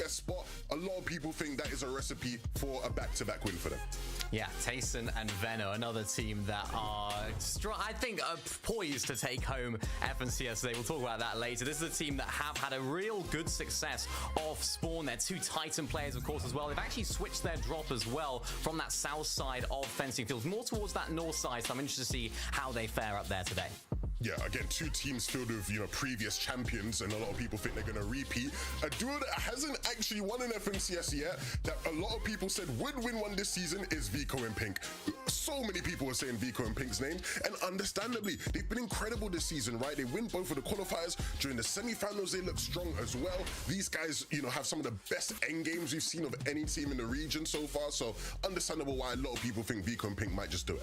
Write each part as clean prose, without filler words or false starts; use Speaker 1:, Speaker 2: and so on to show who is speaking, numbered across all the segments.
Speaker 1: best spot, a lot of people think that is a recipe for a back-to-back win for them.
Speaker 2: Yeah, Tayson and Venno, another team that are, I think, are poised to take home FNCS today. We'll talk about that later. This is a team that have had a real good success off spawn. They're two Titan players, of course, as well. They've actually switched their drop as well from that south side of fencing fields, more towards that north side. So I'm interested to see how they fare up there today.
Speaker 1: Yeah, again, two teams filled with, previous champions, and a lot of people think they're going to repeat. A duo that hasn't actually won an FNCS yet, that a lot of people said would win one this season, is Vico and Pink. So many people were saying Vico and Pink's name, and understandably, they've been incredible this season, right? They win both of the qualifiers. During the semi-finals, they look strong as well. These guys, have some of the best end games we've seen of any team in the region so far, so understandable why a lot of people think Vico and Pink might just do it.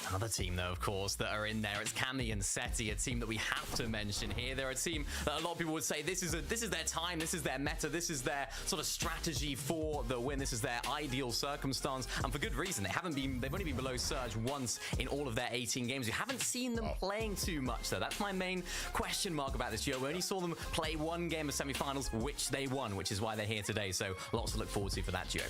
Speaker 2: Another team, though, of course, that are in there, it's Cammy and Seti, a team that we have to mention here. They're a team that a lot of people would say this is their time, this is their meta, this is their sort of strategy for the win, this is their ideal circumstance, and for good reason. They've only been below Surge once in all of their 18 games. We haven't seen them playing too much, though. That's my main question mark about this duo. We only saw them play one game of semi-finals, which they won, which is why they're here today. So lots to look forward to for that duo.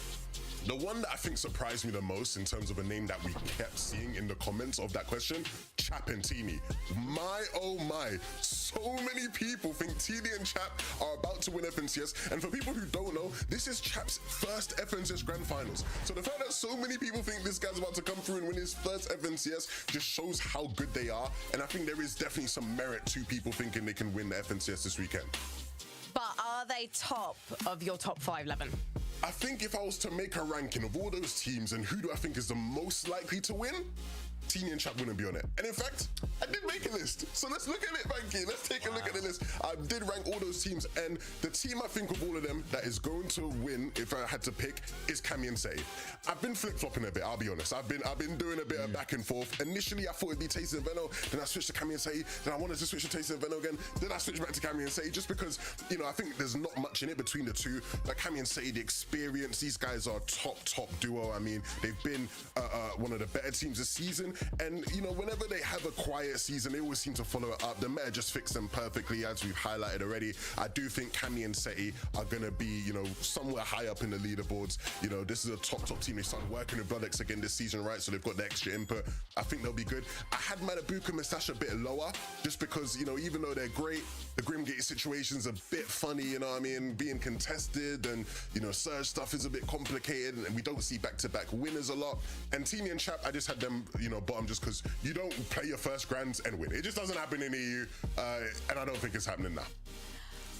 Speaker 1: The one that I think surprised me the most in terms of a name that we kept seeing in the comments of that question, Chap and Teeny. My, oh my, so many people think Teeny and Chap are about to win FNCS. And for people who don't know, this is Chap's first FNCS Grand Finals. So the fact that so many people think this guy's about to come through and win his first FNCS just shows how good they are. And I think there is definitely some merit to people thinking they can win the FNCS this weekend.
Speaker 3: But are they top of your top 5, Levin?
Speaker 1: I think if I was to make a ranking of all those teams and who do I think is the most likely to win, Teeny and Chap wouldn't be on it. And in fact, I did make a list. So let's look at it, Frankie. Let's take a look at the list. I did rank all those teams, and the team I think of all of them that is going to win, if I had to pick, is Cammy and Seti. I've been flip-flopping a bit, I'll be honest. I've been doing a bit of back and forth. Initially, I thought it'd be Tayson and Venno, then I switched to Cammy and Seti, then I wanted to switch to Tayson and Venno again, then I switched back to Cammy and Seti, just because, I think there's not much in it between the two. Like Cammy and Seti, the experience, these guys are top duo. I mean, they've been one of the better teams this season, and, whenever they have a quiet season, they always seem to follow it up. The meta just fixed them perfectly, as we've highlighted already. I do think Cammy and Seti are going to be, somewhere high up in the leaderboards. This is a top team. They started working with Bloodex again this season, right? So they've got the extra input. I think they'll be good. I had Matabuka and Mustache a bit lower, just because, even though they're great, the Grimgate situation's a bit funny, being contested, and, Surge stuff is a bit complicated, and we don't see back-to-back winners a lot. And Teeny and Chap, I just had them, bottom, just because you don't play your first grands and win. It just doesn't happen in EU, and I don't think it's happening now.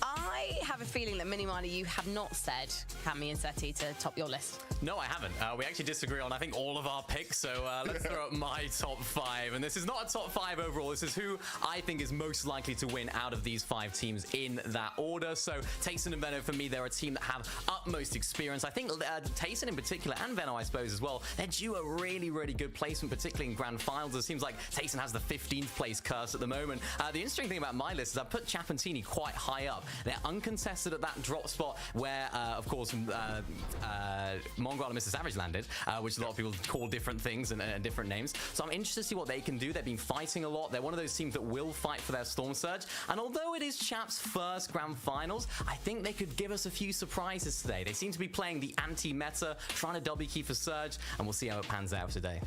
Speaker 3: I have a feeling that Minimani, you have not said Cammy and Seti to top your list.
Speaker 2: No, I haven't. We actually disagree on, I think, all of our picks. So let's throw up my top 5. And this is not a top 5 overall. This is who I think is most likely to win out of these 5 teams in that order. So Tayson and Venno, for me, they're a team that have utmost experience. I think Tayson in particular, and Venno, I suppose, as well, they're due a really, really good placement, particularly in Grand Finals. It seems like Tayson has the 15th place curse at the moment. The interesting thing about my list is I put Chap and Teeny quite high up. They're uncontested at that drop spot where, of course, Mongrel and Mr. Savage landed, which a lot of people call different things and different names. So I'm interested to see what they can do. They've been fighting a lot. They're one of those teams that will fight for their Storm Surge. And although it is Chap's first Grand Finals, I think they could give us a few surprises today. They seem to be playing the anti-meta, trying to W key for Surge, and we'll see how it pans out today.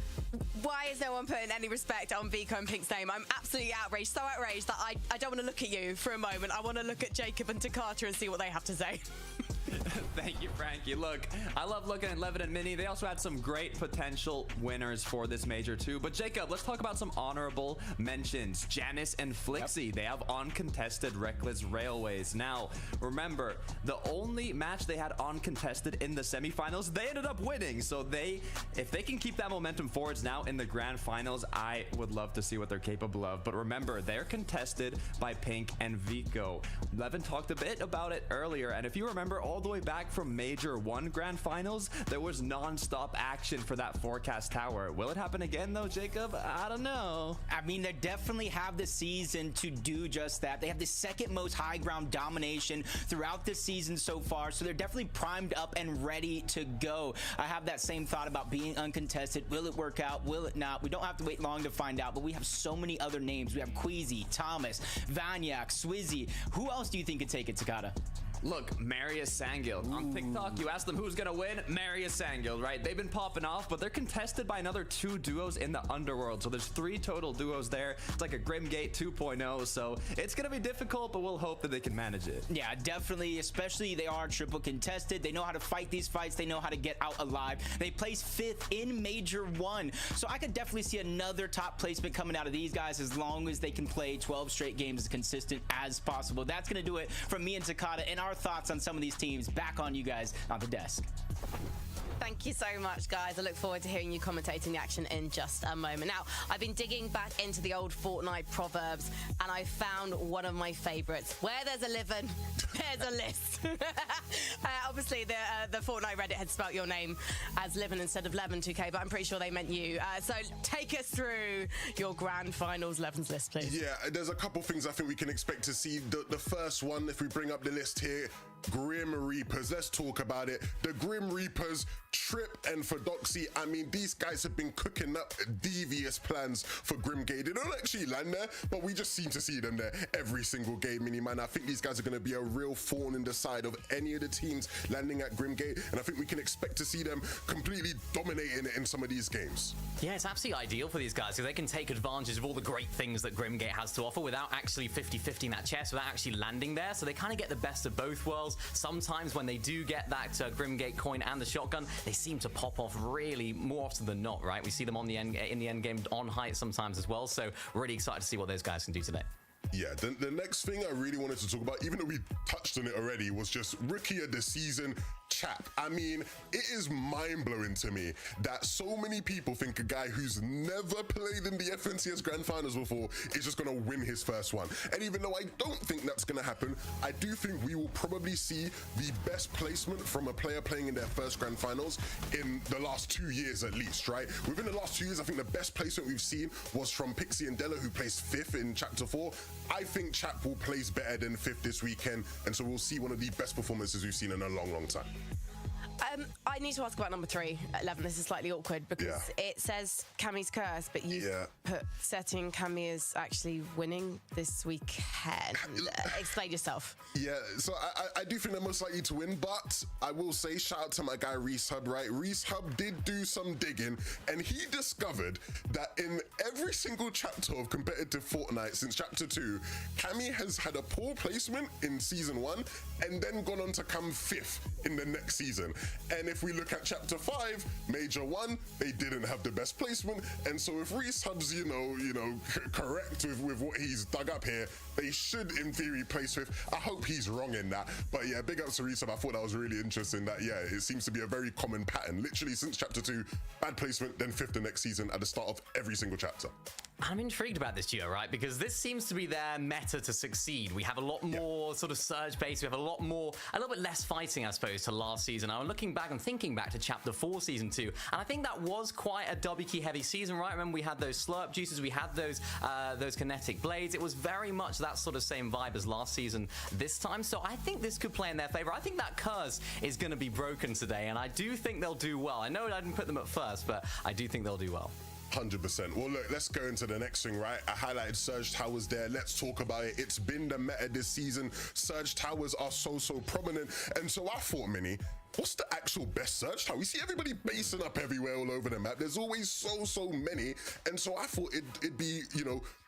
Speaker 3: Why is no one putting any respect on Vico and Pink's name? I'm absolutely outraged, so outraged that I don't want to look at you for a moment. I want to look at Jacob and Takata and see what they have to say.
Speaker 4: Thank you, Frankie. Look, I love looking at Levin and Mini. They also had some great potential winners for this major too. But Jacob, let's talk about some honorable mentions. Janice and Flixie, They have uncontested Reckless Railways. Now, remember, the only match they had uncontested in the semifinals, they ended up winning. So if they can keep that momentum forwards now in the grand finals, I would love to see what they're capable of. But remember, they're contested by Pink and Vico. Levin talked a bit about it earlier, and if you remember, all the way back from Major 1 Grand Finals, there was non-stop action for that forecast tower. Will it happen again though, Jacob? I don't know.
Speaker 5: I mean, they definitely have the season to do just that. They have the second most high ground domination throughout this season so far, so they're definitely primed up and ready to go. I have that same thought about being uncontested. Will it work out? Will it not? We don't have to wait long to find out, but we have so many other names. We have Queasy, Thomas, Vanyak, Swizzy. Who else do you think could take it, Takata?
Speaker 4: Look, Marius Sangil. On TikTok, you ask them who's gonna win, Marius Sangil, right? They've been popping off, but they're contested by another 2 duos in the underworld. So there's 3 total duos there. It's like a Grimgate 2.0, so it's gonna be difficult, but we'll hope that they can manage it.
Speaker 5: Yeah, definitely, especially they are triple contested. They know how to fight these fights. They know how to get out alive. They place 5th in Major 1. So I could definitely see another top placement coming out of these guys as long as they can play 12 straight games as consistent as possible. That's going to do it from me and Takata and our thoughts on some of these teams. Back on you guys on the desk.
Speaker 3: Thank you so much, guys. I look forward to hearing you commentating the action in just a moment. Now, I've been digging back into the old Fortnite proverbs, and I found one of my favorites. Where there's a living, there's a list. Obviously, the Fortnite Reddit had spelt your name as Livin instead of Levin 2K, but I'm pretty sure they meant you. So take us through your grand finals Levins list, please.
Speaker 1: Yeah, there's a couple things I think we can expect to see. The first one, if we bring up the list here, Grim Reapers. Let's talk about it. The Grim Reapers, Trip and Fedoxy. I mean, these guys have been cooking up devious plans for Grimgate. They don't actually land there, but we just seem to see them there every single game, mini man. I think these guys are going to be a real thorn in the side of any of the teams landing at Grimgate, and I think we can expect to see them completely dominating it in some of these games.
Speaker 2: Yeah, it's absolutely ideal for these guys because they can take advantage of all the great things that Grimgate has to offer without actually 50-50 in that chest, without actually landing there. So they kind of get the best of both worlds. Sometimes when they do get that Grimgate coin and the shotgun, they seem to pop off really more often than not, right? We see them on the in the end game on height sometimes as well. So really excited to see what those guys can do today.
Speaker 1: Yeah, the next thing I really wanted to talk about, even though we touched on it already, was just Rookie of the Season, Chap. I mean, it is mind-blowing to me that so many people think a guy who's never played in the FNCS Grand Finals before is just going to win his first one. And even though I don't think that's going to happen, I do think we will probably see the best placement from a player playing in their first Grand Finals in the last 2 years at least, right? Within the last 2 years, I think the best placement we've seen was from Pixie and Della, who placed 5th in Chapter 4. I think Chap will place better than 5th this weekend, and so we'll see one of the best performances we've seen in a long, long time.
Speaker 3: I need to ask about number 3, 11. This is slightly awkward because it says Cammy's curse, but you put setting Cammy as actually winning this weekend. Explain yourself.
Speaker 1: Yeah, so I do think they're most likely to win, but I will say shout out to my guy Reese Hub, right? Reese Hub did do some digging, and he discovered that in every single chapter of competitive Fortnite since Chapter 2, Cammy has had a poor placement in Season 1 and then gone on to come 5th in the next season. And if we look at Chapter 5, Major 1, they didn't have the best placement. And so if Reese Hub's, correct with what he's dug up here, they should, in theory, place 5th. I hope he's wrong in that. But yeah, big ups to Reese Hub. I thought that was really interesting that, yeah, it seems to be a very common pattern. Literally since Chapter 2, bad placement, then 5th the next season at the start of every single chapter.
Speaker 2: I'm intrigued about this duo, right? Because this seems to be their meta to succeed. We have a lot more sort of surge base. We have a little bit less fighting, I suppose, to last season. I'm looking back and thinking back to Chapter 4, Season 2, and I think that was quite a W key heavy season, right? Remember, we had those slurp juices, we had those kinetic blades. It was very much that sort of same vibe as last season this time. So I think this could play in their favor. I think that curse is going to be broken today, and I do think they'll do well. I know I didn't put them at first, but I do think they'll do well.
Speaker 1: 100%. Well, look, let's go into the next thing, right? I highlighted Surge Towers there. Let's talk about it. It's been the meta this season. Surge Towers are so prominent. And so I thought, Mini, what's the actual best Surge Tower? We see everybody basing up everywhere all over the map. There's always so many. And so I thought it'd be,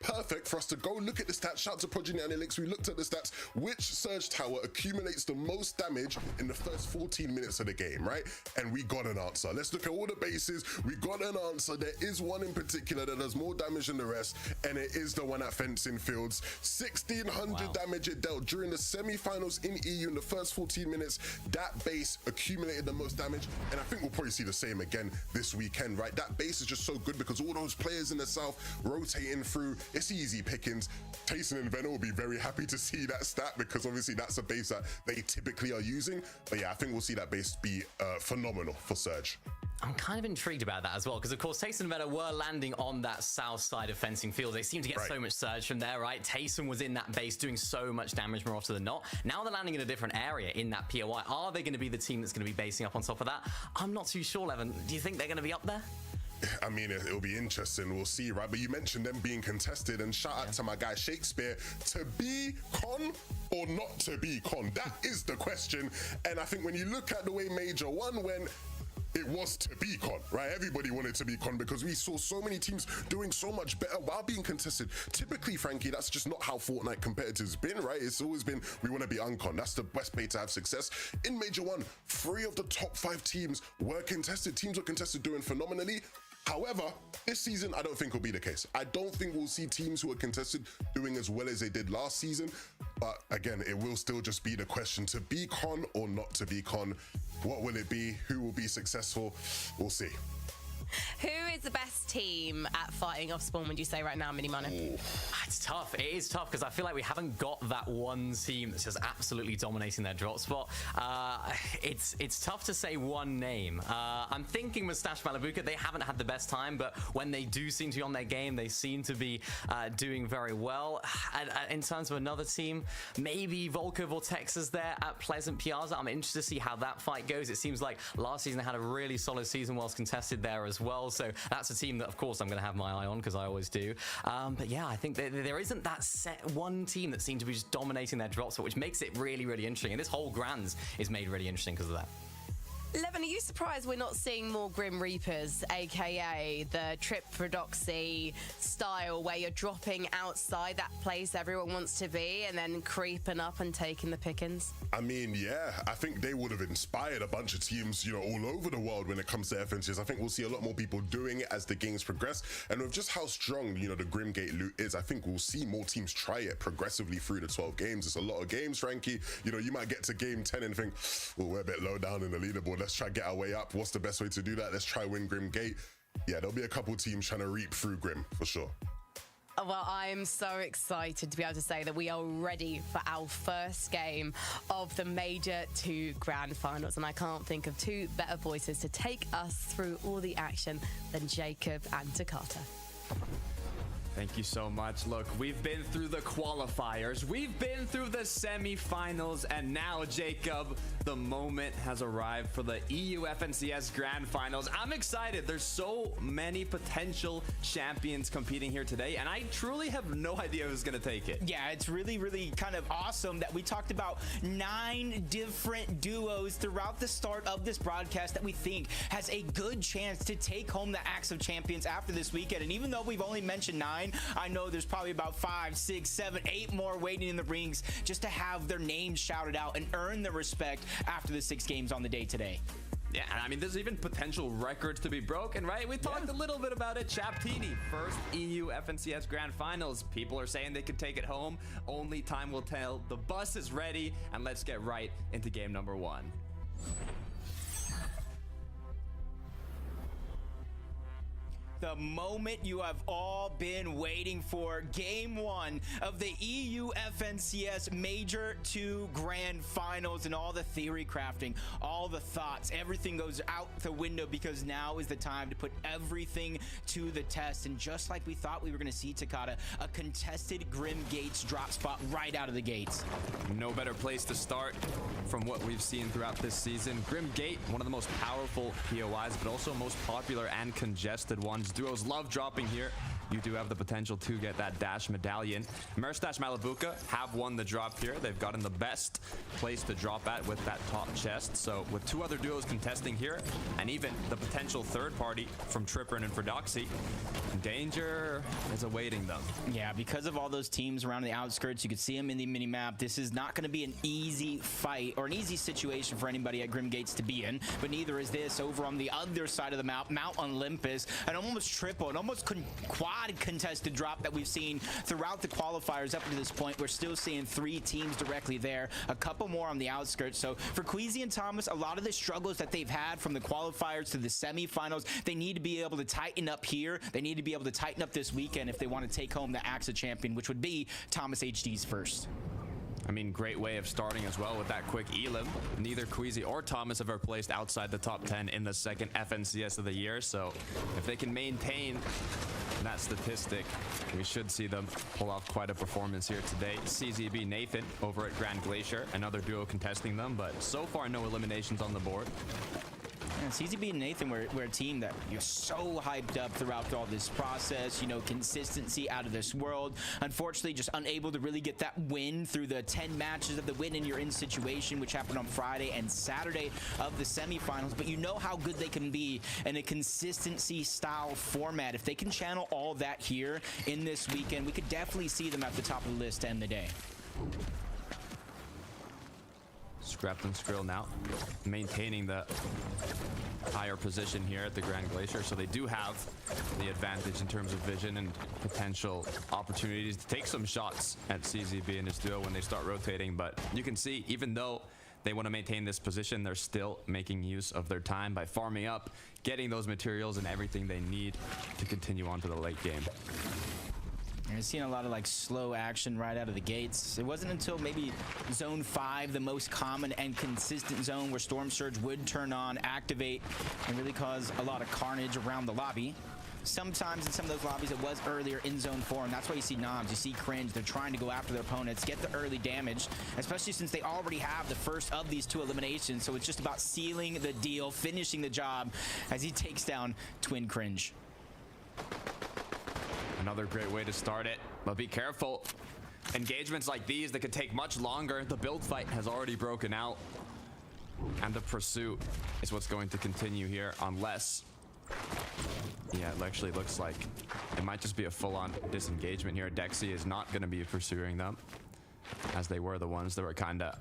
Speaker 1: perfect for us to go look at the stats. Shout out to Progeny Analytics. We looked at the stats. Which Surge Tower accumulates the most damage in the first 14 minutes of the game, right? And we got an answer. Let's look at all the bases. We got an answer. There is one in particular that does more damage than the rest, and it is the one at Fencing Fields. 1,600 damage it dealt during the semi-finals in EU in the first 14 minutes. That base accumulated the most damage, and I think we'll probably see the same again this weekend, right? That base is just so good because all those players in the south rotating through, it's easy pickings. Tayson and Venom will be very happy to see that stat because obviously that's a base that they typically are using. But yeah, I think we'll see that base be phenomenal for Surge.
Speaker 2: I'm kind of intrigued about that as well, because of course Tayson and Venom were landing on that south side of Fencing Fields. They seem to get so much surge from there, right? Tayson was in that base doing so much damage more often than not. Now they're landing in a different area in that POI. Are they going to be the team that's going to be basing up on top of that? I'm not too sure, Levin. Do you think they're going to be up there?
Speaker 1: I mean, it'll be interesting. We'll see, right? But you mentioned them being contested, and shout out to my guy Shakespeare. To be con or not to be con? That is the question. And I think when you look at the way Major 1 went, it was to be con, right? Everybody wanted to be con because we saw so many teams doing so much better while being contested. Typically, Frankie, that's just not how Fortnite competitors been, right? It's always been, we want to be uncon. That's the best way to have success. In Major 1, 3 of the top 5 teams were contested. Teams were contested doing phenomenally. However, this season, I don't think will be the case. I don't think we'll see teams who are contested doing as well as they did last season. But again, it will still just be the question, to be con or not to be con. What will it be? Who will be successful? We'll see.
Speaker 3: Who is the best team at fighting off spawn, would you say right now, Mini Mono?
Speaker 2: It's tough. It is tough because I feel like we haven't got that one team that's just absolutely dominating their drop spot. It's tough to say one name. I'm thinking Mustache Malabuka. They haven't had the best time, but when they do seem to be on their game, they seem to be doing very well. In terms of another team, maybe Volko Vortex is there at Pleasant Piazza. I'm interested to see how that fight goes. It seems like last season they had a really solid season whilst contested there as well. So that's a team that, of course, I'm going to have my eye on because I always do. But yeah, I think there isn't that set one team that seems to be just dominating their drop spot, which makes it really, really interesting. And this whole Grands is made really interesting because of that.
Speaker 3: Levin, are you surprised we're not seeing more Grim Reapers, aka the Trip Prodoxy style where you're dropping outside that place everyone wants to be and then creeping up and taking the pickings?
Speaker 1: I mean, yeah, I think they would have inspired a bunch of teams, you know, all over the world when it comes to FNCS. I think we'll see a lot more people doing it as the games progress. And with just how strong, you know, the Grimgate loot is, I think we'll see more teams try it progressively through the 12 games. It's a lot of games, Frankie. You know, you might get to game 10 and think, well, we're a bit low down in the leaderboard. Let's try to get our way up. What's the best way to do that? Let's try win Grimgate. Yeah, there'll be a couple teams trying to reap through Grim, for sure.
Speaker 3: Well, I'm so excited to be able to say that we are ready for our first game of the Major 2 Grand Finals, and I can't think of two better voices to take us through all the action than Jacob and Takata.
Speaker 4: Thank you so much. Look, we've been through the qualifiers, we've been through the semifinals, and now, Jacob, the moment has arrived for the EU FNCS Grand Finals. I'm excited. There's so many potential champions competing here today, and I truly have no idea who's going to take it.
Speaker 5: Yeah, it's really, really kind of awesome that we talked about 9 different duos throughout the start of this broadcast that we think has a good chance to take home the Axe of Champions after this weekend. And even though we've only mentioned 9, I know there's probably about 5, 6, 7, 8 more waiting in the rings just to have their names shouted out and earn the respect after the 6 games on the day today.
Speaker 4: Yeah, I mean, there's even potential records to be broken, right? We talked a little bit about it. Chaptini, first EU FNCS Grand Finals. People are saying they could take it home. Only time will tell. The bus is ready, and let's get right into game number 1.
Speaker 5: The moment you have all been waiting for, game 1 of the EU FNCS Major 2 Grand Finals, and all the theory crafting, all the thoughts, everything goes out the window because now is the time to put everything to the test. And just like we thought we were going to see, Takata, a contested Grim Gates drop spot right out of the gates.
Speaker 4: No better place to start from what we've seen throughout this season. Grim Gate, one of the most powerful POIs, but also most popular and congested ones. Duos love dropping here. You do have the potential to get that dash medallion. Mustache Malabuka have won the drop here. They've gotten the best place to drop at with that top chest. So with 2 other duos contesting here, and even the potential third party from Tripper and Fordoxy, danger is awaiting them.
Speaker 5: Yeah, because of all those teams around the outskirts, you can see them in the mini-map. This is not going to be an easy fight or an easy situation for anybody at Grim Gates to be in, but neither is this over on the other side of the map, Mount Olympus, an almost triple, an almost quad contested drop that we've seen throughout the qualifiers up to this point. We're still seeing 3 teams directly there, a couple more on the outskirts. So for Queasy and Thomas, a lot of the struggles that they've had from the qualifiers to the semifinals, they need to be able to tighten up here. They need to be able to tighten up this weekend if they want to take home the Axe of Champion, which would be Thomas HD's first.
Speaker 4: I mean, great way of starting as well with that quick elim. Neither Queasy or Thomas have ever placed outside the top 10 in the second FNCS of the year. So if they can maintain that statistic, we should see them pull off quite a performance here today. CZB Nathan over at Grand Glacier, another duo contesting them, but so far no eliminations on the board.
Speaker 5: And CZB and Nathan were a team that you're so hyped up throughout all this process, you know, consistency out of this world. Unfortunately, just unable to really get that win through the 10 matches of the win and you're in situation, which happened on Friday and Saturday of the semifinals. But you know how good they can be in a consistency style format. If they can channel all that here in this weekend, we could definitely see them at the top of the list to end the day.
Speaker 4: Scrapped and Skrill now maintaining the higher position here at the Grand Glacier, so they do have the advantage in terms of vision and potential opportunities to take some shots at CZB and his duo when they start rotating. But you can see, even though they want to maintain this position, they're still making use of their time by farming up, getting those materials and everything they need to continue on to the late game.
Speaker 5: And I've seen a lot of like slow action right out of the gates. It wasn't until maybe zone 5, the most common and consistent zone, where Storm Surge would turn on, activate, and really cause a lot of carnage around the lobby. Sometimes in some of those lobbies it was earlier in zone 4, and that's why you see Noms, you see Cringe. They're trying to go after their opponents, get the early damage, especially since they already have the first of these 2 eliminations. So it's just about sealing the deal, finishing the job as he takes down Twin Cringe.
Speaker 4: Another great way to start it, but be careful. Engagements like these that could take much longer. The build fight has already broken out, and the pursuit is what's going to continue here unless... Yeah, it actually looks like it might just be a full-on disengagement here. Dexy is not going to be pursuing them, as they were the ones that were kind of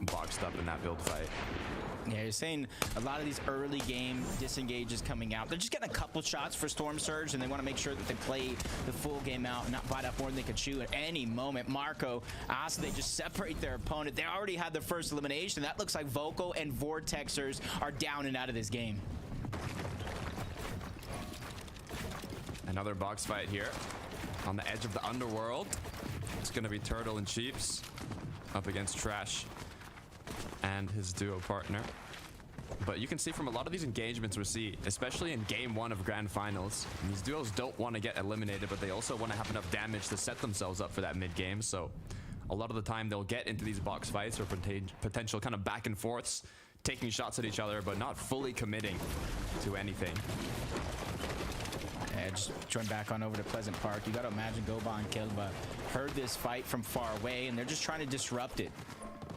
Speaker 4: boxed up in that build fight.
Speaker 5: Yeah, you're saying a lot of these early game disengages coming out. They're just getting a couple shots for Storm Surge, and they want to make sure that they play the full game out and not bite off more than they could chew at any moment. Marco, Asa, they just separate their opponent. They already had their first elimination. That looks like Vocal and Vortexers are down and out of this game.
Speaker 4: Another box fight here on the edge of the underworld. It's going to be Turtle and Chiefs up against Trash and his duo partner. But you can see from a lot of these engagements we see, especially in game 1 of grand finals, these duos don't want to get eliminated, but they also want to have enough damage to set themselves up for that mid game. So a lot of the time they'll get into these box fights or potential kind of back and forths, taking shots at each other, but not fully committing to anything.
Speaker 5: Yeah, just join back on over to Pleasant Park. You got to imagine Goba and Kilba heard this fight from far away, and they're just trying to disrupt it.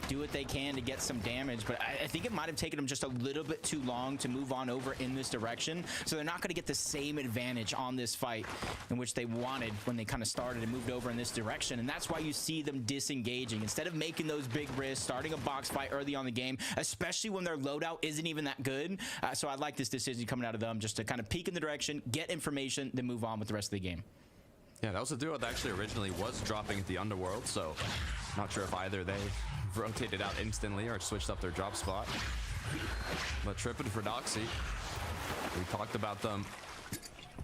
Speaker 5: Do what they can to get some damage, but I think it might have taken them just a little bit too long to move on over in this direction, so they're not going to get the same advantage on this fight in which they wanted when they kind of started and moved over in this direction. And that's why you see them disengaging instead of making those big risks, starting a box fight early on the game, especially when their loadout isn't even that good. So I like this decision coming out of them, just to kind of peek in the direction, get information, then move on with the rest of the game.
Speaker 4: Yeah, that was a duo that actually originally was dropping at the underworld, so not sure if either they rotated out instantly or switched up their drop spot. But Trippin for Doxy, we talked about them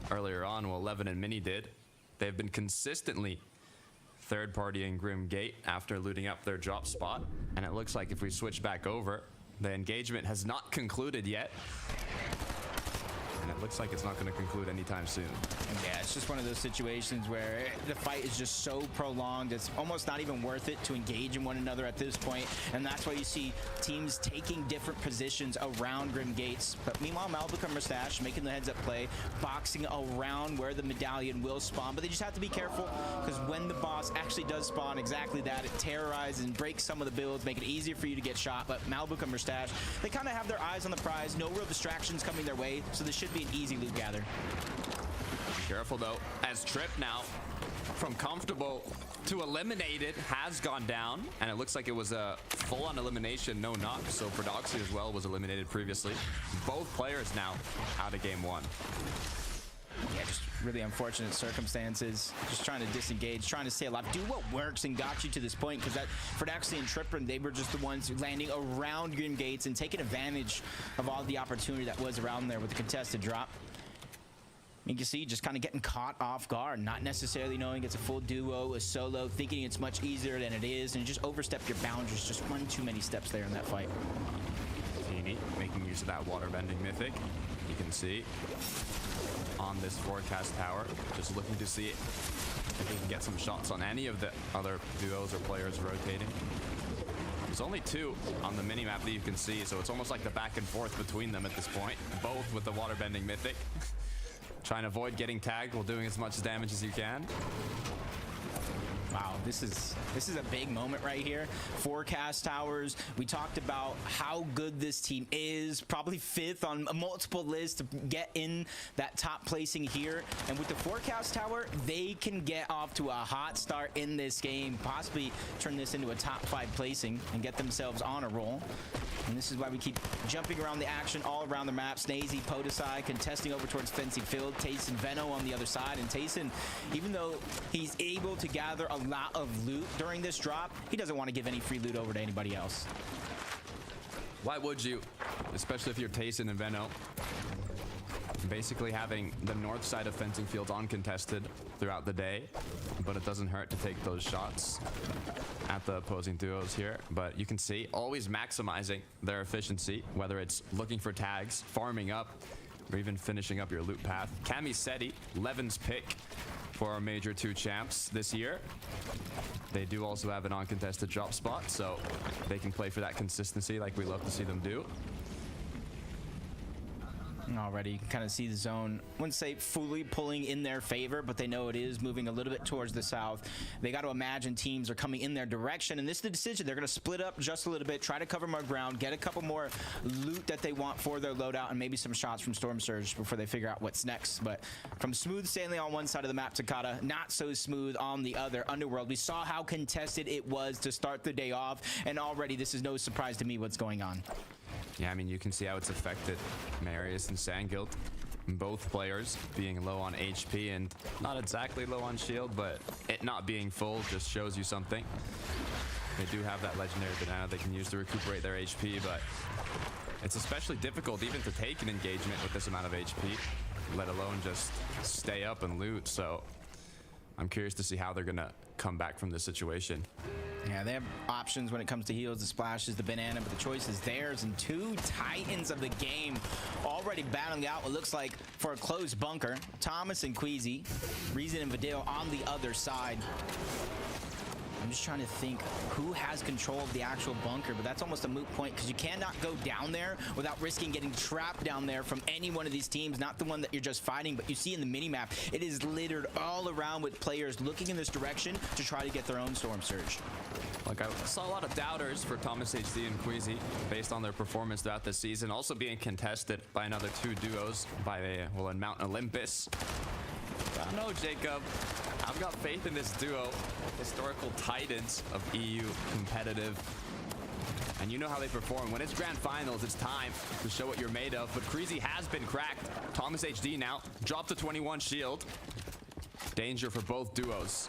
Speaker 4: earlier on. Well, Levin and Mini did. They've been consistently third partying Grim Gate after looting up their drop spot, and it looks like if we switch back over, the engagement has not concluded yet. And it looks like it's not going to conclude anytime soon.
Speaker 5: Yeah, it's just one of those situations where the fight is just so prolonged, it's almost not even worth it to engage in one another at this point. And that's why you see teams taking different positions around Grim Gates. But meanwhile, Malibu and Mustache making the heads-up play, boxing around where the medallion will spawn. But they just have to be careful, because when the boss actually does spawn exactly that, it terrorizes and breaks some of the builds, make it easier for you to get shot. But Malibu and Mustache, they kind of have their eyes on the prize, no real distractions coming their way, so this should be an easy loot gather.
Speaker 4: Careful though, as Trip now from comfortable to eliminated has gone down, and it looks like it was a full-on elimination, no knock. So Prodoxy as well was eliminated previously. Both players now out of game 1.
Speaker 5: Yeah, just really unfortunate circumstances. Just trying to disengage, trying to stay alive, do what works and got you to this point, because that Prodoxy and Tripper, they were just the ones landing around Grim Gates and taking advantage of all the opportunity that was around there with the contested drop. You can see just kind of getting caught off guard, not necessarily knowing it's a full duo, a solo, thinking it's much easier than it is, and just overstep your boundaries. Just one too many steps there in that fight.
Speaker 4: Teeny making use of that water bending mythic. You can see on this forecast tower, just looking to see if he can get some shots on any of the other duos or players rotating. There's only 2 on the minimap that you can see, so it's almost like the back and forth between them at this point. Both with the waterbending mythic. Trying to avoid getting tagged while doing as much damage as you can.
Speaker 5: Wow, this is a big moment right here. Forecast towers. We talked about how good this team is. Probably 5th on multiple lists to get in that top placing here. And with the forecast tower, they can get off to a hot start in this game. Possibly turn this into a top 5 placing and get themselves on a roll. And this is why we keep jumping around the action all around the map. Snazy, Podesai contesting over towards Fencing Field. Tayson, Veno on the other side. And Tayson, even though he's able to gather a lot of loot during this drop, he doesn't want to give any free loot over to anybody else.
Speaker 4: Why would you? Especially if you're Tayson and Veno. Basically having the north side of Fencing Fields uncontested throughout the day, but it doesn't hurt to take those shots at the opposing duos here. But you can see always maximizing their efficiency, whether it's looking for tags, farming up, or even finishing up your loot path. Camiseti, Levin's pick for our Major 2 champs this year. They do also have an uncontested drop spot, so they can play for that consistency like we love to see them do.
Speaker 5: Already you can kind of see the zone, I wouldn't say fully pulling in their favor, but they know it is moving a little bit towards the south. They got to imagine teams are coming in their direction, and this is the decision. They're going to split up just a little bit, try to cover more ground, get a couple more loot that they want for their loadout, and maybe some shots from Storm Surge before they figure out what's next. But from smooth sailing on one side of the map, Takata, not so smooth on the other. Underworld, we saw how contested it was to start the day off, and already this is no surprise to me what's going on.
Speaker 4: Yeah, I mean, you can see how it's affected Marius and Sandguild. Both players being low on HP and not exactly low on shield, but it not being full just shows you something. They do have that legendary banana they can use to recuperate their HP, but it's especially difficult even to take an engagement with this amount of HP, let alone just stay up and loot. So I'm curious to see how they're gonna come back from this situation.
Speaker 5: Yeah, they have options when it comes to heals, the splashes, the banana, but the choice is theirs. And 2 titans of the game already battling out what looks like for a closed bunker. Thomas and Queasy, Reason and Vidal on the other side. I'm just trying to think who has control of the actual bunker, but that's almost a moot point because you cannot go down there without risking getting trapped down there from any one of these teams, not the one that you're just fighting. But you see in the minimap, it is littered all around with players looking in this direction to try to get their own Storm Surge.
Speaker 4: Like, I saw a lot of doubters for Thomas HD and Queasy based on their performance throughout the season, also being contested by another 2 duos by well, in Mount Olympus. I don't know, Jacob. I've got faith in this duo. Historical titans of EU competitive. And you know how they perform. When it's grand finals, it's time to show what you're made of. But Queasy has been cracked. Thomas HD now dropped to 21 shield. Danger for both duos.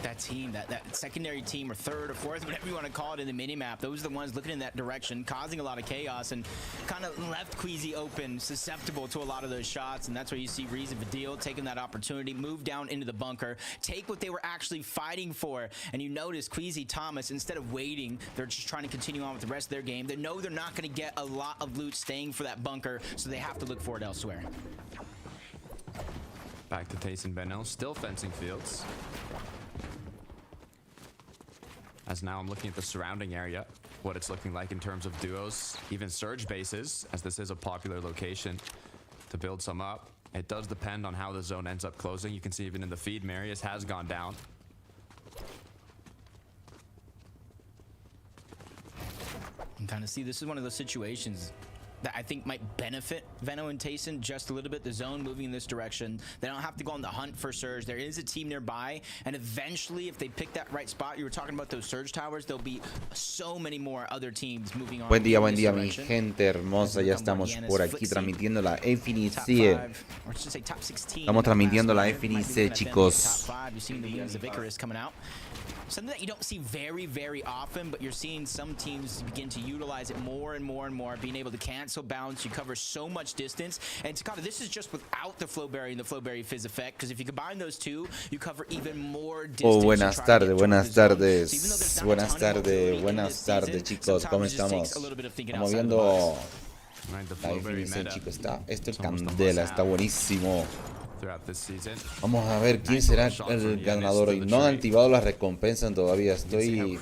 Speaker 5: That team, that secondary team or third or fourth, whatever you want to call it in the minimap, those are the ones looking in that direction, causing a lot of chaos and kind of left Queasy open, susceptible to a lot of those shots. And that's where you see Reason Vidal taking that opportunity, move down into the bunker, take what they were actually fighting for. And you notice Queasy, Thomas, instead of waiting, they're just trying to continue on with the rest of their game. They know they're not going to get a lot of loot staying for that bunker, so they have to look for it elsewhere.
Speaker 4: Back to Tayson Benel, still fencing fields. As now I'm looking at the surrounding area, what it's looking like in terms of duos, even surge bases, as this is a popular location to build some up. It does depend on how the zone ends up closing. You can see even in the feed, Marius has gone down.
Speaker 5: You can kind of see this is one of those situations that I think might benefit Veno and Tayson just a little bit. The zone moving in this direction. They don't have to go on the hunt for Surge. There is a team nearby, and eventually, if they pick that right spot, you were talking about those Surge towers, there'll be so many more other teams moving on.
Speaker 6: Buen día, mi gente hermosa. Ya estamos por aquí transmitiendo la FORTNITE. Estamos transmitiendo la FORTNITE, chicos.
Speaker 5: You've seen the wings of Icarus coming out. Something that you don't see very, very often, but you're seeing some teams begin to utilize it more and more and more, being able to cancel bounce. You cover so much distance. And Takata, this is just without the Flowberry and the Flowberry Fizz effect, because if you combine those two, you cover even more distance.
Speaker 6: Oh, buenas tardes, buenas tardes. Buenas tardes, chicos. ¿Cómo estamos? Estamos viendo la FORTNITE, chicos. Esto es candela, está buenísimo. Vamos a ver quién será el ganador hoy. No han activado las recompensas todavía. Estoy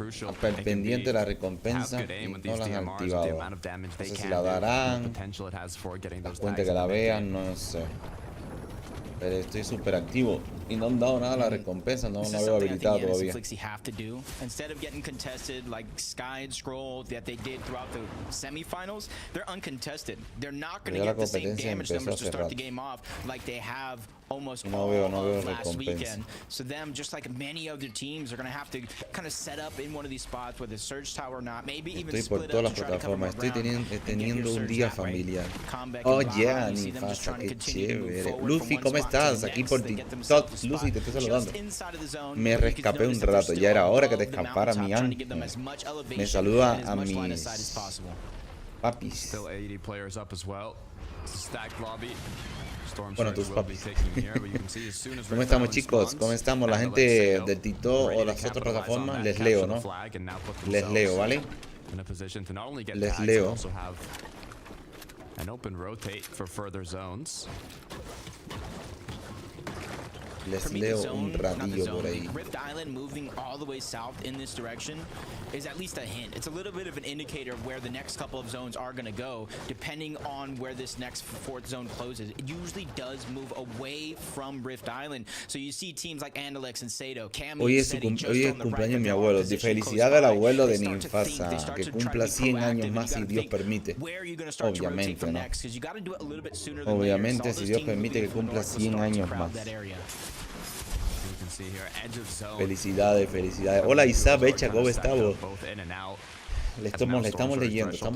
Speaker 6: pendiente de la recompensa y no las han activado. No sé si la darán. La cuenta que la vean, no sé. Pero estoy súper activo y no han dado nada a la recompensa, no la veo habilitada todavía.
Speaker 5: Instead of getting contested like Sky and Scroll that they did throughout the semifinals, they're uncontested. They're not going to get the same damage numbers to start the game off like they have almost all of last weekend. So them, just like many other teams, are going to have to kind of set up in one of these spots, whether Surge Tower or not, maybe even split up to try to cover more ground.
Speaker 6: Estoy teniendo un día familiar. Oh yeah, ni pasa, qué chévere. Luffy, ¿cómo estás? Aquí por TikTok. Lucy, te estoy saludando. Me rescapé un rato, ya era hora que te escapara mi ángel. Me saluda a mis papis. Bueno, tus papis. ¿Cómo estamos, chicos? ¿Cómo estamos? La gente del TikTok o las otras plataformas, les leo, ¿no? Les leo, ¿vale? Les leo. Les leo un ratillo por ahí.
Speaker 5: Rift Island moving all the way south in this direction is at least a hint. It's a little bit of an indicator of where the next couple of zones are going to go, depending on where this next fourth zone closes. It usually does move away from Rift Island. So you see teams like Andalex and Sato, Cami,
Speaker 6: hoy es cumpleaños de mi abuelo. De felicidad al abuelo de Ninfasa. Que cumpla 100 años más si Dios permite. Obviamente, ¿no? Obviamente, si Dios permite que cumpla 100 años más. Felicidades, felicidades. Hola Isab, Echa, ¿cómo estamos? Le estamos leyendo el chat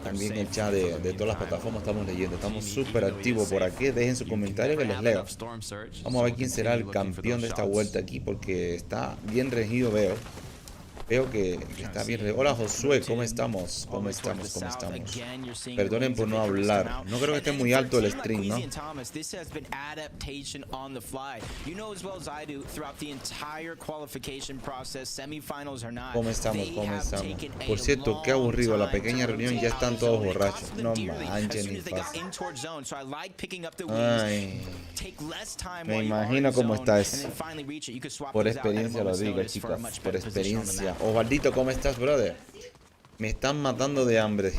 Speaker 6: también el chat de todas las plataformas estamos leyendo. Estamos súper activos por aquí. Dejen su comentario que les leo. Vamos a ver quién será el campeón de esta vuelta aquí porque está bien regido, veo. Veo que está bien. Hola Josué, ¿cómo estamos? ¿Cómo estamos? Perdonen por no hablar. No creo que esté muy alto el stream, ¿no? ¿Cómo estamos? Por cierto, qué aburrido. La pequeña reunión ya están todos borrachos. No manches, ni fácil. Ay, me imagino cómo está eso. Por experiencia lo digo, chicas. Por experiencia. Osvaldito, ¿cómo estás, brother? Me están matando de hambre.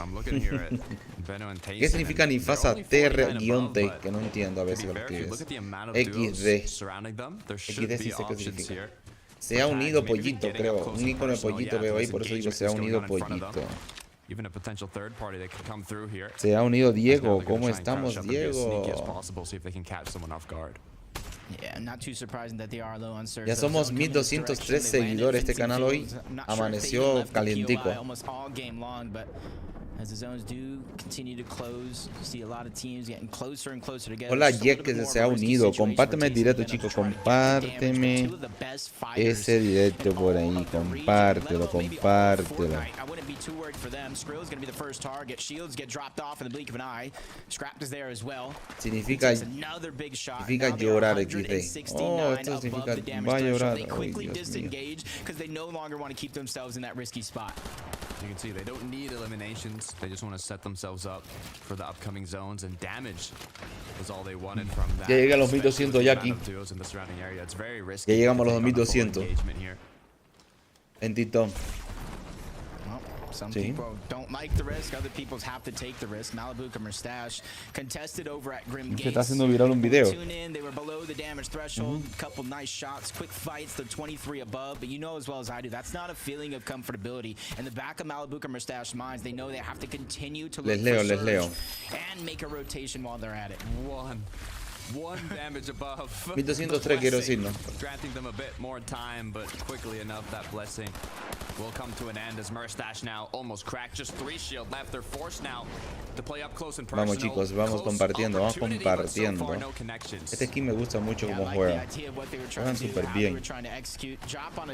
Speaker 6: ¿Qué significa Nifasa TR-T? Que no entiendo a veces lo que es. XD. XD sí sé qué significa. Se ha unido Pollito, creo. Un icono de Pollito veo ahí, por eso digo se ha unido Pollito. Se ha unido Diego. ¿Cómo estamos, Diego? Ya somos 1203 seguidores. Este canal hoy amaneció calientico. Hola Jack, que se ha unido. Compárteme el directo, chicos. Compárteme ese directo por ahí. Compártelo. Significa llorar, XD. Oh, esto significa va a llorar. Ay, Dios mío.
Speaker 4: You can see they don't need eliminations. They just want to set themselves up for the upcoming zones, and damage was all they wanted from that.
Speaker 6: Ya llega a los 1200 ya aquí. Ya llegamos a los 1200 en TikTok.
Speaker 5: Some people don't like the risk, other people have to take the risk. Malibu Mustache contested over at Grim Gates.
Speaker 6: Está haciendo viral un video.
Speaker 5: They were below the damage threshold. Couple nice shots, quick fights. They're 23 above, but you know as well as I do, that's not a feeling of comfortability. In the back of Malibu Mustache's minds, they know they have to continue to look for surge and make a rotation while they're at it.
Speaker 4: One damage above.
Speaker 6: 1203 quiero decir, ¿no?
Speaker 4: Granting them a bit more time, but quickly enough that blessing will come to an end as Mustache now almost cracked. Just 3 shield left. They're forced now to play up close and personal.
Speaker 6: Vamos, chicos, vamos compartiendo. Este skin me gusta mucho como juega. Juegan súper bien. Juegan súper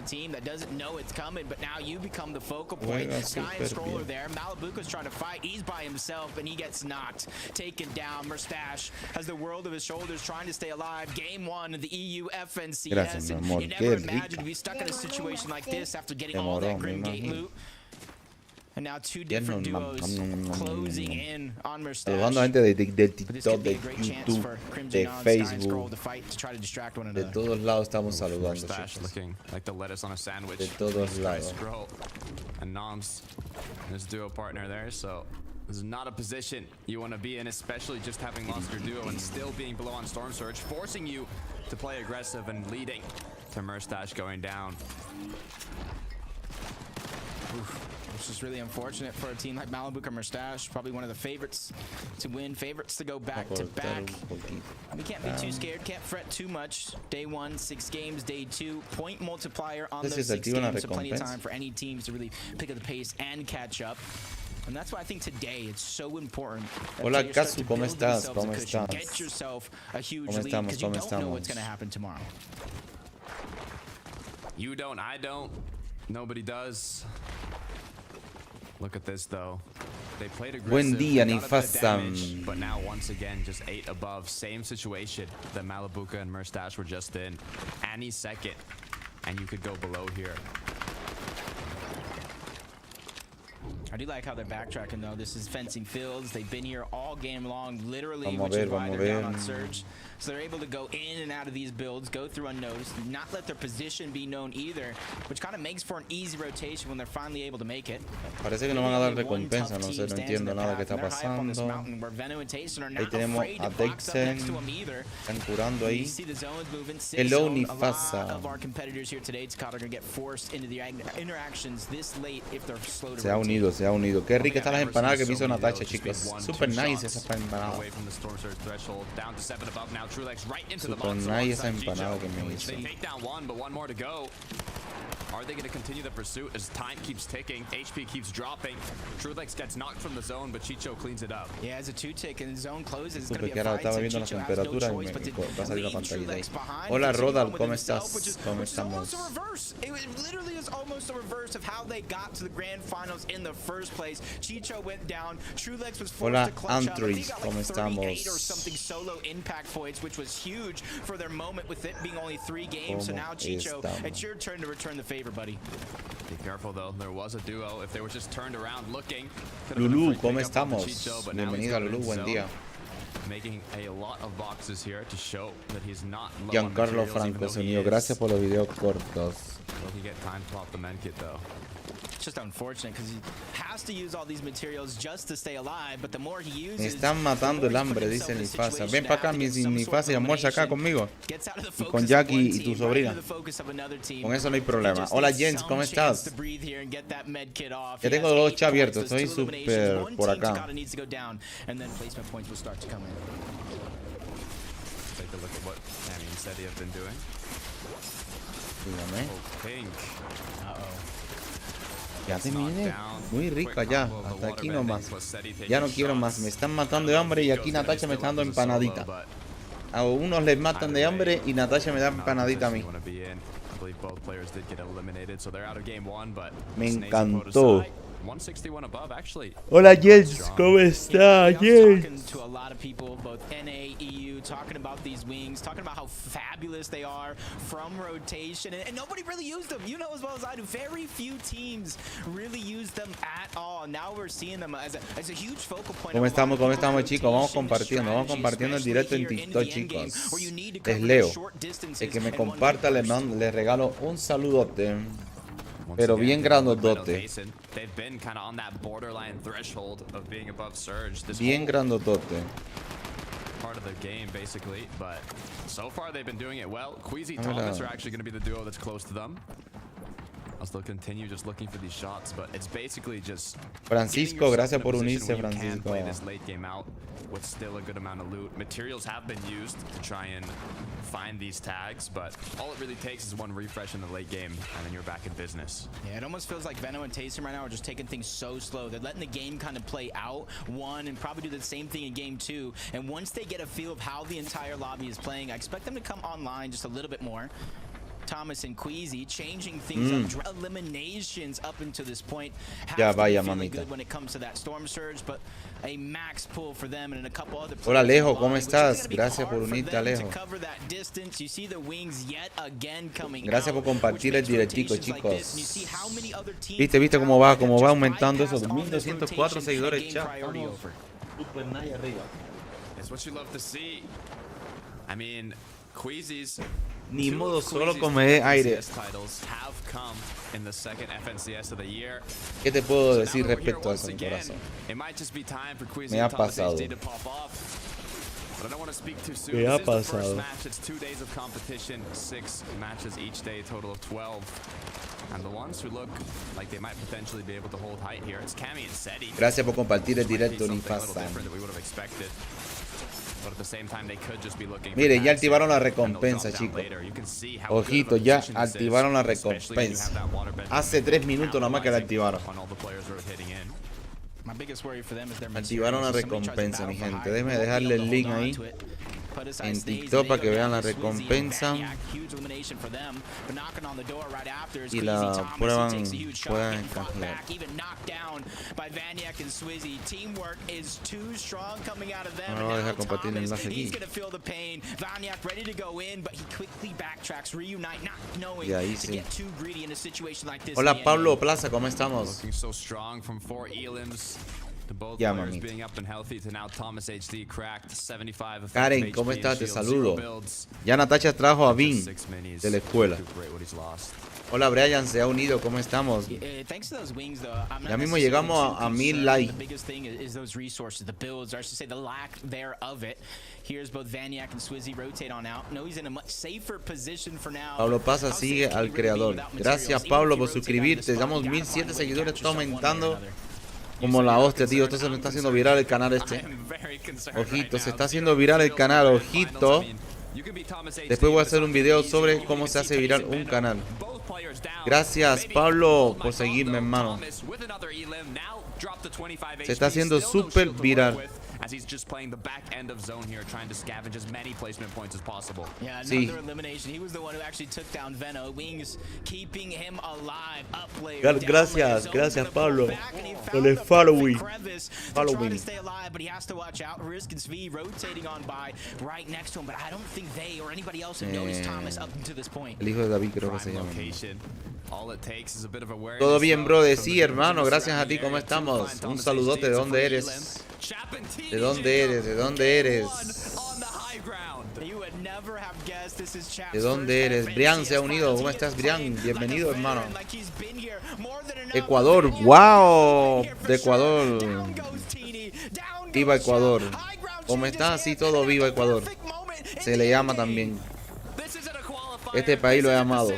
Speaker 6: bien.
Speaker 5: Malibuca's trying to fight. He's by himself and he gets knocked. Taken down. Mustache has the world of his shoulders trying to stay alive. Game 1 of the EU FNCS.
Speaker 6: Gracias, mi amor.
Speaker 5: You never imagined to be stuck in a situation like this after getting all that Grim Gate loot. And now two different duos closing in on Mustache.
Speaker 6: Saludando a gente del TikTok, de YouTube, de Facebook. De todos lados estamos saludando. De todos lados.
Speaker 4: And Noms, his duo partner there, so this is not a position you want to be in, especially just having lost your duo and still being below on Storm Surge, forcing you to play aggressive and leading to Mustache going down.
Speaker 5: Oof. Which is really unfortunate for a team like Malibu or Mustache. Probably one of the favorites to win, favorites to go back to back. We can't be too scared, can't fret too much. Day 1, 6 games. Day 2, point multiplier on those 6 games, so plenty of time for any teams to really pick up the pace and catch up. And that's why I think today it's so important.
Speaker 6: Hola Kazu, ¿cómo estás? ¿Cómo estás?
Speaker 5: Get yourself a huge lead because you don't know what's going to happen tomorrow.
Speaker 4: You don't, I don't. Nobody does. Look at this though. They played aggressive.
Speaker 6: Buen día,
Speaker 4: got a bit of
Speaker 6: Nifasam.
Speaker 4: damage, but now once again just 8 above. Same situation that Malibuca and Mustache were just in. Any second, and you could go below here.
Speaker 5: I do like how they're backtracking though. This is fencing fields. They've been here all game long, literally, which is why they're down on Surge. So they're able to go in and out of these builds, go through unnoticed, not let their position be known either, which kind of makes for an easy rotation when they're finally able to make it.
Speaker 6: Parece que no van a dar recompensa, no sé, no entiendo nada que está pasando. Ahí tenemos a Dexen, están curando ahí. Hello, Nifasa. Se ha unido, se ha unido. Qué rica están las empanadas que me hizo Natasha, chicos. Super nice esa empanada. Super nice esa empanada que me hizo.
Speaker 4: Are they going to continue the pursuit as time keeps ticking? HP keeps dropping. Truelex gets knocked from the zone, but Chicho cleans it up.
Speaker 5: Yeah, as a 2-tick and the zone closes, it's
Speaker 6: Supe
Speaker 5: going to
Speaker 6: que
Speaker 5: be a
Speaker 6: ahora
Speaker 5: fight.
Speaker 6: estaba viendo las temperaturas y me va a salir la pantallita ahí. Hola Rodal, ¿cómo estás? ¿Cómo estamos?
Speaker 5: It literally is almost a reverse of how they got to the grand finals in the first place. Chicho went down. Truelex was forced to clutch up. They got like 38 or something solo impact points, which was huge for their moment with it being only 3 games. So now Chicho, it's your turn to return the favor, buddy.
Speaker 4: Be careful though, there was a duo. If they were just turned around looking.
Speaker 6: Lulu, ¿cómo estamos? Bienvenida Lulu, buen día.
Speaker 4: Making a lot of boxes here to show that he's not low
Speaker 6: Giancarlo Franco se unió. Gracias por los videos cortos.
Speaker 4: Will he get time to pop the medkit though?
Speaker 5: It's just unfortunate because he has to use all these materials just to stay alive, but the more he uses,
Speaker 6: me están matando el hambre, dice Nifasa. Ven para acá, Nifasa, y almuerza acá conmigo. Y con Jackie y tu sobrina. Con eso no hay problema. Hola Jens, ¿cómo estás? Ya tengo los 2 chats abiertos, estoy súper por acá.
Speaker 4: Take a look at what Sammy and Seti have been doing.
Speaker 6: Sígueme.
Speaker 4: Oh, Pink.
Speaker 6: Ya terminé. Muy rico allá. Hasta aquí nomás. Ya no quiero más. Me están matando de hambre y aquí Natasha me está dando empanadita. A unos les matan de hambre y Natasha me da empanadita a mí. Me encantó.
Speaker 4: 161 above, actually.
Speaker 6: Hola Jens, ¿cómo está Jens?
Speaker 5: To a lot of people, both NA, EU, talking about these wings, talking about how fabulous they are from rotation, and nobody really used them. You know as well as I do, very few teams really use them at all. Now we're seeing them as a huge focal point.
Speaker 6: ¿Cómo estamos chicos? Vamos compartiendo el directo en TikTok, chicos. Es Leo. El que me comparta le regalo un saludote. Pero bien grandotote. Bien grandotote.
Speaker 4: Part of the game, basically, but so far they've been doing it well. Queasy Thomas are actually going to be the duo that's close to them. I'll still continue just looking for these shots, but it's basically just
Speaker 6: Francisco, gracias por unirse, Francisco.
Speaker 4: Play this late game out with still a good amount of loot. Materials have been used to try and find these tags, but all it really takes is one refresh in the late game, and then you're back in business.
Speaker 5: Yeah, it almost feels like Veno and Taysom right now are just taking things so slow. They're letting the game kind of play out, and probably do the same thing in game 2. And once they get a feel of how the entire lobby is playing, I expect them to come online just a little bit more. Thomas and Queasy changing things up, eliminations up until this point.
Speaker 6: Ya vaya, mamita.
Speaker 5: When it comes to that storm surge, but a max pull for them and a couple other.
Speaker 6: Hola Alejo, ¿cómo estás? Gracias por unirte, Alejo. Gracias por compartir el directico, chicos. Viste cómo va aumentando eso. 1204 seguidores chat. Super nice arriba.
Speaker 4: It's what you love to see. I mean, Queasy's
Speaker 6: Ni modo, solo comer aire. ¿Qué te puedo decir respecto a eso, mi corazón? Me ha pasado. Me ha pasado. Gracias por compartir el directo, Nifasan. Mire, ya activaron la recompensa, chicos. Ojito, ya activaron la recompensa. Hace 3 minutos nada más que la activaron. Activaron la recompensa, mi gente. Déjenme dejarle el link ahí en TikTok para que vean la recompensa y la puedan canjear. No voy a dejar compartir el enlace aquí. Y ahí sí. Hola Pablo Plaza, ¿cómo estamos? Ya, mami. Karen, ¿cómo estás? Te saludo. Ya Natacha trajo a Vin de la escuela. Hola Brian, se ha unido, ¿cómo estamos? Ya mismo llegamos a 1000 likes. Pablo Pasa sigue al creador. Gracias Pablo por suscribirte. Damos 1007 seguidores, está aumentando. Como la hostia, tío. Esto se me está haciendo viral el canal este. Ojito, se está haciendo viral el canal. Ojito. Después voy a hacer un video sobre cómo se hace viral un canal. Gracias, Pablo, por seguirme, hermano. Se está haciendo súper viral. Sí. Gracias Pablo por el following. El hijo de David creo que se llama. Todo bien, brother. Sí, hermano, gracias a ti. ¿Cómo estamos? Un saludote. ¿De dónde eres? ¿De dónde eres? ¿De dónde eres? ¿De dónde eres? Brian se ha unido. ¿Cómo estás, Brian? Bienvenido, hermano. Ecuador. ¡Wow! De Ecuador. Viva Ecuador. ¿Cómo estás? Sí, todo viva Ecuador. Se le llama también. Este país lo he amado.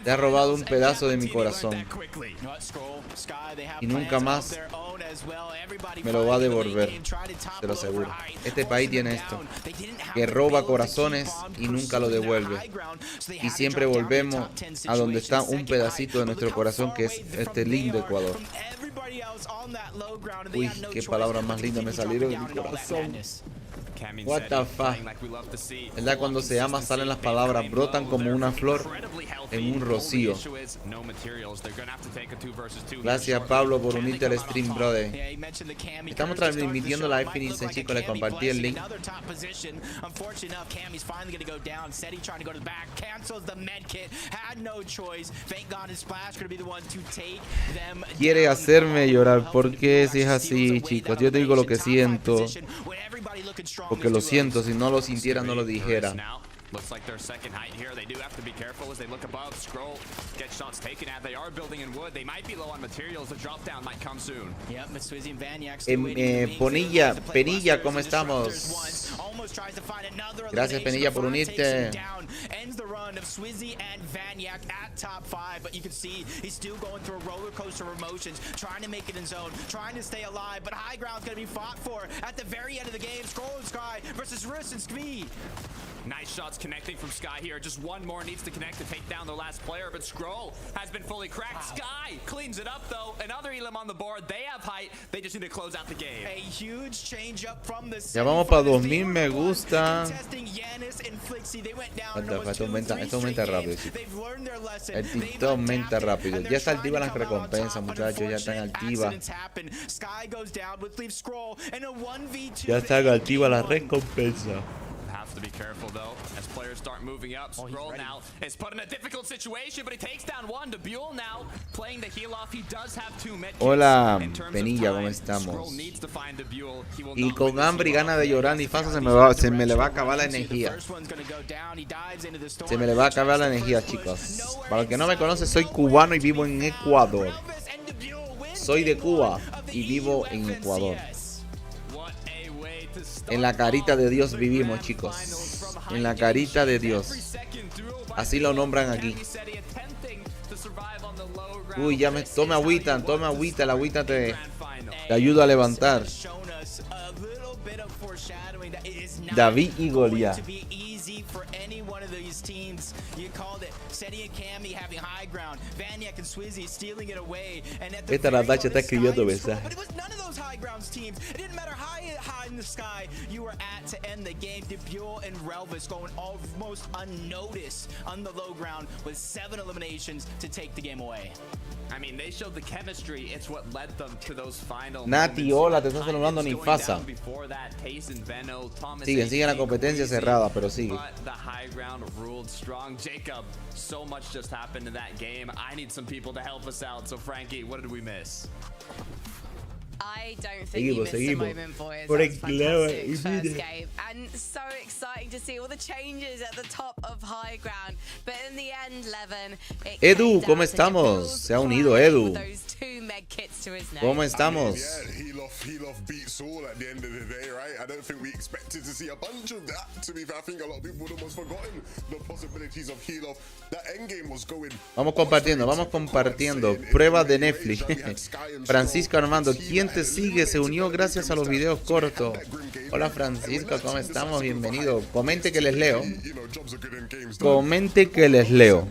Speaker 6: Te ha robado un pedazo de mi corazón y nunca más me lo va a devolver, te lo aseguro. Este país tiene esto, que roba corazones y nunca lo devuelve. Y siempre volvemos a donde está un pedacito de nuestro corazón, que es este lindo Ecuador. Uy, qué palabras más lindas me salieron de mi corazón. What the fuck. ¿Verdad? Cuando se ama salen las palabras, brotan como una flor en un rocío. Gracias Pablo por unirte al stream, brother. Estamos transmitiendo la F15, chicos, les compartí el link. Quiere hacerme llorar. ¿Por qué si es así, chicos? Yo te digo lo que siento, porque lo siento. Si no lo sintiera, no lo dijera. Looks like their second height here. They do have to be careful as they look above. Scroll, get shots taken at. They are building in wood. They might be low on materials. The drop down might come soon. Yep, Swizzy and Vaniac. Penilla, ¿cómo estamos? Gracias, Penilla, por unirte. Ends the run of Swizzy and Vaniac at top 5, but you can see he's still going through a roller coaster of emotions, trying to make it in zone, trying to stay alive, but high ground's going to be fought for at the very end of the game. Scroll and Sky versus Riss and Skvee. Nice shots connecting from Sky here. Just one more needs to connect to take down the last player, but Scroll has been fully cracked. Sky cleans it up though. Another Elim on the board. They have height. They just need to close out the game. A huge change up from the. Ya vamos para 2000 me gusta. Esto aumenta rápido, chicos. El TikTok aumenta rápido. Ya está activa las recompensas, muchachos. Ya están activas. Ya están activas las recompensas.
Speaker 4: To be careful though, as players start moving up. Scroll now is put in a difficult situation, but he takes down one. To Buell now playing the heal off. He does have 2 medkits.
Speaker 6: Hola, Penilla, ¿cómo estamos? Y con hambre y ganas de llorar ni fácil se me le va a acabar la energía. Se me le va a acabar la energía, chicos. Para los que no me conocen, soy cubano y vivo en Ecuador. Soy de Cuba y vivo en Ecuador. En la carita de Dios vivimos, chicos. En la carita de Dios. Así lo nombran aquí. Uy, ya tome agüita, la agüita te ayuda a levantar. David y Goliat. Esta Natacha está escribiendo mensajes. Nati, hola, te estás saludando ni pasa. Sigue la competencia cerrada, pero sigue.
Speaker 4: Jacob, so much just happened in that game. I need some people to help us out. So Frankie, what did we miss?
Speaker 3: I don't think you missed a moment, boys.
Speaker 6: Por
Speaker 3: That's fantastic first game. And so exciting to see all the changes at the top of high ground. But in the end, Levin,
Speaker 6: Edu, ¿cómo estamos? Se ha unido Edu. ¿Cómo estamos?
Speaker 1: Heal off beats all at the end of the day, right? I don't think we expected to see a bunch of that. To be fair, I think a lot of people would almost forgotten the possibilities of heal off. That end game was going.
Speaker 6: Vamos compartiendo. Pruebas de Netflix. Francisco Armando, ¿quién te sigue? Se unió gracias a los videos cortos. Hola Francisco, ¿cómo estamos? Bienvenido. Comente que les leo. Comente que les leo.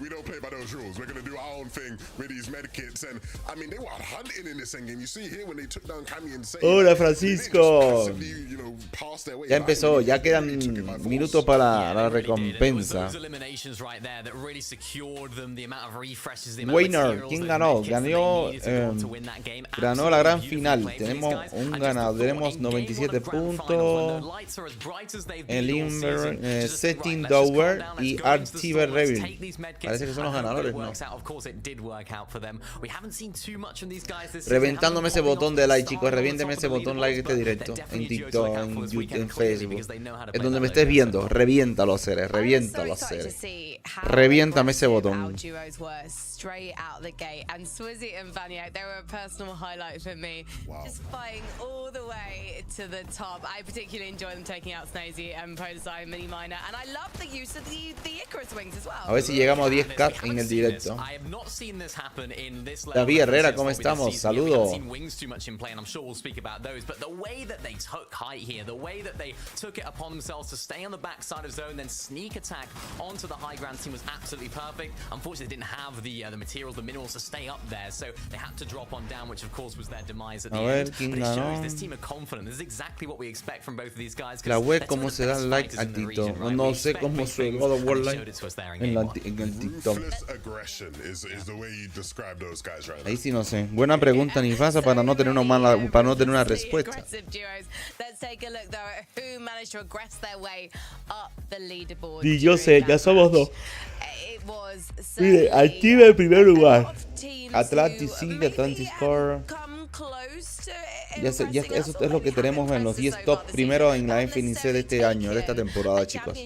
Speaker 1: We don't play by those rules. We're going to do our own thing with these medkits. And I mean, they were hunting in this endgame. You see here when they took down Cammy and Say.
Speaker 6: Hola Francisco. Ya empezó, ya quedan minutos para la recompensa. Winner, ¿quién ganó? Ganó la gran final. Tenemos un ganador. Tenemos 97 puntos. El Inver, Setting Dower y Archiver Review. Parece que son los ganadores, ¿no? Reventándome ese botón de like, chicos. Reviénteme ese botón like este directo. En TikTok, en YouTube, en Facebook. En donde me estés viendo. Reviéntalo, Ceres. Reviéntalo, Ceres. Reviéntame ese botón.
Speaker 3: Straight out the gate, and Swizzy and Vaniac, they were a personal highlight for me. Wow. Just fighting all the way to the top. I particularly enjoy them taking out Snazy and Podesai and Mini Miner, and I love the use of the Icarus wings as well.
Speaker 6: A ver si llegamos a 10k en el directo. David Herrera, ¿cómo estamos? Saludos.
Speaker 2: The materials, the minerals to stay up there, so they had to drop on down, which of course was their demise at the
Speaker 6: end.
Speaker 2: But it shows this team are confident. This is exactly what we expect from both of these guys.
Speaker 6: La web cómo se da like al TikTok. No sé cómo se el God of War like en el TikTok. Ahí sí no sé. Buena pregunta, ni pasa para no tener una respuesta. Y yo sé, ya somos dos. Mire, activa el primer lugar. Atlantis sigue, Atlantis Core. Ya eso es lo que tenemos en los 10 top primero en la FNC de este año, de esta temporada, chicos.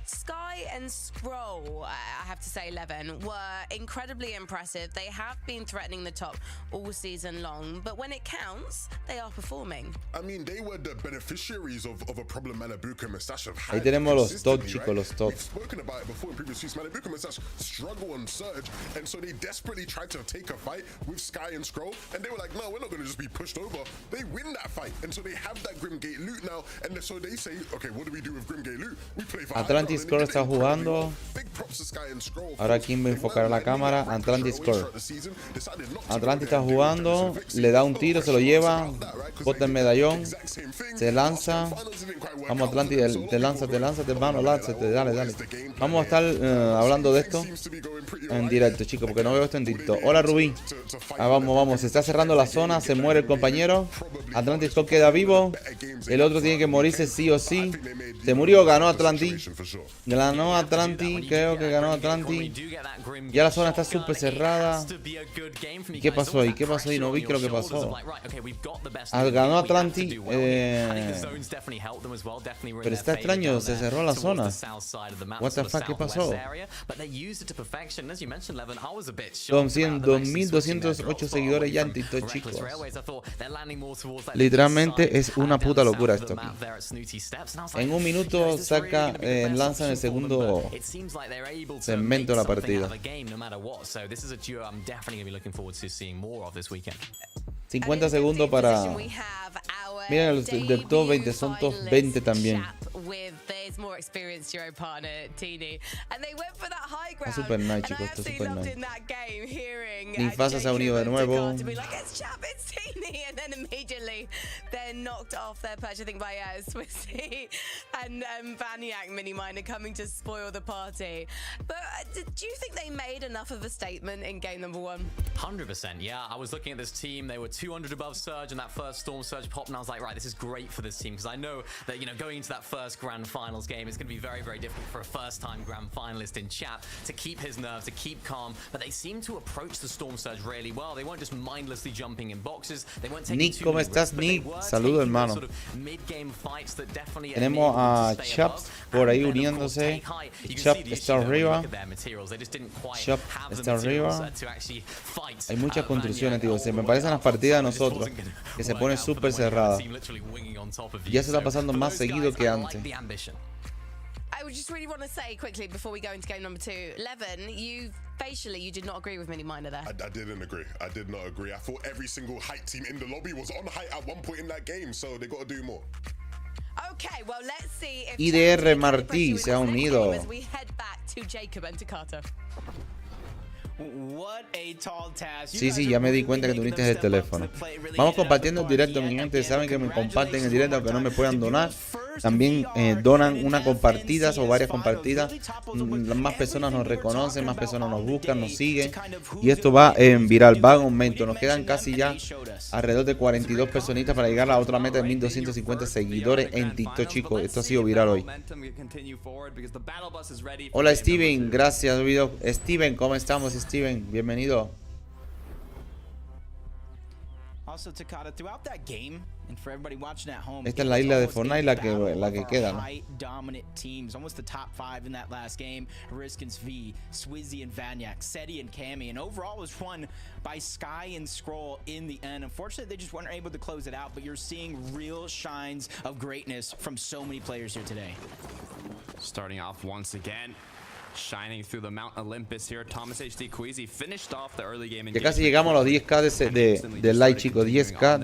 Speaker 6: Sky and Scroll, I have to say, Levin, were incredibly impressive. They have been threatening the top all season long, but when it counts, they are performing. I mean, they were the beneficiaries of a problem Malibuca and Mustache have had. Ahí tenemos los top, chicos, los top. We've spoken about it before in previous weeks. Malibuca and Mustache struggle on surge, and so they desperately tried to take a fight with
Speaker 1: Sky and Scroll, and they were like, no, we're not going to just be pushed over. They win that fight, and so they have that Grimgate loot now, and so they say, okay, what do we do with Grimgate loot? We play for
Speaker 6: Atlantic Scroll está jugando. Ahora quién va a enfocar la cámara. Atlantic Scroll. Atlantic está jugando, le da un tiro, se lo lleva, bota el medallón, se lanza. Vamos Atlantic, te lanza, vamos, lánzate, dale. Vamos a estar hablando de esto en directo, chicos, porque no veo esto en directo. Hola Rubí. Vamos, se está cerrando la zona, se muere el compañero. Atlantic Scroll queda vivo. El otro tiene que morirse sí o sí. Se murió, ganó Atlantic. Creo que ganó Atlantic. Ya la zona está súper cerrada. ¿Qué pasó ahí? No vi qué lo que pasó. Ganó Atlantic. Pero está extraño, se cerró la zona. What the fuck, ¿qué pasó? Son 2208 seguidores ya en TikTok, chicos. Literalmente es una puta locura esto aquí. En un minuto lanzan el segundo segmento de la partida. 50 segundos para... Miren, el del top 20 son top 20 también. Está super nice, chicos, está super nice. Nifasa se ha unido de nuevo.
Speaker 3: Coming to spoil the party. But do you think they made enough of a statement in game number 1?
Speaker 2: 100%, yeah. I was looking at this team. They were 200 above Surge, and that first Storm Surge popped, and I was like, right, this is great for this team, because I know that, you know, going into that first Grand Finals game, it's going to be very, very difficult for a first-time Grand Finalist in chat to keep his nerve, to keep calm, but they seem to approach the Storm Surge really well. They weren't just mindlessly jumping in boxes. They weren't taking
Speaker 6: Nick, ¿cómo estás, Nick? Saludo, hermano. Tenemos a Chaps por ahí uniéndose. Chap está arriba. Chap está arriba. Hay muchas construcciones, tío. Se me parecen las partidas de nosotros, que se pone súper cerrada. Ya se está pasando más seguido que antes.
Speaker 3: I just really want to say quickly before we go into game number 2, Levin, you did not agree with Mini Miner there.
Speaker 1: I didn't agree. I did not agree. I thought every single height team in the lobby was on height at one point in that game, so they got to do more.
Speaker 3: Okay, well, let's see if
Speaker 6: IDR Martí se ha unido.
Speaker 3: As we head back to Jacob and to Carter.
Speaker 6: Sí, ya me di cuenta que tú uniste el teléfono. Vamos compartiendo el directo, mi gente. Saben que me comparten el directo, aunque no me puedan donar. También donan una compartida o varias compartidas. Más personas nos reconocen, más personas nos buscan, nos siguen. Y esto va en viral, va en aumento. Nos quedan casi ya alrededor de 42 personitas para llegar a la otra meta de 1250 seguidores en TikTok, chicos. Esto ha sido viral hoy. Hola Steven, gracias. Steven, ¿cómo estamos, Steven? Bienvenido. Esta es la isla de Fortnite, la que queda, ¿no?
Speaker 5: Dominant teams, almost the top 5 in that last game. Riskins V, Swizzy and Vanyak, Seti and Cammy, and overall was won by Sky and Scroll in the end. Unfortunately, they just weren't able to close it out, but you're seeing real shines of greatness from so many players here today.
Speaker 4: Starting off once again. Shining through the Mount Olympus here. Thomas HD Queasy finished off the early game.
Speaker 6: Ya casi llegamos a los 10k de like, chicos. 10k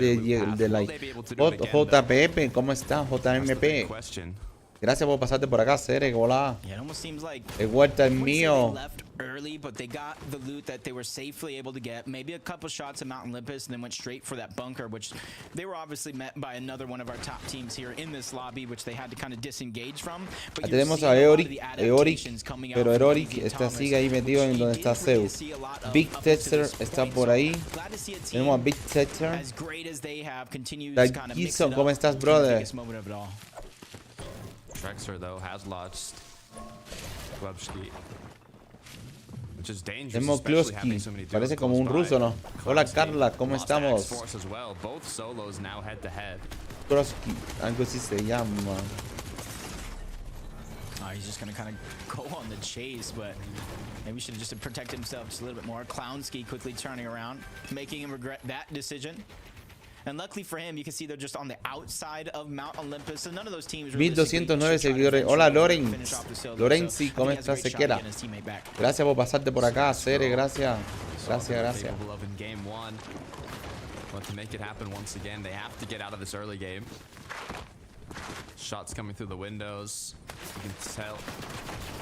Speaker 6: de like. JPP, ¿cómo estás? JMP. Gracias por pasarte por acá, Cere. Hola. El huerta es mío.
Speaker 5: Early, but they got the loot that they were safely able to get. Maybe a couple shots at Mount Olympus and then went straight for that bunker, which they were obviously met by another one of our top teams here in this lobby, which they had to kind of disengage from.
Speaker 6: Tenemos a Eoric, pero Eoric sigue ahí metido en donde está Zeus. Big Tether está por ahí. Tenemos a Big Tether. Gizon, ¿cómo estás, brother?
Speaker 4: Trexer though has lost Glebski.
Speaker 6: Tenemos Kloski, parece como un ruso, ¿no? Hola Carla, ¿cómo estamos? Kloski, algo así se llama.
Speaker 5: He's just gonna kind of go on the chase, but maybe he should have just protected himself just a little bit more. Clownski quickly turning around, making him regret that decision. And luckily for him, you can see they're just on the outside of Mount Olympus. So none of those teams
Speaker 6: 1209 seguidores. Hola Lorenz. Lorenzi, ¿cómo estás, Sequera? Gracias por pasarte por acá, Cere, gracias. Gracias.
Speaker 4: But to make it happen once again, they have to get out of this early game. Shots coming through the windows. You can tell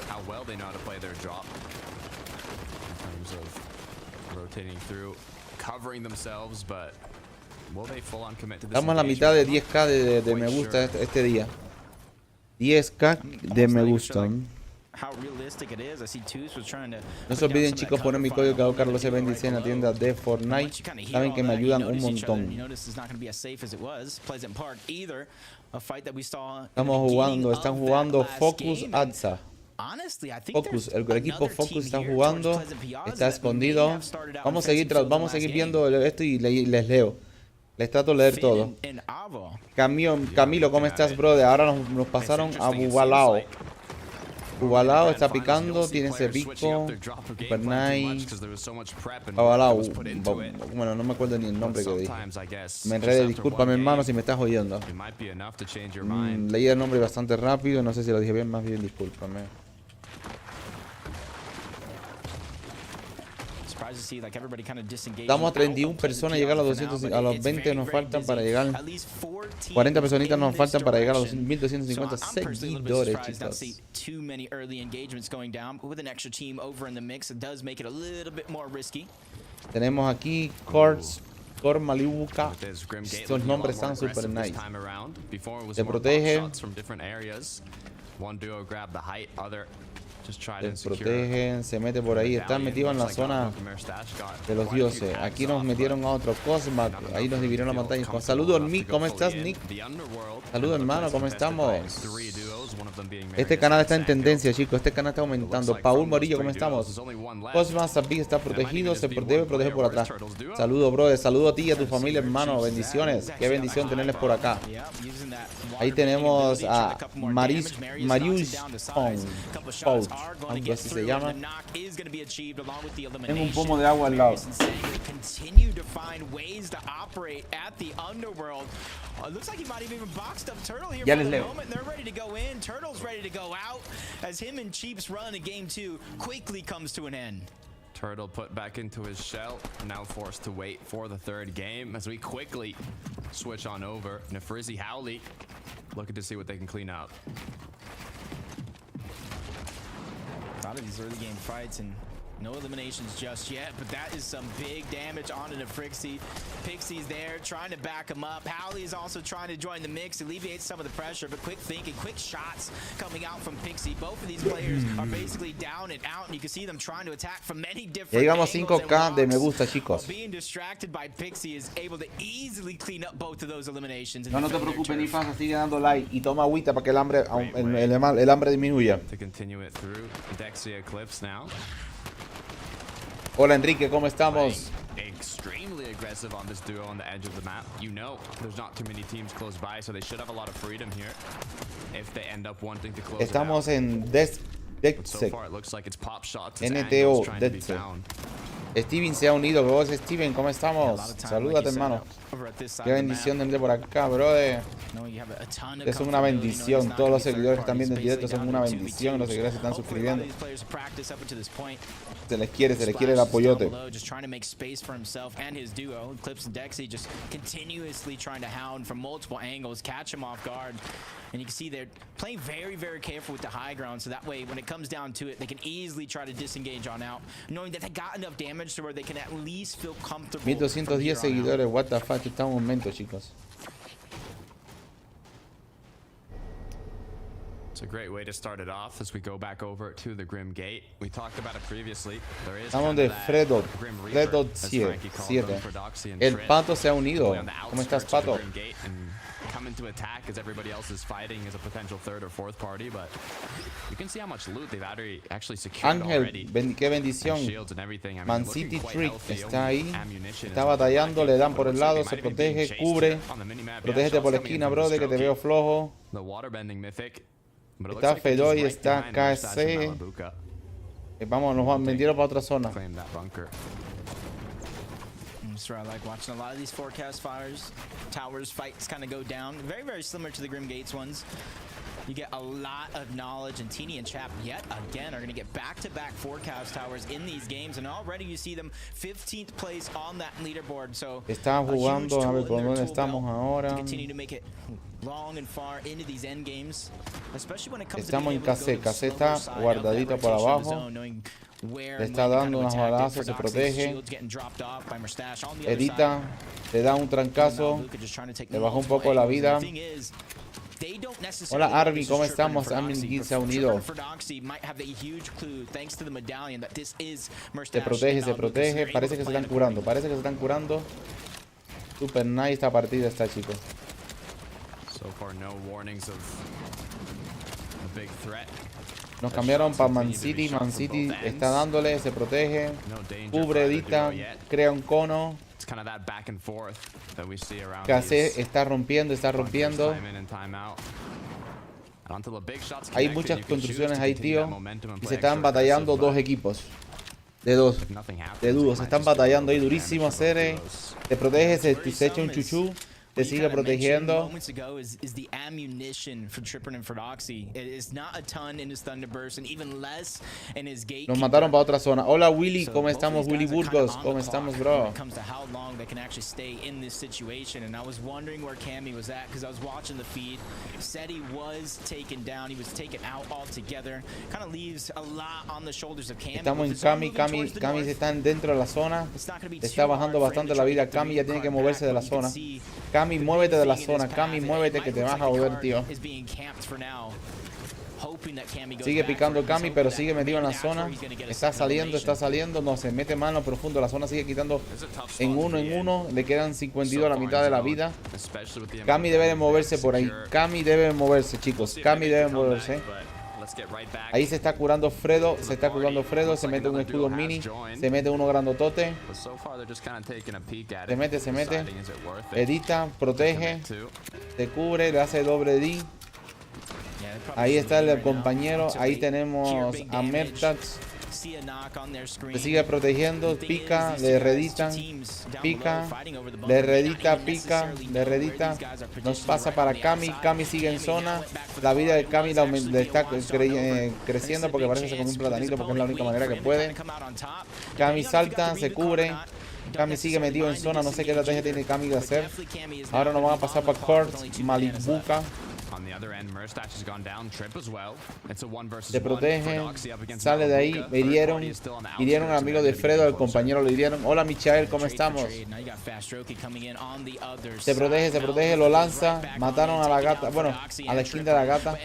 Speaker 4: how well they know how to play their drop in terms of rotating through, covering themselves, but will they full on commit to this?
Speaker 6: Estamos a la mitad de 10k de me gusta este día. 10k de me gusta. No se olviden, chicos, poner mi código Jugador Carlos C26 en la tienda de Fortnite. Saben que me ayudan un montón. Están jugando Focus Adsa. Focus, el equipo Focus está jugando, está escondido. Vamos a seguir viendo esto y les leo. Les trato de leer todo. Camilo, ¿cómo estás, brother? Ahora nos pasaron a Bubalao. Bubalao está picando, tiene ese pico. Super nice. Bubalao. Bueno, no me acuerdo ni el nombre que dije. Me enredé, discúlpame, hermano, si me estás oyendo. Leí el nombre bastante rápido, no sé si lo dije bien, más bien discúlpame. Estamos a 31 personas, llegar a los 200, a los 20 nos faltan para llegar. 40 personitas nos faltan para llegar a los 1250 seguidores, chicos. Tenemos aquí Cor Malibuca. Estos nombres están super nice. Se protege. Se protegen, se mete por ahí. Están metidos en la zona de los dioses. Aquí nos metieron a otro Cosma. Ahí nos dividieron la montaña. Saludos, Nick. ¿Cómo estás, Nick? Saludos, hermano. ¿Cómo estamos? Este canal está en tendencia, chicos. Este canal está aumentando. Paul Morillo, ¿cómo estamos? Cosma Sabig está protegido. Se debe proteger por atrás. Saludos, brother. Saludos a ti y a tu familia, hermano. Bendiciones. Qué bendición tenerles por acá. Ahí tenemos a Marius Pouch, aunque así se llama. Tengo un pomo de agua al lado. Ya les leo.
Speaker 4: Turtle put back into his shell, now forced to wait for the third game as we quickly switch on over. Nefrizzy Howley looking to see what they can clean up.
Speaker 5: A lot of these early game fights and no eliminations just yet, but that is some big damage onto the Frixie. Pixie's there trying to back him up. Howley is also trying to join the mix, alleviate some of the pressure, but quick thinking, quick shots coming out from Pixie. Both of these players are basically down and out, and you can see them trying to attack from many different
Speaker 6: ya llegamos 5k de me gusta, chicos.
Speaker 5: Being distracted by Pixie is able to easily clean up both of those eliminations.
Speaker 6: No te preocupes, ni pasa, sigue dando like y toma agüita para que el hambre disminuya.
Speaker 4: To continue it through Dexia Eclipse now.
Speaker 6: Hola Enrique, ¿cómo estamos?
Speaker 4: Extremely aggressive on this duo on the edge of the map. You know, there's not too many teams close by, so they should have a lot of freedom here if they end up wanting to close.
Speaker 6: Estamos en
Speaker 4: So far it looks like it's pop shots.
Speaker 6: NTO, Steven se ha unido. Vos, Steven, ¿cómo estamos? Salúdate, hermano. Qué bendición tenerle por acá, brother. Es una bendición. Todos los seguidores que están viendo en directo son una bendición. Los seguidores se están suscribiendo. Se les quiere el apoyote.
Speaker 5: And you can see they're playing very, very careful with the high ground, so that way when it comes down to it, they can easily try to disengage on out, knowing that they got enough damage to where they can at least feel comfortable.
Speaker 6: 1210 seguidores, what the fuck, está un momento, chicos.
Speaker 4: It's a great way to start it off as we go back over to the Grim Gate. We talked about it previously. There is
Speaker 6: Estamos de Fredo 7. El Pato se ha unido. ¿Cómo estás, Pato?
Speaker 4: Coming to attack as everybody else is fighting as a potential third or fourth party, but you can see how much loot they've actually secured already.
Speaker 6: Ángel, qué bendición.
Speaker 4: Shields and everything. I mean,
Speaker 6: Man City Trick está ahí. Está batallando, le dan por el lado, se protege, cubre. Protégete por la esquina, brother, que te veo flojo.
Speaker 4: The waterbending mythic.
Speaker 6: Está Fedoy, está KC. Vamos, nos vendieron para otra zona.
Speaker 5: games where I like watching a lot of these forecast towers fights kind of go down. Very, very similar to the Grim Gates ones. You get a lot of knowledge, and Teeny and Chap yet again are going to get back-to-back forecast towers in these games, and already you see them 15th place on that leaderboard. So
Speaker 6: están jugando, a ver por dónde estamos ahora. Estamos en Casé. Casé está guardadito por abajo. Le está dando unas balazos, se protege. Edita, le da un trancazo. Le bajó un poco la vida. Hola Arby, ¿cómo estamos? Armin se ha unido. Se protege. Parece que se están curando. Super nice esta partida está, chicos. Nos cambiaron para Man City. Man City está dándole, se protege. Cubre, edita, crea un cono. Casé está rompiendo. Hay muchas construcciones ahí, tío. Y se están batallando dos equipos. De dudos. Se están batallando ahí durísimo. Cere. Se protege, se echa un chuchú. Se sigue protegiendo. Nos mataron para otra zona. Hola Willy, ¿cómo estamos? Willy Burgos, ¿cómo estamos, bro? Estamos en Cami. Cami están dentro de la zona. Está bajando bastante la vida. Cami ya tiene que moverse de la zona. Cami, muévete de la zona. Cami, muévete que te vas a joder, tío. Sigue picando Cami, pero sigue metido en la zona. Está saliendo. No, se mete más en lo profundo. La zona sigue quitando en uno. Le quedan 52 a la mitad de la vida. Cami debe de moverse por ahí. Cami debe de moverse, chicos. Cami debe de moverse. Ahí se está curando Fredo. Se mete un escudo mini. Se mete uno grandotote. Se mete. Edita, protege. Se cubre, le hace doble D. Ahí está el compañero. Ahí tenemos a Mertax. Se sigue protegiendo, pica, le reditan, pica, le redita, nos pasa para Cami. Cami sigue en zona. La vida de Cami le está creciendo porque parece que se comió un platanito porque es la única manera que puede. Cami salta, se cubre. Cami sigue metido en zona, no sé qué estrategia tiene Cami de hacer. Ahora nos van a pasar para Court, Malibuca. Se protege, sale de ahí. Hirieron al amigo de Fredo, al compañero lo hirieron. Hola Michael, ¿cómo estamos? Se protege, lo lanza. Mataron a la gata, bueno, a la skin de la gata.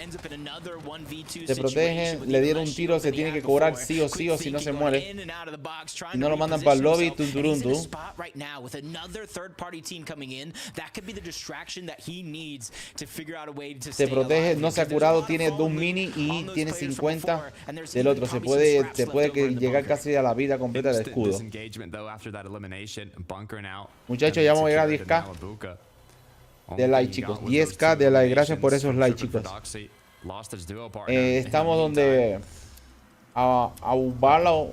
Speaker 6: Se protege, le dieron un tiro, se tiene que cobrar sí o sí, o si no se muere. Y no lo mandan para el lobby, tunturuntu. Se protege, no se ha curado, tiene un mini y tiene 50 del otro. Se puede llegar casi a la vida completa del escudo. Muchachos, ya vamos a llegar a 10k de like, chicos. 10k de like, gracias por esos likes, chicos. Estamos donde Abulao.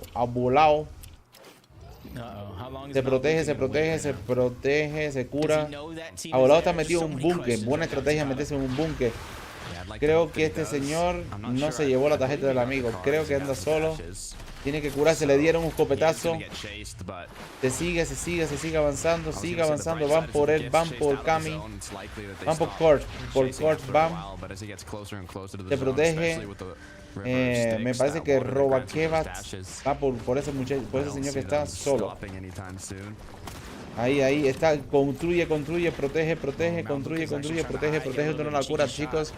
Speaker 6: Se protege, se cura. Abulao está metido en un búnker. Buena estrategia meterse en un búnker. Creo que este señor no se llevó la tarjeta del amigo. Creo que anda solo. Tiene que curarse. Le dieron un escopetazo. Se sigue avanzando. Van por él, van por Cami. Van por Court. Van. Se protege. Me parece que roba Kevat. Va por ese muchacho, por ese señor que está solo. Ahí está. Construye, protege. Esto no es una cura, chicos.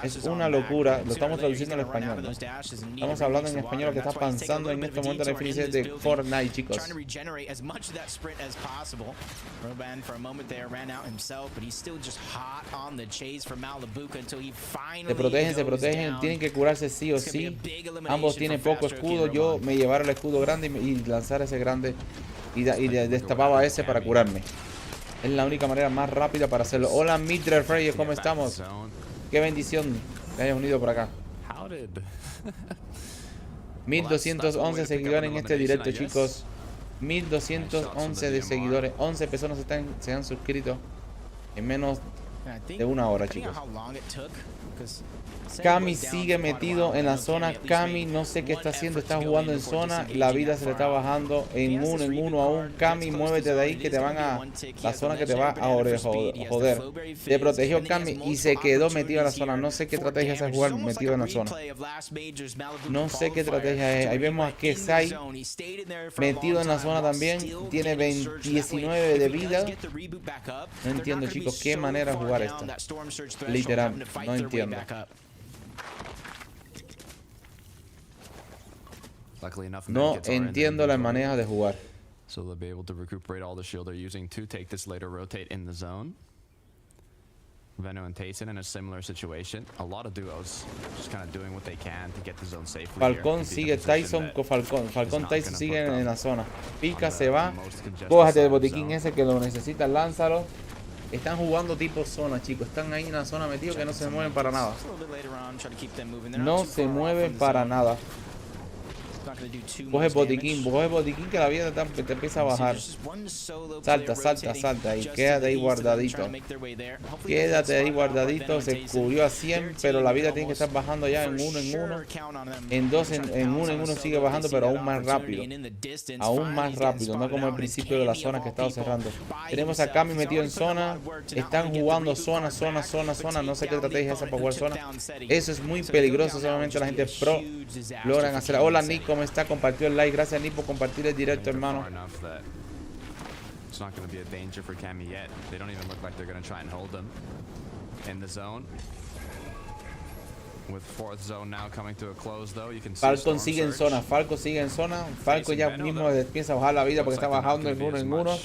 Speaker 6: Es una locura. Lo estamos traduciendo al español, ¿no? Estamos hablando en español lo que está pasando en este momento en la definición de Fortnite, chicos. Se protegen. Tienen que curarse sí o sí. Ambos tienen poco escudo. Yo me llevaré el escudo grande y lanzar ese grande. Y destapaba ese para curarme. Es la única manera más rápida para hacerlo. Hola Mildred Freyes, ¿cómo estamos? Qué bendición que hayas unido por acá. 1211 seguidores en este directo, chicos. 1211 de seguidores. 11 personas se han suscrito en menos de una hora, chicos. Cami sigue metido en la zona. Cami no sé qué está haciendo, está jugando en zona. La vida se le está bajando en uno aún. Cami, muévete de ahí que te van a la zona que te va a joder. Te protegió Cami y se quedó metido en la zona. No sé qué estrategia es jugar metido en la zona. No sé qué estrategia es. Ahí vemos a Kesai metido en la zona también. Tiene 19 de vida. No entiendo, chicos, qué manera de jugar esta. Literal, no entiendo. No entiendo la manera de jugar.
Speaker 4: So they'll be able to recuperate all the shield they're using to take this later rotate in the zone. Veno and Tayson in a similar situation. A lot of duos just kind of doing what they can to get the zone safely.
Speaker 6: Falcón sigue Tyson con Falcón. Falcón Tyson sigue en la zona. Pica, se va. Cójate el botiquín ese que lo necesita, lánzalo. Están jugando tipo zona, chicos. Están ahí en la zona metidos que no se mueven para nada. No se mueven para nada. Coge botiquín que la vida te empieza a bajar. Salta y quédate ahí guardadito. Quédate ahí guardadito. Se cubrió a 100, pero la vida tiene que estar bajando ya en uno. En dos, en uno sigue bajando, pero aún más rápido. No como el principio de la zona que estaba cerrando. Tenemos a Cami metido en zona. Están jugando zona. No sé qué estrategia es esa para jugar zona. Eso es muy peligroso. Solamente la gente pro logran hacerla. Hola Nick, ¿cómo está? Compartió el like. Gracias Nick por compartir el directo, hermano.
Speaker 4: It's not going to be a danger for Cammy yet. They don't even look like they're going to try and hold them in the zone. With fourth zone now coming to a close, though, you can see
Speaker 6: Falcon sigue en zona. Falco sigue en zona. Falco ya mismo empieza a bajar la vida porque está bajando en uno.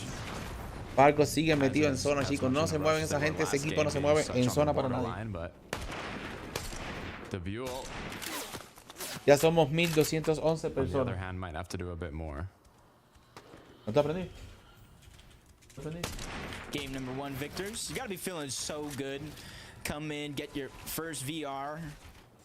Speaker 6: Falco sigue metido en zona, chicos. No se mueven esa gente. Ese equipo no se mueve en zona para nadie. Ya somos 1211 personas. ¿No te aprendí?
Speaker 5: Game number 1 victors. You gotta be feeling so good. Come in, get your first VR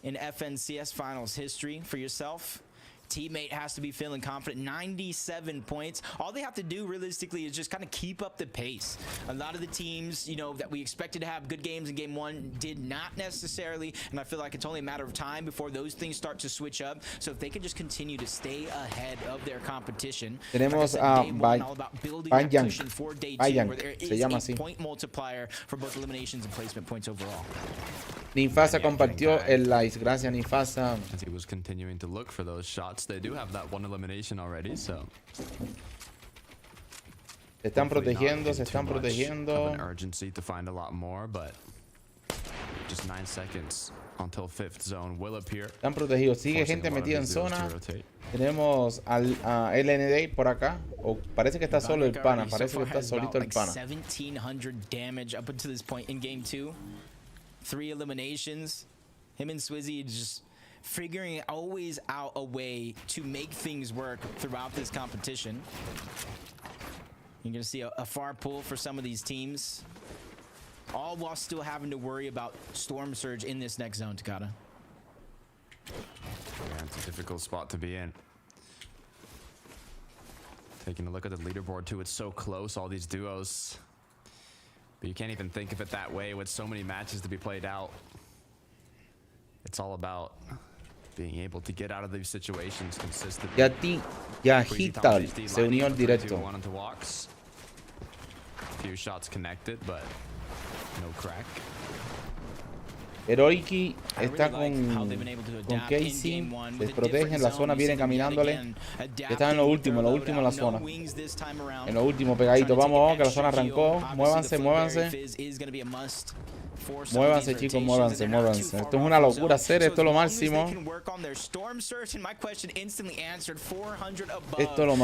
Speaker 5: in FNCS finals history for yourself. Teammate has to be feeling confident. 97 points. All they have to do realistically is just kind of keep up the pace. A lot of the teams, you know, that we expected to have good games in game 1 did not necessarily, and I feel like it's only a matter of time before those things start to switch up. So if they can just continue to stay ahead of their competition.
Speaker 6: Tenemos a Bayan, se llama así.
Speaker 5: Point multiplier for both eliminations and placement points overall.
Speaker 6: Ninfasa compartió el like. Gracias Ninfasa.
Speaker 4: As he was continuing to look for those shots, they do have that one elimination already, so
Speaker 6: se están protegiendo.
Speaker 4: An urgency to find a lot more, but just 9 seconds until fifth zone will appear.
Speaker 6: Están protegidos. Sigue gente metida en zona. Tenemos al LND por acá. O parece que está solo el pana. Parece que está solito el pana.
Speaker 5: 1700 damage up until this point in game 2. 3 eliminations. Him and Swizzy just figuring always out a way to make things work throughout this competition. You're going to see a far pull for some of these teams. All while still having to worry about Storm Surge in this next zone, Takata.
Speaker 4: Yeah, it's a difficult spot to be in. Taking a look at the leaderboard too, it's so close, all these duos. But you can't even think of it that way with so many matches to be played out. It's all about being able to get out of these situations consistently.
Speaker 6: Yahital se unió al directo.
Speaker 4: Few shots connected, but no crack.
Speaker 6: Heroiki está con Casey. Les protegen, la zona viene caminándole. Están en lo último en la zona. En lo último pegadito. Vamos, que la zona arrancó. Muévanse. Muévanse, chicos, muévanse. Esto es una locura hacer, esto es lo máximo. Esto es lo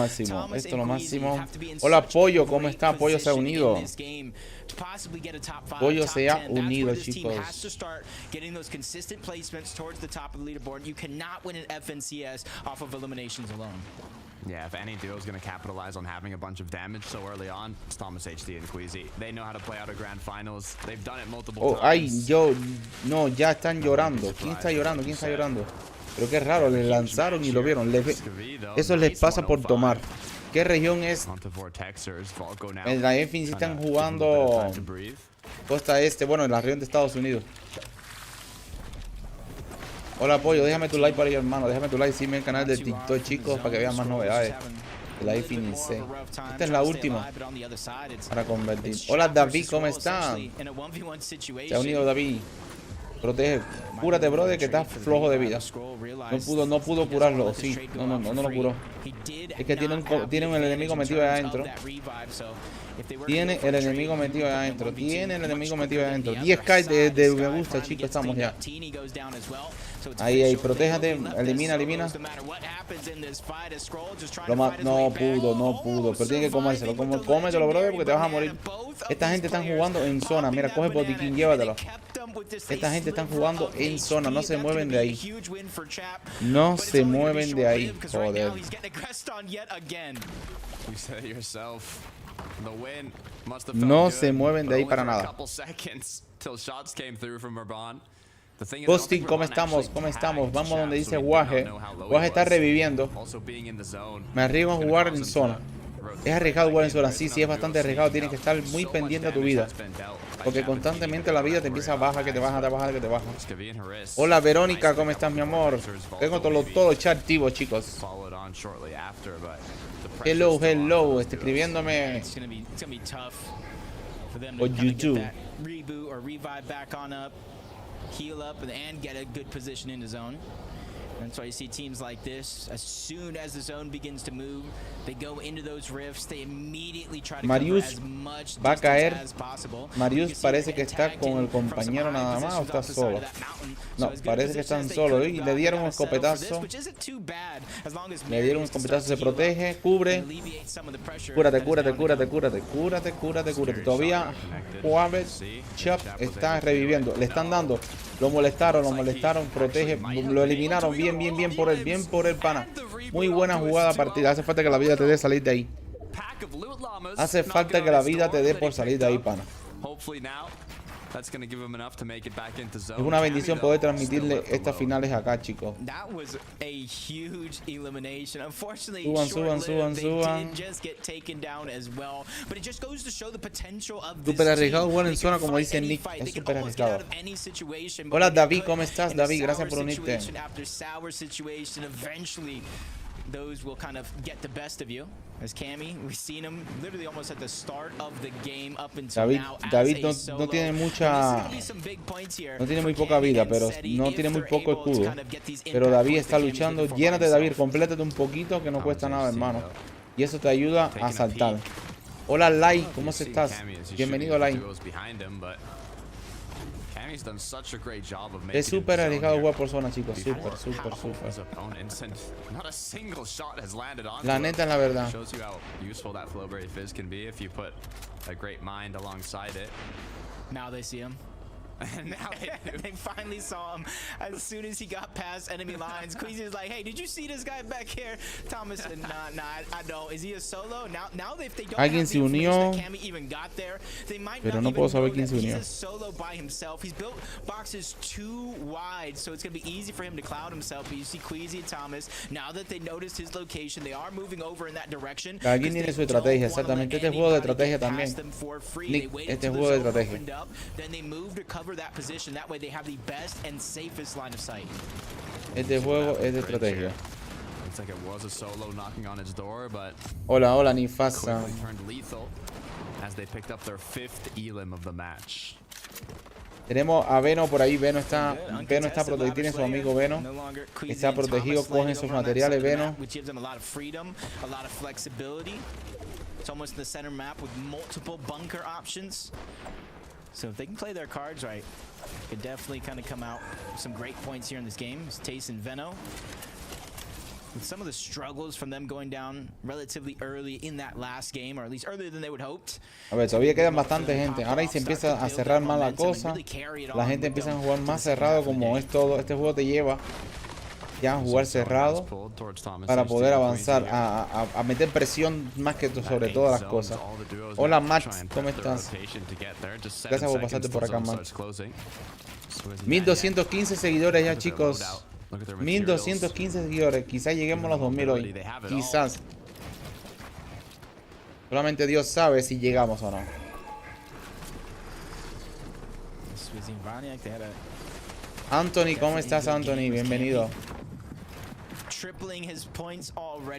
Speaker 6: máximo. Hola, Pollo, ¿cómo está? Pollo se ha unido. Pollo se ha unido, chicos.
Speaker 4: Yeah, if any duo is going to capitalize on having a bunch of damage so early on, it's Thomas HD and Queasy. They know how to play out of grand finals. They've done it multiple times.
Speaker 6: No, ya están llorando. ¿Quién está llorando? Pero qué raro, le lanzaron y lo vieron. Eso les pasa por tomar. ¿Qué región es? En la Infinity están jugando costa este, bueno, en la región de Estados Unidos. Hola, Pollo, déjame tu like para ello, hermano. Déjame tu like, sígueme en el canal de TikTok, chicos, para que vean más novedades. La Infinity. Esta es la última para convertir. Hola, David, ¿cómo estás? Se ha unido David. Protege, cúrate, brother, que estás flojo de vida. No pudo curarlo, sí. No lo curó. Es que tiene un enemigo metido ahí adentro. Tiene el enemigo metido ahí adentro. 10k de me gusta, chicos, estamos ya. Ahí, protéjate, elimina. No pudo, pero tiene que comérselo. Cómetelo, brother, porque te vas a morir. Esta gente están jugando en zona. Mira, coge botiquín, llévatelo. Esta gente están jugando en zona, no se mueven de ahí. No se mueven de ahí, joder. No se mueven de ahí para nada. Posting, ¿cómo estamos? Vamos donde dice Guaje. Guaje está reviviendo. Me arriesgo a jugar en zona. Es arriesgado jugar en zona. Sí, es bastante arriesgado. Tienes que estar muy pendiente a tu vida. Porque constantemente la vida te empieza a bajar, que te baja. Hola, Verónica, ¿cómo estás, mi amor? Tengo todo chat activo, chicos. Hello, escribiéndome por YouTube.
Speaker 5: Heal up and get a good position in the zone. That's why you see teams like this. As soon as the zone begins to move, they go into those rifts. They immediately try to cover as much distance as possible.
Speaker 6: Marius parece que está con el compañero nada más o está solo. No, parece que están solos. Y le dieron un escopetazo. Se protege, cubre. Cúrate. Todavía Hola Chat está reviviendo. Le están dando. Lo molestaron. Protege. Lo eliminaron. Bien por él, pana. Muy buena jugada partida. Hace falta que la vida te dé salir de ahí. Por salir de ahí, pana. Es una bendición poder transmitirle estas finales acá, chicos. Suban. Super arriesgado jugar en zona, como dice Nick. Es super arriesgado. Hola, David, ¿cómo estás, David? Gracias por unirte.
Speaker 5: Those will kind of get the best of you. As Cammy, we've seen him literally almost at the start of the game up until now.
Speaker 6: David no tiene mucha, no tiene muy poca vida, pero no tiene muy poco escudo. Pero David está luchando. Llénate, David, complétate un poquito, que no cuesta nada, hermano. Y eso te ayuda a saltar. Hola, Lai, ¿cómo estás? Bienvenido, Lai. Es súper arriesgado jugar por zona, chicos. Súper. La neta, es la verdad.
Speaker 5: Now they see him. And now they finally saw him as soon as he got past enemy lines. Queasy is like, hey, did you see this guy back here? Thomas said, nah, I don't. Is he a solo? Now if they don't
Speaker 6: Alguien se unió,
Speaker 5: even got there, they might
Speaker 6: pero
Speaker 5: not
Speaker 6: no
Speaker 5: even
Speaker 6: puedo saber
Speaker 5: know
Speaker 6: quién se
Speaker 5: that
Speaker 6: unió.
Speaker 5: he's a solo by himself. He's built boxes too wide, so it's going to be easy for him to cloud himself. But you see Queasy and Thomas, now that they noticed his location, they are moving over in that direction.
Speaker 6: Cada quien tiene su estrategia, exactamente. Este juego de estrategia también. Nick, este juego de estrategia.
Speaker 5: Then they move to cover that position. That way they have the best and safest line of sight.
Speaker 6: Este juego es de estrategia.
Speaker 4: Looks like it was a solo knocking on its door, but
Speaker 6: Hola, Nifasa.
Speaker 4: quickly turned lethal as they picked up their 5th elim of the match.
Speaker 6: Tenemos a Veno por ahí. Veno está protegido. Tiene su amigo Veno. Está protegido. Cogen sus materiales, Veno.
Speaker 5: Which gives them a lot of freedom, a lot of flexibility. It's almost the center map with multiple bunker options. So if they can play their cards right, could definitely kind of come out with some great points here in this game. It's Tace and Veno. With some of the struggles from them going down relatively early in that last game, or at least earlier than they would hoped.
Speaker 6: A ver, todavía quedan bastante gente. Ahora ahí se empieza a cerrar más la cosa. La gente empieza a jugar más cerrado, como es todo. Este juego te lleva ya a jugar cerrado para poder avanzar, a meter presión más que sobre todas las cosas. Hola, Max, ¿cómo estás? Gracias por pasarte por acá, Max. 1215 seguidores ya, chicos. 1215 seguidores. Quizás lleguemos a los 2000 hoy. Quizás. Solamente Dios sabe si llegamos o no. Anthony, ¿cómo estás, Anthony? Bienvenido.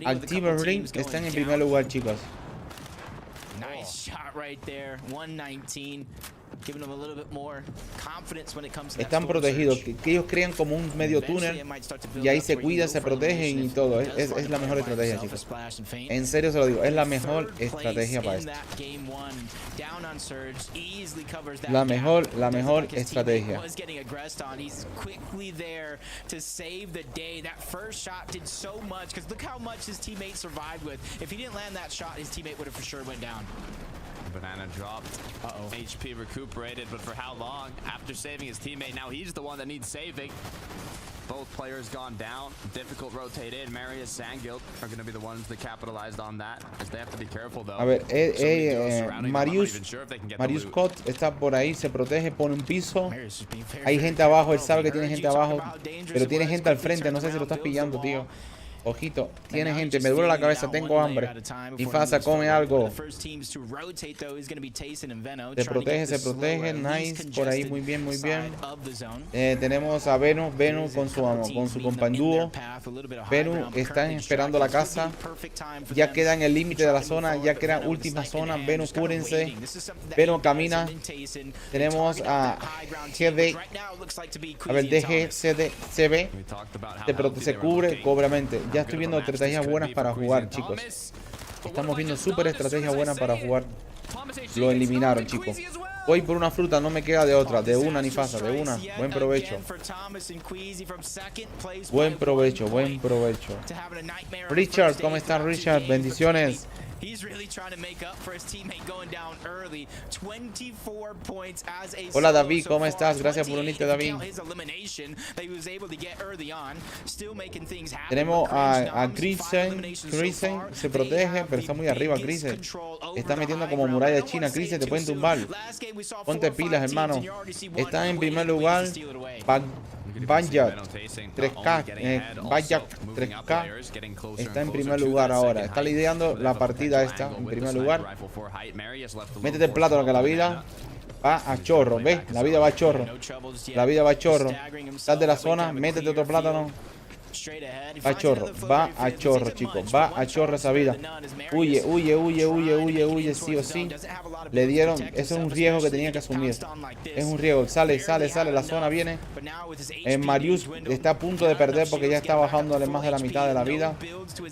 Speaker 6: Active Ring están en primer lugar, chicos.
Speaker 5: Nice shot right there. 119. Giving them a little bit more confidence when it comes to
Speaker 6: Están protegidos, que ellos crean como un medio túnel y ahí se cuidan, se protegen y todo. Es la mejor estrategia, chicos. En serio se lo digo, es la mejor estrategia para esto. La mejor estrategia.
Speaker 4: Banana dropped. HP recuperated, but for how long? After saving his teammate, now he's the one that needs saving. Both players gone down. Difficult rotate in. Marius, Sangild are going to be the ones that capitalized on that, as they have to be careful though.
Speaker 6: A ver, Marius Scott está por ahí, se protege, pone un piso. Hay gente abajo, él sabe que tiene gente abajo, pero tiene gente al frente, no sé si lo estás pillando, tío. Ojito, tiene gente, me duele la cabeza, tengo hambre. Y Fasa, come algo. Se protege, nice, por ahí, muy bien, muy bien. Tenemos a Venus con su compañero. Venus están esperando la casa. Ya queda en el límite de la zona, ya queda última zona. Venus, cúrense. Venus camina. Tenemos a GD. A ver, DGCB. Se cubre, obviamente. Ya estoy viendo estrategias buenas para jugar, chicos. Estamos viendo súper estrategias buenas para jugar. Lo eliminaron, chicos. Voy por una fruta, no me queda de otra. De una ni pasa, de una. Buen provecho. Buen provecho, buen provecho. Richard, ¿cómo estás, Richard? Bendiciones. Hola David, ¿cómo estás? Gracias por unirte, David. Tenemos a Krisen, se protege, pero está muy arriba Krisen. Está metiendo como muralla china. Krisen, te pueden tumbar. Ponte pilas, hermano. Está en primer lugar Banjak 3K. Está en primer lugar ahora. Está lidiando la partida esta en primer lugar. Métete el plátano que la vida va a chorro. ¿Ves? La vida va a chorro. La vida va a chorro. Sal de la zona, métete otro plátano. Va a chorro, chicos. Va a chorro esa vida. Huye, sí o sí. Le dieron. Eso es un riesgo que tenía que asumir. Es un riesgo. Sale. La zona viene. Marius está a punto de perder porque ya está bajándole más de la mitad de la vida.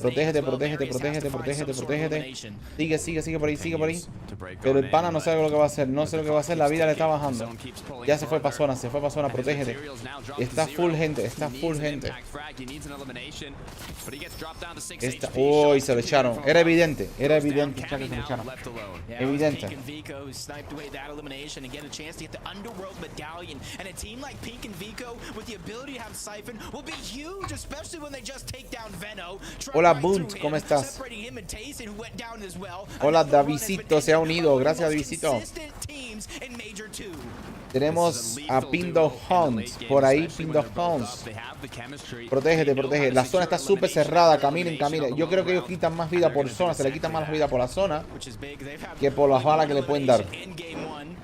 Speaker 6: Protégete. Sigue por ahí. Pero el pana no sabe lo que va a hacer. La vida le está bajando. Ya se fue para zona. Protégete. Está full gente. Uy, se lo echaron. Era evidente, ya que se lo echaron. Evidente. Hola Bunt, ¿cómo estás? Hola Davidito, se ha unido. Gracias Davidito. Tenemos a Pindo Hunt por ahí, Pindo Hunt. Protégete. La zona está súper cerrada. Caminen. Yo creo que ellos quitan más vida por zona. Se le quitan más vida por la zona que por las balas que le pueden dar.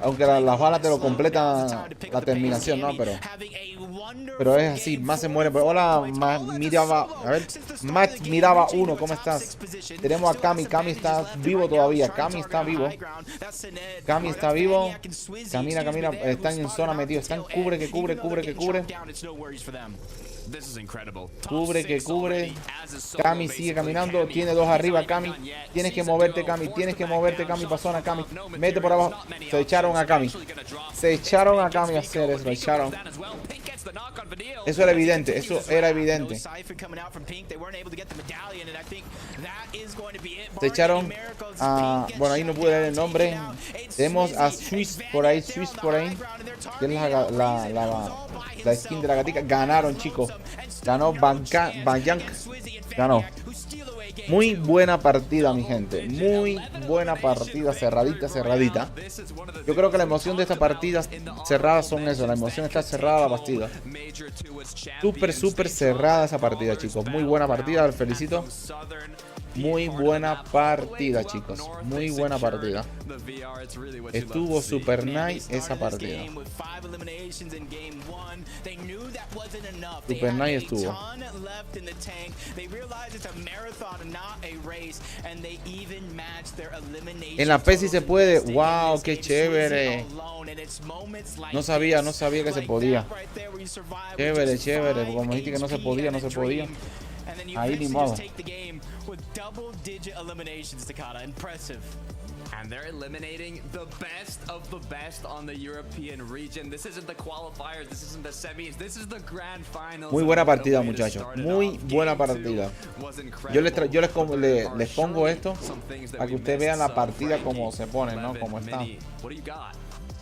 Speaker 6: Aunque las balas te lo completan la terminación, ¿no? Pero es así. Más se muere. Hola, Matt Miraba 1. ¿Cómo estás? Tenemos a Cami. Cami está vivo todavía. Cami está vivo. Camina. Están en zona metidos. Están cubre. Cubre. Cami sigue caminando. Tiene dos arriba, Cami. Tienes que moverte, Cami. Para zona, Cami. Mete por abajo. Se echaron a Cami a hacer eso. Eso era evidente. Se echaron a... Bueno, ahí no pude leer el nombre. Tenemos a Swiss por ahí. Que es la skin de la gatica. Ganaron, chicos. Ganó Banjank. Ganó. Muy buena partida, mi gente. Muy buena partida. Cerradita. Yo creo que la emoción de estas partidas cerradas son eso. La emoción está cerrada la partida. Súper cerrada esa partida, chicos. Muy buena partida. Les felicito. Muy buena partida, chicos. Muy buena partida. Estuvo super nice esa partida. Super nice estuvo. En la PES sí se puede. Wow, qué chévere. No sabía que se podía. Chévere, chévere. Como dijiste que no se podía, no se podía. Ahí ni modo.
Speaker 4: And they're eliminating the best of the best on the European region. This isn't the qualifiers, this isn't the semis, this is the grand finals.
Speaker 6: Muy buena partida, muchachos. Muy buena partida. Yo les pongo esto para que ustedes vean la partida como se pone, ¿no? Como está.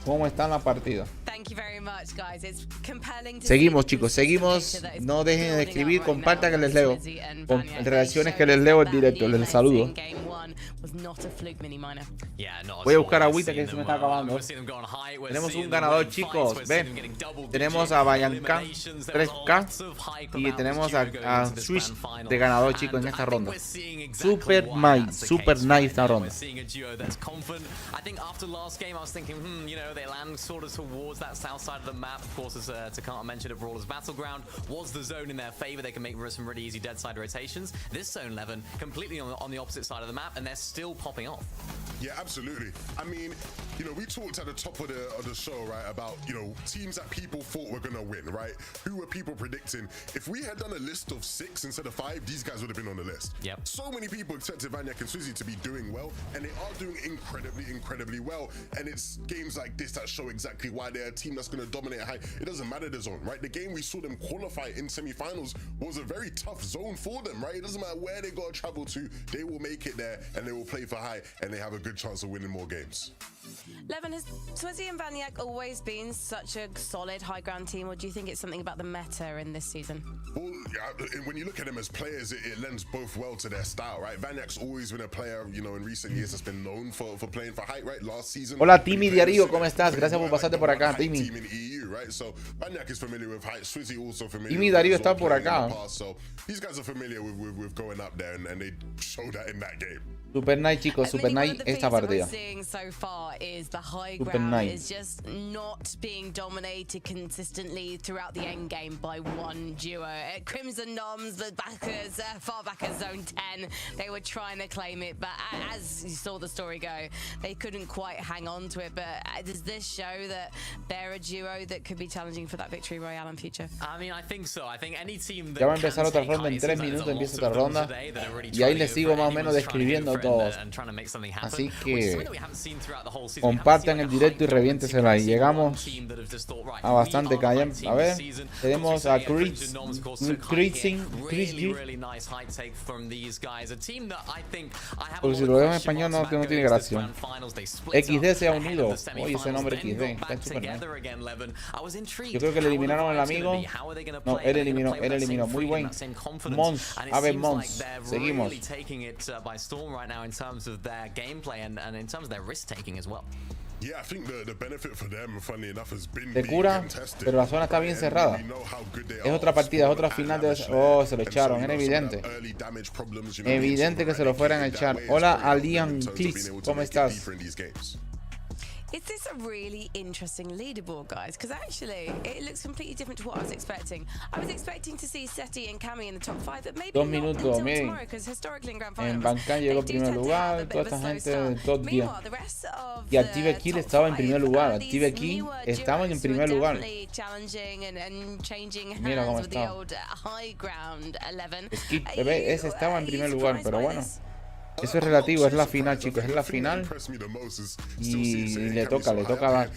Speaker 6: ¿Cómo está la partida? Seguimos, chicos, seguimos. No dejen de escribir, compartan que les leo. Con reacciones que les leo en directo, les saludo. Voy a buscar agüita que se me está acabando. Tenemos un ganador, chicos. Ven. Tenemos a Bayankan 3K y tenemos a Swish de ganador, chicos, en esta ronda. Super nice esta ronda.
Speaker 2: They land sort of towards that south side of the map. Of course, as Takata mentioned, at Brawler's Battleground was the zone in their favor. They can make some really easy dead side rotations. This zone 11 completely on the opposite side of the map, and they're still popping off.
Speaker 1: Yeah, absolutely. I mean, you know, we talked at the top of the show, right, about, you know, teams that people thought were gonna win, right? Who were people predicting? If we had done a list of 6 instead of 5, these guys would have been on the list.
Speaker 2: Yep.
Speaker 1: So many people expected Vaniac and Swizzy to be doing well, and they are doing incredibly well. And it's games like this that show exactly why they're a team that's going to dominate high. It doesn't matter the zone, right? The game we saw them qualify in semi-finals was a very tough zone for them, right? It doesn't matter where they got to travel to, they will make it there and they will play for high and they have a good chance of winning more games.
Speaker 3: Levin, has Swizzy and Vaniac always been such a solid high ground team, or do you think it's something about the meta in this season?
Speaker 1: Well, yeah, when you look at them as players, it lends both well to their style, right? Vaniac's always been a player, you know, in recent years that's been known for playing for height, right? Last season.
Speaker 6: Hola, Timmy Diario, ¿cómo estás? Gracias por pasarte por acá, Timmy.
Speaker 1: Right? So Vaniac is familiar with height. Swizzy also familiar.
Speaker 6: Timmy Darío está por acá.
Speaker 1: So these guys are familiar with going up there, and they show that in that game.
Speaker 6: Super nice, chicos, super nice esta partida.
Speaker 3: So far is the high ground is just not being dominated consistently throughout the end game by one duo. Crimson Noms, the backers, far back at zone 10, they were trying to claim it, but as you saw the story go, they couldn't quite hang on to it. But does this show that they're a duo that could be challenging for that victory royale in future?
Speaker 2: I mean, I think so. I think any team that
Speaker 6: ya va a empezar otra ronda en 3 minutos, empieza otra ronda y ahí les sigo más o menos describiendo todos. Así que compartan el directo y reviéntesela. Y llegamos a bastante calle. A ver, tenemos a Chris G. Porque si lo veo en español no tiene gracia. XD se ha unido. Oye, ese nombre XD está súper nice. Yo creo que le eliminaron al amigo. No, él eliminó. Muy buen. Mons. A ver, Mons. Seguimos.
Speaker 2: Of their gameplay and in terms of their risk taking as well.
Speaker 1: Yeah, I think the benefit for them, funny enough, has been
Speaker 6: de cura, pero la zona está bien cerrada. Es otra partida, es otra final de... Oh, se lo echaron, era evidente. Evidente que se lo fueran a echar. Hola, Alian Clis, ¿cómo estás?
Speaker 3: Is this a really interesting leaderboard, guys? Because actually, it looks completely different to what I was expecting. I was expecting to see Seti and Cami in the top 5, but maybe
Speaker 6: 2
Speaker 3: not
Speaker 6: minutos,
Speaker 3: until
Speaker 6: miren.
Speaker 3: tomorrow, because historically in Grand Finals,
Speaker 6: En Bancan llegó en primer lugar, toda esta gente del top 10. Y Active Kill estaba en primer lugar. Active Kill estaba en primer lugar. Mira cómo está. Skip, bebé, ese estaba en primer lugar, pero bueno. Eso es relativo, es la final, chicos, es la final y le toca dar.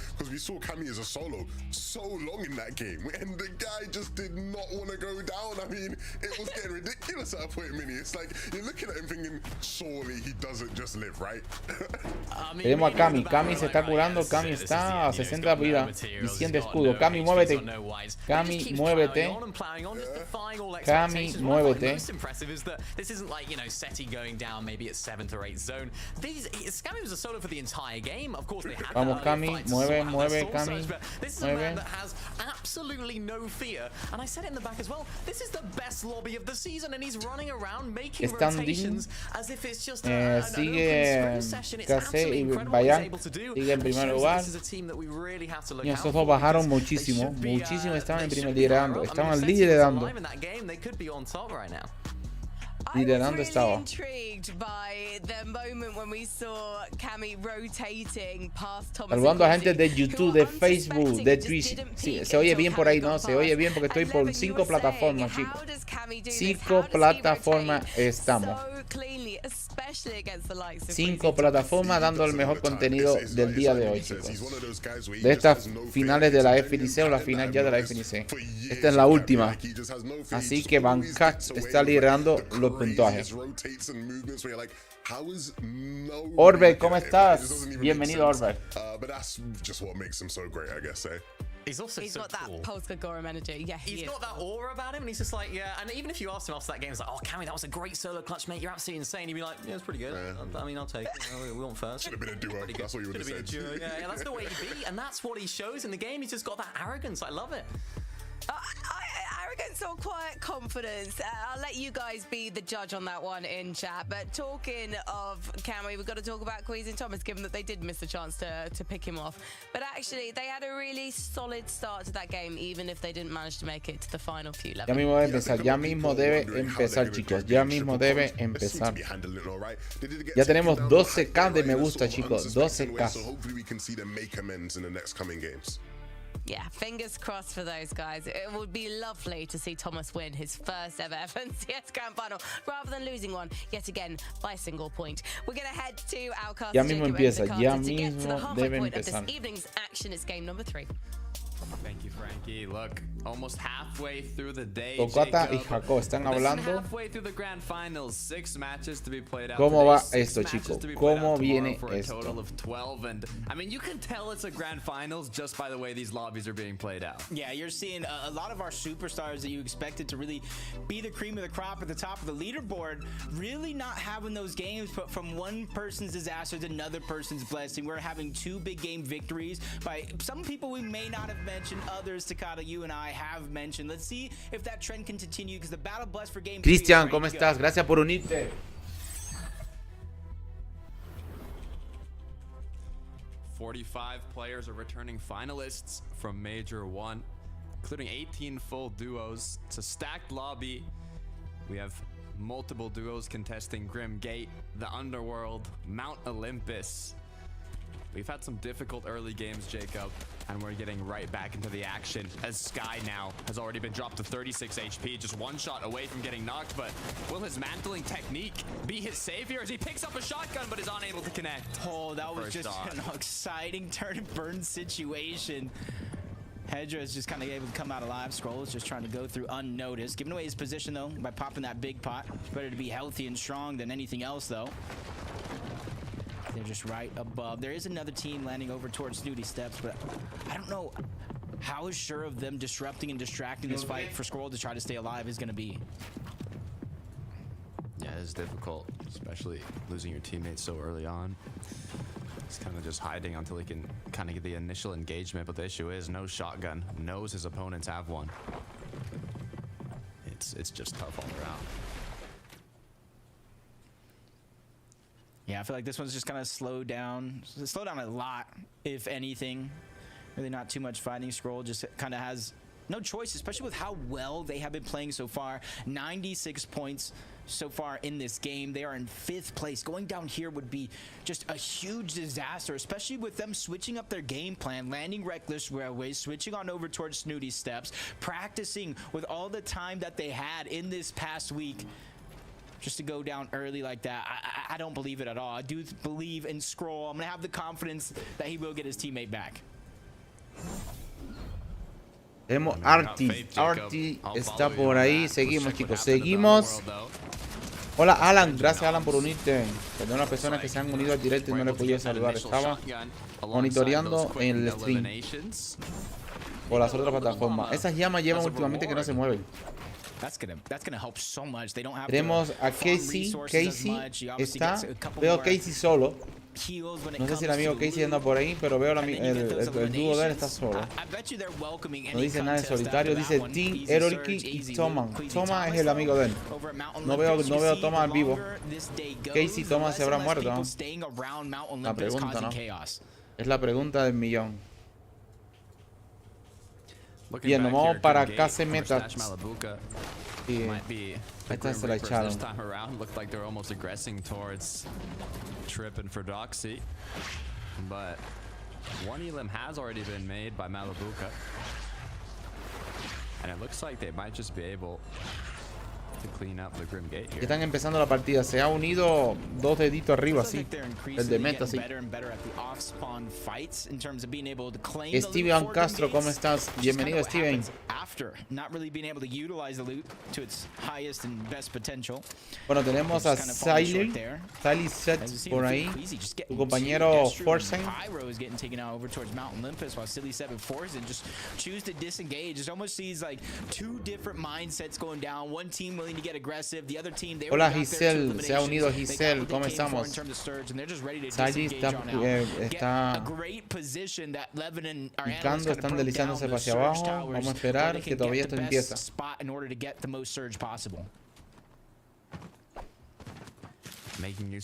Speaker 6: Tenemos a Cami se está curando, Cami está a 60 vida y 100 de escudo. Cami, muévete. Cami, muévete.
Speaker 2: It's 7th or 8th zone. Scammy was a solo for the entire game. Of course, they had
Speaker 6: Vamos, Cami, mueve, Cami. Mueve.
Speaker 2: absolutely no fear. And I said it in the back as well. This is the best lobby of the season, and he's running around making rotations as if it's just an open session. It's absolutely incredible what he's able to do.
Speaker 6: Sigue en primer lugar. Y esos dos bajaron muchísimo. Muchísimo estaban en primer liderando. Estaban liderando. Liderando estaba. Saludando a gente de YouTube, de Facebook, de Twitch. Sí, se oye bien por ahí, ¿no? Se oye bien porque estoy por 5 plataformas, chicos. 5 plataformas estamos. 5 plataformas dando el mejor contenido del día de hoy, chicos. De estas finales de la FNC o la final ya de la FNC. Esta es la última. Así que Bancat está liderando los puntajes. Orbe, ¿cómo estás? Bienvenido, Orbe.
Speaker 2: He's got that
Speaker 3: Polska Gorum energy. Yeah,
Speaker 2: he's got that aura about him, and he's just like, yeah. And even if you asked him after that game, he's like, oh, Cammy, that was a great solo clutch, mate. You're absolutely insane. He'd be like, yeah, it's pretty good. I mean, I'll take it. We want first.
Speaker 1: Should have been a duo. That's what you would have said.
Speaker 2: Yeah, that's the way he'd be, and that's what he shows in the game. He's just got that arrogance. I love it.
Speaker 3: Arrogance or quiet confidence? I'll let you guys be the judge on that one in chat. But talking of Camry, we've got to talk about Queens and Thomas, given that they did miss a chance to pick him off. But actually, they had a really solid start to that game, even if they didn't manage to make it to the final few levels.
Speaker 6: Ya mismo debe empezar, ya mismo debe empezar, chicos. Ya mismo debe empezar. Ya tenemos 12k de me gusta, chicos. 12k.
Speaker 3: Yeah, fingers crossed for those guys. It would be lovely to see Thomas win his first ever FNCS Grand Final rather than losing one yet again by a single point. We're going to head to our cast.
Speaker 6: Ya mismo empieza, ya mismo debe empezar.
Speaker 3: This evening's action is game number 3.
Speaker 4: Thank you, Frankie. Look, almost halfway through the day.
Speaker 6: Tocata y Jaco están hablando.
Speaker 4: Halfway through the grand finals, 6 matches to be played out.
Speaker 6: ¿Cómo va esto, chicos? ¿Cómo viene
Speaker 4: esto?
Speaker 6: esto?
Speaker 4: Total of 12, and I mean, you can tell it's a grand finals just by the way these lobbies are being played out.
Speaker 5: Yeah, you're seeing a lot of our superstars that you expected to really be the cream of the crop at the top of the leaderboard, really not having those games. But from one person's disaster to another person's blessing, we're having 2 big game victories by some people we may not have mentioned, others, Takata, you and I have mentioned. Let's see if that trend can continue, because the battle bus for game 3
Speaker 6: Cristian, ¿cómo estás? Gracias por unirte.
Speaker 4: 45 players are returning finalists from Major 1, including 18 full duos. It's a stacked lobby. We have multiple duos contesting Grim Gate, the Underworld, Mount Olympus. We've had some difficult early games, Jacob, and we're getting right back into the action as Sky now has already been dropped to 36 HP, just 1 shot away from getting knocked. But will his mantling technique be his savior as he picks up a shotgun but is unable to connect?
Speaker 5: Oh, that was just an exciting turn and burn situation. Hedra is just kind of able to come out alive. Scroll is just trying to go through unnoticed. Giving away his position, though, by popping that big pot. It's better to be healthy and strong than anything else, though. They're just right above. There is another team landing over towards Snooty Steps, but I don't know how sure of them disrupting and distracting this fight for Scroll to try to stay alive is going to be.
Speaker 4: Yeah, it's difficult, especially losing your teammates so early on. He's kind of just hiding until he can kind of get the initial engagement, but the issue is no shotgun. Knows his opponents have one. It's just tough all around.
Speaker 5: Yeah, I feel like this one's just kind of slowed down a lot, if anything. Really not too much fighting. Scroll just kind of has no choice, especially with how well they have been playing so far. 96 points so far in this game. They are in 5th place. Going down here would be just a huge disaster, especially with them switching up their game plan, landing Reckless Railways, switching on over towards Snooty Steps, practicing with all the time that they had in this past week. Just to go down early like that, I don't believe it at all. I do believe in Scroll. I'm going to have the confidence that he will get his teammate back.
Speaker 6: Tenemos Arti. Arti está por ahí. Seguimos, chicos. Seguimos. Hola, Alan. Gracias, Alan, por unirte. Perdón a las personas que se han unido al directo y no les podía saludar. Estaba monitoreando en el stream por las otras plataformas. Esas llamas llevan últimamente que no se mueven. Tenemos a Casey. Casey está. Veo a Casey solo.
Speaker 5: heals when it
Speaker 6: No sé
Speaker 5: comes
Speaker 6: si el amigo
Speaker 5: to
Speaker 6: Casey anda por ahí, pero veo el dúo de él está solo. No dice nada en solitario, dice Team Eroriki y Toma. Toma es el amigo de él. No veo Toma al vivo. Casey Toma se habrá muerto, ¿no? La pregunta, ¿no? Es la pregunta del millón. Bien, nos vamos para KC Meta. Sí. Esta se la echaron.
Speaker 4: Tripping for Doxy, but one elim has already been made by Malabuka, and it looks like they might just be able to clean up the Grim Gate here.
Speaker 6: Están empezando la partida. Se ha unido dos deditos arriba, así. El de Meta, sí. Steven Castro, ¿cómo estás? Bienvenido, Steven. Bueno, tenemos a Siley Sets por ahí. Tu compañero Fortnite. Hola Giselle, se ha unido Giselle, ¿cómo estamos? Siley está picando, están deslizándose hacia abajo. Vamos a esperar que todavía esto empieza.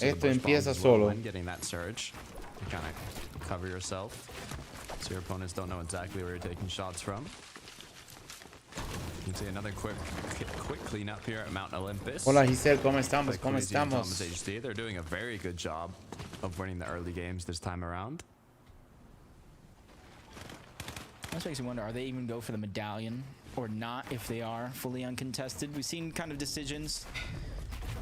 Speaker 6: Esto empieza solo. Hola Giselle, ¿cómo estamos? ¿Cómo estamos?
Speaker 4: They're doing a very good job of winning the early games this time around.
Speaker 5: This makes me wonder, are they even go for the medallion or not if they are fully uncontested? We've seen kind of decisions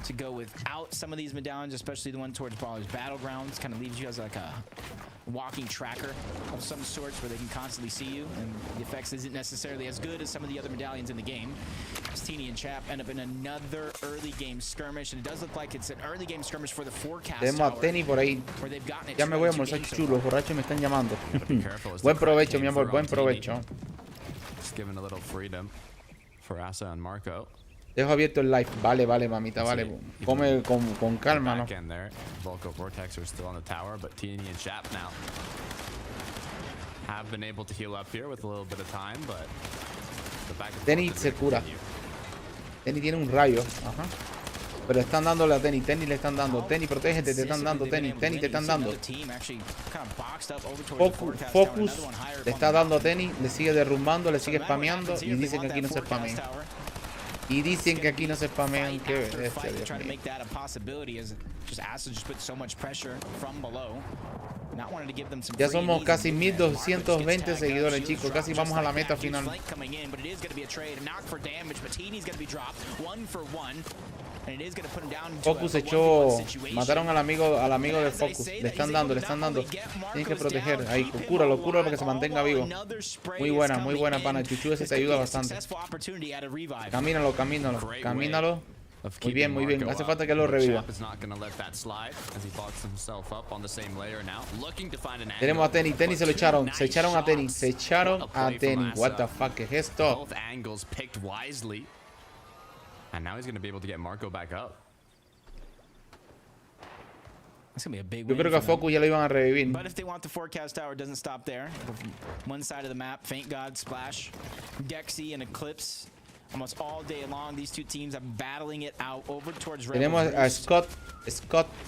Speaker 5: to go without some of these medallions, especially the one towards Brawler's Battlegrounds. Kind of leaves you as like a walking tracker of some sorts where they can constantly see you, and the effects isn't necessarily as good as some of the other medallions in the game. Teeny and Chap end up in another early game skirmish, and it does look like it's an early game skirmish for the forecast.
Speaker 6: Tenemos a Tenny por ahí. Ya me voy a almorzar, chulo. Los borrachos me están llamando. Buen provecho, mi amor. Buen provecho.
Speaker 4: Just giving a little freedom for Asa and Marco.
Speaker 6: Dejo abierto el live. Vale, vale, mamita, vale. Come con calma, ¿no?
Speaker 4: Volko Vortex are still on the tower, but Teeny and Chap now have been able to heal up here with a little bit of time, but the back and
Speaker 6: Tenny se cura. Tenny tiene un rayo. Ajá. Pero están dándole a Tenny. Tenny le están dando. Tenny, protégete, te están dando. Tenny, Tenny te están dando. Focus le está dando a Tenny. Le sigue derrumbando, le sigue spameando. Y dicen que aquí no se spamean. Y dicen que aquí no se spamean. Qué bestia, Dios mío. Ya somos casi 1220 seguidores, chicos. Casi vamos a la meta final. Focus echó. Mataron al amigo de Focus. Le están dando. Tienes que proteger. Ahí, cúralo para que se mantenga vivo. Muy buena, pana. Chuchu ese te ayuda bastante. Camínalo. Muy bien. Hace falta que lo reviva. Tenemos a Tenny. Tenny se lo echaron. Se echaron a Tenny. What the fuck es esto?
Speaker 4: And now he's going to be able to get Marco back up.
Speaker 6: Yo creo que a Focus ya lo iban a revivir.
Speaker 5: But if they want the forecast tower, it doesn't stop there. One side of the map, Faint God, Splash, Gexy, and Eclipse. Almost all day long, these two teams are battling it out over towards Rebel.
Speaker 6: Tenemos a Scott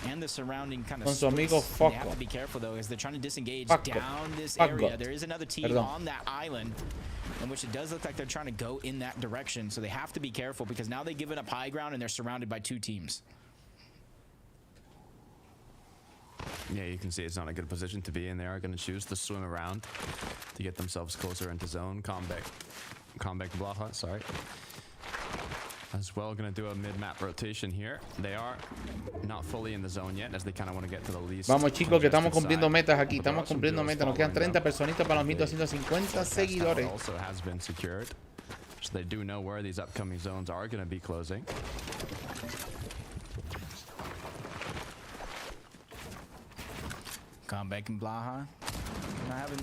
Speaker 5: and the surrounding kind of
Speaker 6: con su amigo Foco.
Speaker 5: They have to be careful though, as they're trying to disengage down this area. There is another team on that island, in which it does look like they're trying to go in that direction. So they have to be careful because now they've given up high ground and they're surrounded by two teams.
Speaker 4: Yeah, you can see it's not a good position to be in. They are going to choose to swim around to get themselves closer into zone. Comeback Blaha, sorry. As well, going to do a mid-map rotation here. They are not fully in the zone yet, as they kind of want to get to the least.
Speaker 6: Vamos, chicos, que estamos cumpliendo metas aquí. Estamos cumpliendo metas. Nos quedan 30 personitas para los 1250 seguidores.
Speaker 4: Also has been secured, so they do know where these upcoming zones are going to be closing.
Speaker 5: Comeback and Blaha not having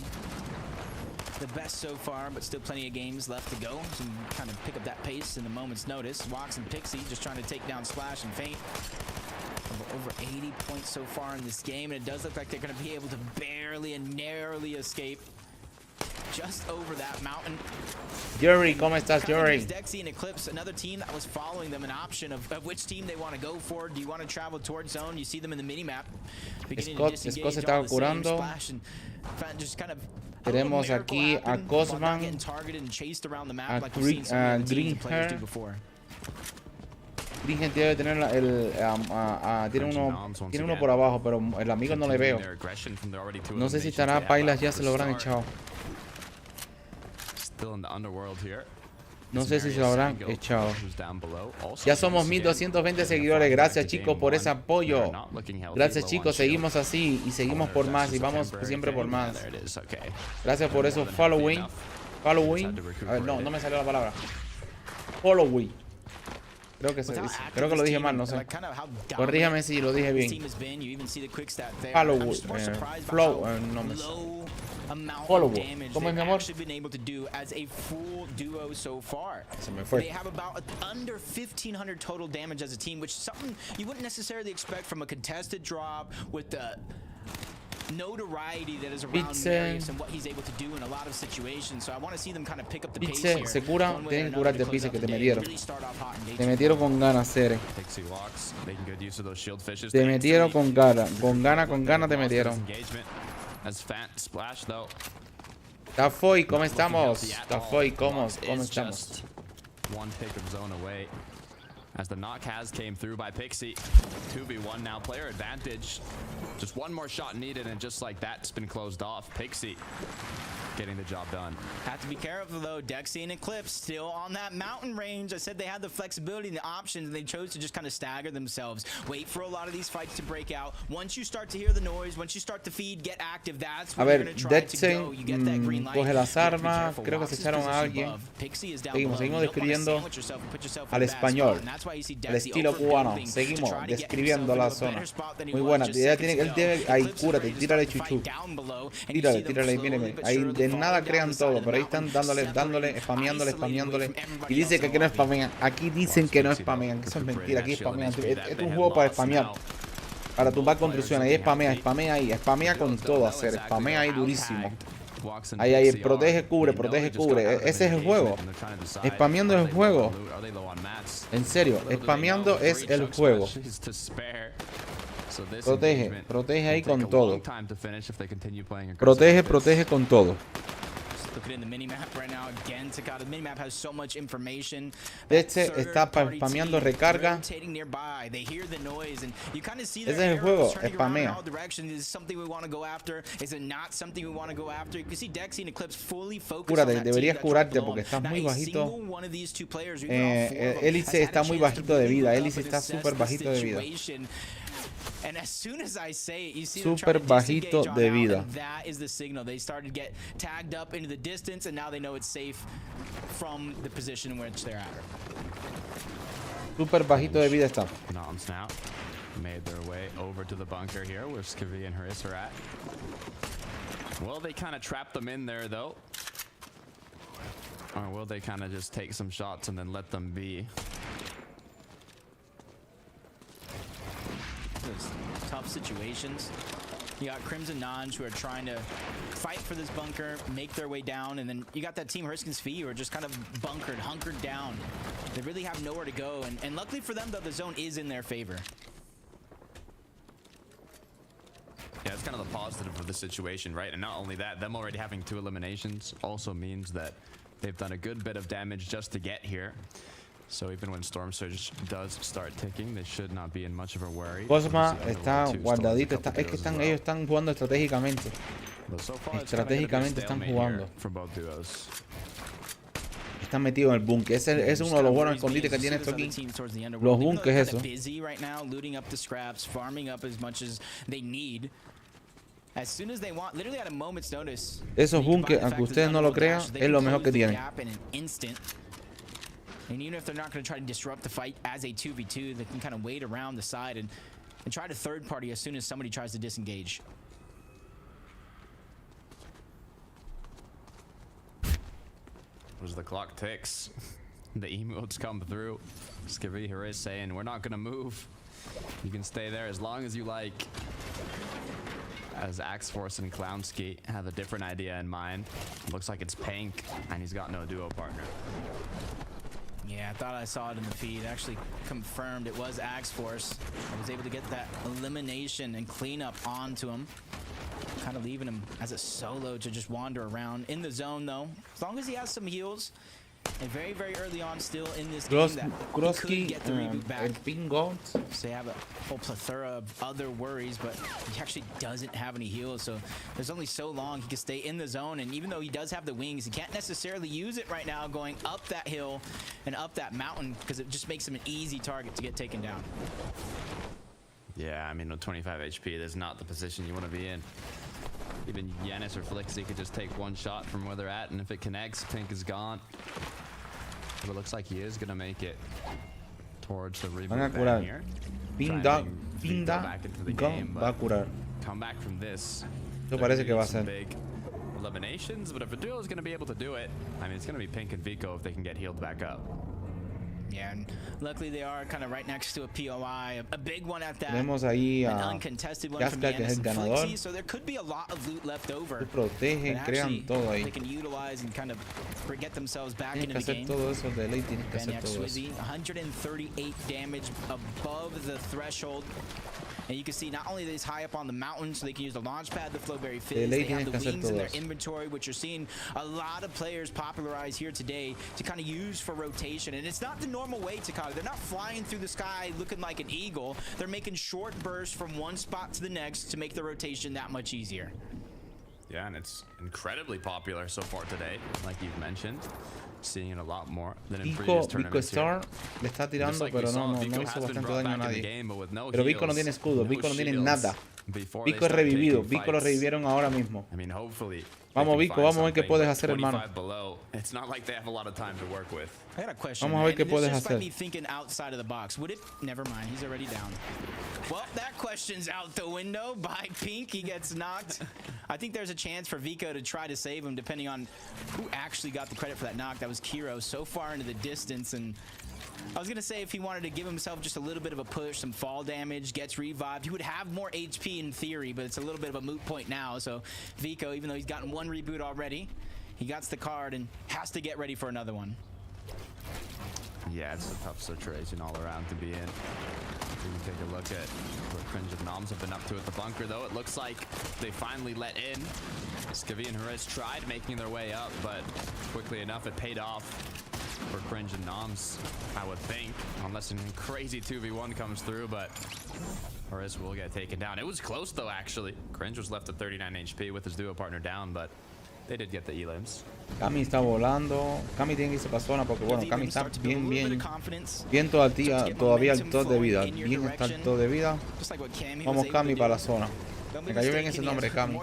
Speaker 5: the best so far, but still plenty of games left to go. So you can kind of pick up that pace in a moment's notice. Wax and Pixie just trying to take down Splash and Faint. over 80 points so far in this game, and it does look like they're going to be able to barely and narrowly escape just over that mountain.
Speaker 6: Yuri, ¿cómo estás, Yuri?
Speaker 5: Dexy and Eclipse, another team that was following them, an option of which team they want to go for. Do you want to travel towards zone? You see them in the minimap.
Speaker 6: Scott se estaba curando. Tenemos aquí a Cosman, a Green Hair. Green debe tener tiene uno por abajo, pero el amigo no le veo. No sé si estará Pailas, ya se lo habrán echado. No sé si se lo habrán echado. Ya somos 1220 seguidores. Gracias, chicos, por ese apoyo. Gracias, chicos. Seguimos así y seguimos por más y vamos siempre por más. Gracias por eso. Following. A ver, no me salió la palabra. Following. Creo que lo dije mal, no sé. Corríjame si lo dije bien. Following. Flow. No me sale. Follow. ¿Cómo es, mi amor? Se me fue.
Speaker 5: They have about under 1,500 total damage as a team, which is something you wouldn't necessarily expect from a contested drop with the notoriety that is around Marius and what he's able to do in a lot of situations. So I want to see them kind of pick up the pace here.
Speaker 6: Se cura, tienen que curarte Pizze, que te metieron. Te metieron con ganas, Cere. Te metieron con ganas, con ganas te metieron. Tafoy, ¿cómo estamos? Tafoy, ¿cómo estamos?
Speaker 4: One pick of zone away as the knock has came through by Pixie. 2v1 now, player advantage. Just one more shot needed, and just like that, it's been closed off. Pixie getting the job done.
Speaker 5: Have to be careful though. Dexy and Eclipse still on that mountain range. I said they had the flexibility and the options, and they chose to just kind of stagger themselves. Wait for a lot of these fights to break out. Once you start to hear the noise, once you start to feed, get active, that's where you're going to try to go. You get that green light.
Speaker 6: Coge las armas. Creo que se echaron a alguien. Seguimos describiendo al español, al estilo cubano. Seguimos describiendo la zona. Muy buena. Él tiene ahí, cúrate, tírale chuchu. Tírale, míreme. Ahí de nada crean todo, pero ahí están dándole, spameándole. Y dice que aquí no spamean. Aquí dicen que no spamean, que eso es mentira, aquí spamean. Es un juego para spamear, para tumbar construcciones. Ahí spamea ahí, spamea con todo, hacer, spamea ahí durísimo. Ahí, protege, cubre. Ese es el juego. Spameando es el juego. En serio, spameando es el juego. Protege ahí con todo. Protege con todo. Este está spameando recarga. Ese es el juego, spamea. Cúrate, deberías curarte porque estás muy bajito. Hélice está muy bajito de vida. Hélice está súper bajito de vida. Súper bajito de vida. Súper bajito de vida está.
Speaker 4: Made their way over to the bunker here where Skivvy and Haris are at. Will they kind of trap them in there though? Or will they kind of just take some shots and then let them be?
Speaker 5: Tough situations. You got Crimson Nons who are trying to fight for this bunker, make their way down, and then you got that team Hurricanes Fee who are just kind of hunkered down. They really have nowhere to go, and luckily for them though, the zone is in their favor.
Speaker 4: Yeah, it's kind of the positive of the situation, right? And not only that, them already having 2 eliminations also means that they've done a good bit of damage just to get here. So even when Storm Surge does start ticking, they should not be in much of a worry.
Speaker 6: Cosma está guardadito, es que ellos están jugando estratégicamente. Estratégicamente están jugando. Están metidos en el búnker. Ese es uno de los buenos escondites que tiene esto aquí. Los bunkers, eso. Esos bunkers, aunque ustedes no lo crean, es lo mejor que tienen.
Speaker 5: And even if they're not going to try to disrupt the fight as a 2v2, they can kind of wait around the side and try to third party as soon as somebody tries to disengage.
Speaker 4: As the clock ticks, the emotes come through. Skivvy Haris saying, we're not going to move. You can stay there as long as you like. As Axforce and Clownski have a different idea in mind. Looks like it's Pink, and he's got no duo partner.
Speaker 5: Yeah, I thought I saw it in the feed. Actually confirmed it was Axforce. I was able to get that elimination and cleanup onto him. Kind of leaving him as a solo to just wander around in the zone, though. As long as he has some heals, and very, very early on still in this game that he could get the reboot back. So they have a whole plethora of other worries, but he actually doesn't have any heals, so there's only so long he can stay in the zone. And even though he does have the wings, he can't necessarily use it right now going up that hill and up that mountain, because it just makes him an easy target to get taken down.
Speaker 4: Yeah, I mean, with 25 HP, there's not the position you want to be in. Even Yanis or Flixie could just take one shot from where they're at, and if it connects, Pink is gone. But it looks like he is going to make it towards the reboot van here.
Speaker 6: Pinda
Speaker 4: back into the game,
Speaker 6: va a curar.
Speaker 4: Come back from this.
Speaker 6: Esto parece que va a ser.
Speaker 4: Big eliminations, but if a duo is going to be able to do it, I mean, it's going to be Pink and Vico if they can get healed back up.
Speaker 5: Yeah, and luckily they are kind of right next to a POI, a big one at that.
Speaker 6: Tenemos ahí
Speaker 5: an
Speaker 6: a
Speaker 5: uncontested one from
Speaker 6: Casca, que es el ganador.
Speaker 5: Flixie, so there could be a lot of loot left over.
Speaker 6: Protegen, crean todo ahí.
Speaker 5: They can utilize and kind of get themselves back
Speaker 6: Tienes
Speaker 5: into the game.
Speaker 6: todo eso de ley, tienes que hacer todo eso.
Speaker 5: 138 damage above the threshold. And you can see not only is high up on the mountain, so they can use the launch pad, the Flowberry Fizz, they have the wings in their inventory, which you're seeing a lot of players popularize here today to kind of use for rotation. And it's not the normal way, Takada. They're not flying through the sky looking like an eagle. They're making short bursts from one spot to the next to make the rotation that much easier.
Speaker 4: Yeah, and it's incredibly popular so far today, like you've mentioned. Seeing it a lot more than in previous tournaments.
Speaker 6: Vico Star le está tirando, pero no hizo bastante daño a nadie. Pero Vico no tiene escudo, Vico no tiene nada. Vico es revivido, Vico lo revivieron ahora mismo. Vamos, Vico, vamos a ver qué puedes hacer, hermano.
Speaker 5: I got a question.
Speaker 6: Vamos a ver qué puedes
Speaker 5: hacer.
Speaker 6: hacer.
Speaker 5: Me thinking outside of the box. Would it? Never mind. He's already down. Well, that question's out the window by Pink. He gets knocked. I think there's a chance for Vico to try to save him, depending on who actually got the credit for that knock. That was Kiro, so far into the distance. And I was gonna say if he wanted to give himself just a little bit of a push, some fall damage, gets revived, he would have more HP in theory, but it's a little bit of a moot point now. So Vico, even though he's gotten one reboot already, he got the card and has to get ready for another one.
Speaker 4: Yeah, it's a tough situation all around to be in. We can take a look at what Cringe and Noms have been up to at the bunker, though. It looks like they finally let in. Skivvy and Jerez tried making their way up, but quickly enough it paid off for Cringe and Noms, I would think, unless a crazy 2v1 comes through, but Jerez will get taken down. It was close, though, actually. Cringe was left at 39 HP with his duo partner down, but they did get the elims.
Speaker 6: Cami está volando. Cami tiene que irse para zona porque, bueno, Cami está bien todavía al top de vida. Bien está al top de vida. Vamos, Cami, para la zona. Me cayó bien ese nombre, Cami.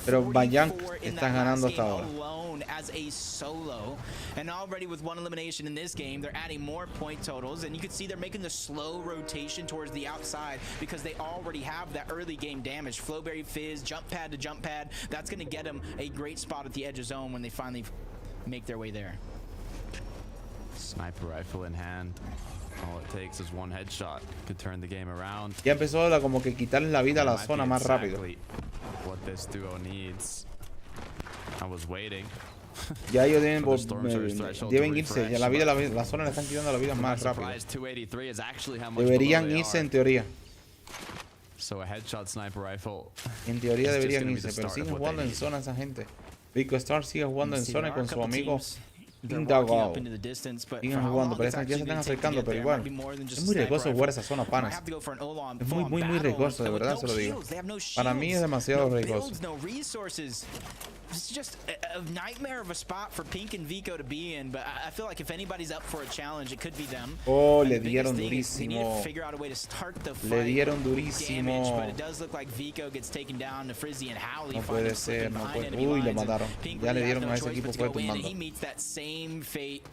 Speaker 6: Pero Bayan está ganando hasta ahora.
Speaker 5: As a solo, and already with one elimination in this game, they're adding more point totals, and you can see they're making the slow rotation towards the outside because they already have that early game damage. Flowberry Fizz, jump pad to jump pad, that's going to get them a great spot at the edge of zone when they finally make their way there.
Speaker 4: Sniper rifle in hand. All it takes is one headshot to turn the game around.
Speaker 6: Ya empezó como que quitarle la vida a la zona más rápido.
Speaker 4: What this duo needs. I was waiting.
Speaker 6: Ya ellos deben irse. Ya la zona le están quitando la vida más rápido. Deberían irse en teoría. En teoría deberían irse, pero siguen jugando en zona esa gente. Vico Star sigue jugando en zona con su amigo Indagao. Siguen jugando, pero ya se están acercando, pero igual. Es muy riesgoso jugar esa zona, panas. Es muy riesgoso, de verdad se lo digo. Para mí es demasiado riesgoso.
Speaker 5: It's just a nightmare of a spot for Pink and Vico to be in, but I feel like if anybody's up for a challenge, it could be them.
Speaker 6: Oh, le dieron durísimo.
Speaker 5: They need to figure out a way to start the fight.
Speaker 6: Le dieron durísimo.
Speaker 5: Damage, but it does look like Vico gets taken down. The Frizzy and Howley
Speaker 6: no puede ser, no puede. Uy, le mataron. Ya le dieron a ese equipo, fue tumbando.
Speaker 5: He meets that same fate.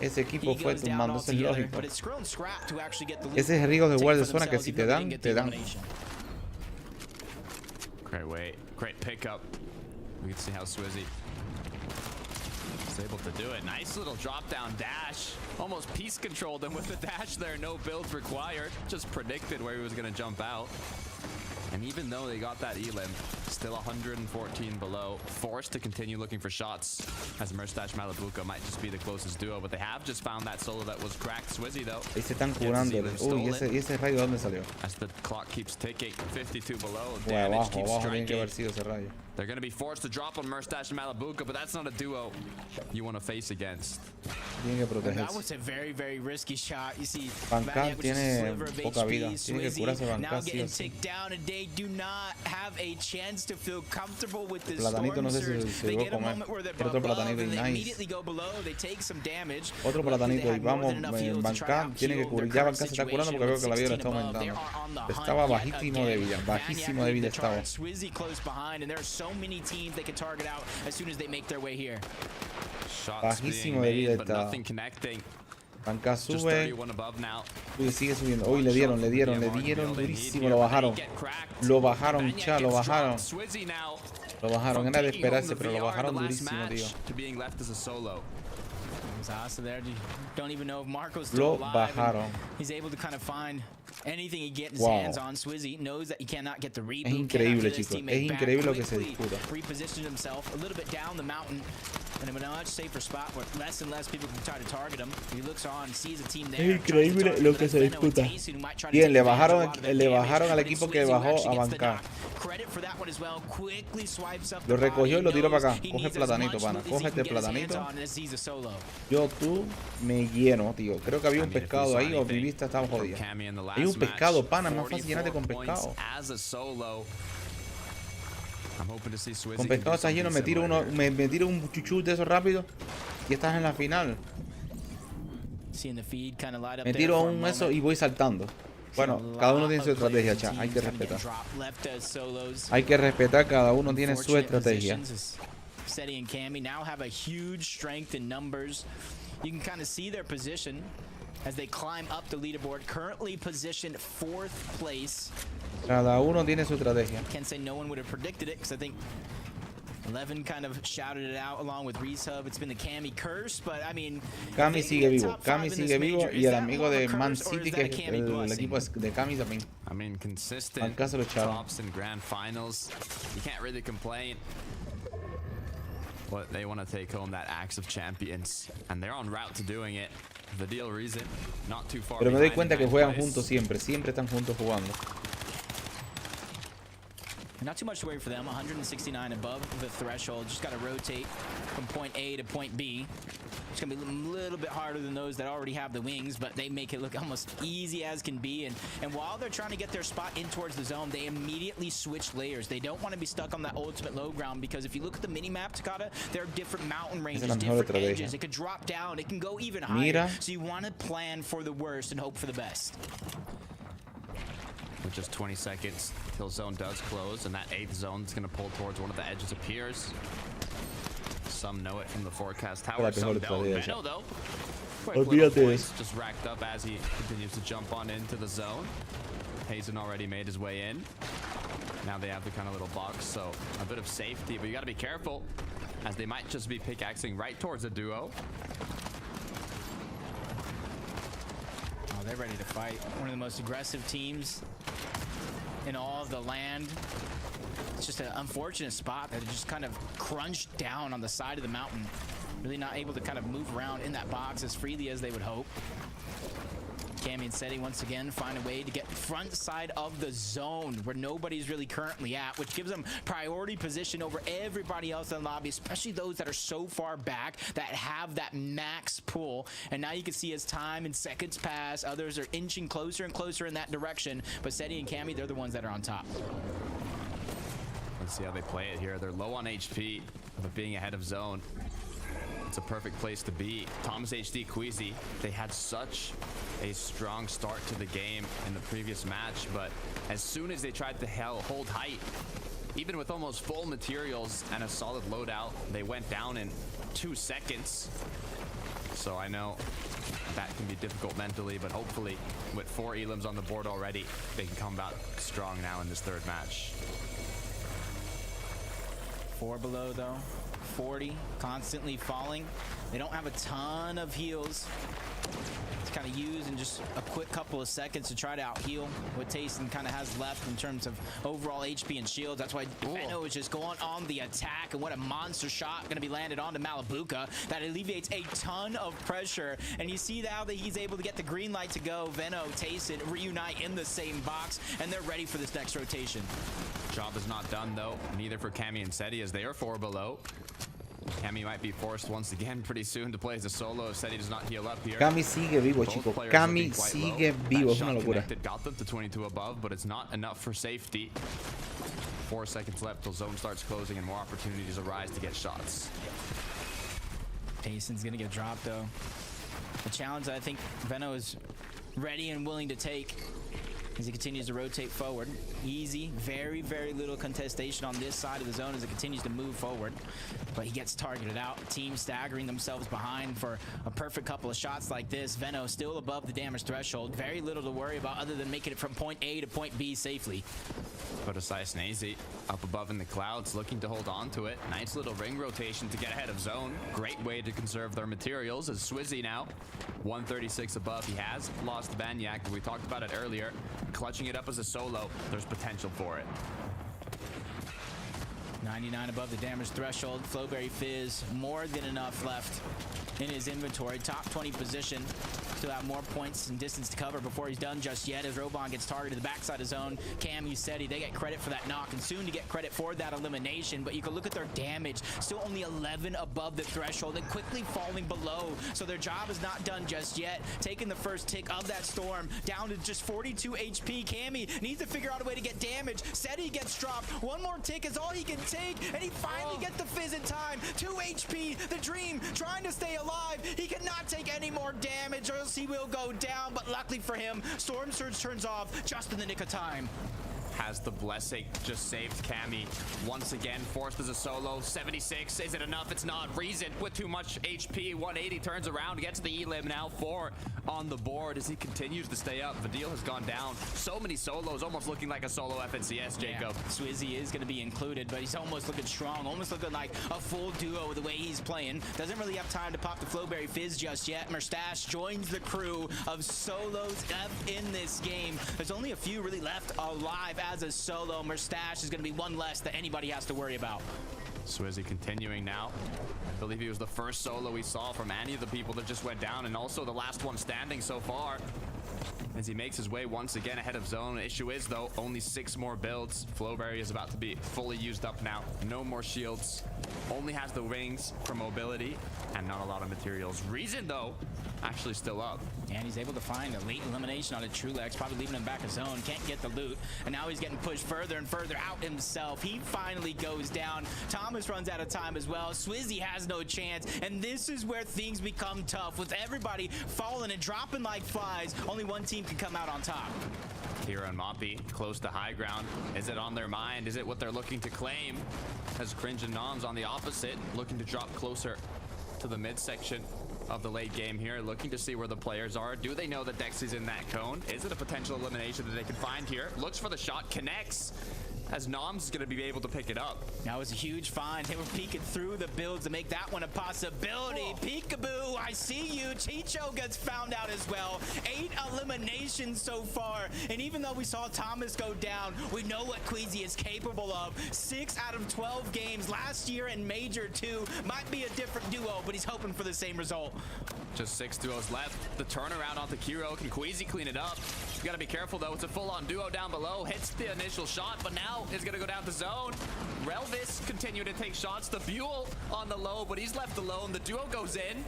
Speaker 6: Ese equipo fue tumbando, eso es lógico. Ese es el riesgo de jugar de zona que si te dan, te dan.
Speaker 4: Great pickup. We can see how Swizzy was able to do it. Nice little drop down dash. Almost piece controlled him with the dash there. No builds required. Just predicted where he was going to jump out. And even though they got that elim, still 114 below, forced to continue looking for shots, as Mustache Malabuka might just be the closest duo, but they have just found that solo that was cracked. Swizzy though.
Speaker 6: Ahí se están curando. Uy, ¿y ese rayo dónde salió?
Speaker 4: As the clock keeps ticking, 52 below.
Speaker 6: Uy,
Speaker 4: Damage keeps
Speaker 6: abajo tiene que haber
Speaker 4: striking.
Speaker 6: sido ese rayo.
Speaker 4: They're going to be forced to drop on Mustache Malabuka, but that's not a duo you want to face against.
Speaker 6: Tiene que
Speaker 5: That
Speaker 6: protegerse.
Speaker 5: was a very, very risky shot. You see,
Speaker 6: Bancal
Speaker 5: Maniac with just a
Speaker 6: tiene
Speaker 5: sliver of
Speaker 6: poca vida.
Speaker 5: HP.
Speaker 6: Tiene que curarse
Speaker 5: Swizzy
Speaker 6: Bancal
Speaker 5: now
Speaker 6: sí o
Speaker 5: getting
Speaker 6: sí.
Speaker 5: ticked down, and they do not have a chance to feel comfortable with this
Speaker 6: Platanito
Speaker 5: storm
Speaker 6: no sé
Speaker 5: surge.
Speaker 6: si
Speaker 5: They
Speaker 6: llegó a
Speaker 5: get a
Speaker 6: comer.
Speaker 5: moment where they're
Speaker 6: Otro
Speaker 5: above,
Speaker 6: platanito y
Speaker 5: and they
Speaker 6: nice.
Speaker 5: immediately go below. They take some damage.
Speaker 6: Otro
Speaker 5: Luckily,
Speaker 6: platanito
Speaker 5: they
Speaker 6: y
Speaker 5: had more
Speaker 6: vamos,
Speaker 5: than enough heals to try to
Speaker 6: Bancal tiene que
Speaker 5: heal their
Speaker 6: cubrir. Ya
Speaker 5: current
Speaker 6: Bancal se está curando porque veo que la vida le está aumentando. Estaba bajísimo de vida, bajísimo de vida estaba.
Speaker 5: Swizzy close behind, and there are so many teams they can target out as soon as they make their way here.
Speaker 4: Shots being
Speaker 6: Bajísimo de vida
Speaker 4: made, but
Speaker 6: estaba.
Speaker 4: nothing connecting.
Speaker 6: Bancal
Speaker 4: Just
Speaker 6: sube.
Speaker 4: 31 above now.
Speaker 6: Uy, sigue subiendo. Uy, le dieron durísimo. Lo bajaron. Lo bajaron, cha, lo bajaron.
Speaker 4: Swizzy now
Speaker 6: Lo bajaron. Era de esperarse, pero lo
Speaker 4: VR
Speaker 6: bajaron
Speaker 4: the last
Speaker 6: durísimo, tío.
Speaker 4: match to being left as a solo.
Speaker 5: Zaza there. Don't even know if Marco's still
Speaker 6: Lo
Speaker 5: alive.
Speaker 6: bajaron.
Speaker 5: He's able to kind of find anything he gets his
Speaker 6: Wow.
Speaker 5: hands on. Swizzy knows that he cannot get the reboot.
Speaker 6: Es increíble,
Speaker 5: cannot get his
Speaker 6: chicos.
Speaker 5: teammate
Speaker 6: Es
Speaker 5: back
Speaker 6: increíble lo que se
Speaker 5: quickly,
Speaker 6: disputa.
Speaker 5: repositioned himself a little bit down the mountain in a much safer spot where less and less people can try to target him. He looks on, sees a team there.
Speaker 6: Es increíble lo que se disputa. Bien, le bajaron al equipo que bajó a bancar. Lo recogió y lo tiró para acá. Coge platanito, pana. Cógete platanito. Yo, tú, me lleno, tío. Creo que había un pescado ahí o mi vista estaba jodida. Hay un pescado, pana. Es más fácil llenarte con pescado. Con pescado estás lleno. Me tiro un chuchu de eso rápido y estás en la final. Me tiro un eso y voy saltando. Bueno, cada uno tiene su estrategia, cha. Hay que respetar. Hay que respetar, cada uno tiene su estrategia.
Speaker 5: Seti and Cammy now have a huge strength in numbers. You can kind of see their position as they climb up the leaderboard. Currently positioned 4th place.
Speaker 6: Cada uno tiene su estrategia.
Speaker 5: Can't say no one would have predicted it because I think 11 kind of shouted it out along with Reese Hub. It's been the Cammy curse, but I mean,
Speaker 6: Cammy sigue vivo. Cammy sigue vivo y el amigo de Man City, que es el equipo de Cammy también.
Speaker 4: I mean, consistent
Speaker 6: Bancal se lo echaron.
Speaker 4: tops and grand finals. You can't really complain. But they want to take home that Axe of Champions, and they're en route to doing it. The deal reason, not too far.
Speaker 6: Pero me doy
Speaker 4: behind
Speaker 6: cuenta
Speaker 4: in
Speaker 6: que
Speaker 4: ninth
Speaker 6: juegan
Speaker 4: place.
Speaker 6: juntos siempre. Siempre están juntos jugando.
Speaker 5: not too much to wait for them. 169 above the threshold. Just got to rotate from point A to point B. It's going to be a little bit harder than those that already have the wings, but they make it look almost easy as can be. And while they're trying to get their spot in towards the zone, they immediately switch layers. They don't want to be stuck on that ultimate low ground, because if you look at the mini-map, Takata, there are different mountain ranges, different edges. It could drop down. It can go even higher. So you want to plan for the worst and hope for the best.
Speaker 4: With just 20 seconds till zone does close, and that 8th zone is going to pull towards one of the edges appears. Some know it from the forecast tower, some don't. Benno, though, quick little points just racked up as he continues to jump on into the zone. Hazen already made his way in. Now they have the kind of little box, so a bit of safety, but you got to be careful, as they might just be pickaxing right towards a duo.
Speaker 5: Oh, they're ready to fight. One of the most aggressive teams in all of the land. It's just an unfortunate spot that it just kind of crunched down on the side of the mountain. Really not able to kind of move around in that box as freely as they would hope. Cammy and Seti once again find a way to get front side of the zone where nobody's really currently at, which gives them priority position over everybody else in the lobby, especially those that are so far back that have that max pull. And now you can see as time and seconds pass, others are inching closer and closer in that direction, but Seti and Cammy, they're the ones that are on top.
Speaker 4: Let's see how they play it here. They're low on HP, but being ahead of zone, it's a perfect place to be. Thomas HD, Queasy, they had such a strong start to the game in the previous match, but as soon as they tried to hold height, even with almost full materials and a solid loadout, they went down in 2 seconds. So I know that can be difficult mentally, but hopefully with 4 elims on the board already, they can come back strong now in this 3rd match.
Speaker 5: 4 below though. 40, constantly falling. They don't have a ton of heals to kind of use in just a quick couple of seconds to try to out-heal what Tayson kind of has left in terms of overall HP and shields. That's why Veno is just going on the attack, and what a monster shot going to be landed onto Malibuca. That alleviates a ton of pressure, and you see now that he's able to get the green light to go. Veno, Tayson reunite in the same box, and they're ready for this next rotation.
Speaker 4: Job is not done, though. Neither for Cammy and Seti, as they are 4 below. Cammy might be forced once again pretty soon to play as a solo if Seti does not heal up here.
Speaker 6: Cammy sigue vivo, chicos. Cammy sigue vivo. Es una locura.
Speaker 4: Got them to 22 above, but it's not enough for safety. 4 seconds left till zone starts closing and more opportunities arise to get shots.
Speaker 5: Tayson's gonna get dropped, though. The challenge I think Veno is ready and willing to take as he continues to rotate forward. Easy, very, very little contestation on this side of the zone as it continues to move forward. But he gets targeted out. Team staggering themselves behind for a perfect couple of shots like this. Veno still above the damage threshold. Very little to worry about other than making it from point A to point B safely.
Speaker 4: Precise and easy up above in the clouds, looking to hold on to it. Nice little ring rotation to get ahead of zone. Great way to conserve their materials as Swizzy now 136 above. He has lost Banyak, but we talked about it earlier. Clutching it up as a solo, there's potential for it.
Speaker 5: 99 above the damage threshold. Flowberry Fizz, more than enough left in his inventory. Top 20 position. Still have more points and distance to cover before he's done just yet as Robon gets targeted to the backside of zone. Cam, you said they get credit for that knock and soon to get credit for that elimination, but you can look at their damage. Still only 11 above the threshold and quickly falling below. So their job is not done just yet. Taking the first tick of that storm down to just 42 HP. Cammy needs to figure out a way to get damage. Seti gets dropped. One more tick is all he can take, and he finally gets the fizz in time. 2 HP, the dream trying to stay alive. He cannot take any more damage or else he will go down, but luckily for him, Storm Surge turns off just in the nick of time.
Speaker 4: Has the blessing, just saved Cammy. Once again, forced as a solo. 76, is it enough? It's not. Reason with too much HP. 180 turns around, gets the elim now. 4 on the board as he continues to stay up. Vadil has gone down. So many solos, almost looking like a solo FNCS, Jacob.
Speaker 5: Yeah, Swizzy is going to be included, but he's almost looking strong, almost looking like a full duo the way he's playing. Doesn't really have time to pop the Flowberry Fizz just yet. Merstache joins the crew of solos in this game. There's only a few really left alive as a solo. Merstache is going to be one less that anybody has to worry about.
Speaker 4: Swizzy continuing now. I believe he was the first solo we saw from any of the people that just went down, and also the last one standing so far. As he makes his way once again ahead of zone. Issue is, though, only 6 more builds. Flowberry is about to be fully used up now. No more shields. Only has the rings for mobility and not a lot of materials. Reason, though, actually still up.
Speaker 5: And he's able to find a late elimination on a Trulex, probably leaving him back of zone. Can't get the loot. And now he's getting pushed further and further out himself. He finally goes down. Thomas runs out of time as well. Swizzy has no chance. And this is where things become tough. With everybody falling and dropping like flies, only one team can come out on top.
Speaker 4: Kira and Moppy close to high ground. Is it on their mind? Is it what they're looking to claim? As Cringe and Noms on the opposite, looking to drop closer to the midsection of the late game here, looking to see where the players are. Do they know that Dexy's in that cone? Is it a potential elimination that they can find here? Looks for the shot, connects, as Noms is going to be able to pick it up.
Speaker 5: That was a huge find. They were peeking through the builds to make that one a possibility. Whoa. Peekaboo, I see you. Chicho gets found out as well. 8 eliminations so far. And even though we saw Thomas go down, we know what Queasy is capable of. 6 out of 12 games last year in Major 2. Might be a different duo, but he's hoping for the same result.
Speaker 4: Just 6 duos left. The turnaround onto Kiro. Can Queasy clean it up? You gotta be careful, though. It's a full-on duo down below. Hits the initial shot, but now is gonna go down to zone. Relvis continue to take shots. The Buell on the low, but he's left alone. The duo goes in.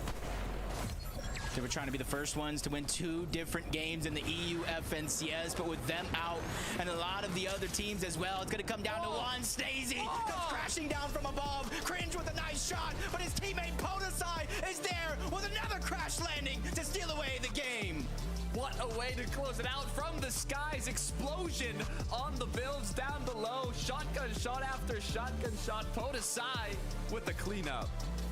Speaker 5: They were trying to be the first ones to win 2 different games in the EU FNCS, but with them out and a lot of the other teams as well, it's going to come down to one. Stacey comes crashing down from above. Cringe with a nice shot, but his teammate Podesai is there with another crash landing to steal away the game.
Speaker 4: What a way to close it out from the skies. Explosion on the builds down below. Shotgun shot after shotgun shot. Podesai with the cleanup.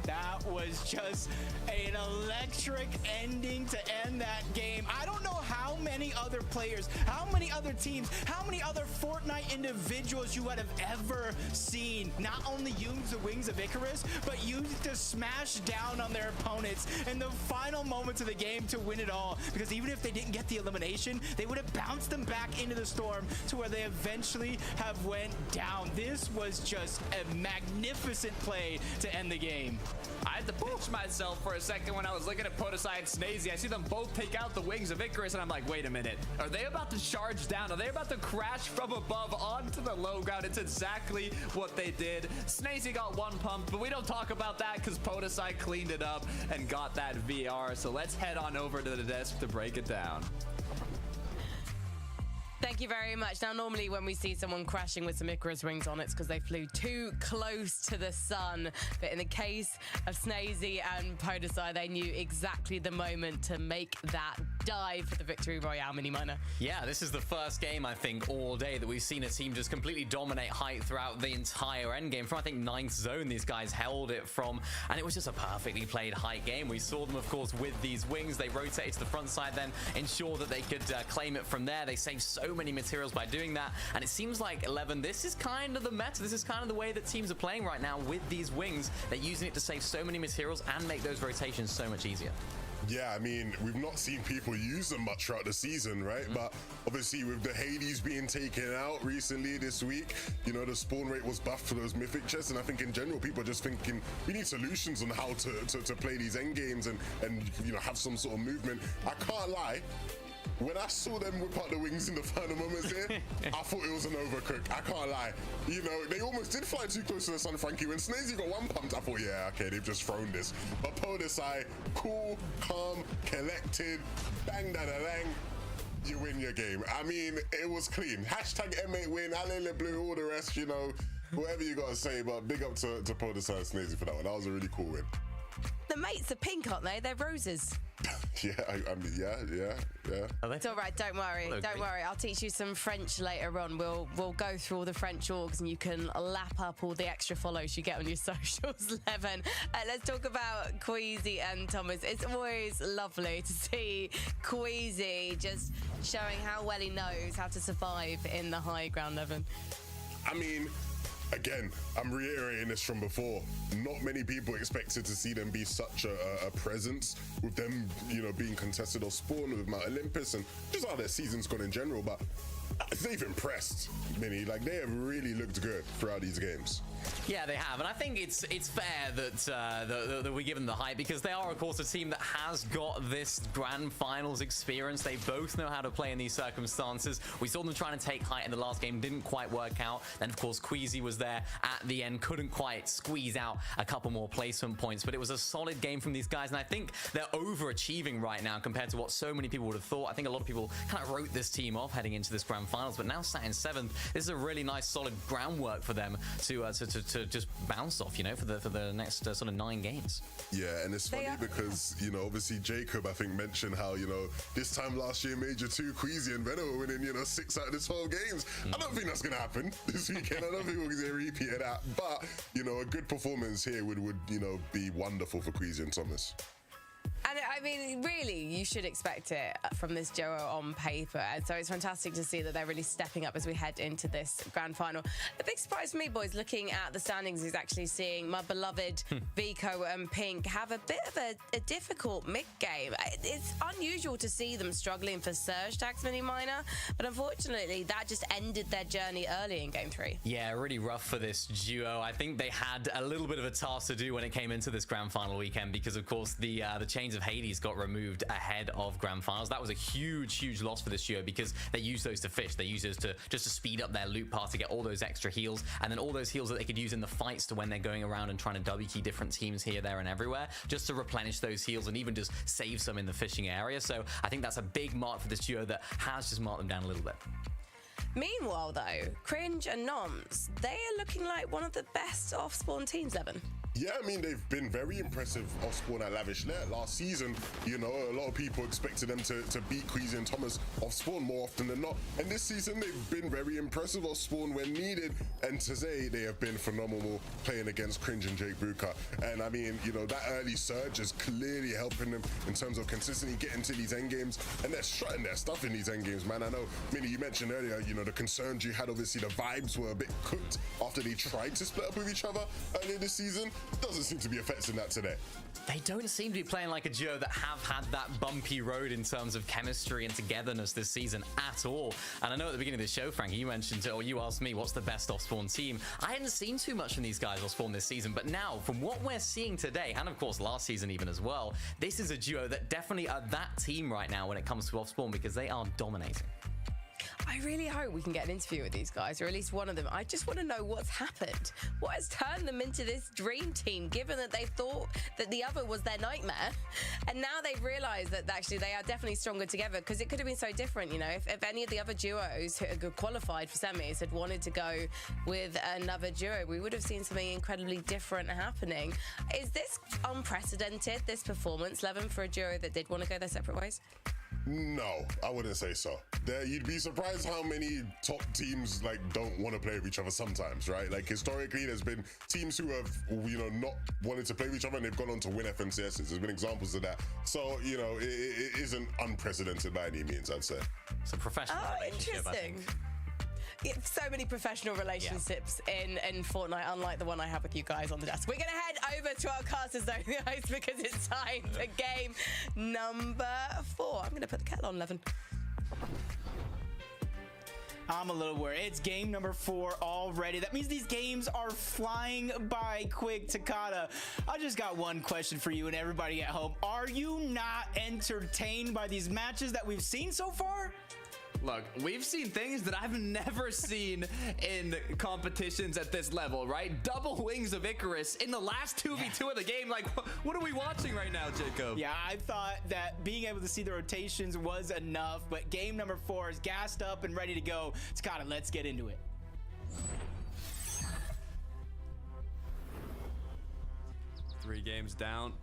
Speaker 5: That was just an electric ending to end that game. I don't know how many other players, how many other teams, how many other Fortnite individuals you would have ever seen not only use the wings of Icarus, but use it to smash down on their opponents in the final moments of the game to win it all. Because even if they didn't get the elimination, they would have bounced them back into the storm to where they eventually have went down. This was just a magnificent play to end the game.
Speaker 4: I had to pinch myself for a second when I was looking at Podesai and Snazy. I see them both take out the wings of Icarus, and I'm like, wait a minute. Are they about to charge down? Are they about to crash from above onto the low ground? It's exactly what they did. Snazy got one pump, but we don't talk about that because Podesai cleaned it up and got that VR. So let's head on over to the desk to break it down.
Speaker 3: Thank you very much. Now, normally when we see someone crashing with some Icarus rings on, it's because they flew too close to the sun. But in the case of Snazy and Podesai, they knew exactly the moment to make that dive for the victory royale, Mini Miner.
Speaker 2: Yeah, this is the first game, I think, all day that we've seen a team just completely dominate height throughout the entire endgame. From, I think, 9th zone, these guys held it from, and it was just a perfectly played height game. We saw them, of course, with these wings. They rotated to the front side, then ensure that they could claim it from there. They saved so many materials by doing that, and it seems like 11, this is kind of the meta. This is kind of the way that teams are playing right now with these wings. They're using it to save so many materials and make those rotations so much easier.
Speaker 1: Yeah, I mean, we've not seen people use them much throughout the season, right? But obviously with the Hades being taken out recently this week, you know, the spawn rate was buffed for those mythic chests, and I think in general people are just thinking we need solutions on how to play these end games and you know, have some sort of movement. I can't lie. When I saw them whip out the wings in the final moments here, I thought it was an overcook. I can't lie. You know, they almost did fly too close to the sun, Frankie. When Snazy got one pumped, I thought, yeah, okay, they've just thrown this. But Podesai, cool, calm, collected, bang, da, da, bang. You win your game. I mean, it was clean. Hashtag M8 win, Allez Blue, all the rest, you know, whatever you got to say. But big up to Podesai and Snazy for that one. That was a really cool win.
Speaker 3: The mates are pink, aren't they? They're roses.
Speaker 1: Yeah, I mean, yeah.
Speaker 3: It's all right. Don't worry. Don't worry. I'll teach you some French later on. We'll go through all the French orgs, and you can lap up all the extra follows you get on your socials. 11. Let's talk about Queasy and Thomas. It's always lovely to see Queasy just showing how well he knows how to survive in the high ground, 11.
Speaker 1: I mean, again, I'm reiterating this from before. Not many people expected to see them be such a presence with them, you know, being contested or spawn with Mount Olympus and just how their season's gone in general. But they've impressed, Minnie. Like, they have really looked good throughout these games.
Speaker 2: Yeah, they have, and I think it's fair that we give them the hype because they are, of course, a team that has got this grand finals experience. They both know how to play in these circumstances. We saw them trying to take height in the last game, didn't quite work out. Then, of course, Queasy was there at the end, couldn't quite squeeze out a couple more placement points, but it was a solid game from these guys, and I think they're overachieving right now compared to what so many people would have thought. I think a lot of people kind of wrote this team off heading into this grand finals, but now sat in 7th, this is a really nice, solid groundwork for them to just bounce off, you know, for the next sort of 9 games.
Speaker 1: Yeah, and it's funny because, you know, obviously Jacob, I think, mentioned how, you know, this time last year, Major 2, Queasy and Venom were winning, you know, 6 out of the 12 games. I don't think that's going to happen this weekend. I don't think we're going to repeat of that. But, you know, a good performance here would you know, be wonderful for Queasy and Thomas.
Speaker 3: And I mean, really, you should expect it from this duo on paper. And so it's fantastic to see that they're really stepping up as we head into this grand final. The big surprise for me, boys, looking at the standings is actually seeing my beloved Vico and Pink have a bit of a difficult mid-game. It's unusual to see them struggling for Surge tags, Mini Miner, but unfortunately, that just ended their journey early in Game 3.
Speaker 2: Yeah, really rough for this duo. I think they had a little bit of a task to do when it came into this grand final weekend because, of course, the chains of Hades got removed ahead of grand finals. That was a huge loss for this duo because they used those to fish. They used those to just to speed up their loot path to get all those extra heals, and then all those heals that they could use in the fights to when they're going around and trying to W key different teams here, there, and everywhere, just to replenish those heals and even just save some in the fishing area. So I think that's a big mark for this duo that has just marked them down a little bit.
Speaker 3: Meanwhile, though, Cringe and Noms, they are looking like one of the best off-spawn teams, Evan.
Speaker 1: Yeah, I mean, they've been very impressive off spawn at Lavish Lair. Last season, you know, a lot of people expected them to beat Queasy and Thomas off spawn more often than not. And this season, they've been very impressive off spawn when needed. And today, they have been phenomenal playing against Cringe and Jake Buka. And I mean, you know, that early surge is clearly helping them in terms of consistently getting to these end games. And they're strutting their stuff in these end games, man. I know, Minnie, you mentioned earlier, you know, the concerns you had, obviously, the vibes were a bit cooked after they tried to split up with each other earlier this season. Doesn't seem to be affecting that today.
Speaker 2: They don't seem to be playing like a duo that have had that bumpy road in terms of chemistry and togetherness this season at all. And I know at the beginning of the show, Frankie, you mentioned, or you asked me, what's the best off-spawn team? I hadn't seen too much from these guys off-spawn this season, but now, from what we're seeing today, and of course last season even as well, this is a duo that definitely are that team right now when it comes to off-spawn because they are dominating.
Speaker 3: I really hope we can get an interview with these guys, or at least one of them. I just want to know what's happened. What has turned them into this dream team, given that they thought that the other was their nightmare? And now they've realized that actually they are definitely stronger together, because it could have been so different, you know, if any of the other duos who had qualified for semis had wanted to go with another duo, we would have seen something incredibly different happening. Is this unprecedented, this performance, Levin, for a duo that did want to go their separate ways?
Speaker 1: No, I wouldn't say so. You'd be surprised how many top teams like don't want to play with each other sometimes, right? Like historically, there's been teams who have, you know, not wanted to play with each other and they've gone on to win FNCSs. There's been examples of that. So, you know, it isn't unprecedented by any means, I'd say.
Speaker 2: It's a professional relationship, I think.
Speaker 3: So many professional relationships in Fortnite, unlike the one I have with you guys on the desk. We're going to head over to our casters, though, guys, because it's time for game number 4. I'm going to put the kettle on, Levin.
Speaker 5: I'm a little worried. It's game number 4 already. That means these games are flying by quick. Takada, I just got one question for you and everybody at home. Are you not entertained by these matches that we've seen so far?
Speaker 4: Look, we've seen things that I've never seen in competitions at this level, right? Double wings of Icarus in the last 2v2 of the game. Like, what are we watching right now, Jacob?
Speaker 5: Yeah, I thought that being able to see the rotations was enough, but game number 4 is gassed up and ready to go. Takada, let's get into it.
Speaker 4: Three games down.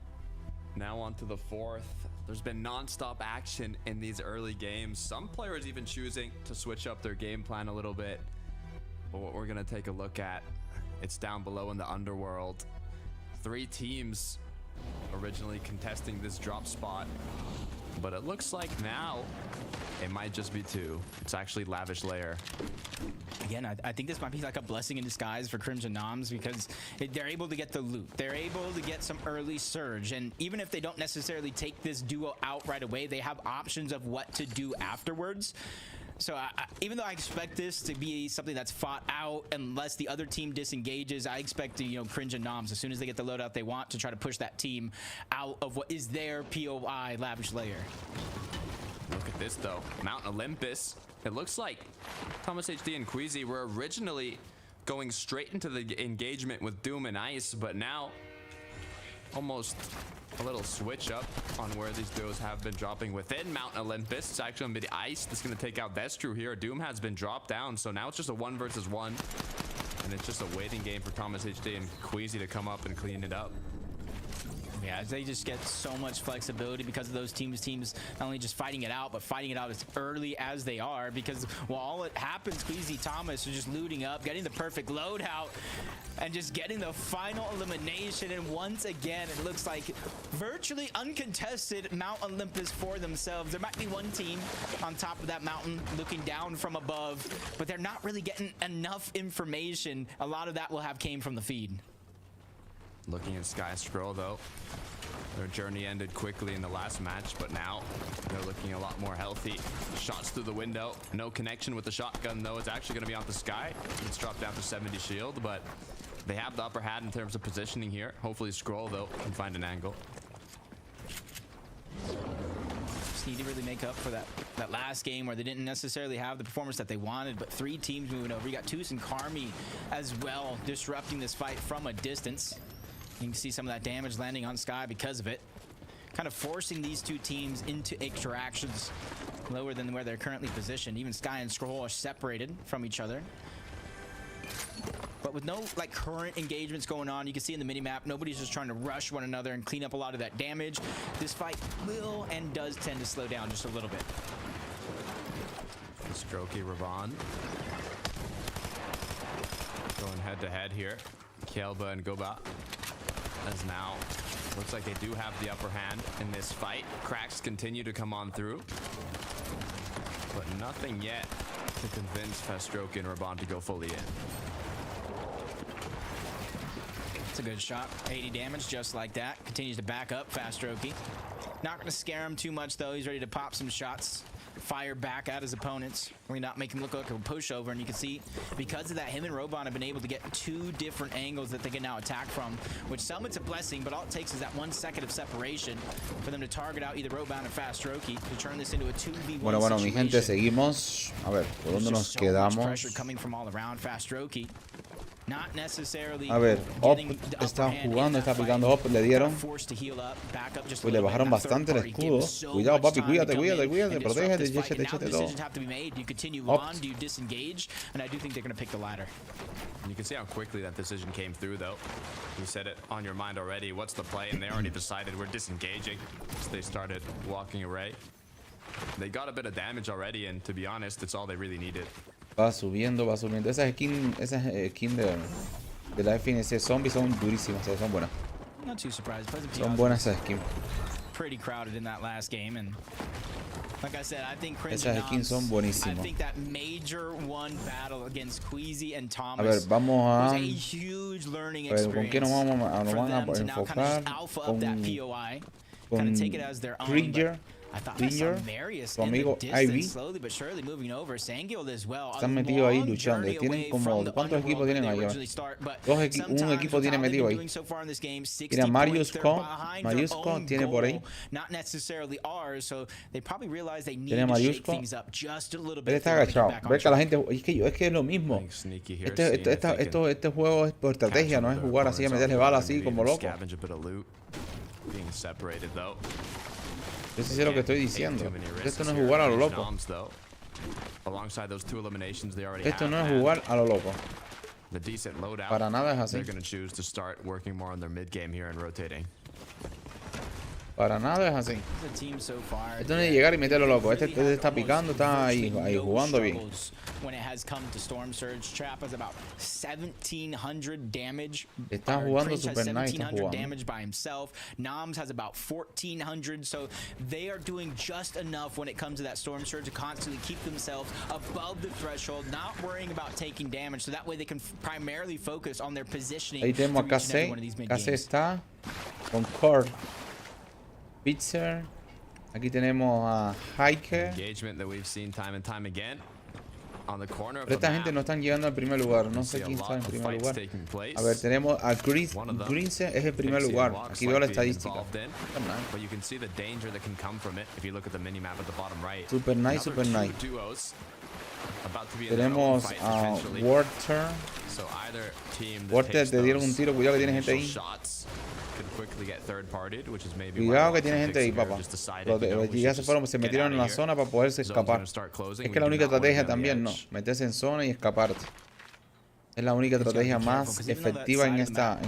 Speaker 4: Now on to the 4th. There's been non-stop action in these early games. Some players even choosing to switch up their game plan a little bit. But what we're going to take a look at, it's down below in the underworld. 3 teams originally contesting this drop spot. But it looks like now it might just be 2. It's actually Lavish Lair.
Speaker 5: Again, I think this might be like a blessing in disguise for Crimson Noms, because they're able to get the loot. They're able to get some early surge. And even if they don't necessarily take this duo out right away, they have options of what to do afterwards. So even though I expect this to be something that's fought out unless the other team disengages, I expect to, you know, Cringe and Noms, as soon as they get the loadout they want, to try to push that team out of what is their POI Lavish Lair.
Speaker 4: Look at this though, Mount Olympus. It looks like Thomas HD and Queasy were originally going straight into the engagement with Doom and Ice, but now almost a little switch up on where these duos have been dropping within Mount Olympus. It's actually going to be the Ice that's going to take out Vestru here. Doom has been dropped down, so now it's just a 1 versus 1. And it's just a waiting game for Thomas HD and Queasy to come up and clean it up.
Speaker 5: Yeah, they just get so much flexibility because of those teams not only just fighting it out, but fighting it out as early as they are, because while all it happens, Queasy Thomas is just looting up, getting the perfect loadout, and just getting the final elimination. And once again, it looks like virtually uncontested Mount Olympus for themselves. There might be one team on top of that mountain looking down from above, but they're not really getting enough information. A lot of that will have came from the feed.
Speaker 4: Looking at Sky Scroll though, their journey ended quickly in the last match, but now they're looking a lot more healthy. Shots through the window, no connection with the shotgun though. It's actually going to be off the Sky. It's dropped down to 70 shield, but they have the upper hand in terms of positioning here. Hopefully Scroll though can find an angle.
Speaker 5: Just need to really make up for that last game where they didn't necessarily have the performance that they wanted, but 3 teams moving over. You got Toos and Karmi as well, disrupting this fight from a distance. You can see some of that damage landing on Sky because of it. Kind of forcing these 2 teams into extractions lower than where they're currently positioned. Even Sky and Scroll are separated from each other. But with no like current engagements going on, you can see in the minimap, nobody's just trying to rush one another and clean up a lot of that damage. This fight will and does tend to slow down just a little bit.
Speaker 4: Strokey Ravon going head to head here. Kelba and Goba, as now looks like they do have the upper hand in this fight. Cracks continue to come on through, but nothing yet to convince Strokey and Ravon to go fully in.
Speaker 5: It's a good shot. 80 damage just like that. Continues to back up Strokey. Not going to scare him too much though. He's ready to pop some shots. Fire back at his opponents. We're not making him look like a pushover, and you can see because of that, him and Robon have been able to get 2 different angles that they can now attack from, which some it's a blessing, but all it takes is that 1 second of separation for them to target out either Robon or Strokey to turn this into a 2v1
Speaker 6: Bueno, mi gente, seguimos. A ver, ¿por dónde nos quedamos?
Speaker 5: Coming from all around Strokey. Not necessarily
Speaker 6: a ver, Op está jugando, está picando Op, le dieron. Uy, le bajaron bastante el escudo. Cuidado, papi, cuídate, protégete, échate todo. Op.
Speaker 4: You can see how quickly that decision came through, though. You said it on your mind already. What's the play? And they already decided we're disengaging. So they started walking away. They got a bit of damage already, and to be honest, it's all they really needed.
Speaker 6: Va subiendo, va subiendo. Esas skins de la FNC Zombies son durísimas, son buenas.
Speaker 5: Not too surprised.
Speaker 6: Son buenas esas skins.
Speaker 5: Pretty crowded in that last game, and like I said, I think
Speaker 6: esas skins son buenísimas.
Speaker 5: I think that major one battle against Queasy and Thomas.
Speaker 6: A ver, vamos a
Speaker 5: was a huge learning
Speaker 6: ¿con qué nos van a enfocar? Con Trigger. Tu amigo Ivy están metidos ahí luchando. Tienen como, ¿cuántos equipos tienen ahí? Un equipo tiene metido ahí. Mira, Marius Co tiene por ahí. Tiene Marius Co. Él está agachado. Ve que la gente, es que es lo mismo. Este juego es por estrategia, no es jugar así a meterle balas así como loco. Yo sí sé lo que estoy diciendo. Esto no es jugar a lo loco. Esto no es jugar a lo loco. Para nada es así. Para nada es así. Esto no es llegar y meterlo loco. Este está picando, está ahí jugando bien. Está jugando super nice, está jugando.
Speaker 5: Noms has about 1400, so they are doing just enough when it comes to that storm surge to constantly keep themselves above the threshold, not worrying about taking damage, so that way they can primarily focus on their positioning.
Speaker 6: Ahí tenemos a KC. KC está con Core. Pizza. Aquí tenemos a Hiker. Pero esta gente no están llegando al primer lugar. No sé quién está en primer lugar. A ver, tenemos a Grince, es el primer lugar. Aquí veo la estadística. Super nice, super nice. Tenemos a Water. Water, te dieron un tiro. Cuidado que tiene gente ahí. Cuidado que tiene gente ahí, papá. Ya se metieron en la zona para poderse escapar. Es que la única estrategia también, no. Meterse en zona y escaparte. Es la única estrategia más efectiva en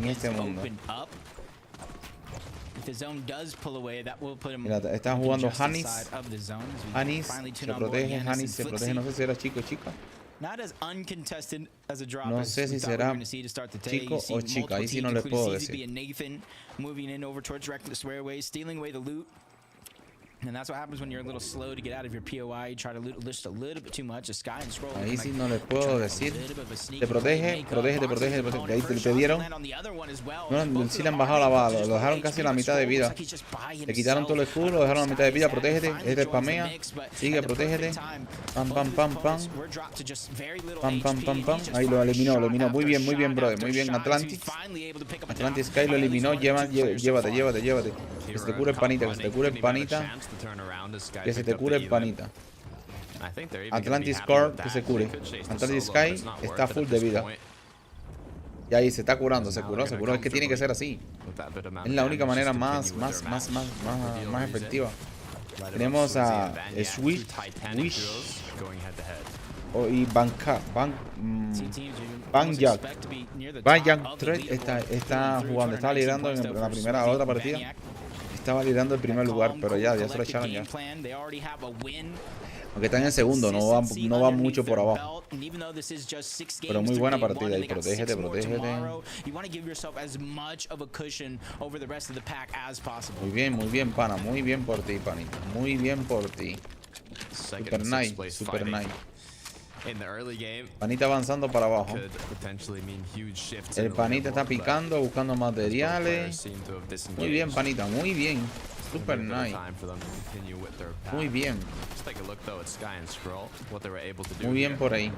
Speaker 6: este mundo. Mira, están jugando Hanis. Hanis se protege, no sé si era chico o chica. No sé si será chico o chica, ahí sí no les puedo decir.
Speaker 5: And that's what happens when you're a little slow to get out of your POI. You try to loot just a little bit too much. Sky and Scroll.
Speaker 6: Ahí sí no les puedo decir. Te protege. Ahí te dieron. No, sí le han bajado la bala. Lo dejaron casi a la mitad de vida. Le quitaron todo el escudo, lo dejaron a la mitad de vida. Protégete. Este spamea. Sigue, protégete. Pam. Pam. Ahí lo eliminó. Muy bien, brother. Muy bien, Atlantis. Atlantis Sky lo eliminó. Llévate. Que se te cure el panita. Que se te cure el panita. Atlantis Core, que se cure. Atlantis Sky está full de vida. Y ahí se está curando, se curó. Es que tiene que ser así. Es la única manera más efectiva. Tenemos a Wish y Banca, Banjak 3 está jugando, estaba liderando en la primera otra partida. Estaba liderando el primer lugar, pero ya se lo echaron ya. Aunque está en el segundo, no va mucho por abajo. Pero muy buena partida y protégete. Muy bien, pana. Muy bien por ti, panita. Muy bien por ti. Super nice. Panita avanzando para abajo. El panita está picando, buscando materiales. Muy bien, panita, muy bien. Super nice. Muy bien. Muy bien por ahí.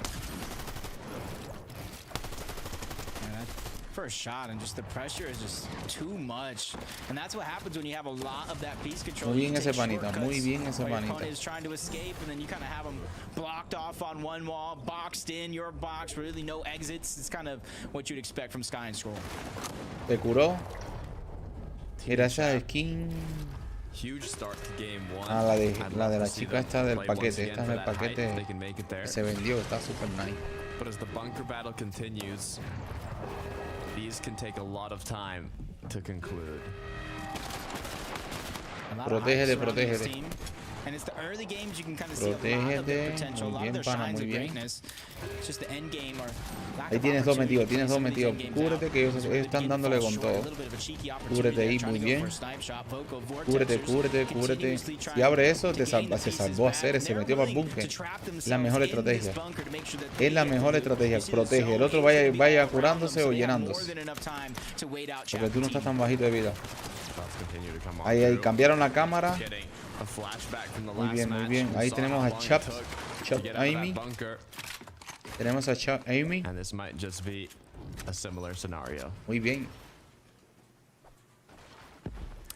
Speaker 5: First shot and just the pressure is just too much, and that's what happens when you have a lot of that piece control.
Speaker 6: Muy bien ese panita, muy bien ese panita.
Speaker 5: Is trying to escape and then you kind of have them blocked off on one wall, boxed in your box, really no exits. It's kind of what you'd expect from Sky and Scroll.
Speaker 6: Te curó. Mira esa skin. Ah, la de la chica esta del paquete. Esta es el paquete que se vendió. Está super nice.
Speaker 4: But as the bunker battle continues, these can take a lot of time to conclude.
Speaker 6: Protégete.
Speaker 5: And it's the early games you can kind of see a lot of their potential, a lot of their shines of greatness. It's just the end game or
Speaker 6: ahí tienes dos metidos, Cúbrete que ellos están dándole con todo. Cúbrete ahí, muy bien. Cúbrete. Si abre eso, se salvó a hacer, se metió para el búnker. Es la mejor estrategia. Protege. El otro vaya curándose o llenándose. Porque tú no estás tan bajito de vida. Ahí cambiaron la cámara. Muy bien. Ahí tenemos a Chap Amy. Muy bien.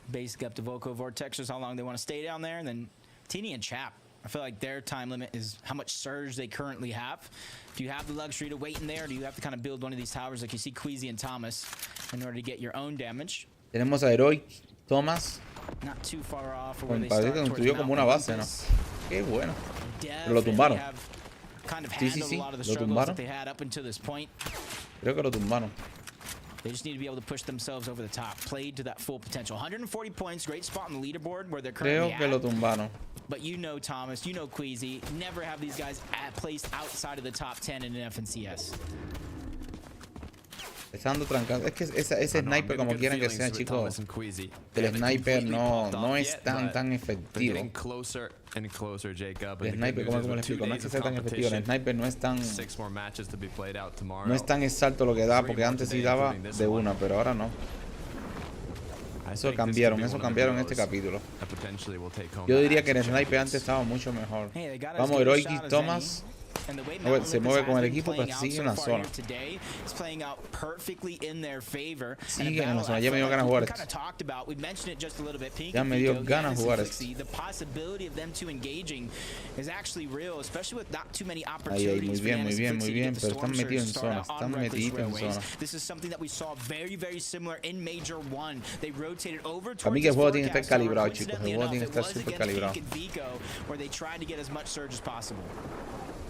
Speaker 5: Basic up to Voco Vortexers, how long they want to stay down there, and then Teeny and Chap. I feel like their time limit is how much surge they currently have. Do you have the luxury to wait in there, or do you have to kind of build one of these towers like you see Queasy and Thomas in order to get your own damage?
Speaker 6: Tenemos a Heroic Thomas.
Speaker 5: Not too far off where they
Speaker 6: Parece
Speaker 5: start
Speaker 6: que construyó como una base, ¿no? Qué bueno. Pero lo tumbaron. Sí, lo tumbaron. Creo que lo tumbaron.
Speaker 5: They just need to be able to push themselves over the top. Played to that full potential. 140 points, great spot on the leaderboard where they're currently
Speaker 6: Creo que lo tumbaron.
Speaker 5: But you know Thomas, you know Queasy, never have these guys placed outside of the top 10 in an FNCS.
Speaker 6: Estando trancado. Es que ese sniper, como quieran que sea, chicos, el sniper no es tan efectivo. El sniper, ¿cómo le explico? No es que sea tan efectivo. El sniper no es tan exacto lo que da, porque antes sí daba de una, pero ahora no. Eso cambiaron en este capítulo. Yo diría que el sniper antes estaba mucho mejor. Vamos, Heroic y Thomas. Se mueve con el equipo, pero sigue en la zona. Sigue en la zona. Ya me dio ganas de jugar esto. Ya me dio ganas de jugar esto. Ahí, muy bien. Pero están metidos en zona. A mí que el juego tiene que estar calibrado, chicos. El juego tiene que estar súper calibrado.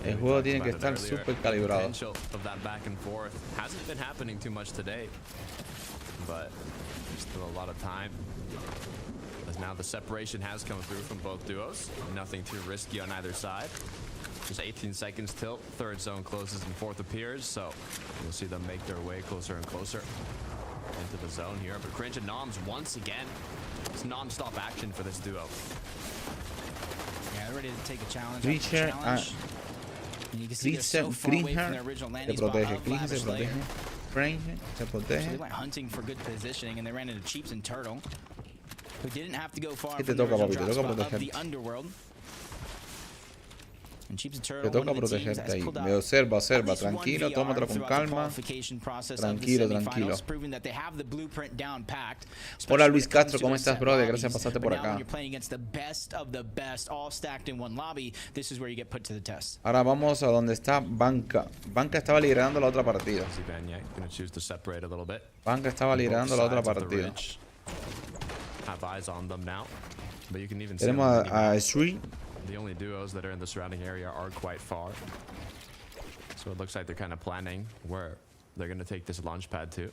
Speaker 6: El juego tiene que estar súper calibrado.
Speaker 4: Now the separation has come through from both duos. Nothing too risky on either side. Just 18 seconds till third zone closes and fourth appears, so you'll see them make their way closer and closer into the zone here. But Cringe and Noms once again, it's non-stop action for this duo.
Speaker 5: Yeah, they're ready to take a challenge.
Speaker 6: Green se protege.
Speaker 5: They went hunting for good positioning and they ran into Cheeps and Turtle, who didn't have to go far
Speaker 6: from
Speaker 5: the original drop spot of the underworld.
Speaker 6: Te toca protegerte ahí. Me observa, tranquilo, tómatelo con calma. Tranquilo. Hola Luis Castro, ¿cómo estás, brother? Gracias por pasarte por acá. Ahora vamos a donde está Banca. Banca estaba liderando la otra partida. Tenemos a Sri.
Speaker 4: The only duos that are in the surrounding area are quite far. So it looks like they're kind of planning where they're going to take this launch pad to.
Speaker 5: And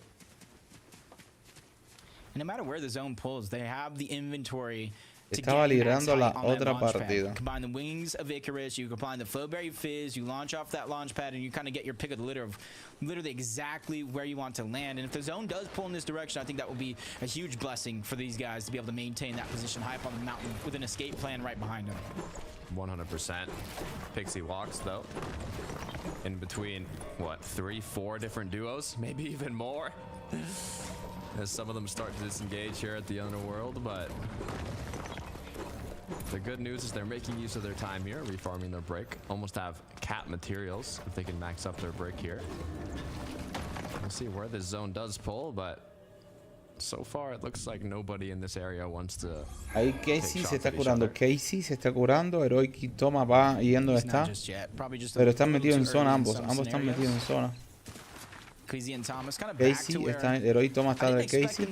Speaker 5: no matter where the zone pulls, they have the inventory.
Speaker 6: Estaba liderando la otra partida.
Speaker 5: Combine the wings of Icarus, you combine the Flowberry Fizz, you launch off that launch pad, and you kind of get your pick of the litter of literally exactly where you want to land. And if the zone does pull in this direction, I think that will be a huge blessing for these guys to be able to maintain that position high up on the mountain with an escape plan right behind them.
Speaker 4: 100%. Pixie walks, though, in between, what, 3-4 different duos? Maybe even more? As some of them start to disengage here at the Underworld, but the good news is they're making use of their time here, refarming their break. Almost have cap materials if they can max up their break here. We'll see where this zone does pull, but so far it looks like nobody in this area wants to.
Speaker 6: Ahí Casey se está curando. Casey se está curando. Heroic y Toma va yendo está. Pero están metidos en zona ambos. Ambos están metidos en zona. Casey está, Heroic Toma está de Casey.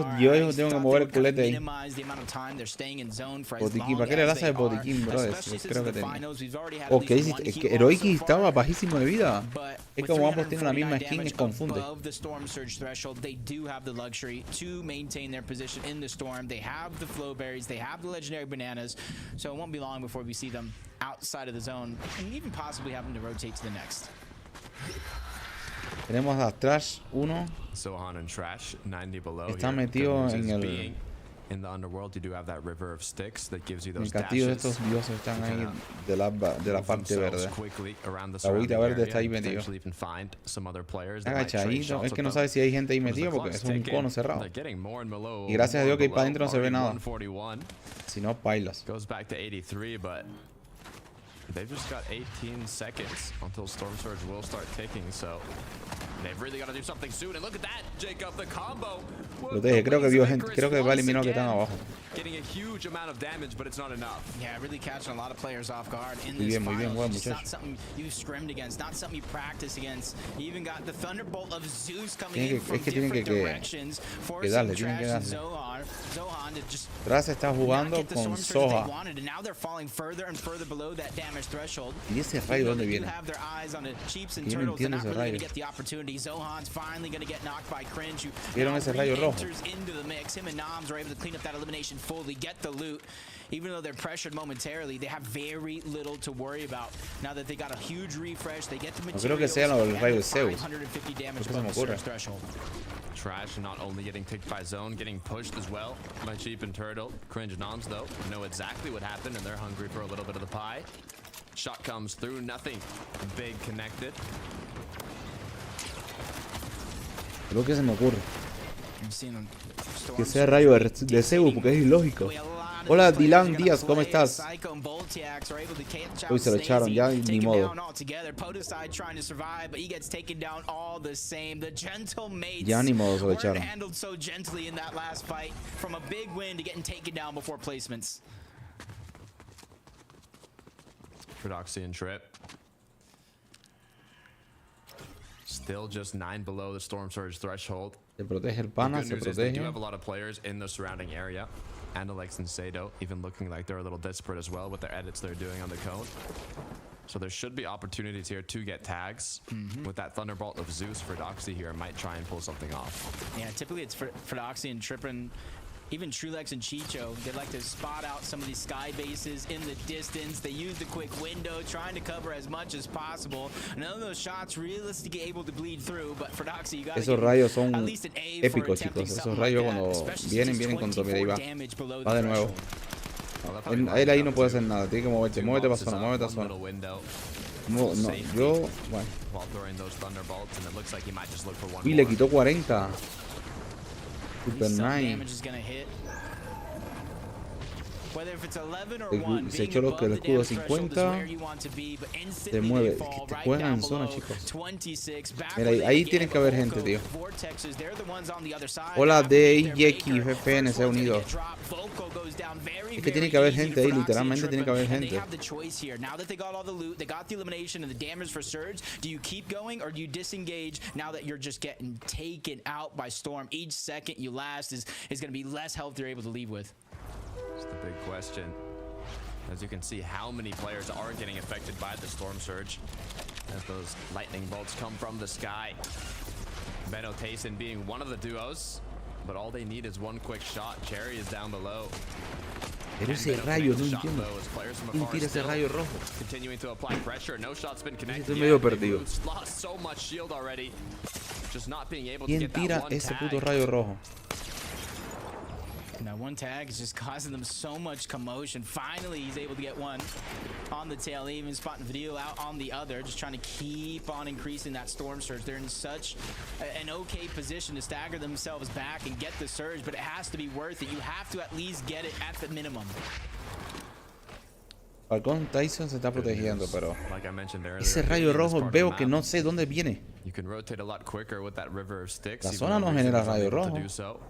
Speaker 6: Yo tengo que mover el culete ahí. Botiquín, ¿para qué le das al botiquín, brother? Creo que tenía. Oh, Casey, es que Heroic estaba bajísimo de vida. Es como ambos tienen la misma skin, es confunde.
Speaker 5: Outside of the zone and even possibly having to rotate to the next.
Speaker 6: Tenemos a Trash 1.
Speaker 4: Zohan and Trash 90 below.
Speaker 6: Está metido en el
Speaker 4: in the underworld. You do have that river of sticks that gives you
Speaker 6: el
Speaker 4: those
Speaker 6: castillo de
Speaker 4: dashes.
Speaker 6: estos dioses están ahí de la parte verde. La agüita verde está ahí metido. Agachadito. Es que no sabe si hay gente ahí metido porque es un cono cerrado. Y gracias a Dios que ahí para adentro no se ve nada. Si no, bailas.
Speaker 4: Goes back to 83, but they've just got 18 seconds until Storm Surge will start ticking, so they've really got to do something soon. And look at that, Jacob, the combo.
Speaker 6: Protege, creo que vio gente, creo que va a eliminar que están abajo.
Speaker 4: Getting a huge amount of damage, but it's not enough.
Speaker 5: Yeah, really catching a lot of players off guard in this finals. It's not something you scrimmed against, not something you practice against. You even got the Thunderbolt of Zeus coming in from different directions, forcing Trash and Zohan to just
Speaker 6: Trash está jugando con Soha.
Speaker 5: And now they're falling further and further below that damage threshold.
Speaker 6: ¿Y ese rayo dónde viene?
Speaker 5: Have their eyes on the Chiefs and Turtles. They're not really going to get the opportunity. Zohan's finally going to get knocked by Cringe, who
Speaker 6: ¿Vieron ese rayo rojo?
Speaker 5: into the mix. Him and Noms are able to clean up that elimination fully, get the loot. Even though they're pressured momentarily, they have very little to worry about. Now that they got a huge refresh, they get the materials.
Speaker 6: No creo que sea el rayo de Zeus.
Speaker 5: 550 damage above the surge threshold.
Speaker 4: Trash not only getting picked by Zone, getting pushed as well by Cheap and Turtle. Cringe Noms, though, know exactly what happened, and they're hungry for a little bit of the pie. Shot comes through, nothing big connected.
Speaker 6: Lo que se me ocurre que sea rayo de Zeus porque es ilógico. Hola Dylan Díaz, ¿cómo estás? Uy, se lo echaron ya, ni modo. Ya ni modo, se lo echaron.
Speaker 4: Prodoxy and Trip. Still just 9 below the Storm Surge threshold.
Speaker 6: Se protege el pana, se protege.
Speaker 4: They do have a lot of players in the surrounding area. And Alex and Sado even looking like they're a little desperate as well with their edits they're doing on the cone. So there should be opportunities here to get tags. With that Thunderbolt of Zeus, Prodoxy here might try and pull something off.
Speaker 5: Yeah, typically it's Prodoxy and Trippin'. Even Trulex and Chicho, they like to spot out some of these sky bases in the distance. They use the quick window, trying to cover as much as possible. None of those shots realistically able to bleed through, but Prodoxy, you got
Speaker 6: esos rayos son épicos, chicos. Esos rayos cuando vienen con todo, mira, ahí va. Va de nuevo. Él ahí no puede hacer nada, tiene que moverte. Muévete para zona, muévete a zona. No, yo, bueno. Y le quitó 40. Super nice. Se echó el escudo 50. Se mueve. Te juegan en zona, chicos. Mira, ahí tiene que haber gente, tío. Hola, DJX VPN se ha unido. Es que tiene que haber gente ahí, literalmente tiene que haber gente.
Speaker 5: Last is going to be less health you're able to leave with.
Speaker 4: That's the big question. As you can see, how many players are getting affected by the storm surge as those lightning bolts come from the sky. Benno Tayson being one of the duos, but all they need is one quick shot. Cherry is down below.
Speaker 6: Pero ese rayo, no entiendo. ¿Quién tira ese rayo rojo?
Speaker 4: Continuing to apply pressure. No shot's been connected.
Speaker 6: Estoy medio perdido.
Speaker 4: Lost so much shield already. Just not being able to
Speaker 6: ¿Quién
Speaker 4: get that
Speaker 6: tira
Speaker 4: one
Speaker 6: ese
Speaker 4: tag.
Speaker 6: puto rayo rojo?
Speaker 5: Now one tag is just causing them so much commotion. Finally, he's able to get one on the tail, even spotting video out on the other, just trying to keep on increasing that storm surge. They're in such an okay position to stagger themselves back and get the surge, but it has to be worth it. You have to at least get it at the minimum.
Speaker 6: Falcón Tyson se está protegiendo, pero
Speaker 4: Like I mentioned earlier,
Speaker 6: ese rayo rojo veo que no sé dónde viene.
Speaker 4: You can rotate a lot quicker with that river of sticks.
Speaker 6: La zona no genera rayo rojo.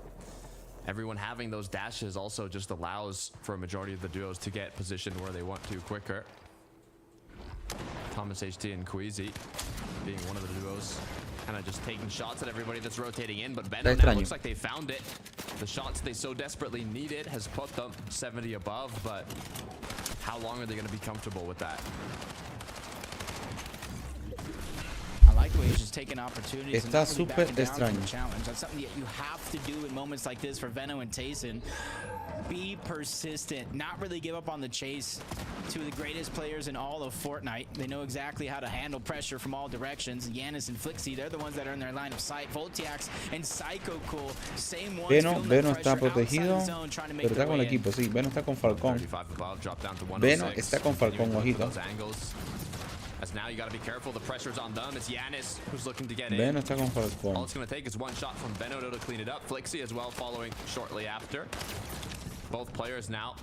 Speaker 4: Everyone having those dashes also just allows for a majority of the duos to get positioned where they want to quicker. Thomas HT and Queasy being one of the duos, kind of just taking shots at everybody that's rotating in, but Benno now looks like they found it. The shots they so desperately needed has put them 70 above, but how long are they going to be comfortable with that?
Speaker 5: I like the way he's just taking opportunities.
Speaker 6: Está súper extraño.
Speaker 5: That's something that you have to do in moments like this for Benno and Tayson. Be persistent, not really give up on the chase. Two of the greatest players in all of Fortnite. They know exactly how to handle pressure from all directions. Giannis and Flixie, they're the ones that are in their line of sight. Voltiax and Psycho Cool, same ones.
Speaker 6: Benno está protegido, pero está con el equipo. Sí, Benno está con Falcón. Benno está con Falcón, ojito.
Speaker 4: As now you got to be careful. The pressure's on them. It's Giannis who's looking to get in.
Speaker 6: Benno está con Falcón.
Speaker 4: All it's going to take is one shot from Benno to clean it up. Flixie as well following shortly after. Both players now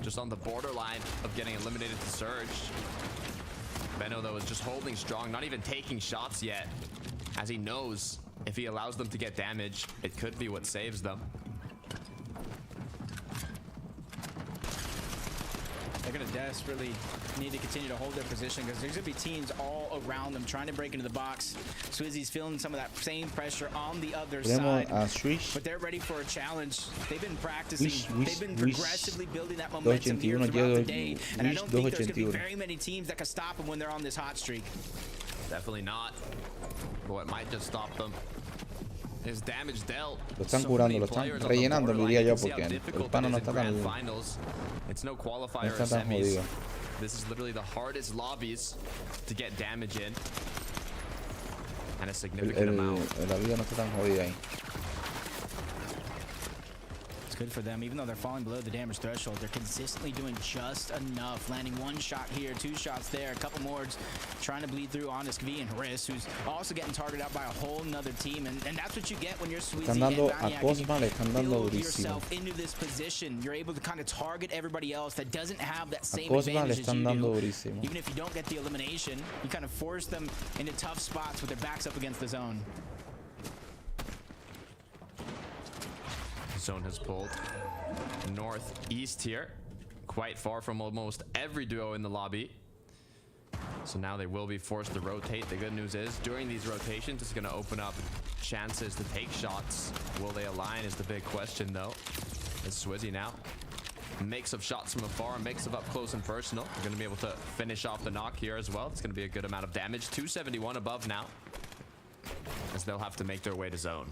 Speaker 4: just on the borderline of getting eliminated to Surge. Benno, though, is just holding strong, not even taking shots yet, as he knows if he allows them to get damage, it could be what saves them.
Speaker 5: They're going to desperately need to continue to hold their position because there's going to be teams all around them trying to break into the box. Swizzy's feeling some of that same pressure on the other side. But they're ready for a challenge. They've been practicing. They've been progressively building that momentum here throughout the day. And I don't think there's going to be very many teams that can stop them when they're on this hot streak.
Speaker 4: Definitely not. But what might just stop them is damage dealt.
Speaker 6: Lo están curando, lo están rellenando, diría yo, porque el pano no está tan
Speaker 4: It's no qualifier or semis. This is literally the hardest lobbies to get damage in. And a significant amount.
Speaker 6: La vida no está tan jodida ahí.
Speaker 5: It's good for them, even though they're falling below the damage threshold. They're consistently doing just enough, landing one shot here, two shots there, a couple more, trying to bleed through Honest V and Haris, who's also getting targeted out by a whole nother team. And that's what you get when you're Sweezy and Vaniac. You build yourself into this position. You're able to kind of target everybody else that doesn't have that same advantage as you do. Even if you don't get the elimination, you kind of force them into tough spots with their backs up against the zone.
Speaker 4: Zone has pulled northeast here, quite far from almost every duo in the lobby. So now they will be forced to rotate. The good news is during these rotations, it's going to open up chances to take shots. Will they align is the big question, though. It's Swizzy now. A mix of shots from afar, a mix of up close and personal. They're going to be able to finish off the knock here as well. It's going to be a good amount of damage. 271 above now, as they'll have to make their way to zone.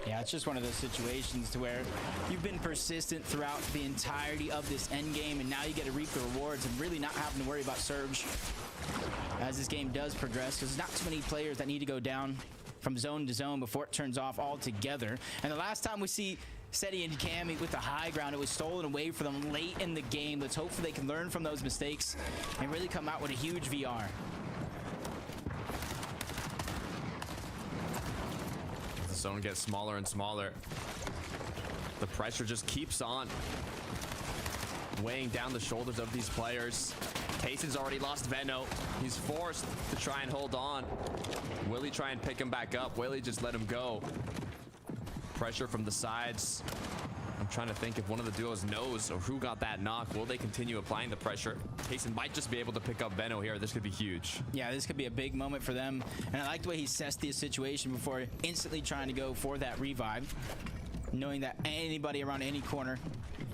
Speaker 5: Yeah, it's just one of those situations to where you've been persistent throughout the entirety of this end game, and now you get to reap the rewards and really not having to worry about Surge as this game does progress, because there's not too many players that need to go down from zone to zone before it turns off altogether. And the last time we see Seti and Cammy with the high ground, it was stolen away from them late in the game. Let's hope they can learn from those mistakes and really come out with a huge VR.
Speaker 4: Zone gets smaller and smaller. The pressure just keeps on weighing down the shoulders of these players. Tayson's already lost Benno. He's forced to try and hold on. Will he try and pick him back up? Will he just let him go? Pressure from the sides. I'm trying to think if one of the duos knows or who got that knock. Will they continue applying the pressure? Tayson might just be able to pick up Benno here. This could be huge.
Speaker 5: Yeah, this could be a big moment for them. And I like the way he assessed the situation before instantly trying to go for that revive. knowing that anybody around any corner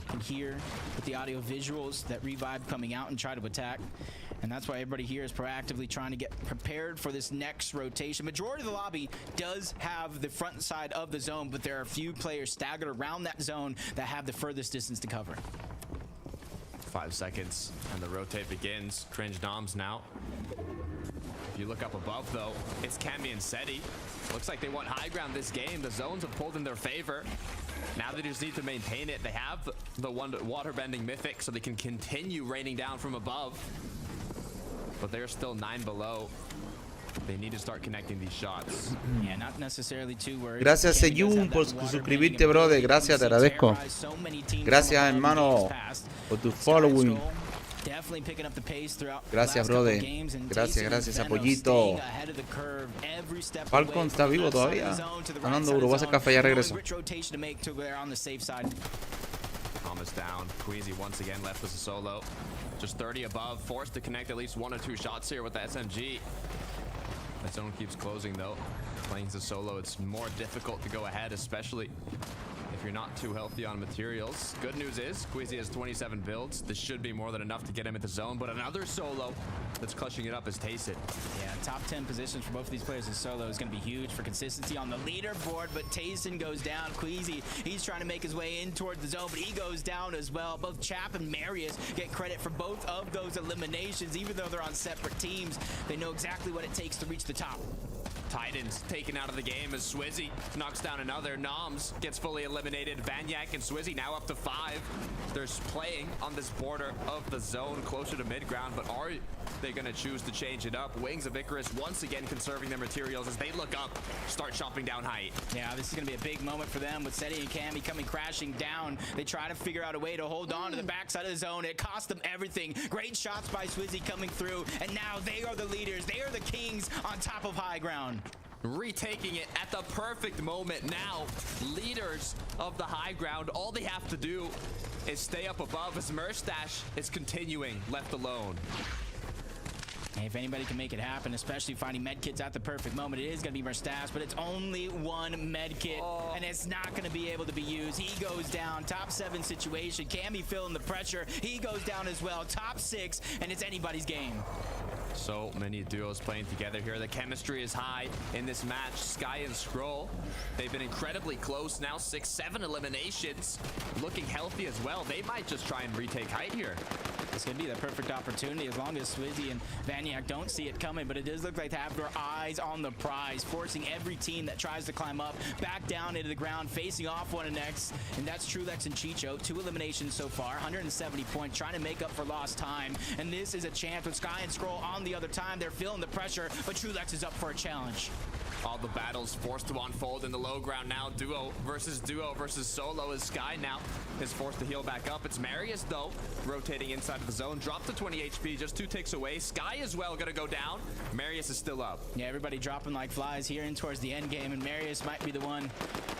Speaker 5: can hear with the audio visuals that Revive coming out and try to attack. And that's why everybody here is proactively trying to get prepared for this next rotation. Majority of the lobby does have the front side of the zone, but there are a few players staggered around that zone that have the furthest distance to cover.
Speaker 4: 5 seconds and the rotate begins. Cringe noms now. If you look up above though, it's Cammy and Seti. Looks like they want high ground this game. The zones have pulled in their favor. Now they just need to maintain it. They have the water bending mythic, so they can continue raining down from above. But they're still 9 below. They need to start connecting these shots.
Speaker 5: Yeah, not necessarily too worried.
Speaker 6: Gracias, Seyun, por suscribirte, brother. Gracias, te agradezco. Gracias, hermano, por tu following. Gracias, brother. Gracias, apoyito. Falcon está vivo todavía. Ganando duro. Voy a hacer café, ya regreso.
Speaker 4: Almost down. Queasy once again left as a solo. Just 30 above. Forced to connect at least 1 or 2 shots here with the SMG. That zone keeps closing though. Playing as a solo, it's more difficult to go ahead, especially if you're not too healthy on materials. Good news is, Queasy has 27 builds. This should be more than enough to get him at the zone, but another solo that's clutching it up is Tayson.
Speaker 5: Yeah, top 10 positions for both of these players in solo is going to be huge for consistency on the leaderboard, but Tayson goes down. Queasy, he's trying to make his way in towards the zone, but he goes down as well. Both Chap and Marius get credit for both of those eliminations, even though they're on separate teams. They know exactly what it takes to reach the top.
Speaker 4: Titans taken out of the game as Swizzy knocks down another. Noms gets fully eliminated. Vanyak and Swizzy now up to 5. They're playing on this border of the zone closer to mid-ground, but are they going to choose to change it up? Wings of Icarus once again conserving their materials as they look up, start chopping down height.
Speaker 5: Yeah, this is going to be a big moment for them with Seti and Cammy coming crashing down. They try to figure out a way to hold on to the backside of the zone. It cost them everything. Great shots by Swizzy coming through, and now they are the leaders. They are the kings on top of high ground.
Speaker 4: Retaking it at the perfect moment. Now leaders of the high ground, all they have to do is stay up above as Merstash is continuing left alone.
Speaker 5: Hey, if anybody can make it happen, especially finding medkits at the perfect moment, it is going to be Merstash, but it's only one medkit, and it's not going to be able to be used. He goes down. Top 7 situation. Cammy feeling the pressure. He goes down as well. Top 6, and it's anybody's game.
Speaker 4: So many duos playing together here. The chemistry is high in this match. Sky and Scroll, they've been incredibly close. Now 6-7 eliminations. Looking healthy as well. They might just try and retake height here.
Speaker 5: This could be the perfect opportunity as long as Swizzy and Vanyak don't see it coming, but it does look like they have their eyes on the prize, forcing every team that tries to climb up back down into the ground, facing off one next, and that's Trulex and Chicho. 2 eliminations so far, 170 points, trying to make up for lost time, and this is a chance with Sky and Scroll on the other time. They're feeling the pressure, but Trulex is up for a challenge.
Speaker 4: All the battles forced to unfold in the low ground now. Duo versus solo as Sky now is forced to heal back up. It's Marius though, rotating inside of the zone. Dropped to 20 HP, just 2 ticks away. Sky as well gonna go down. Marius is still up.
Speaker 5: Yeah, everybody dropping like flies here in towards the end game, and Marius might be the one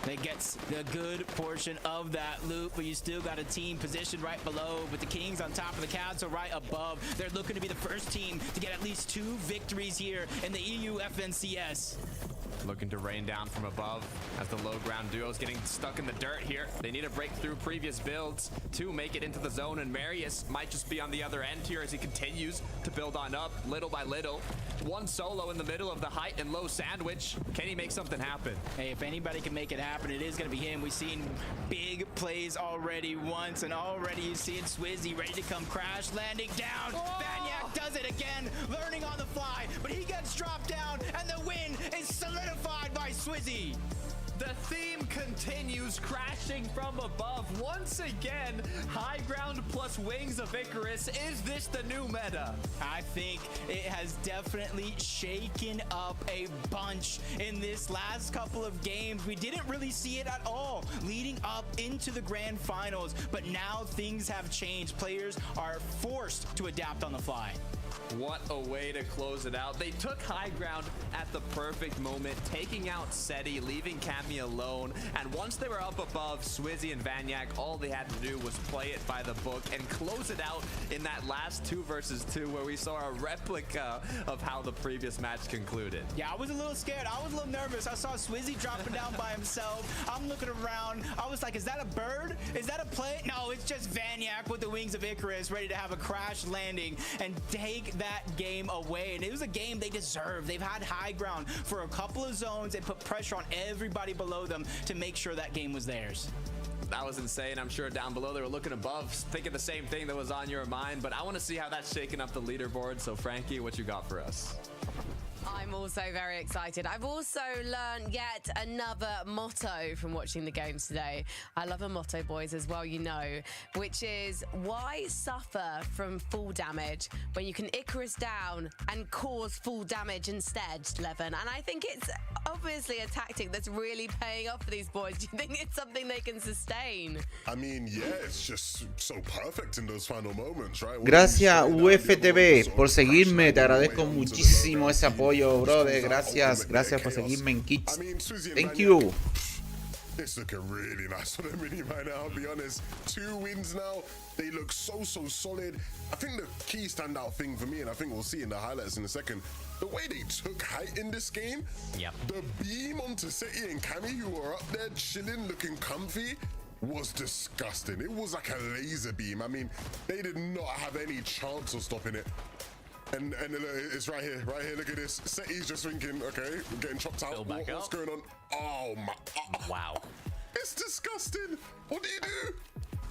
Speaker 5: that gets the good portion of that loot, but you still got a team positioned right below, with the Kings on top of the castle right above. They're looking to be the first team to get at least 2 victories here in the EU FNCS.
Speaker 4: Looking to rain down from above as the low ground duo is getting stuck in the dirt here. They need to break through previous builds to make it into the zone, and Marius might just be on the other end here as he continues to build on up little by little. One solo in the middle of the height and low sandwich. Can he make something happen?
Speaker 5: Hey, if anybody can make it happen, it is going to be him. We've seen big plays already once, and already you see it. Swizzy ready to come crash, landing down. Vanyak does it again, learning on the fly, but he gets dropped down, and the win is solidified by Swizzy.
Speaker 4: The theme continues, crashing from above. Once again, high ground plus Wings of Icarus. Is this the new meta?
Speaker 5: I think it has definitely shaken up a bunch in this last couple of games. We didn't really see it at all leading up into the grand finals, but now things have changed. Players are forced to adapt on the fly.
Speaker 4: What a way to close it out. They took high ground at the perfect moment, taking out Seti, leaving Cammy alone. And once they were up above, Swizzy and Vanyak, all they had to do was play it by the book and close it out in that last 2 versus 2 where we saw a replica of how the previous match concluded.
Speaker 5: Yeah, I was a little scared. I was a little nervous. I saw Swizzy dropping down by himself. I'm looking around. I was like, is that a bird? Is that a play? No, it's just Vanyak with the wings of Icarus ready to have a crash landing and take that game away. And it was a game they deserved. They've had high ground for a couple of zones and put pressure on everybody below them to make sure that game was theirs.
Speaker 4: That was insane. I'm sure down below they were looking above, thinking the same thing that was on your mind. But I want to see how that's shaking up the leaderboard. So Frankie, what you got for us?
Speaker 3: I'm also very excited. I've also learned yet another motto from watching the games today. I love a motto, boys, as well, you know, which is why suffer from full damage when you can Icarus down and cause full damage instead, Levin? And I think it's obviously a tactic that's really paying off for these boys. Do you think it's something they can sustain?
Speaker 1: I mean, yeah, it's just so perfect in those final moments, right?
Speaker 6: Gracias, UFTV, por seguirme. Te agradezco muchísimo ese apoyo, brother. Gracias por seguirme en Kicks. Thank you.
Speaker 1: It's looking really nice for them, really, right now, I'll be honest. 2 wins now. They look so solid. I think the key standout thing for me, and I think we'll see in the highlights in a second, the way they took height in this game.
Speaker 2: Yep.
Speaker 1: The beam onto Seti and Cammy, who were up there chilling, looking comfy, was disgusting. It was like a laser beam. I mean, they did not have any chance of stopping it. And it's right here. Look at this. Seti's just thinking, okay, we're getting chopped out. What's going on? Oh my!
Speaker 2: Wow.
Speaker 1: It's disgusting. What do you do?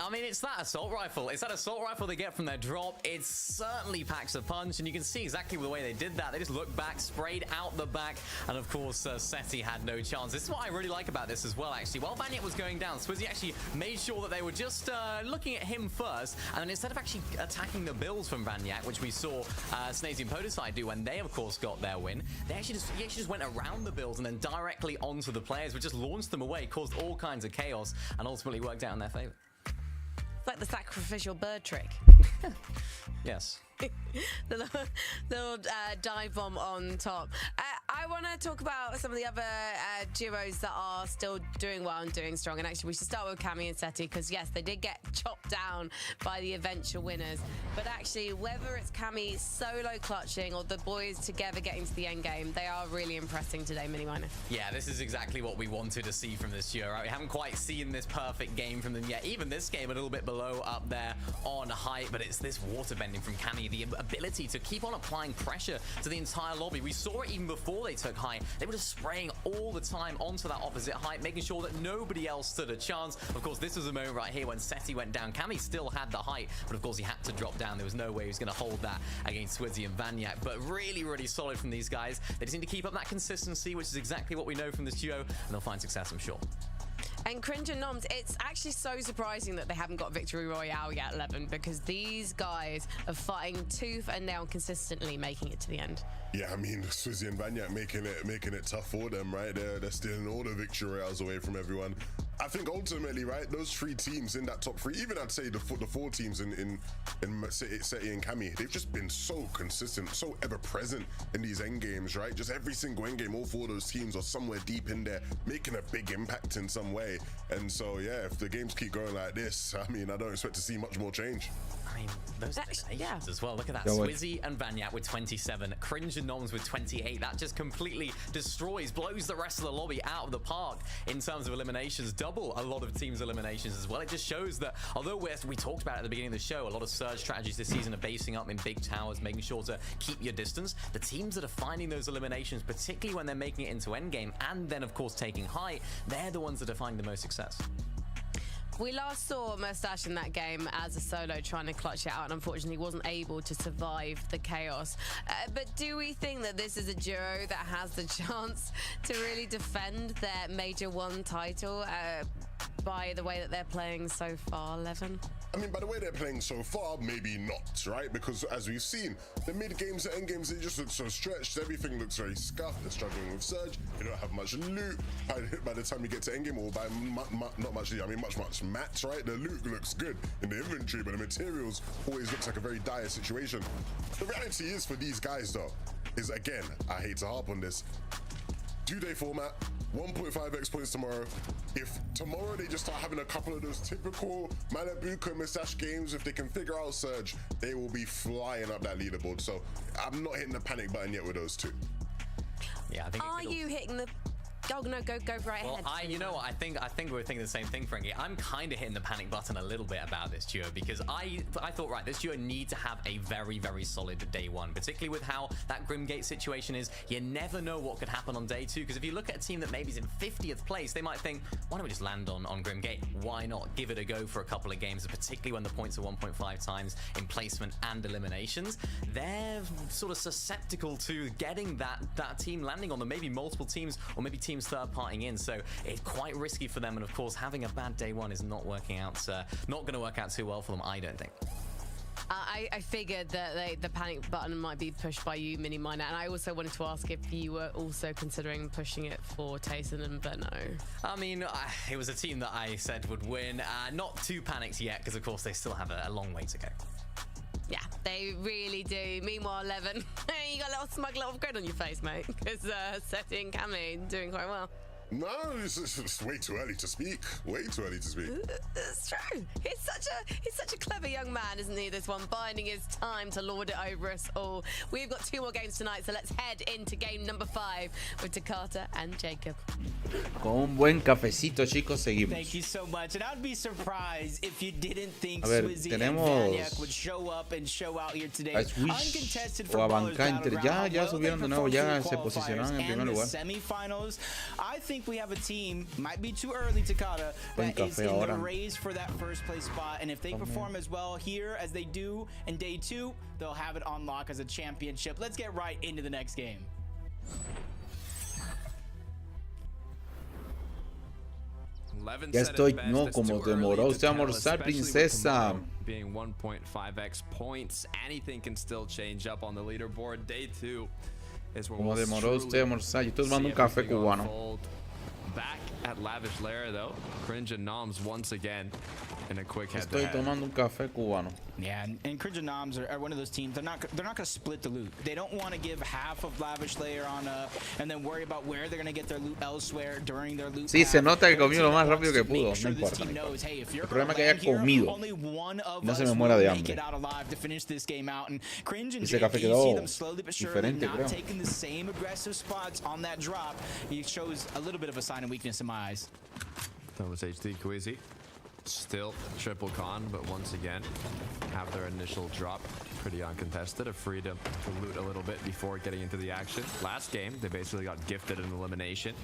Speaker 2: I mean, it's that assault rifle. It's that assault rifle they get from their drop. It certainly packs a punch, and you can see exactly the way they did that. They just looked back, sprayed out the back, and of course, Seti had no chance. This is what I really like about this as well, actually. While Vanyak was going down, Swizzy actually made sure that they were just looking at him first, and then instead of actually attacking the builds from Vanyak, which we saw Snazy and Podeside do when they, of course, got their win, he actually just went around the builds and then directly onto the players, which just launched them away, caused all kinds of chaos, and ultimately worked out in their favor.
Speaker 3: It's like the sacrificial bird trick.
Speaker 2: Yes.
Speaker 3: the little dive bomb on top. I want to talk about some of the other duos that are still doing well and doing strong. And actually, we should start with Cammy and Seti because, yes, they did get chopped down by the eventual winners. But actually, whether it's Cammy solo clutching or the boys together getting to the end game, they are really impressing today, Miniminer.
Speaker 2: Yeah, this is exactly what we wanted to see from this duo, right? We haven't quite seen this perfect game from them yet. Even this game, a little bit below up there on height, but it's this water bending from Cammy, the ability to keep on applying pressure to the entire lobby. We saw it even before they took height. They were just spraying all the time onto that opposite height, making sure that nobody else stood a chance. Of course, this was a moment right here when Seti went down. Cammy still had the height, but of course he had to drop down. There was no way he was going to hold that against Swizzy and Vanyak. But really solid from these guys. They just need to keep up that consistency, which is exactly what we know from this duo, and they'll find success, I'm sure.
Speaker 3: And Cringe and Noms, it's actually so surprising that they haven't got Victory Royale yet, Levin, because these guys are fighting tooth and nail consistently, making it to the end.
Speaker 1: Yeah, I mean, Swizzy and Vanyak making it tough for them, right? They're stealing all the Victory Royales away from everyone. I think ultimately, right, those 3 teams in that top 3, even I'd say the 4 teams in Seti and Cammy, they've just been so consistent, so ever present in these end games, right? Just every single end game, all 4 of those teams are somewhere deep in there, making a big impact in some way. And so, yeah, if the games keep going like this, I mean, I don't expect to see much more change.
Speaker 2: I mean, those eliminations as well. Look at that. Swizzy and Vanyak with 27. Cringe and Noms with 28. That just completely blows the rest of the lobby out of the park in terms of eliminations. Double a lot of teams' eliminations as well. It just shows that although we talked about at the beginning of the show, a lot of surge strategies this season are basing up in big towers, making sure to keep your distance. The teams that are finding those eliminations, particularly when they're making it into endgame and then, of course, taking height, they're the ones that are finding the most success.
Speaker 3: We last saw Mustache in that game as a solo trying to clutch it out and unfortunately wasn't able to survive the chaos. But do we think that this is a duo that has the chance to really defend their Major 1 title by the way that they're playing so far, Levin?
Speaker 1: I mean, by the way they're playing so far, maybe not, right? Because as we've seen, the mid games, the end games, they just look so stretched. Everything looks very scuffed. They're struggling with Surge. They don't have much loot. By the time you get to end game, or by not much loot, I mean much mats, right? The loot looks good in the inventory, but the materials always looks like a very dire situation. The reality is for these guys, though, is again, I hate to harp on this, 2-day format, 1.5x points tomorrow. If tomorrow they just start having a couple of those typical Malibuca Mustache games, if they can figure out Surge, they will be flying up that leaderboard. So I'm not hitting the panic button yet with those two.
Speaker 2: Yeah, I think.
Speaker 3: Are you hitting the? Oh no, go right
Speaker 2: well,
Speaker 3: ahead.
Speaker 2: you know what? I think we're thinking the same thing, Frankie. I'm kind of hitting the panic button a little bit about this duo because I thought, right, this duo need to have a very, very solid day one, particularly with how that Grimgate situation is. You never know what could happen on day two, because if you look at a team that maybe is in 50th place, they might think, why don't we just land on Grimgate? Why not give it a go for a couple of games, particularly when the points are 1.5 times in placement and eliminations. They're sort of susceptible to getting that team landing on them, maybe multiple teams or maybe teams third-partying in, so it's quite risky for them, and of course having a bad day one is not working out, not going to work out too well for them, I don't think.
Speaker 3: I figured that the panic button might be pushed by you, Mini Miner, and I also wanted to ask if you were also considering pushing it for Tayson and Benno.
Speaker 2: I mean, it was a team that I said would win. Not too panicked yet, because of course they still have a long way to go.
Speaker 3: Yeah, they really do. Meanwhile, 11, you got a little smug little grin on your face, mate, because Seti and Cammy doing quite well.
Speaker 1: No, it's way too early to speak. Way too early to speak.
Speaker 3: It's true. He's such a clever young man, isn't he? This one, biding his time to lord it over us all. We've got 2 more games tonight, so let's head into game number 5 with Takata and Jacob.
Speaker 6: Con un buen cafecito, chicos, seguimos.
Speaker 5: Thank you so much. And I'd be surprised if you didn't think
Speaker 6: A ver,
Speaker 5: Swizzy and Vaniac would show up and show out here today.
Speaker 6: A Swish o a Banca Inter. Ya subieron de nuevo, ya se posicionaron en primer lugar.
Speaker 5: Semifinals. I think we have a team, might be too early, Takata, that is in the race for that first place spot. And if they perform as well here as they do in day 2, they'll have it on lock as a championship. Let's get right into the next game.
Speaker 6: Ya estoy, no, como demoró usted a almorzar, princesa.
Speaker 4: Being 1.5x points, anything can still change up on the leaderboard. Day 2 is where
Speaker 6: como demoró usted a almorzar. Yo estoy tomando un café cubano.
Speaker 4: Back at Lavish Lair though, Cringe and Noms once again in a quick head.
Speaker 6: Estoy tomando un café cubano.
Speaker 5: Yeah, and Cringe and Noms are one of those teams. They're not going to split the loot. They don't want to give half of Lavish Lair on and then worry about where they're going to get their loot elsewhere during their loot.
Speaker 6: Sí, se nota que comió lo más rápido que pudo. No importa. El problema es que haya comido. No se me muera de hambre. Ese café quedó diferente, creo.
Speaker 5: Taking the same aggressive spots on that drop, he shows a little bit of a sign of weakness in my eyes.
Speaker 4: That was HD Quizzy. Still triple con, but once again have their initial drop pretty uncontested, a freedom to loot a little bit before getting into the action. Last game they basically got gifted an elimination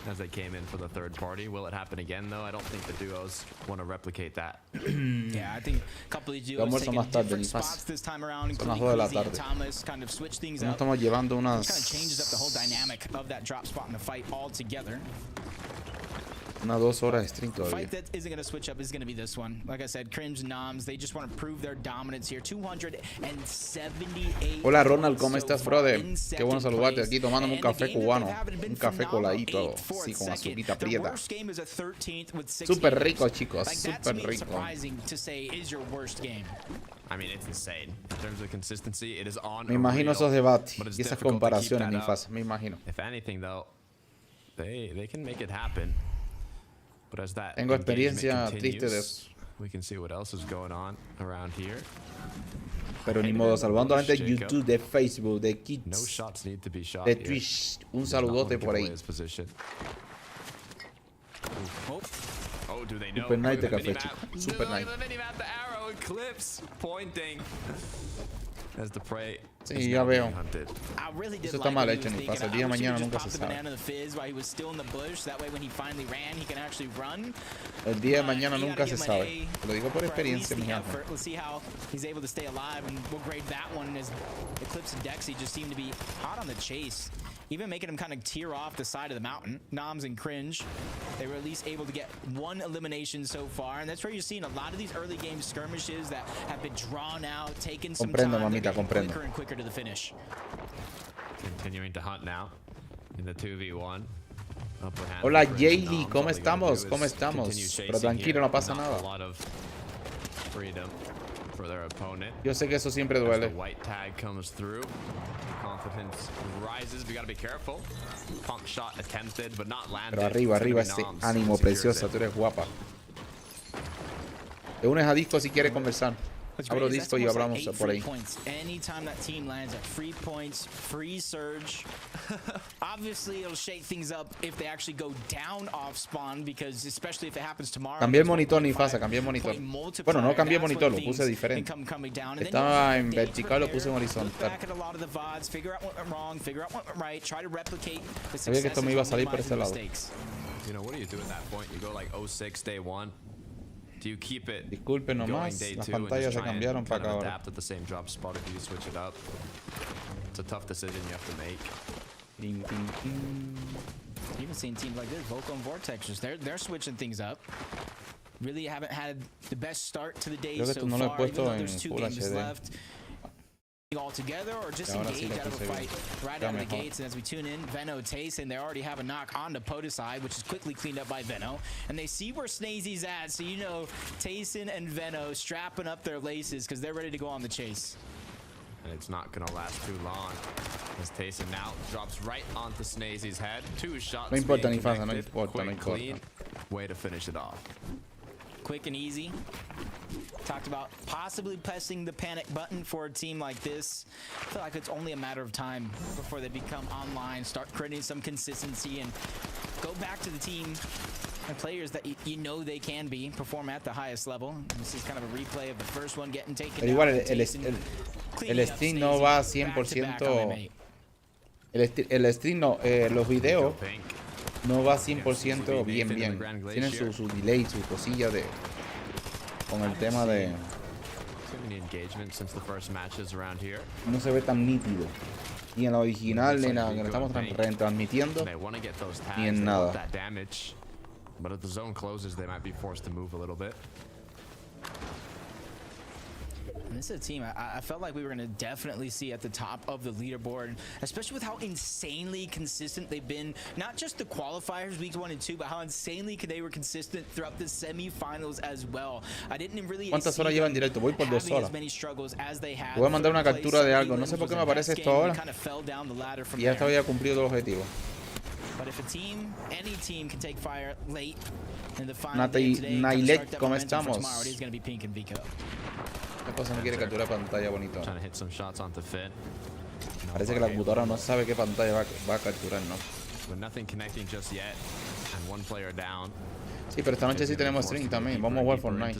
Speaker 4: as they came in for the third party. Will it happen again though? I don't think the duos want to replicate that.
Speaker 5: Yeah, I think a couple of duos taking different spots this time around, including Quizzy and Thomas, kind of switch things up.
Speaker 6: Estamos llevando unas...
Speaker 5: Kind of changes up the whole dynamic of that drop spot in the fight altogether.
Speaker 6: Unas 2 horas de stream
Speaker 5: The
Speaker 6: todavía.
Speaker 5: fight that isn't going to switch up is going to be this one. Like I said, Cringe Noms, they just want to prove their dominance here. 278.
Speaker 6: Hola Ronald, ¿cómo estás, brother? Qué bueno saludarte aquí tomándome un café cubano. Un café coladito, sí, con azuquita prieta. Súper rico, chicos, súper rico.
Speaker 4: I mean, it's insane. In terms of consistency, it is on.
Speaker 6: Me imagino esos debates y esas comparaciones, mi fase, me imagino.
Speaker 4: If anything, though, they can make it happen. But as that
Speaker 6: Tengo experiencia triste de eso.
Speaker 4: We can see what else is going on around here.
Speaker 6: Pero ni modo, saludando a gente de YouTube, de Facebook, de Kids,
Speaker 4: No shots need to be shot
Speaker 6: de
Speaker 4: here.
Speaker 6: Twitch. Un saludote por ahí.
Speaker 4: Oh, do they know?
Speaker 6: Super night de
Speaker 4: Look at the
Speaker 6: café,
Speaker 4: minimap.
Speaker 6: chico. Super
Speaker 4: Look
Speaker 6: night.
Speaker 4: at the minimap, the arrow eclipse pointing as the prey.
Speaker 6: Sí, ya veo.
Speaker 5: Eso
Speaker 6: está mal hecho, ni pasa. El día de mañana nunca se sabe. El día de mañana nunca se sabe. Lo digo por experiencia, mi gente.
Speaker 5: Let's see how he's able to stay alive, and we'll grade that one as Eclipse and Dexy just seem to be hot on the chase even making them kind of tear off the side of the mountain. Noms and Cringe, they were at least able to get one elimination so far, and that's where you're seeing a lot of these early game skirmishes that have been drawn out, taking some time,
Speaker 6: mamita,
Speaker 5: quicker and quicker to the finish.
Speaker 4: Continuing to hunt now in the 2v1.
Speaker 6: Hola Jaylee, ¿cómo estamos? ¿Cómo estamos? Pero tranquilo, no pasa nada. Yo sé que eso siempre duele.
Speaker 4: White tag comes through. Confidence rises. We gotta be careful. Pump shot attempted, but not landed.
Speaker 6: Pero arriba ese ánimo preciosa, tú eres guapa. Te unes a Disco si quieres conversar. Abro Disco y hablamos por ahí.
Speaker 5: Anytime that team lands at 3 points, free surge. Obviously, it'll shake things up if they actually go down off spawn, because especially if it happens tomorrow.
Speaker 6: Cambié el monitor, ni pasa, cambié el monitor. Bueno, no cambié el monitor, lo puse diferente. Estaba en vertical, lo puse en horizontal. Sabía que esto me iba a salir por ese lado.
Speaker 4: You know, what do you do at that point? You go like 0-6 day 1. Do you keep it?
Speaker 6: Disculpen nomás, las pantallas se cambiaron para acá ahora.
Speaker 4: Adapt at the same drop spot if you switch it up. It's a tough decision you have to make.
Speaker 5: Ding, ding, ding. Even seeing teams like this, Volco and Vortex, they're switching things up. Really haven't had the best start to the day so far, even though there's 2 games left. All together or just engage out of a fight right out of the gates. And as we tune in, Veno, Tayson, they already have a knock on the POTA side, which is quickly cleaned up by Veno. And they see where Snazy's at, so you know Tayson and Veno strapping up their laces because they're ready to go on the chase.
Speaker 4: And it's not gonna last too long, as Tayson now drops right onto Snazy's head. 2 shots.
Speaker 6: No importa, ni pasa, no
Speaker 4: importa,
Speaker 6: no importa.
Speaker 4: Way to finish it off.
Speaker 5: Quick and easy. Talked about possibly pressing the panic button for a team like this. I feel like it's only a matter of time before they become online, start creating some consistency, and go back to the team and players that you know they can be, perform at the highest level. This is kind of a replay of the first one getting taken
Speaker 6: Pero igual el stream no va 100%. El stream no, los videos no va 100% bien. Tienen su delay, su cosilla de con el tema de no se ve tan nítido. Y en la original, en la que estamos retransmitiendo, ni en nada.
Speaker 4: But if the zone closes, they might be forced to move a little bit.
Speaker 5: And this is a team I felt like we were going to definitely see at the top of the leaderboard, especially with how insanely consistent they've been. Not just the qualifiers weeks 1 and 2, but how insanely they were consistent throughout the semifinals as well. I didn't really
Speaker 6: ¿Cuántas horas llevan directo? Voy por 2 horas. Voy a mandar una captura de algo. No sé por qué me aparece esto ahora. Y ya había cumplido todo el objetivo. Nailet, ¿cómo estamos? ¿Qué pasa? No quiere capturar pantalla bonito. Parece que la computadora no sabe qué pantalla va a capturar, ¿no? Sí, pero esta noche sí tenemos stream también. Vamos a jugar Fortnite.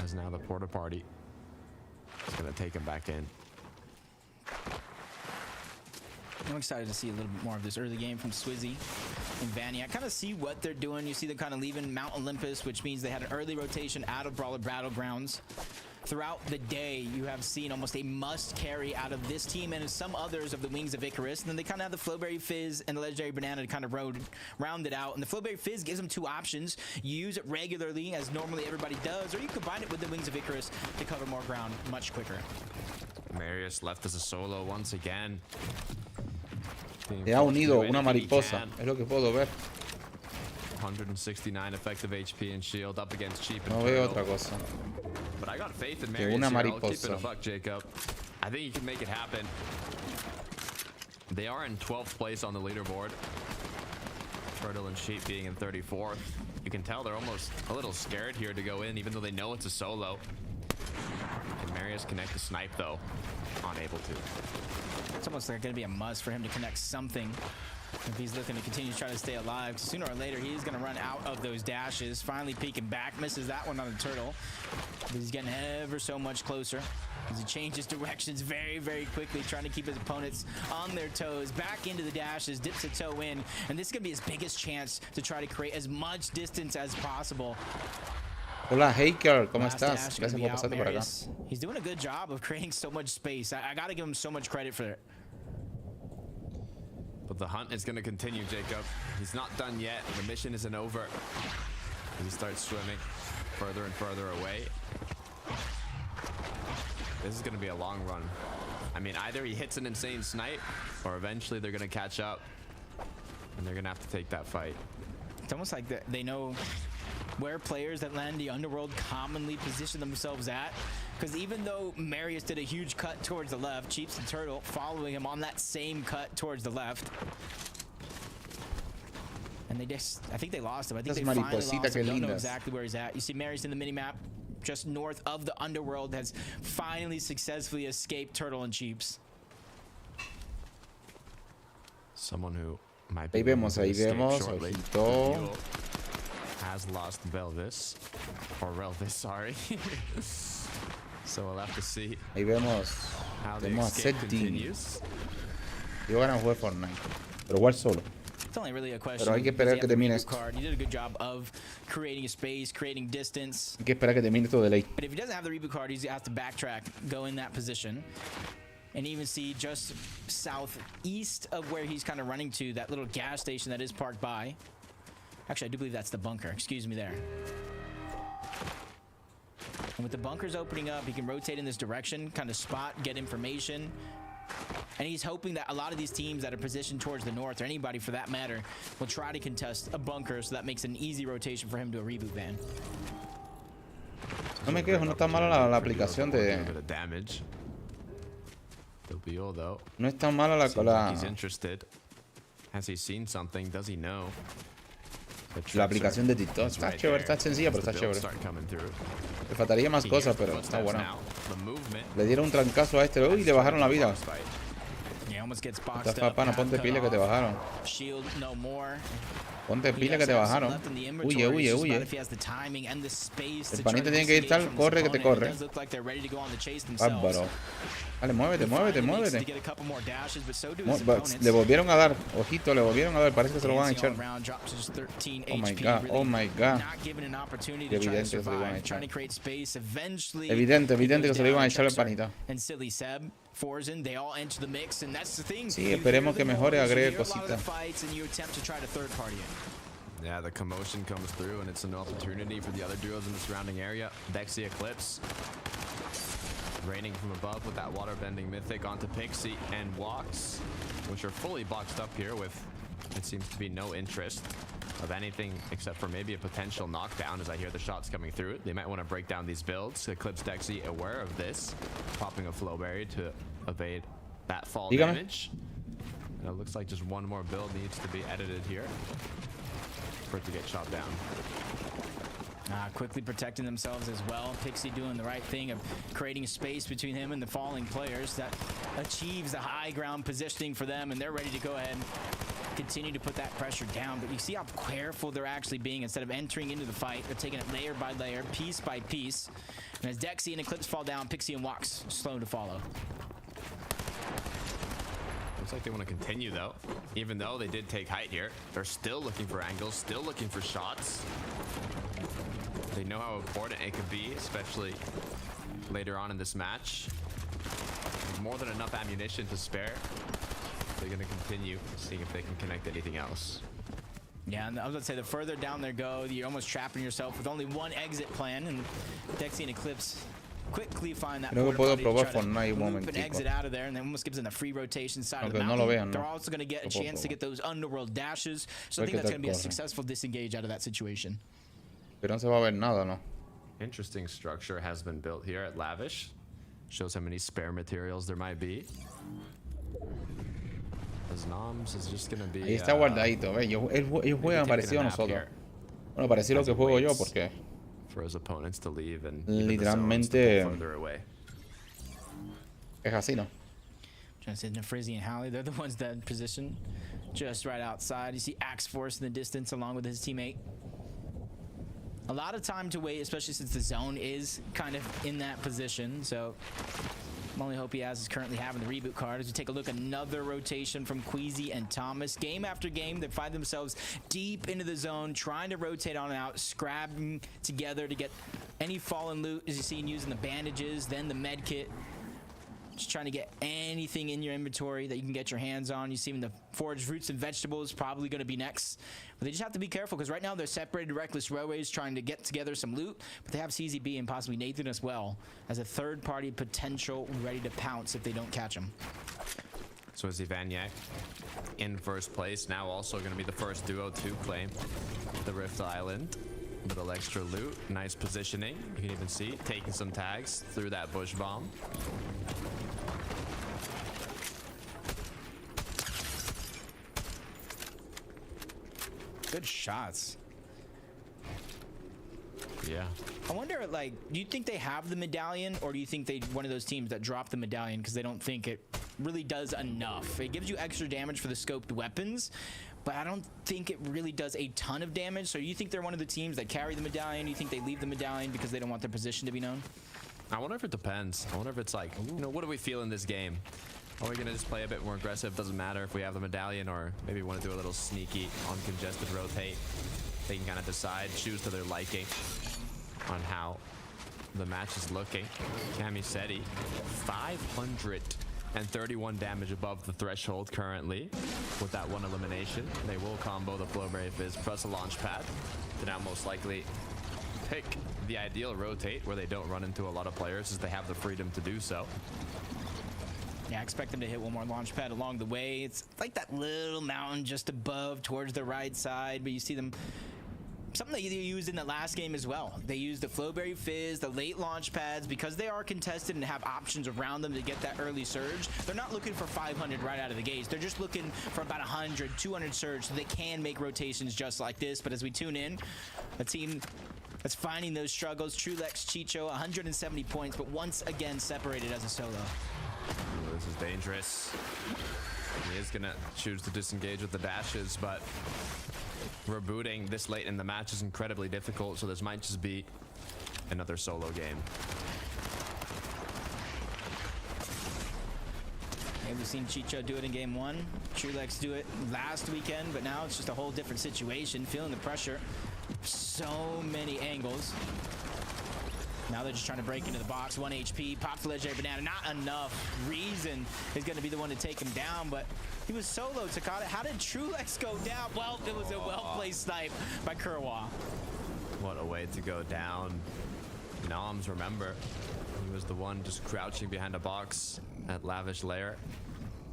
Speaker 4: As now the porta party is going to take him back in.
Speaker 5: I'm excited to see a little bit more of this early game from Swizzy and Vanny. I kind of see what they're doing. You see them kind of leaving Mount Olympus, which means they had an early rotation out of Brawler Battlegrounds. Throughout the day, you have seen almost a must carry out of this team and some others of the Wings of Icarus. And then they kind of have the Flowberry Fizz and the Legendary Banana to kind of round it out. And the Flowberry Fizz gives them 2 options. You use it regularly, as normally everybody does, or you combine it with the Wings of Icarus to cover more ground much quicker.
Speaker 4: Marius left as a solo once again.
Speaker 6: Se ha unido una mariposa, es lo que puedo ver.
Speaker 4: 169 effective HP and shield up against cheap.
Speaker 6: No veo otra cosa.
Speaker 4: But I got faith in Marius.
Speaker 6: Una mariposa.
Speaker 4: Keep it a buck, Jacob. I think you can make it happen. They are in 12th place on the leaderboard. Turtle and Sheep being in 34th. You can tell they're almost a little scared here to go in, even though they know it's a solo. Can Marius connect the snipe though? Unable to.
Speaker 5: It's almost like going to be a must for him to connect something if he's looking to continue to try to stay alive. Sooner or later, he's going to run out of those dashes. Finally peeking back, misses that one on the turtle. But he's getting ever so much closer as he changes directions very, very quickly, trying to keep his opponents on their toes. Back into the dashes, dips a toe in, and this is going to be his biggest chance to try to create as much distance as possible.
Speaker 6: Hola, Haker, ¿cómo estás? Gracias por pasarte por acá.
Speaker 5: He's doing a good job of creating so much space. I gotta give him so much credit for it.
Speaker 4: the hunt is going to continue, Jacob. He's not done yet. The mission isn't over. He starts swimming further and further away. This is going to be a long run. I mean, either he hits an insane snipe, or eventually they're going to catch up, and they're going to have to take that fight.
Speaker 5: It's almost like they know where players that land the underworld commonly position themselves at. Because even though Marius did a huge cut towards the left, Cheeps and Turtle following him on that same cut towards the left. And they just, I think they lost him. I think they finally lost him. Don't know exactly where he's at. You see Marius in the minimap just north of the underworld has finally successfully escaped Turtle and Cheeps.
Speaker 4: Someone who might be
Speaker 6: ahí vemos, ojito.
Speaker 4: Has lost Velvis, or Relvis, sorry. So we'll have to see.
Speaker 6: Ahí vemos. Tenemos a Setting. Yo ganas jugar Fortnite, pero igual solo.
Speaker 5: It's only really a question.
Speaker 6: Pero hay que esperar que termine esto.
Speaker 5: You did a good job of creating a space, creating distance.
Speaker 6: Hay que esperar que termine todo de ley.
Speaker 5: But if he doesn't have the reboot card, he's has to backtrack, go in that position, and even see just southeast of where he's kind of running to, that little gas station that is parked by. Actually, I do believe that's the bunker. Excuse me there. And with the bunkers opening up, he can rotate in this direction, kind of spot, get information. And he's hoping that a lot of these teams that are positioned towards the north, or anybody for that matter, will try to contest a bunker, so that makes an easy rotation for him to a reboot van.
Speaker 6: No me quejo, no está mala la aplicación de... No es tan mala la aplicación de TikTok. Está chévere, está sencilla, pero está chévere. Le faltaría más cosas, pero está buena. Le dieron un trancazo a este y le bajaron la vida. Estás pana, ponte pila que te bajaron. Ponte pila que te bajaron. Huye, huye, huye. El panita tiene que ir tal, corre que te corre. Bárbaro. Dale, muévete, muévete, muévete. Le volvieron a dar, ojito, le volvieron a dar. Parece que se lo van a echar. Oh my god, oh my god. Qué evidente que se lo iban a echar. Evidente, evidente que se lo iban a echar al panita. Sí, esperemos que mejore, agregue cositas.
Speaker 4: Yeah, the commotion comes through, and it's an opportunity for the other duos in the surrounding area. Dexy Eclipse raining from above with that water bending mythic onto Pixie and Walks, which are fully boxed up here with, it seems to be no interest of anything except for maybe a potential knockdown as I hear the shots coming through. They might want to break down these builds. Eclipse Dexy aware of this, popping a flow berry to evade that fall damage. And it looks like just one more build needs to be edited here for it to get chopped down.
Speaker 5: Quickly protecting themselves as well. Pixie doing the right thing of creating space between him and the falling players. That achieves the high ground positioning for them, and they're ready to go ahead and continue to put that pressure down. But you see how careful they're actually being. Instead of entering into the fight, they're taking it layer by layer, piece by piece. And as Dexy and Eclipse fall down, Pixie and Walks slow to follow.
Speaker 4: Looks like they want to continue though. Even though they did take height here, they're still looking for angles, still looking for shots. They know how important it could be, especially later on in this match. More than enough ammunition to spare. They're going to continue seeing if they can connect anything else.
Speaker 5: Yeah, and I was going to say, the further down they go, you're almost trapping yourself with only one exit plan, and Dexy and Eclipse quickly find that and exit out of there, and then almost gives them a free rotation side of the mountain. They're also going to get a chance to get those underworld dashes, so I think that's going to be a successful disengage out of that situation.
Speaker 6: Pero no se va a ver nada, ¿no?
Speaker 4: Interesting structure has been built here at Lavish. Shows how many spare materials there might be. As Noms is just gonna be.
Speaker 6: Ahí está guardadito, ¿ves? Ellos juegan parecido a nosotros. Bueno, parecido a lo que juego yo, porque
Speaker 4: for his opponents to leave and
Speaker 6: literalmente es así, ¿no?
Speaker 5: Johnson, Frizzy, and Halley, they're the ones that position just right outside. You see Axe Force in the distance along with his teammate. A lot of time to wait, especially since the zone is kind of in that position. So my only hope he has is currently having the reboot card. As we take a look, another rotation from Queasy and Thomas. Game after game, they find themselves deep into the zone, trying to rotate on and out, scrabbing together to get any fallen loot, as you see, using the bandages, then the med kit. Just trying to get anything in your inventory that you can get your hands on. You see them in the foraged fruits and vegetables, probably going to be next. But they just have to be careful because right now they're separated Reckless Railways trying to get together some loot. But they have CZB and possibly Nathan as well as a third-party potential ready to pounce if they don't catch him.
Speaker 4: So is Ivaniak in first place. Now also going to be the first duo to claim the Rift Island. Little extra loot. Nice positioning. You can even see taking some tags through that bush bomb.
Speaker 5: Good shots.
Speaker 4: Yeah.
Speaker 5: I wonder, like, do you think they have the medallion, or do you think they one of those teams that drop the medallion because they don't think it really does enough? It gives you extra damage for the scoped weapons, but I don't think it really does a ton of damage. So you think they're one of the teams that carry the medallion? Do you think they leave the medallion because they don't want their position to be known?
Speaker 4: I wonder if it depends. I wonder if it's like, you know, what do we feel in this game? Are we going to just play a bit more aggressive? Doesn't matter if we have the medallion, or maybe want to do a little sneaky, uncongested rotate. They can kind of decide, choose to their liking on how the match is looking. Camiseti, 531 damage above the threshold currently with that one elimination. They will combo the Flowberry Fizz plus a launch pad to now most likely pick the ideal rotate where they don't run into a lot of players, as they have the freedom to do so.
Speaker 5: Yeah, I expect them to hit one more launch pad along the way. It's like that little mountain just above towards the right side, but you see them. Something that they used in the last game as well. They used the Flowberry Fizz, the late launch pads, because they are contested and have options around them to get that early surge. They're not looking for 500 right out of the gates. They're just looking for about 100, 200 surge so they can make rotations just like this. But as we tune in, a team that's finding those struggles. Trulex Chicho, 170 points, but once again separated as a solo.
Speaker 4: Ooh, this is dangerous. He is going to choose to disengage with the dashes, but rebooting this late in the match is incredibly difficult, so this might just be another solo game.
Speaker 5: Yeah, we've seen Chicho do it in game one, Trulex do it last weekend, but now it's just a whole different situation, feeling the pressure. So many angles. Now they're just trying to break into the box. 1 HP, pops the legendary banana. Not enough. Reason is going to be the one to take him down, but he was solo. Takata, how did Trulex go down? Well, it was a well-placed snipe by Kurwa.
Speaker 4: What a way to go down. Noms, remember, he was the one just crouching behind a box at Lavish Lair,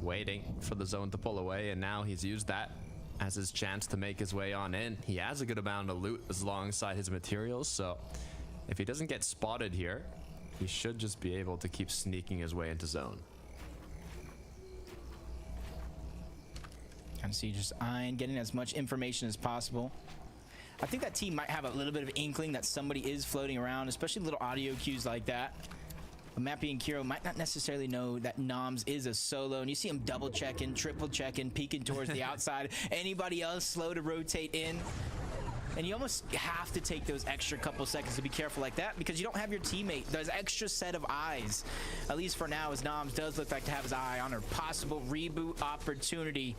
Speaker 4: waiting for the zone to pull away, and now he's used that as his chance to make his way on in. He has a good amount of loot alongside his materials, so if he doesn't get spotted here, he should just be able to keep sneaking his way into zone.
Speaker 5: Kind of see just eyeing, getting as much information as possible. I think that team might have a little bit of inkling that somebody is floating around, especially little audio cues like that. But Mappy and Kiro might not necessarily know that Noms is a solo, and you see him double checking, triple checking, peeking towards the outside. Anybody else slow to rotate in? And you almost have to take those extra couple seconds to be careful like that, because you don't have your teammate. There's an extra set of eyes, at least for now, as Noms does look like to have his eye on a possible reboot opportunity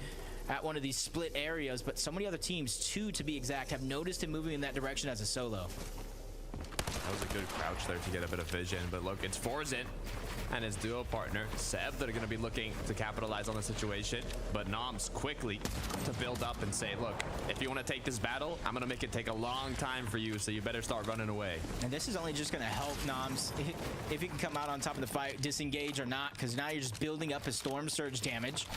Speaker 5: at one of these split areas. But so many other teams, two to be exact, have noticed him moving in that direction as a solo.
Speaker 4: That was a good crouch there to get a bit of vision, but look, it's Forzin and his duo partner, Seb, that are going to be looking to capitalize on the situation. But Noms quickly to build up and say, look, if you want to take this battle, I'm going to make it take a long time for you, so you better start running away.
Speaker 5: And this is only just going to help Noms, if he can come out on top of the fight, disengage or not, because now you're just building up his Storm Surge damage.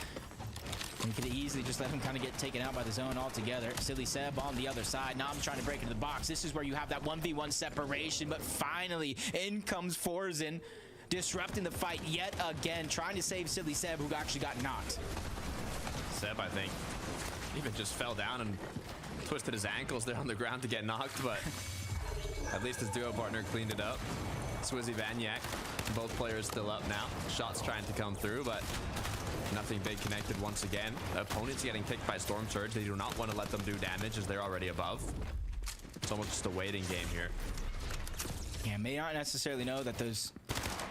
Speaker 5: You could easily just let him kind of get taken out by the zone altogether. Silly Seb on the other side. Noms trying to break into the box. This is where you have that 1v1 separation, but finally in comes Forzin, disrupting the fight yet again, trying to save Silly Seb, who actually got knocked.
Speaker 4: Seb, I think, even just fell down and twisted his ankles there on the ground to get knocked, but at least his duo partner cleaned it up. Swizzy Vaniak, both players still up now. Shots trying to come through, but nothing big connected once again. The opponent's getting picked by Storm Surge. They do not want to let them do damage as they're already above. It's almost just a waiting game here.
Speaker 5: Yeah, may not necessarily know that those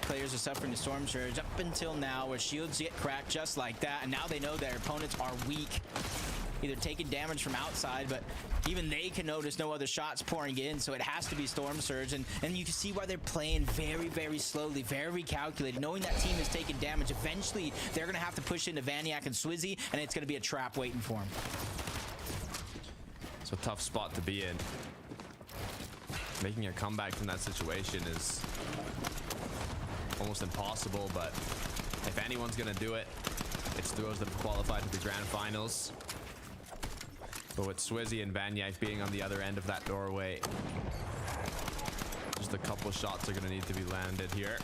Speaker 5: players are suffering the Storm Surge up until now, where shields get cracked just like that, and now they know their opponents are weak either taking damage from outside, but even they can notice no other shots pouring in, so it has to be Storm Surge. And you can see why they're playing very, very slowly, very calculated, knowing that team is taking damage. Eventually, they're going to have to push into Vaniac and Swizzy, and it's going to be a trap waiting for them.
Speaker 4: It's a tough spot to be in. Making a comeback from that situation is almost impossible, but if anyone's going to do it, it's those that have qualified to the grand finals. But with Swizzy and Vaniac being on the other end of that doorway, just a couple shots are going to need to be landed here.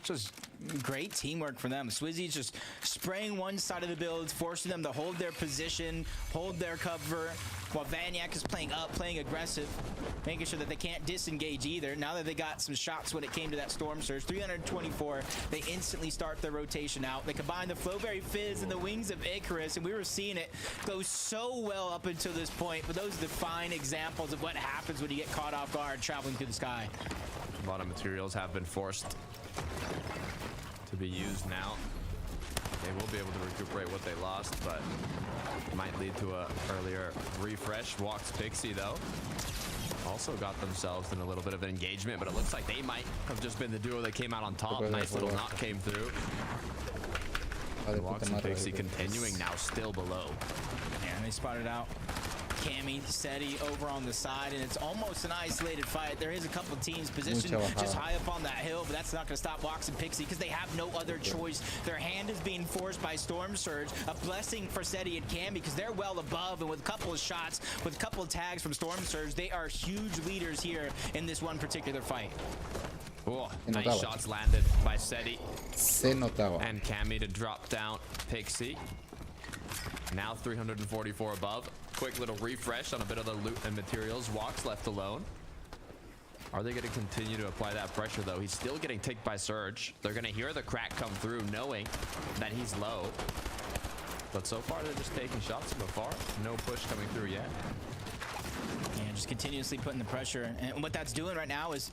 Speaker 5: Just great teamwork for them. Swizzy's just spraying one side of the build, forcing them to hold their position, hold their cover, while Vaniac is playing up, playing aggressive, making sure that they can't disengage either. Now that they got some shots when it came to that Storm Surge, 324, they instantly start their rotation out. They combine the Flowberry Fizz and the Wings of Icarus, and we were seeing it go so well up until this point, but those are the fine examples of what happens when you get caught off guard traveling through the sky.
Speaker 4: A lot of materials have been forced to be used now. They will be able to recuperate what they lost, but might lead to a earlier refresh. Walks Pixie though. Also got themselves in a little bit of an engagement, but it looks like they might have just been the duo that came out on top. Nice little knock came through. Walks and Pixie continuing now still below.
Speaker 5: Yeah, and they spotted out Cammy, Seti over on the side, and it's almost an isolated fight. There is a couple teams positioned just high up on that hill, but that's not going to stop Walks and Pixie because they have no other choice. Their hand is being forced by Storm Surge, a blessing for Seti and Cammy because they're well above, and with a couple of shots, with a couple of tags from Storm Surge, they are huge leaders here in this one particular fight.
Speaker 4: Oh, nice shots landed by Seti. And Cammy to drop down Pixie. Now 344 above. Quick little refresh on a bit of the loot and materials. Walks left alone. Are they going to continue to apply that pressure though? He's still getting ticked by Surge. They're going to hear the crack come through knowing that he's low. But so far they're just taking shots from afar. No push coming through yet.
Speaker 5: Yeah, just continuously putting the pressure. And what that's doing right now is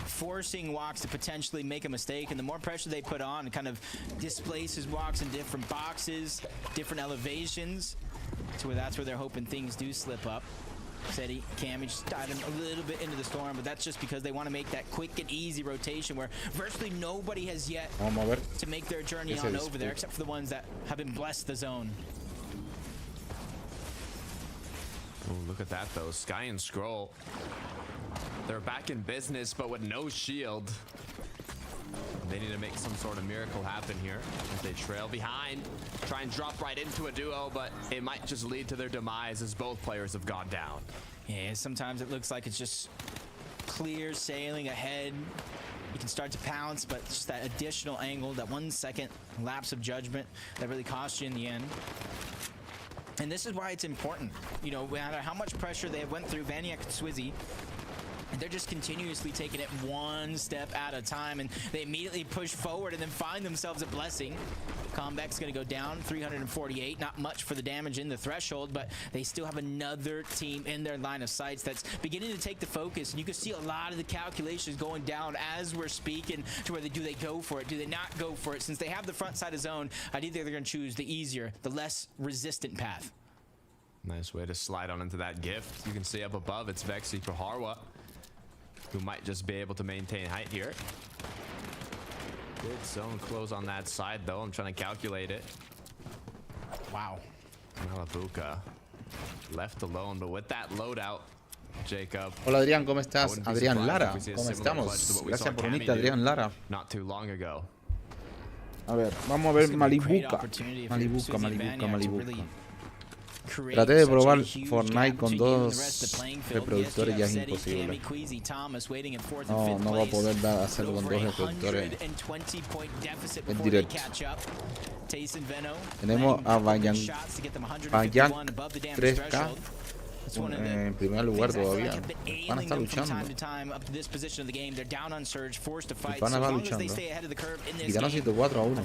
Speaker 5: forcing Walks to potentially make a mistake, and the more pressure they put on, it kind of displaces Walks in different boxes, different elevations, to where that's where they're hoping things do slip up. Seti, Cammy just diving a little bit into the storm, but that's just because they want to make that quick and easy rotation where virtually nobody has yet to make their journey on over there, except for the ones that have been blessed the zone.
Speaker 4: Oh, look at that though. Sky and Scroll. They're back in business, but with no shield. They need to make some sort of miracle happen here as they trail behind. Try and drop right into a duo, but it might just lead to their demise as both players have gone down.
Speaker 5: Yeah, sometimes it looks like it's just clear sailing ahead. You can start to pounce, but just that additional angle, that 1 second lapse of judgment that really costs you in the end. And this is why it's important. You know, no matter how much pressure they have went through, Vaniac and Swizzy, and they're just continuously taking it one step at a time, and they immediately push forward and then find themselves a blessing. Combat's going to go down 348. Not much for the damage in the threshold, but they still have another team in their line of sights that's beginning to take the focus. And you can see a lot of the calculations going down as we're speaking to where do they go for it? Do they not go for it? Since they have the front side of zone, I think they're going to choose the easier, the less resistant path.
Speaker 4: Nice way to slide on into that gift. You can see up above, it's Vexy for Harwa, who might just be able to maintain height here. Good zone close on that side, though. I'm trying to calculate it.
Speaker 5: Wow.
Speaker 4: Malabuca left alone, but with that loadout, Jacob.
Speaker 6: Hola Adrián, ¿cómo estás? Adrián Lara, ¿cómo estamos? Gracias por unirte, Adrián Lara.
Speaker 4: Not too long ago.
Speaker 6: A ver, vamos a ver Malibuca. Malibuca. Traté de probar Fortnite con dos reproductores y ya es imposible. No va a poder hacerlo con dos reproductores. Es directo. Tenemos a Bayan 3K en primer lugar todavía. El pana está luchando. El pana va luchando. Y ganó 104-1.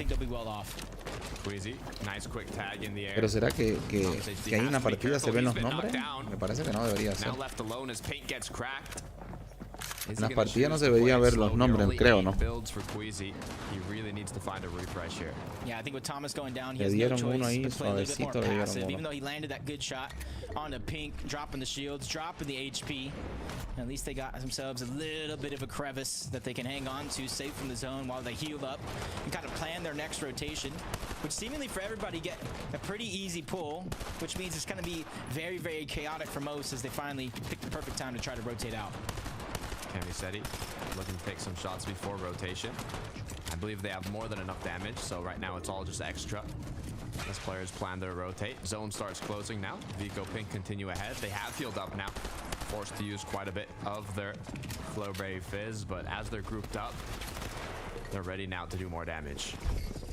Speaker 6: Pero será que hay una partida, se ven los nombres? Me parece que no debería ser. En las partidas no se veía ver los nombres, creo, ¿no?
Speaker 5: Yeah, I think with Thomas going down, he
Speaker 6: Le
Speaker 5: has no
Speaker 6: dieron
Speaker 5: choice
Speaker 6: uno ahí,
Speaker 5: but play a little bit more
Speaker 6: suavecito, le dieron
Speaker 5: passive.
Speaker 6: uno.
Speaker 5: Even though he landed that good shot on the pink, dropping the shields, dropping the HP. At least they got themselves a little bit of a crevice that they can hang on to, safe from the zone while they heal up and kind of plan their next rotation, which seemingly for everybody get a pretty easy pull, which means it's going to be very, very chaotic for most as they finally pick the perfect time to try to rotate out.
Speaker 4: Camiseti looking to take some shots before rotation. I believe they have more than enough damage, so right now it's all just extra. As players plan their rotate. Zone starts closing now. Vico Pink continue ahead. They have healed up now. Forced to use quite a bit of their Flowberry Fizz, but as they're grouped up, they're ready now to do more damage.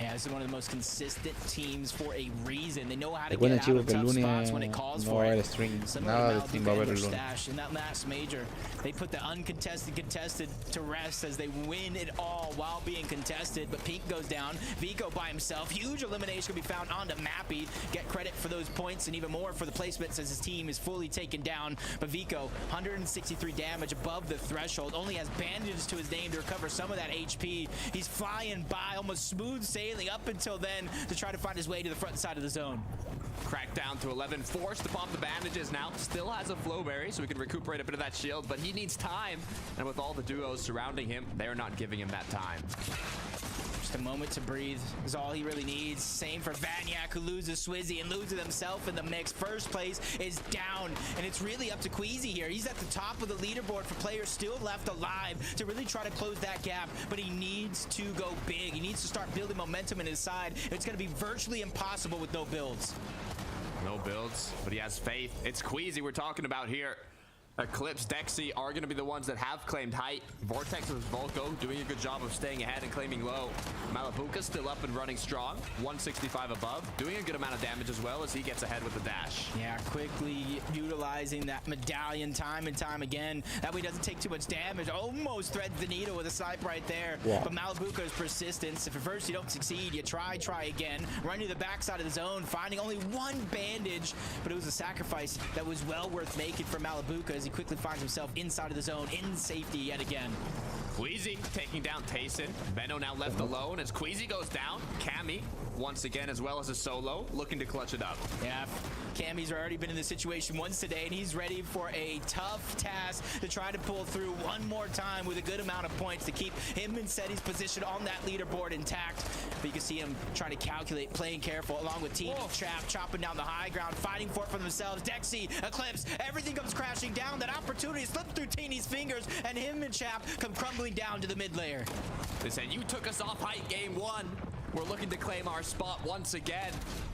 Speaker 5: Yeah, this is one of the most consistent teams for a reason. They know how to get out of tough spots when it calls for it.
Speaker 6: Nada de stream va a haber el lunes.
Speaker 5: In that last major, they put the uncontested contested to rest as they win it all while being contested. But Pink goes down. Vico by himself. Huge elimination can be found onto Mappy. Get credit for those points and even more for the placements as his team is fully taken down. But Vico, 163 damage above the threshold. Only has bandages to his name to recover some of that HP. He's flying by, almost smooth sailing up until then to try to find his way to the front side of the zone.
Speaker 4: Cracked down to 11, forced to pop the bandages now. Still has a Flowberry, so he can recuperate a bit of that shield, but he needs time. And with all the duos surrounding him, they're not giving him that time.
Speaker 5: Just a moment to breathe is all he really needs. Same for Vaniac, who loses Swizzy and loses himself in the mix. First place is down, and it's really up to Queasy here. He's at the top of the leaderboard for players still left alive to really try to close that gap, but he needs to go big. He needs to start building momentum in his side. It's going to be virtually impossible with no builds.
Speaker 4: No builds, but he has faith. It's Queasy we're talking about here. Eclipse, Dexy are going to be the ones that have claimed height. Vortex with Volko doing a good job of staying ahead and claiming low. Malabuka still up and running strong, 165 above, doing a good amount of damage as well as he gets ahead with the dash.
Speaker 5: Yeah, quickly utilizing that medallion time and time again. That way he doesn't take too much damage. Almost threads the needle with a snipe right there.
Speaker 6: Yeah.
Speaker 5: But Malabuka's persistence. If at first you don't succeed, you try again. Run to the backside of the zone, finding only one bandage, but it was a sacrifice that was well worth making for Malabuka as he quickly finds himself inside of the zone in safety yet again.
Speaker 4: Queasy taking down Tayson. Benno now left alone as Queasy goes down. Cammy once again as well as a solo looking to clutch it up.
Speaker 5: Yeah, Cammy's already been in this situation once today and he's ready for a tough task to try to pull through one more time with a good amount of points to keep him and Seti's position on that leaderboard intact. But you can see him trying to calculate, playing careful along with Team Trap, chopping down the high ground, fighting for it for themselves. Dexy, Eclipse, everything comes crashing down. That opportunity slipped through Teeny's fingers and him and Chap come crumbling down to the mid layer.
Speaker 4: They said, you took us off height game one. We're looking to claim our spot once again.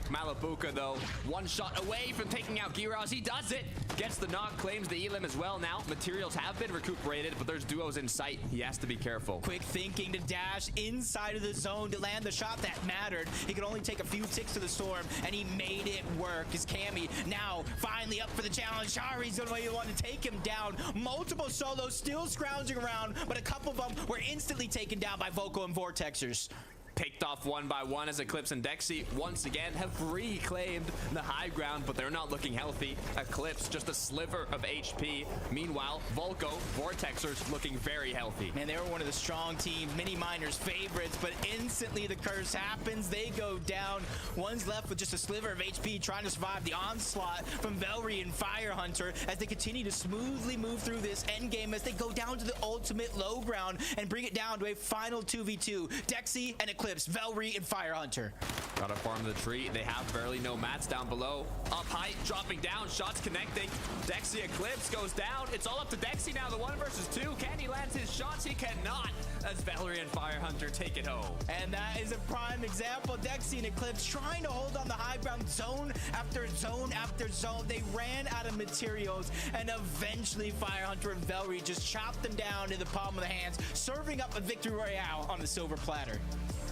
Speaker 4: Malabuka, though, one shot away from taking out Giraz. He does it. Gets the knock, claims the Elim as well now. Materials have been recuperated, but there's duos in sight. He has to be careful.
Speaker 5: Quick thinking to dash inside of the zone to land the shot that mattered. He could only take a few ticks to the storm, and he made it work. His Cammy now finally up for the challenge. Shari's the way you want to take him down. Multiple solos still scrounging around, but a couple of them were instantly taken down by Vocal and Vortexers.
Speaker 4: Picked off one by one as Eclipse and Dexy once again have reclaimed the high ground, but they're not looking healthy. Eclipse just a sliver of HP. Meanwhile, Volko, Vortexers looking very healthy.
Speaker 5: Man, they were one of the strong teams, Mini Miner's favorites, but instantly the curse happens. They go down. One's left with just a sliver of HP trying to survive the onslaught from Velry and Fire Hunter as they continue to smoothly move through this endgame as they go down to the ultimate low ground and bring it down to a final 2v2. Dexy and Eclipse, Velry and Fire Hunter.
Speaker 4: Gotta farm the tree. They have barely no mats down below. Up height, dropping down, shots connecting. Dexy Eclipse goes down. It's all up to Dexy now, the 1 versus 2. Can he land his shots? He cannot, as Velry and Fire Hunter take it home.
Speaker 5: And that is a prime example. Dexy and Eclipse trying to hold on the high ground, zone after zone after zone. They ran out of materials, and eventually Fire Hunter and Velry just chopped them down in the palm of the hands, serving up a victory royale on the silver platter.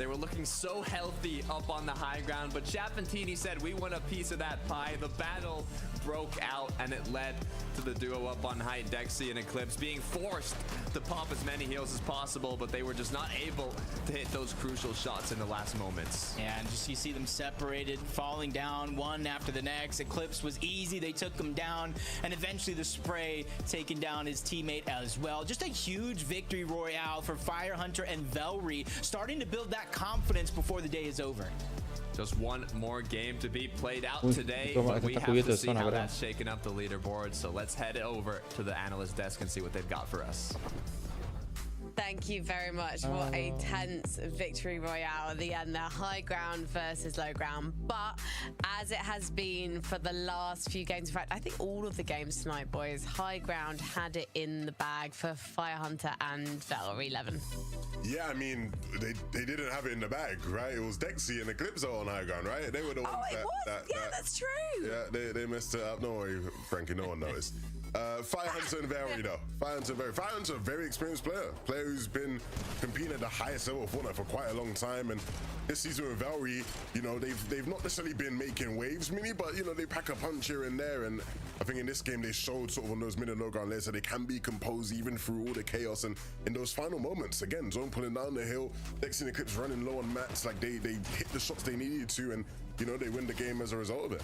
Speaker 4: They were looking so healthy up on the high ground, but Chapantini said, we want a piece of that pie. The battle broke out, and it led to the duo up on height, Dexy and Eclipse, being forced to pop as many heals as possible, but they were just not able to hit those crucial shots in the last moments.
Speaker 5: Yeah, and just you see them separated, falling down one after the next. Eclipse was easy. They took him down, and eventually the spray taking down his teammate as well. Just a huge victory royale for Firehunter and Velry, starting to build that confidence before the day is over.
Speaker 4: Just one more game to be played out today, but we have to see how that's shaking up the leaderboard. So let's head over to the analyst desk and see what they've got for us.
Speaker 3: Thank you very much. What a tense victory royale at the end there. High ground versus low ground. But as it has been for the last few games, in fact, I think all of the games tonight, boys, high ground had it in the bag for Firehunter and Velry 11.
Speaker 1: Yeah, I mean, they didn't have it in the bag, right? It was Dexy and Eclipse on high ground, right? They were the ones
Speaker 3: that's true.
Speaker 1: Yeah, they messed it up. No worry, Frankie, no one noticed. Firehunter and Velry though. Firehunter, a very experienced player who's been competing at the highest level of Fortnite for quite a long time. And this season with Velry, you know, they've not necessarily been making waves, Mini, but you know, they pack a punch here and there. And I think in this game they showed sort of on those mid and low ground layers that they can be composed even through all the chaos. And in those final moments, again, Zone pulling down the hill, Dexy and Eclipse running low on mats, like they hit the shots they needed to, and you know, they win the game as a result of it.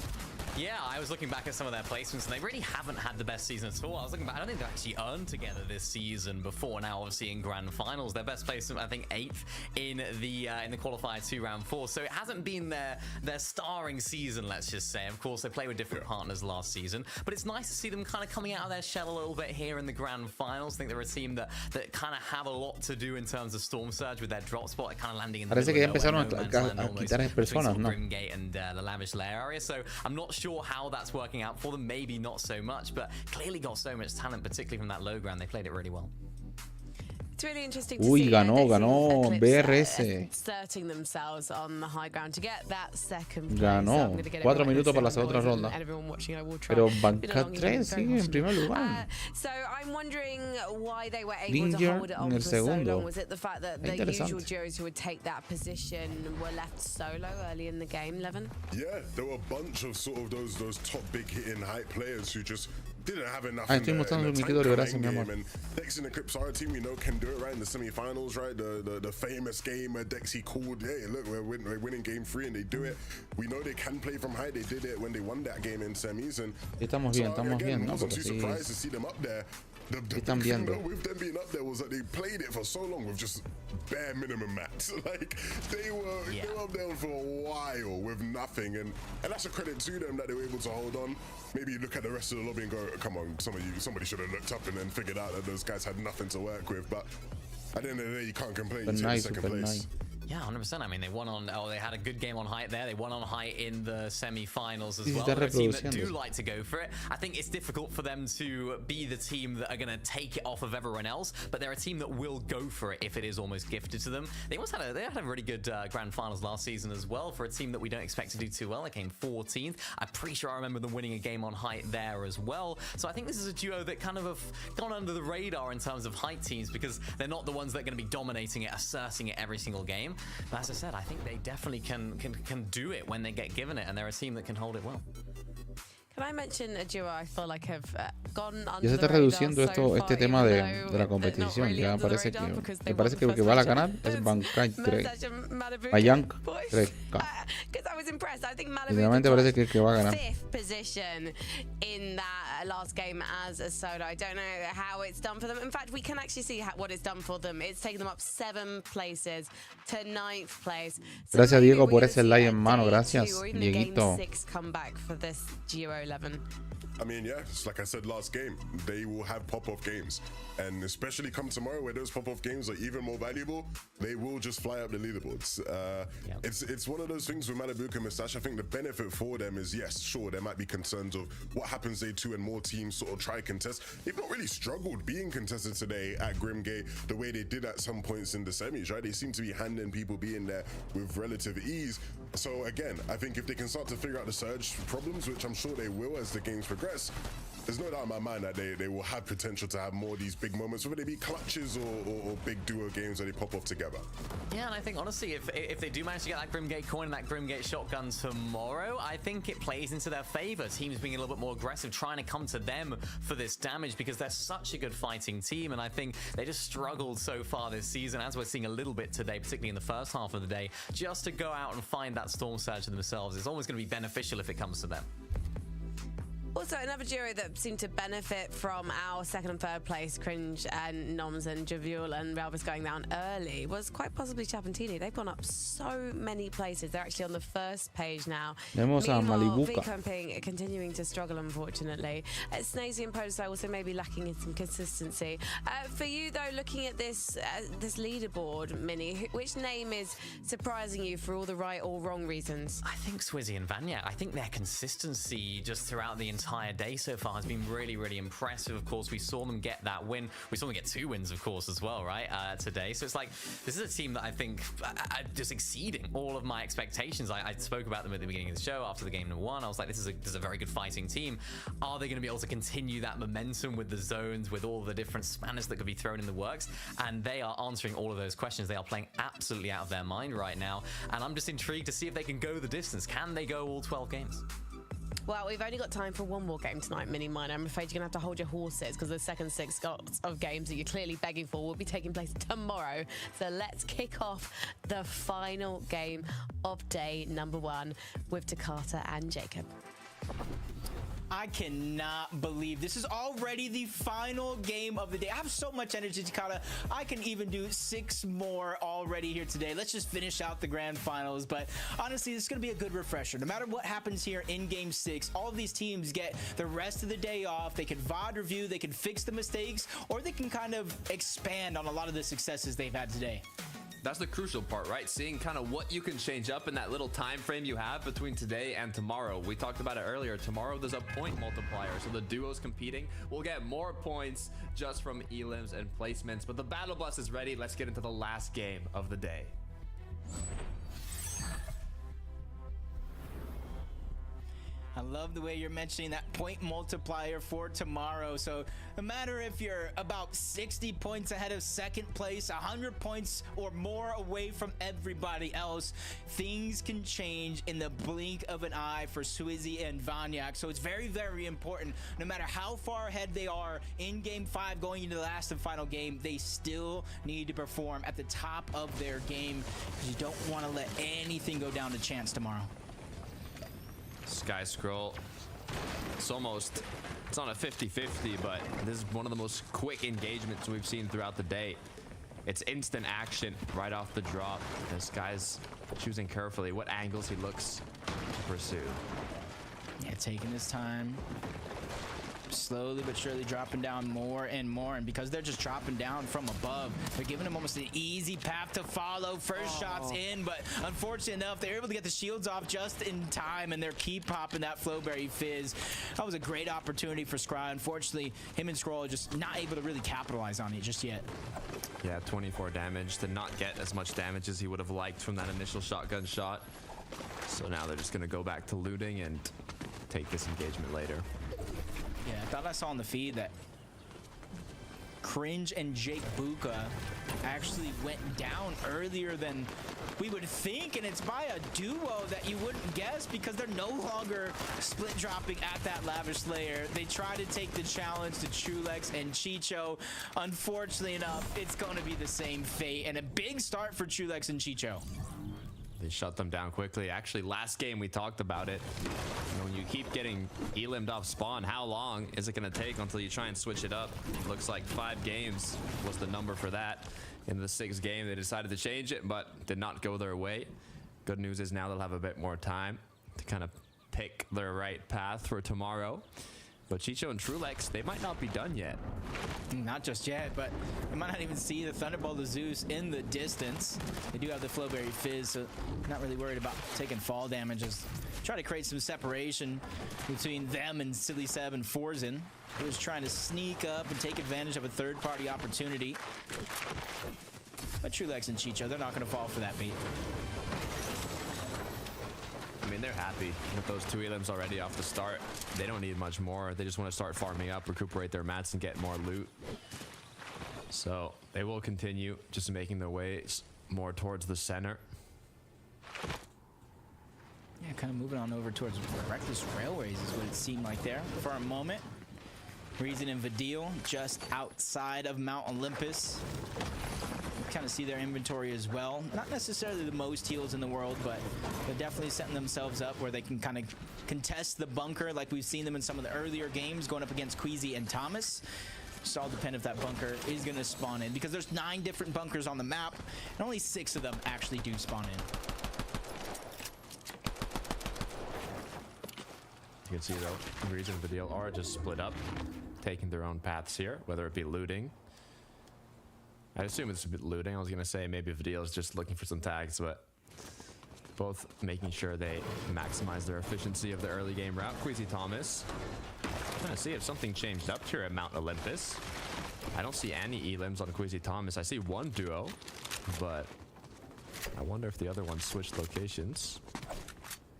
Speaker 2: Yeah, I was looking back at some of their placements, and they really haven't had the best season at all. I was looking back, I don't think they've actually earned together this season before. Now, obviously, in grand finals, their best placement, I think, 8th in the qualifier 2 round 4. So it hasn't been their starring season, let's just say. Of course, they play with different partners last season, but it's nice to see them kind of coming out of their shell a little bit here in the grand finals. I think they're a team that kind of have a lot to do in terms of Storm Surge with their drop spot, kind of landing in the
Speaker 6: Parece que ya
Speaker 2: middle
Speaker 6: empezaron a quitar a personas, ¿no?
Speaker 2: Grimgate and the lavish layer area, so I'm not sure how that's working out for them. Maybe not so much, but clearly got so much talent, particularly from that low ground. They played it really well.
Speaker 3: It's really interesting to see
Speaker 6: ganó BRS.
Speaker 3: Inserting themselves on the high ground to get that second place.
Speaker 6: Ganó 4 minutos para la otra ronda. Pero Banca 3 sigue en primer lugar.
Speaker 3: So I'm wondering why they were able to hold it on for so long. Was it the fact that the usual duos who would take that position were left solo early in the game, Levin?
Speaker 1: Yeah, there were a bunch of sort of those top big hitting hype players who just didn't have enough in the tank game. And Dexy and Eclipse are a team we know can do it right in the semi-finals, right? The famous game where Dexy called, hey, look, we're winning game 3, and they do it. We know they can play from high. They did it when they won that game in semis. And
Speaker 6: estamos bien, ¿no?
Speaker 1: Wasn't too surprised to see them up there. The with them being up there was that they played it for so long with just bare minimum mats. Like they were up there for a while with nothing, and that's a credit to them that they were able to hold on. Maybe you look at the rest of the lobby and go, come on, somebody should have looked up and then figured out that those guys had nothing to work with. But at the end of the day, you can't complain. You take second place.
Speaker 2: Yeah, 100%. I mean, they won on. Oh, they had a good game on height there. They won on height in the semi-finals as well. They're a team that do like to go for it. I think it's difficult for them to be the team that are going to take it off of everyone else, but they're a team that will go for it if it is almost gifted to them. They had a really good grand finals last season as well for a team that we don't expect to do too well. They came 14th. I'm pretty sure I remember them winning a game on height there as well. So I think this is a duo that kind of have gone under the radar in terms of height teams because they're not the ones that are going to be dominating it, asserting it every single game. But as I said, I think they definitely can do it when they get given it, and they're a team that can hold it well.
Speaker 3: Can I mention a duo I feel like have gone under
Speaker 6: ya se está reduciendo este tema de la competición. Ya parece que el que va a ganar es Bankai 3. Mayank 3K. Literalmente parece que el que va a ganar.
Speaker 3: 5th position in that last game as a solo. I don't know how it's done for them. In fact, we can actually see what it's done for them. It's taken them up 7 places to 9th place.
Speaker 6: Gracias, Diego, por ese like en mano. Gracias, Dieguito.
Speaker 3: 6 comeback for this duo 11.
Speaker 1: I mean, yeah, it's like I said last game, they will have pop-off games. And especially come tomorrow where those pop-off games are even more valuable, they will just fly up the leaderboards. It's one of those things with Malibuka and Mustache. I think the benefit for them is, yes, sure, there might be concerns of what happens day 2 and more teams sort of try contest. They've not really struggled being contested today at Grimgate the way they did at some points in the semis, right? They seem to be handling people being there with relative ease. So again, I think if they can start to figure out the surge problems, which I'm sure they will as the games progress, there's no doubt in my mind that they will have potential to have more of these big moments, whether they be clutches or big duo games where they pop off together.
Speaker 2: Yeah, and I think honestly, if they do manage to get that Grimgate coin and that Grimgate shotgun tomorrow, I think it plays into their favor. Teams being a little bit more aggressive, trying to come to them for this damage because they're such a good fighting team, and I think they just struggled so far this season, as we're seeing a little bit today, particularly in the first half of the day, just to go out and find that Storm Surge themselves. It's always going to be beneficial if it comes to them.
Speaker 3: Also, another duo that seemed to benefit from our second and third place, Cringe and Noms and Javiul and Relvis going down early, was quite possibly Chapantini. They've gone up so many places. They're actually on the first page now. Meanwhile, V-Camping continuing to struggle, unfortunately. Snazy and Polestar also maybe lacking in some consistency. For you, though, looking at this this leaderboard, Mini, which name is surprising you for all the right or wrong reasons?
Speaker 2: I think Swizzy and Vanya. I think their consistency just throughout the entire day so far has been really, really impressive. Of course, we saw them get that win. We saw them get 2 wins, of course, as well, right, today. So it's like, this is a team that I think are just exceeding all of my expectations. I spoke about them at the beginning of the show after the game number 1. I was like, this is a very good fighting team. Are they going to be able to continue that momentum with the zones, with all the different spanners that could be thrown in the works? And they are answering all of those questions. They are playing absolutely out of their mind right now. And I'm just intrigued to see if they can go the distance. Can they go all 12 games?
Speaker 3: Well, we've only got time for one more game tonight, Mini Mine. I'm afraid you're going to have to hold your horses because the second 6 slots of games that you're clearly begging for will be taking place tomorrow. So let's kick off the final game of day number 1 with Takata and Jacob.
Speaker 5: I cannot believe this is already the final game of the day. I have so much energy, Takata. I can even do 6 more already here today. Let's just finish out the grand finals. But honestly, this is going to be a good refresher. No matter what happens here in game 6, all of these teams get the rest of the day off. They can VOD review, they can fix the mistakes, or they can kind of expand on a lot of the successes they've had today.
Speaker 4: That's the crucial part, right? Seeing kind of what you can change up in that little time frame you have between today and tomorrow. We talked about it earlier. Tomorrow there's a point multiplier, so the duos competing will get more points just from elims and placements. But the battle bus is ready. Let's get into the last game of the day.
Speaker 5: I love the way you're mentioning that point multiplier for tomorrow. So no matter if you're about 60 points ahead of second place, 100 points or more away from everybody else, things can change in the blink of an eye for Swizzy and Vanyak. So it's very, very important. No matter how far ahead they are in game 5 going into the last and final game, they still need to perform at the top of their game because you don't want to let anything go down to chance tomorrow.
Speaker 4: Sky Scroll, it's on a 50-50, but this is one of the most quick engagements we've seen throughout the day. It's instant action right off the drop. This guy's choosing carefully what angles he looks to pursue.
Speaker 5: Yeah, taking his time. Slowly but surely dropping down more and more, and because they're just dropping down from above, they're giving him almost an easy path to follow. First shots in, but unfortunately enough, they're able to get the shields off just in time, and they're keep popping that Flowberry Fizz. That was a great opportunity for Scry. Unfortunately, him and Scroll are just not able to really capitalize on it just yet.
Speaker 4: Yeah, 24 damage. Did not get as much damage as he would have liked from that initial shotgun shot. So now they're just going to go back to looting and take this engagement later.
Speaker 5: Yeah, I thought I saw on the feed that Cringe and Jake Buka actually went down earlier than we would think, and it's by a duo that you wouldn't guess because they're no longer split dropping at that Lavish Layer. They try to take the challenge to Trulex and Chicho. Unfortunately enough, it's going to be the same fate, and a big start for Trulex and Chicho.
Speaker 4: They shut them down quickly. Actually, last game we talked about it. You know, when you keep getting elimed off spawn, how long is it going to take until you try and switch it up? Looks like 5 games was the number for that. In the 6th game, they decided to change it, but did not go their way. Good news is now they'll have a bit more time to kind of pick their right path for tomorrow. But Chicho and Trulex, they might not be done yet.
Speaker 5: Not just yet, but you might not even see the Thunderbolt of Zeus in the distance. They do have the Flowberry Fizz, so not really worried about taking fall damage. Just try to create some separation between them and Silly Seb and Forzen. He was trying to sneak up and take advantage of a third-party opportunity. But Trulex and Chicho, they're not going to fall for that bait.
Speaker 4: I mean, they're happy with those 2 elims already off the start. They don't need much more. They just want to start farming up, recuperate their mats, and get more loot. So they will continue just making their way more towards the center.
Speaker 5: Yeah, kind of moving on over towards Reckless Railways is what it seemed like there for a moment. Reason and Vidil just outside of Mount Olympus. You kind of see their inventory as well. Not necessarily the most heals in the world, but they're definitely setting themselves up where they can kind of contest the bunker like we've seen them in some of the earlier games going up against Queasy and Thomas. Just all depend if that bunker is going to spawn in, because there's 9 different bunkers on the map and only 6 of them actually do spawn in.
Speaker 4: You can see though, Reason and Vidil are just split up, taking their own paths here, whether it be looting. I assume it's a bit looting. I was going to say maybe Vidil is just looking for some tags, but both making sure they maximize their efficiency of the early game route. Queasy Thomas. Trying to see if something changed up here at Mount Olympus. I don't see any elims on Queasy Thomas. I see 1 duo, but I wonder if the other one switched locations.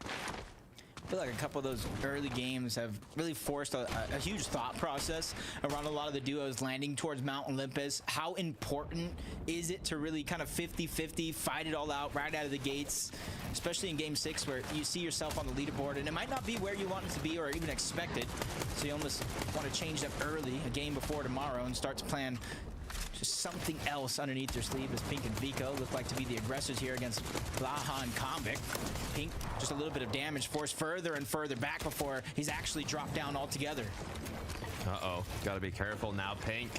Speaker 5: I feel like a couple of those early games have really forced a huge thought process around a lot of the duos landing towards Mount Olympus. How important is it to really kind of 50-50 fight it all out right out of the gates, especially in game 6 where you see yourself on the leaderboard and it might not be where you want it to be or even expected. So you almost want to change up early, a game before tomorrow, and start to plan just something else underneath their sleeve, as Pink and Vico look like to be the aggressors here against Blaha and Konvic. Pink, just a little bit of damage, forced further and further back before he's actually dropped down altogether.
Speaker 4: Uh-oh, gotta be careful now. Pink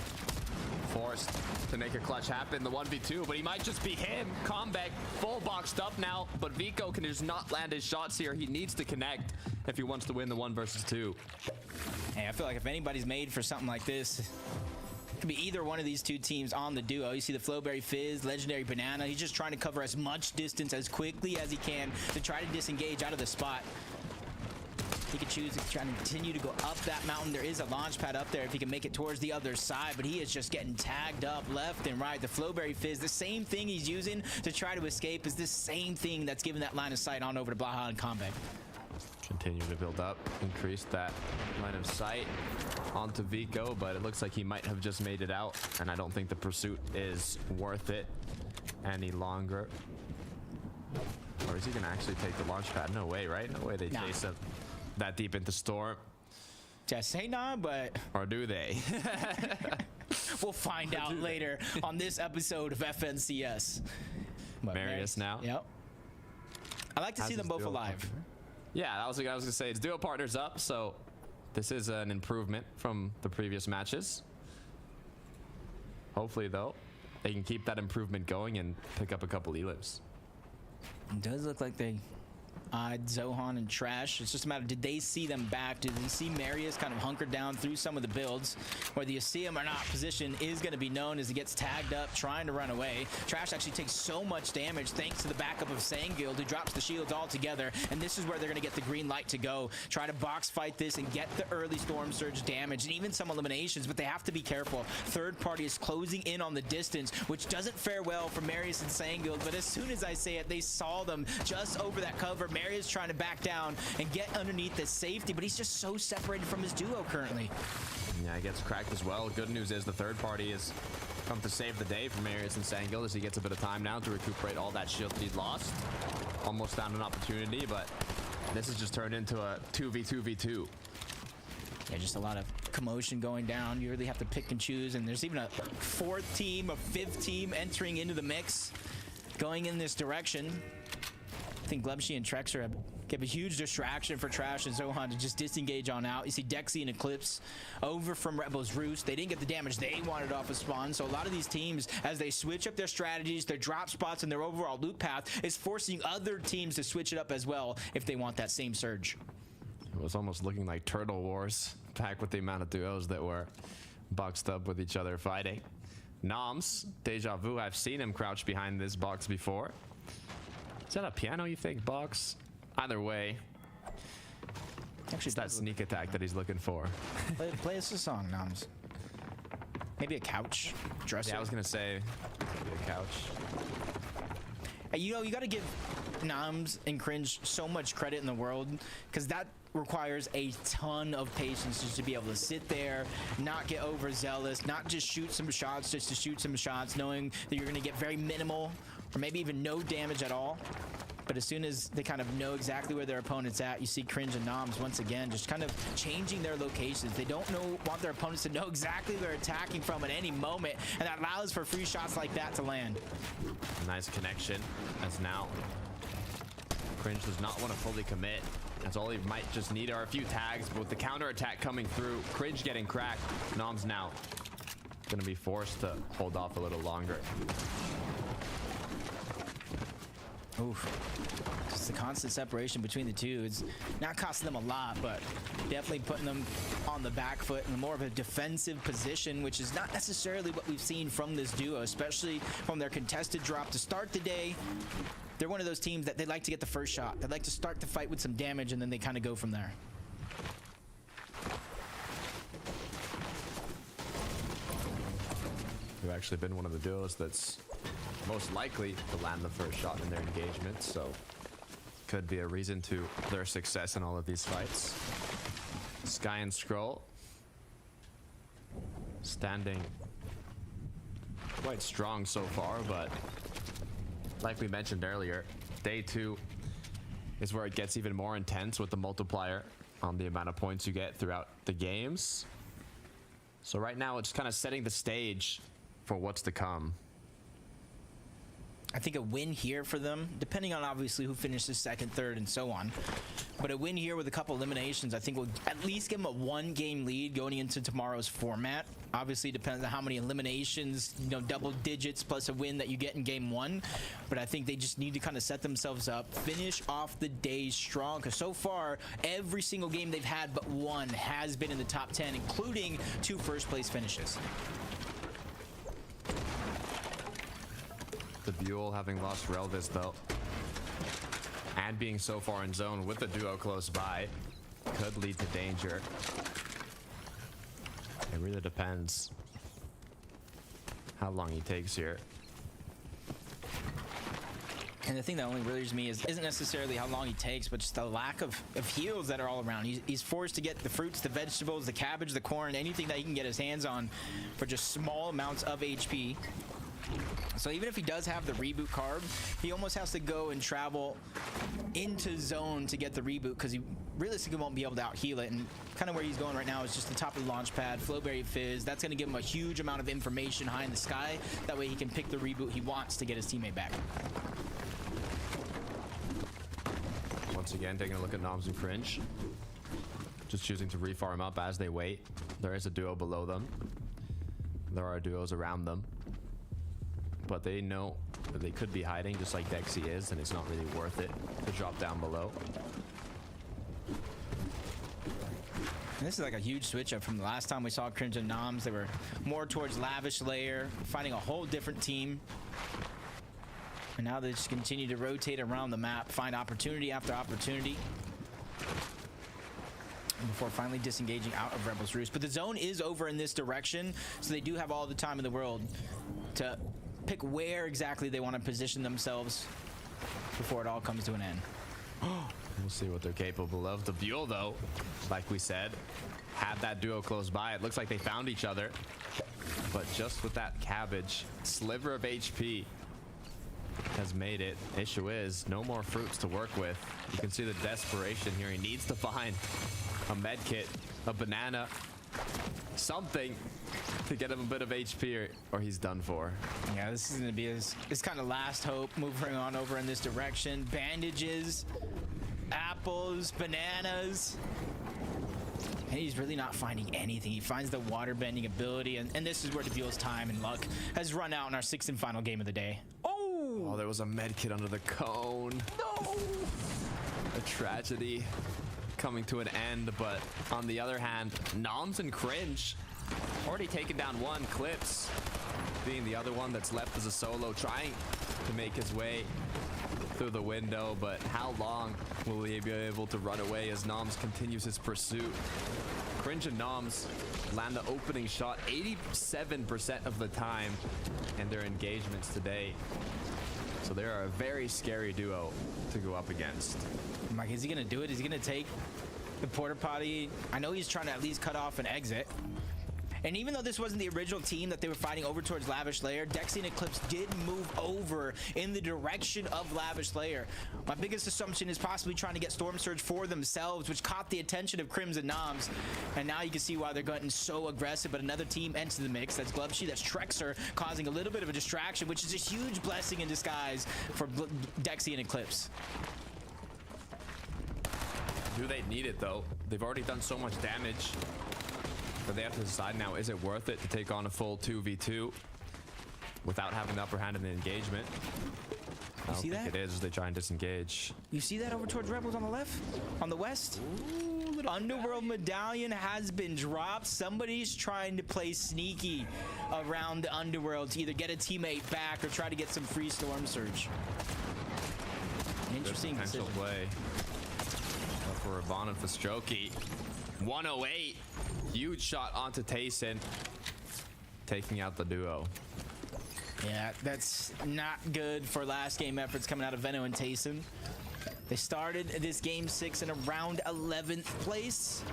Speaker 4: forced to make a clutch happen, the 1v2, but he might just be him. Konvic full boxed up now, but Vico can just not land his shots here. He needs to connect if he wants to win the 1 versus 2.
Speaker 5: Hey, I feel like if anybody's made for something like this, could be either one of these 2 teams on the duo. You see the Flowberry Fizz, Legendary Banana. He's just trying to cover as much distance as quickly as he can to try to disengage out of the spot. He could choose to try to continue to go up that mountain. There is a launch pad up there if he can make it towards the other side, but he is just getting tagged up left and right. The Flowberry Fizz, the same thing he's using to try to escape is the same thing that's giving that line of sight on over to Blaha and Konvic.
Speaker 4: Continue to build up, increase that line of sight onto Vico, but it looks like he might have just made it out, and I don't think the pursuit is worth it any longer. Or is he gonna actually take the launch pad? No way, right? No way they chase him that deep into Storm.
Speaker 5: Just say nah, but...
Speaker 4: Or do they?
Speaker 5: We'll find out later on this episode of FNCS. But
Speaker 4: Marius now.
Speaker 5: Yep. I like to see them both alive.
Speaker 4: Yeah, that was what I was gonna say. It's duo partners up, so this is an improvement from the previous matches. Hopefully, though, they can keep that improvement going and pick up a couple elims.
Speaker 5: It does look like they eyed Zohan and Trash. It's just a matter of, did they see them back? Did you see Marius kind of hunkered down through some of the builds? Whether you see him or not, position is going to be known as he gets tagged up trying to run away. Trash actually takes so much damage thanks to the backup of Sangild, who drops the shields altogether, and this is where they're going to get the green light to go. Try to box fight this and get the early Storm Surge damage and even some eliminations, but they have to be careful. Third party is closing in on the distance, which doesn't fare well for Marius and Sangild, but as soon as I say it, they saw them just over that cover. Marius trying to back down and get underneath the safety, but he's just so separated from his duo currently.
Speaker 4: Yeah, he gets cracked as well. Good news is the third party has come to save the day for Marius and Sangild as he gets a bit of time now to recuperate all that shield that he's lost. Almost found an opportunity, but this has just turned into a 2v2v2.
Speaker 5: Yeah, just a lot of commotion going down. You really have to pick and choose, and there's even a 4th team, a 5th team entering into the mix, going in this direction. I think Glebshy and Trexer give a huge distraction for Trash and Zohan to just disengage on out. You see Dexy and Eclipse over from Rebel's Roost. They didn't get the damage they wanted off of Spawn, so a lot of these teams, as they switch up their strategies, their drop spots, and their overall loot path, is forcing other teams to switch it up as well if they want that same surge.
Speaker 4: It was almost looking like Turtle Wars, back with the amount of duos that were boxed up with each other fighting. Noms, Deja Vu, I've seen him crouch behind this box before. Is that a piano, you think, box? Either way, actually, it's that sneak attack that he's looking for.
Speaker 5: Play us a song, Noms. Maybe a couch dresser.
Speaker 4: Yeah, I was gonna say maybe a couch.
Speaker 5: Hey, you know, you got to give Noms and Cringe so much credit in the world, because that requires a ton of patience just to be able to sit there, not get overzealous, not just shoot some shots just to shoot some shots, knowing that you're going to get very minimal or maybe even no damage at all. But as soon as they kind of know exactly where their opponent's at, you see Cringe and Noms once again just kind of changing their locations. They don't want their opponents to know exactly where they're attacking from at any moment, and that allows for free shots like that to land.
Speaker 4: Nice connection, as now Cringe does not want to fully commit. That's all he might just need are a few tags, but with the counter attack coming through, Cringe getting cracked, Noms now gonna be forced to hold off a little longer.
Speaker 5: Oof. Just the constant separation between the two. It's not costing them a lot, but definitely putting them on the back foot in more of a defensive position, which is not necessarily what we've seen from this duo, especially from their contested drop to start the day. They're one of those teams that they like to get the first shot. They like to start the fight with some damage, and then they kind of go from there.
Speaker 4: They've actually been one of the duos that's most likely to land the first shot in their engagement, so could be a reason to their success in all of these fights. Sky and Scroll standing quite strong so far, but like we mentioned earlier, day 2 is where it gets even more intense with the multiplier on the amount of points you get throughout the games. So right now it's kind of setting the stage for what's to come.
Speaker 5: I think a win here for them, depending on obviously who finishes second, third, and so on. But a win here with a couple eliminations, I think will at least give them a 1-game lead going into tomorrow's format. Obviously, depends on how many eliminations, you know, double digits plus a win that you get in game 1. But I think they just need to kind of set themselves up, finish off the day strong. Because so far, every single game they've had but one has been in the top 10, including 2 first-place finishes.
Speaker 4: The Buell having lost Relvis though, and being so far in zone with the duo close by, could lead to danger. It really depends how long he takes here.
Speaker 5: And the thing that only worries me isn't necessarily how long he takes, but just the lack of heals that are all around. He's forced to get the fruits, the vegetables, the cabbage, the corn, anything that he can get his hands on for just small amounts of HP. So even if he does have the reboot carb, he almost has to go and travel into zone to get the reboot, because he realistically won't be able to out heal it. And kind of where he's going right now is just the top of the launch pad, Flowberry Fizz. That's going to give him a huge amount of information high in the sky. That way he can pick the reboot he wants to get his teammate back.
Speaker 4: Once again, taking a look at Noms and Cringe. Just choosing to refarm up as they wait. There is a duo below them. There are duos around them. But they know that they could be hiding just like Dexy is, and it's not really worth it to drop down below.
Speaker 5: And this is like a huge switch up from the last time we saw Cringe and Noms. They were more towards Lavish Layer, fighting a whole different team. And now they just continue to rotate around the map, find opportunity after opportunity, before finally disengaging out of Rebel's Roost. But the zone is over in this direction, so they do have all the time in the world to pick where exactly they want to position themselves before it all comes to an end.
Speaker 4: We'll see what they're capable of. The Buell, though, like we said, had that duo close by. It looks like they found each other, but just with that cabbage, sliver of HP has made it. Issue is, no more fruits to work with. You can see the desperation here. He needs to find a med kit, a banana, something to get him a bit of HP, or he's done for.
Speaker 5: Yeah, this is going to be his kind of last hope, moving on over in this direction. Bandages, apples, bananas. And he's really not finding anything. He finds the water bending ability, and this is where the Buell's time and luck has run out in our 6th and final game of the day.
Speaker 4: Oh, there was a med kit under the cone.
Speaker 5: No!
Speaker 4: A tragedy coming to an end, but on the other hand, Noms and Cringe already taken down one. Clips being the other one that's left as a solo, trying to make his way through the window, but how long will he be able to run away as Noms continues his pursuit? Cringe and Noms land the opening shot 87% of the time in their engagements today. So they are a very scary duo to go up against.
Speaker 5: Mike, is he going to do it? Is he going to take the porta potty? I know he's trying to at least cut off an exit. And even though this wasn't the original team that they were fighting over towards Lavish Layer, Dexy and Eclipse did move over in the direction of Lavish Layer. My biggest assumption is possibly trying to get Storm Surge for themselves, which caught the attention of Crimson Noms. And now you can see why they're getting so aggressive. But another team enters the mix. That's Glubshy, that's Trexer, causing a little bit of a distraction, which is a huge blessing in disguise for Dexy and Eclipse.
Speaker 4: Do they need it, though? They've already done so much damage. But they have to decide now, is it worth it to take on a full 2v2 without having the upper hand in the engagement? I don't think it is as they try and disengage.
Speaker 5: You see that over towards Rebels on the left? On the west? Ooh, Underworld Medallion has been dropped. Somebody's trying to play sneaky around the Underworld to either get a teammate back or try to get some free Storm Surge. Interesting
Speaker 4: potential play. But for Raban and Fastroki. 108. Huge shot onto Tayson, taking out the duo.
Speaker 5: Yeah, that's not good for last game efforts coming out of Veno and Tayson. They started this game 6 in around 11th place.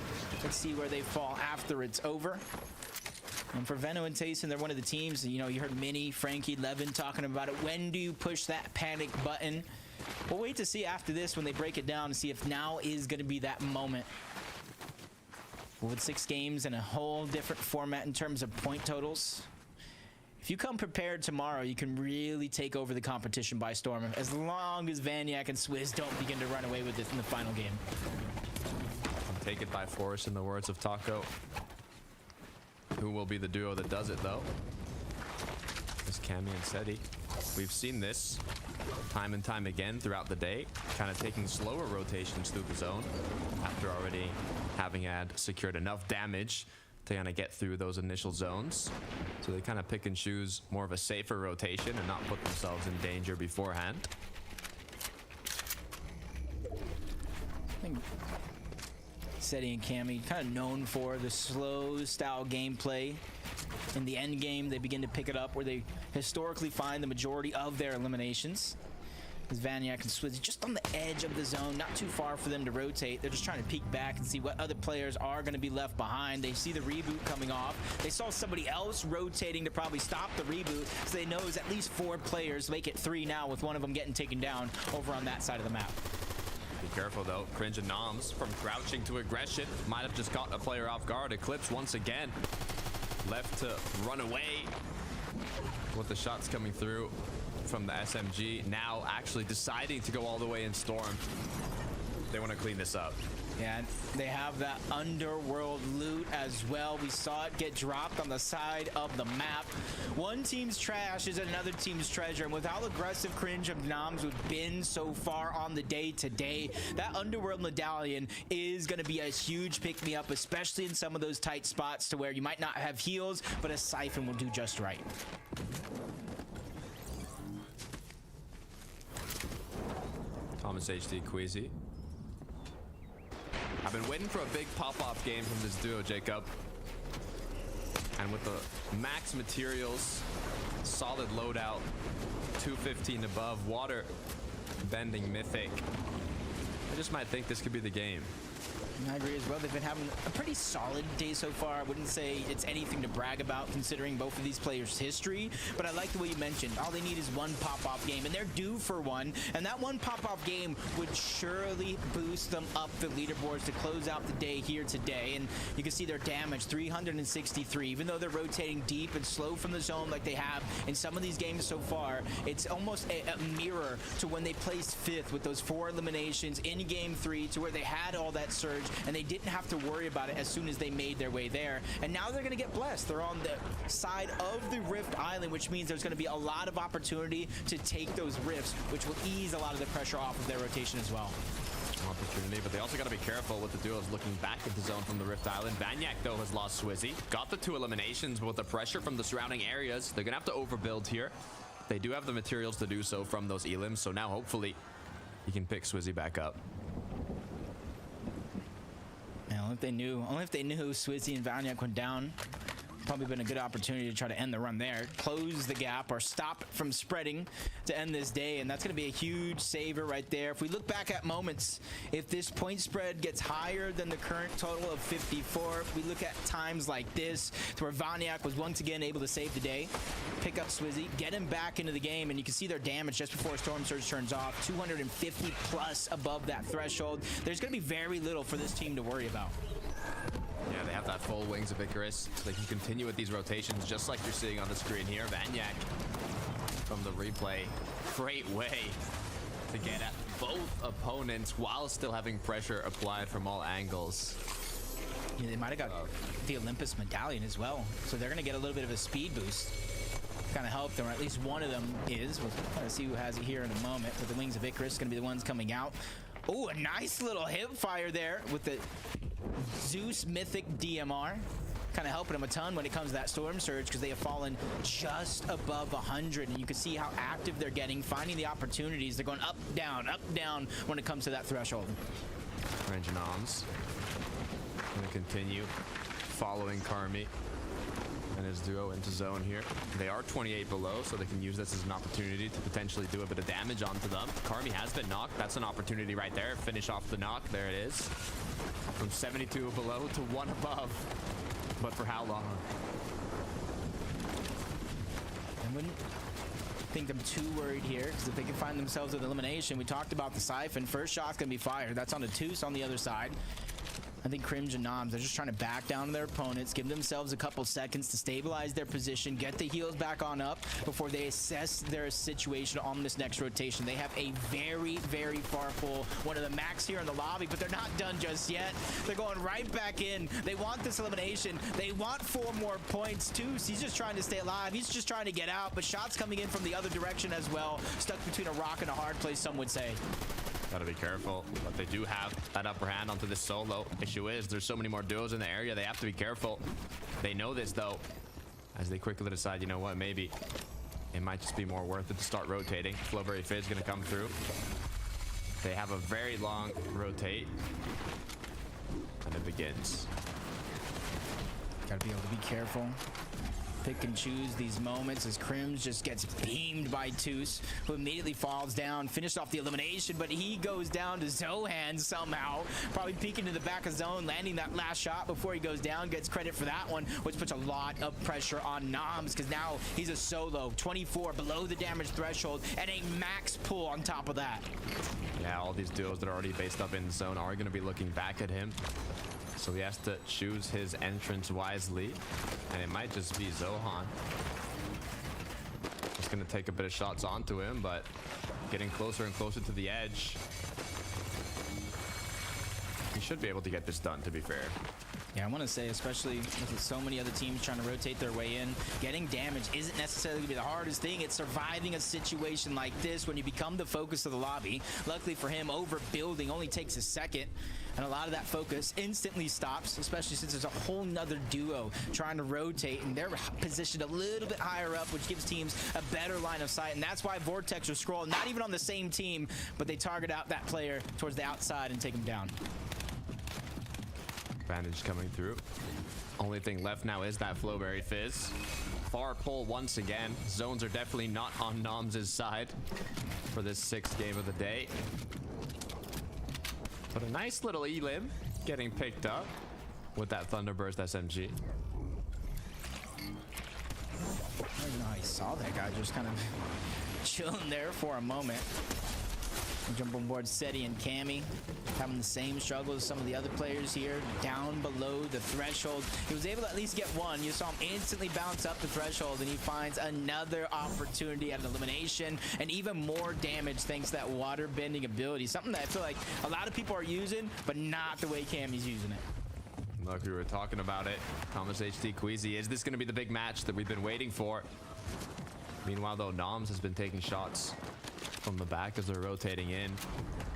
Speaker 5: Let's see where they fall after it's over. And for Veno and Tayson, they're one of the teams, you know, you heard Minnie, Frankie, Levin talking about it. When do you push that panic button? We'll wait to see after this when they break it down and see if now is going to be that moment. With 6 games and a whole different format in terms of point totals. If you come prepared tomorrow, you can really take over the competition by storm, as long as Vaniac and Swizz don't begin to run away with it in the final game.
Speaker 4: Take it by force, in the words of Taco. Who will be the duo that does it, though? It's Cammy and Seti. We've seen this time and time again throughout the day, kind of taking slower rotations through the zone after already having secured enough damage to kind of get through those initial zones. So they kind of pick and choose more of a safer rotation and not put themselves in danger beforehand.
Speaker 5: I think Seti and Cammy kind of known for the slow style gameplay. In the end game, they begin to pick it up where they historically find the majority of their eliminations. As Vaniac and Swizz just on the edge of the zone, not too far for them to rotate. They're just trying to peek back and see what other players are going to be left behind. They see the reboot coming off. They saw somebody else rotating to probably stop the reboot, so they know it's at least 4 players. Make it 3 now with one of them getting taken down over on that side of the map.
Speaker 4: Be careful, though. Cringe and Noms from crouching to aggression. Might have just caught a player off guard. Eclipse once again. Left to run away with the shots coming through from the SMG. Now actually deciding to go all the way in Storm. They want to clean this up.
Speaker 5: Yeah, they have that Underworld loot as well. We saw it get dropped on the side of the map. One team's trash is another team's treasure, and with how aggressive Cringe of Noms have been so far on the day today, that Underworld Medallion is going to be a huge pick-me-up, especially in some of those tight spots to where you might not have heals, but a Siphon will do just right.
Speaker 4: Thomas HD Queasy. I've been waiting for a big pop-off game from this duo, Jacob. And with the max materials, solid loadout, 215 above, water bending mythic, I just might think this could be the game.
Speaker 5: I agree as well. They've been having a pretty solid day so far. I wouldn't say it's anything to brag about considering both of these players' history, but I like the way you mentioned all they need is one pop-off game, and they're due for one, and that one pop-off game would surely boost them up the leaderboards to close out the day here today. And you can see their damage, 363. Even though they're rotating deep and slow from the zone like they have in some of these games so far, it's almost a mirror to when they placed 5th with those 4 eliminations in game 3 to where they had all that surge and they didn't have to worry about it as soon as they made their way there. And now they're going to get blessed. They're on the side of the Rift Island, which means there's going to be a lot of opportunity to take those rifts, which will ease a lot of the pressure off of their rotation as well.
Speaker 4: Opportunity, but they also got to be careful with the duos looking back into zone from the Rift Island. Vaniac, though, has lost Swizzy. Got the 2 eliminations, but with the pressure from the surrounding areas, they're going to have to overbuild here. They do have the materials to do so from those elims, so now hopefully he can pick Swizzy back up.
Speaker 5: Man, only if they knew Swizzy and Vaniac went down. Probably been a good opportunity to try to end the run there. Close the gap or stop from spreading to end this day, and that's going to be a huge saver right there. If we look back at moments, if this point spread gets higher than the current total of 54, we look at times like this, to where Vaniak was once again able to save the day, pick up Swizzy, get him back into the game, and you can see their damage just before Storm Surge turns off, 250 plus above that threshold. There's going to be very little for this team to worry about.
Speaker 4: Yeah, they have that full Wings of Icarus, so they can continue with these rotations just like you're seeing on the screen here. Vaniak from the replay. Great way to get at both opponents while still having pressure applied from all angles.
Speaker 5: Yeah, they might have got the Olympus medallion as well, so they're going to get a little bit of a speed boost. Kind of help them, or at least one of them is. We'll kind of see who has it here in a moment, but the Wings of Icarus going to be the ones coming out. Oh, a nice little hip fire there with the Zeus Mythic DMR. Kind of helping them a ton when it comes to that Storm Surge, because they have fallen just above 100, and you can see how active they're getting, finding the opportunities. They're going up, down when it comes to that threshold.
Speaker 4: Ranjanoms going to continue following Karmi and his duo into zone here. They are 28 below, so they can use this as an opportunity to potentially do a bit of damage onto them. Karmi has been knocked. That's an opportunity right there. Finish off the knock. There it is. From 72 below to 1 above. But for how long?
Speaker 5: I wouldn't think them too worried here, because if they can find themselves with elimination, we talked about the Siphon. First shot's going to be fired. That's on the Toos on the other side. I think Crimson Noms, they're just trying to back down their opponents, give themselves a couple seconds to stabilize their position, get the heals back on up before they assess their situation on this next rotation. They have a very, very far pull, one of the max here in the lobby, but they're not done just yet. They're going right back in. They want this elimination. They want 4 more points too. So he's just trying to stay alive. He's just trying to get out, but shots coming in from the other direction as well. Stuck between a rock and a hard place, some would say.
Speaker 4: Gotta be careful, but they do have that upper hand onto this solo. Issue is, there's so many more duos in the area, they have to be careful. They know this though, as they quickly decide, you know what, maybe it might just be more worth it to start rotating. Flowberry Fizz gonna come through. They have a very long rotate, and it begins.
Speaker 5: Gotta be able to be careful. Pick and choose these moments as Crims just gets beamed by Toos, who immediately falls down, finished off the elimination, but he goes down to Zohan somehow, probably peeking in the back of zone, landing that last shot before he goes down, gets credit for that one, which puts a lot of pressure on Noms, because now he's a solo, 24 below the damage threshold, and a max pull on top of that.
Speaker 4: Yeah, all these duos that are already based up in zone are going to be looking back at him. So he has to choose his entrance wisely, and it might just be Zohan. Just gonna take a bit of shots onto him, but getting closer and closer to the edge. He should be able to get this done, to be fair.
Speaker 5: Yeah, I want to say, especially with so many other teams trying to rotate their way in, getting damage isn't necessarily going to be the hardest thing. It's surviving a situation like this when you become the focus of the lobby. Luckily for him, overbuilding only takes a second, and a lot of that focus instantly stops, especially since there's a whole nother duo trying to rotate, and they're positioned a little bit higher up, which gives teams a better line of sight, and that's why Vortex or Scroll, not even on the same team, but they target out that player towards the outside and take him down.
Speaker 4: Bandage coming through. Only thing left now is that Flowberry Fizz. Far pull once again. Zones are definitely not on Noms' side for this 6th game of the day. But a nice little elim getting picked up with that Thunderburst SMG.
Speaker 5: I saw that guy just kind of chilling there for a moment. Jump on board Seti and Cammy, having the same struggle as some of the other players here, down below the threshold. He was able to at least get one. You saw him instantly bounce up the threshold, and he finds another opportunity at an elimination, and even more damage thanks to that water bending ability. Something that I feel like a lot of people are using, but not the way Cammy's using it.
Speaker 4: Look, we were talking about it. Thomas HT Queasy, is this going to be the big match that we've been waiting for? Meanwhile, though, Noms has been taking shots from the back as they're rotating in.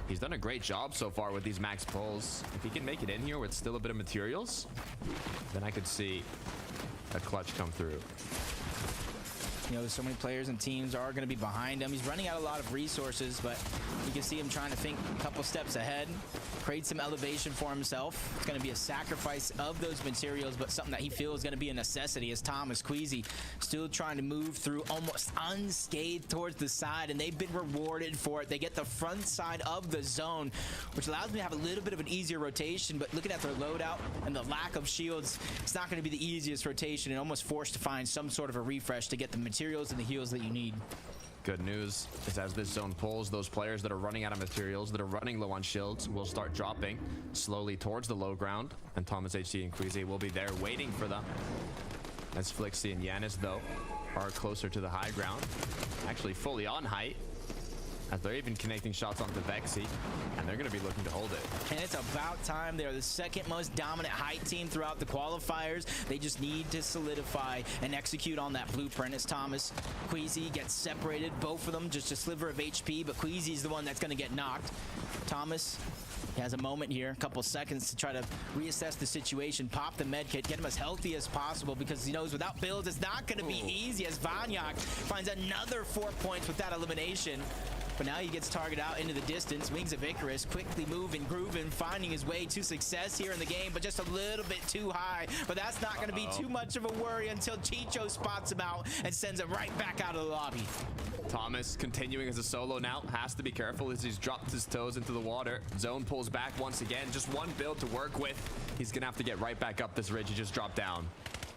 Speaker 4: He's done a great job so far with these max pulls. If he can make it in here with still a bit of materials, then I could see a clutch come through.
Speaker 5: You know, so many players and teams are going to be behind him. He's running out a lot of resources, but you can see him trying to think a couple steps ahead, create some elevation for himself. It's going to be a sacrifice of those materials, but something that he feels is going to be a necessity. As Thomas, Queasy still trying to move through almost unscathed towards the side, and they've been rewarded for it. They get the front side of the zone, which allows them to have a little bit of an easier rotation, but looking at their loadout and the lack of shields, it's not going to be the easiest rotation, and almost forced to find some sort of a refresh to get the materials and the heals that you need.
Speaker 4: Good news is as this zone pulls, those players that are running out of materials, that are running low on shields, will start dropping slowly towards the low ground, and Thomas, HT, and Queasy will be there waiting for them. As Flixie and Yanis, though, are closer to the high ground, actually fully on height, as they're even connecting shots onto Vexy, and they're going to be looking to hold it.
Speaker 5: And it's about time. They're the second most dominant height team throughout the qualifiers. They just need to solidify and execute on that blueprint. As Thomas, Queasy gets separated, both of them just a sliver of HP, but Queasy's the one that's going to get knocked. Thomas, he has a moment here, a couple seconds to try to reassess the situation, pop the med kit, get him as healthy as possible, because he knows without builds it's not going to be easy, as Vanyak finds another 4 points with that elimination. But now he gets targeted out into the distance. Wings of Icarus quickly moving, grooving, finding his way to success here in the game, but just a little bit too high. But that's not going to be too much of a worry until Chicho spots him out and sends him right back out of the lobby.
Speaker 4: Thomas continuing as a solo now, has to be careful as he's dropped his toes into the water. Zone pulls back once again, just one build to work with. He's gonna have to get right back up this ridge he just dropped down.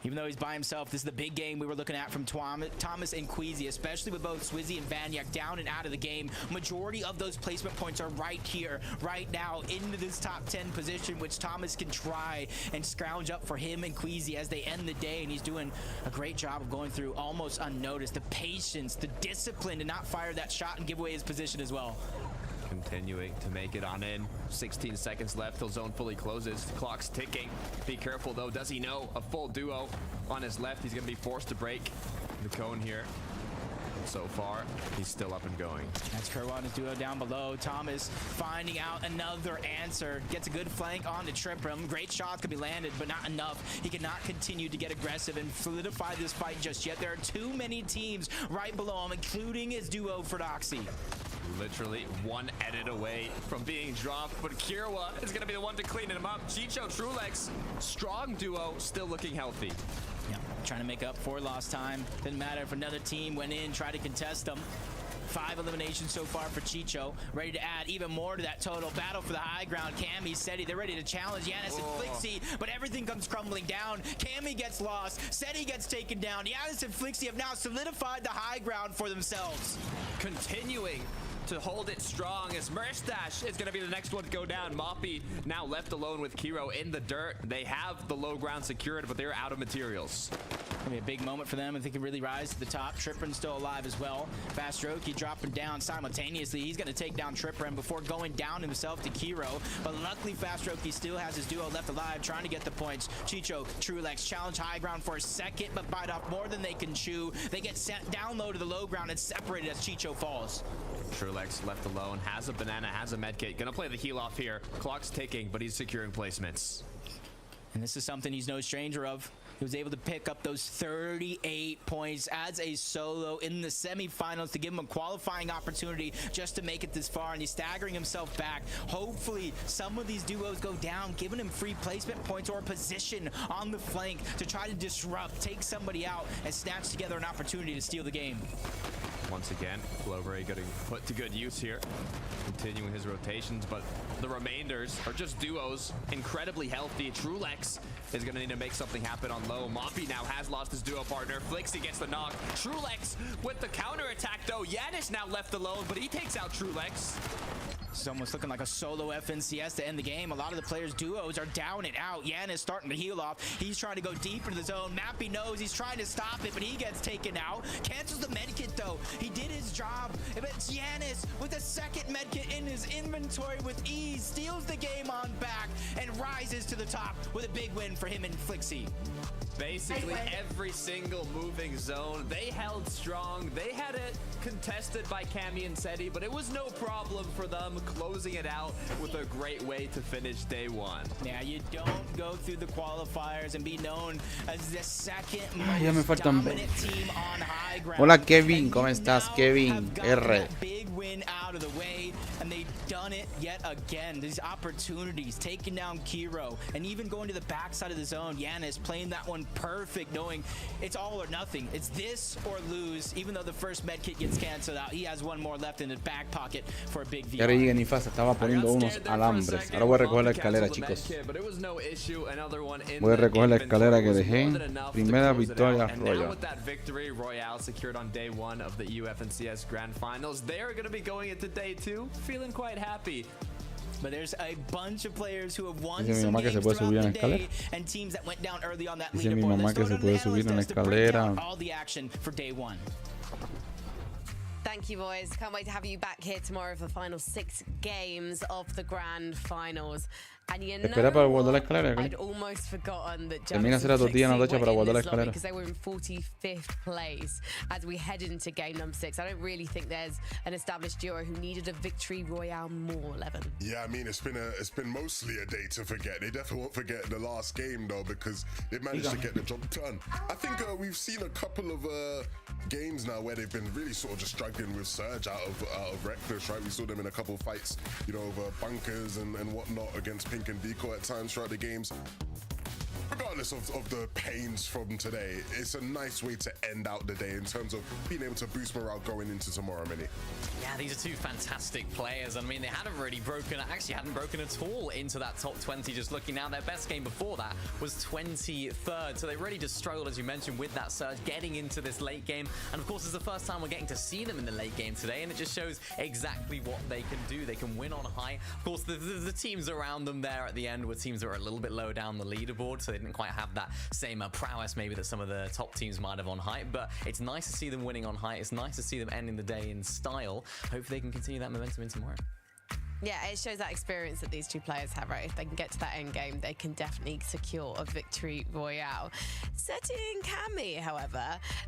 Speaker 5: Even though he's by himself, this is the big game we were looking at from Thomas and Queasy, especially with both Swizzy and Vanyak down and out of the game. Majority of those placement points are right here, right now, into this top 10 position, which Thomas can try and scrounge up for him and Queasy as they end the day, and he's doing a great job of going through almost unnoticed. The patience, the discipline to not fire that shot and give away his position as well.
Speaker 4: Continuing to make it on in. 16 seconds left till zone fully closes. The clock's ticking. Be careful though. Does he know a full duo on his left? He's going to be forced to break the cone here. So far, he's still up and going.
Speaker 5: That's Kerwan's duo down below. Thomas finding out another answer. Gets a good flank on to Tripram. Great shots could be landed, but not enough. He cannot continue to get aggressive and solidify this fight just yet. There are too many teams right below him, including his duo for Doxy.
Speaker 4: Literally one edit away from being dropped, but Kirwa is going to be the one to clean him up. Chicho, Trulex, strong duo, still looking healthy.
Speaker 5: Yeah, trying to make up for lost time. Didn't matter if another team went in, tried to contest them. 5 eliminations so far for Chicho. Ready to add even more to that total. Battle for the high ground. Cammy, Seti, they're ready to challenge Yanis and Flixie, but everything comes crumbling down. Cammy gets lost. Seti gets taken down. Yanis and Flixie have now solidified the high ground for themselves.
Speaker 4: Continuing to hold it strong as Merstash is going to be the next one to go down. Moppy now left alone with Kiro in the dirt. They have the low ground secured, but they're out of materials.
Speaker 5: Gonna be a big moment for them if they can really rise to the top. Tripram still alive as well. Fastroki dropping down simultaneously. He's gonna take down Tripram before going down himself to Kiro. But luckily Fastroki still has his duo left alive, trying to get the points. Chicho, Trulex challenge high ground for a second, but bite off more than they can chew. They get sent down low to the low ground and separated as Chicho falls.
Speaker 4: Trulex left alone, has a banana, has a medkit. Gonna play the heal off here. Clock's ticking, but he's securing placements.
Speaker 5: And this is something he's no stranger of. He was able to pick up those 38 points as a solo in the semifinals to give him a qualifying opportunity just to make it this far, and he's staggering himself back. Hopefully some of these duos go down, giving him free placement points or a position on the flank to try to disrupt, take somebody out, and snatch together an opportunity to steal the game.
Speaker 4: Once again, Clover getting put to good use here, continuing his rotations, but the remainders are just duos, incredibly healthy. Trulex is going to need to make something happen on low. Moppy now has lost his duo partner. Flixie gets the knock. Trulex with the counter attack though. Yanis now left alone, but he takes out Trulex.
Speaker 5: It's almost looking like a solo FNCS to end the game. A lot of the players' duos are down and out. Yanis starting to heal off. He's trying to go deep into the zone. Mappy knows he's trying to stop it, but he gets taken out. Cancels the medkit though. He did his job. But it's Yanis with a second medkit in his inventory with ease. Steals the game on back and rises to the top with a big win for him and Flixie.
Speaker 4: Basically every single moving zone, they held strong. They had it contested by Cammy and Seti, but it was no problem for them. closing it out with a great way to finish day one.
Speaker 5: Yeah, you don't go through the qualifiers and be known as the second
Speaker 6: Ya me
Speaker 5: most
Speaker 6: faltan
Speaker 5: dominant team on high ground.
Speaker 6: Hola Kevin, ¿cómo estás, Kevin? R.
Speaker 5: Big win out of the way, and they've done it yet again. These opportunities, taking down Kiro, and even going to the backside of the zone. Giannis playing that one perfect, knowing it's all or nothing. It's this or lose. Even though the first med kit gets canceled out, he has one more left in his back pocket for a big VR.
Speaker 6: Estaba poniendo unos alambres. Ahora voy a recoger la escalera, chicos. Voy a recoger la escalera que dejé. Primera victoria Royal.
Speaker 4: Royale secured on day one of the UFNCS Grand Finals. They're going to be going into day two, feeling quite happy.
Speaker 5: But there's a bunch of players who have won
Speaker 6: Dice mi
Speaker 5: some
Speaker 6: mamá que
Speaker 5: games
Speaker 6: se puede
Speaker 5: throughout
Speaker 6: subir en
Speaker 5: the
Speaker 6: escalera.
Speaker 5: day, and teams that went down early on that
Speaker 6: Dice mi
Speaker 5: leaderboard.
Speaker 6: mamá
Speaker 5: Let's
Speaker 6: que
Speaker 5: go
Speaker 6: se
Speaker 5: to
Speaker 6: puede
Speaker 5: the
Speaker 6: subir en
Speaker 5: analyst to break down
Speaker 6: escalera.
Speaker 5: all the action for day one.
Speaker 3: Thank you, boys. Can't wait to have you back here tomorrow for the final 6 games of the grand finals. And you know
Speaker 6: Espera para guardar la
Speaker 3: what?
Speaker 6: escalera.
Speaker 3: I'd almost forgotten that
Speaker 6: Termina
Speaker 3: Giannis
Speaker 6: hacer la tortilla en la ducha para guardar la escalera.
Speaker 3: because they were in 45th place as we head into game number 6. I don't really think there's an established duo who needed a victory royale more, Levin.
Speaker 1: Yeah, I mean, it's been mostly a day to forget. They definitely won't forget the last game though, because they managed to get the job done. I think we've seen a couple of games now where they've been really sort of just struggling with Surge out of Reckless, right? We saw them in a couple of fights, you know, over bunkers and whatnot against Pink and Deco at times throughout the games. Regardless of the pains from today, it's a nice way to end out the day in terms of being able to boost morale going into tomorrow, Mini.
Speaker 2: Yeah, these are two fantastic players. I mean, they hadn't broken at all into that top 20. Just looking now, their best game before that was 23rd. So they really just struggled, as you mentioned, with that surge, getting into this late game. And of course, it's the first time we're getting to see them in the late game today. And it just shows exactly what they can do. They can win on high. Of course, the teams around them there at the end were teams that were a little bit lower down the leaderboard. So they didn't quite have that same prowess maybe that some of the top teams might have on height, but it's nice to see them winning on height. It's nice to see them ending the day in style. Hopefully they can continue that momentum in tomorrow.
Speaker 3: Yeah, it shows that experience that these two players have, right? If they can get to that end game, they can definitely secure a victory royale. Setting Cammy, however,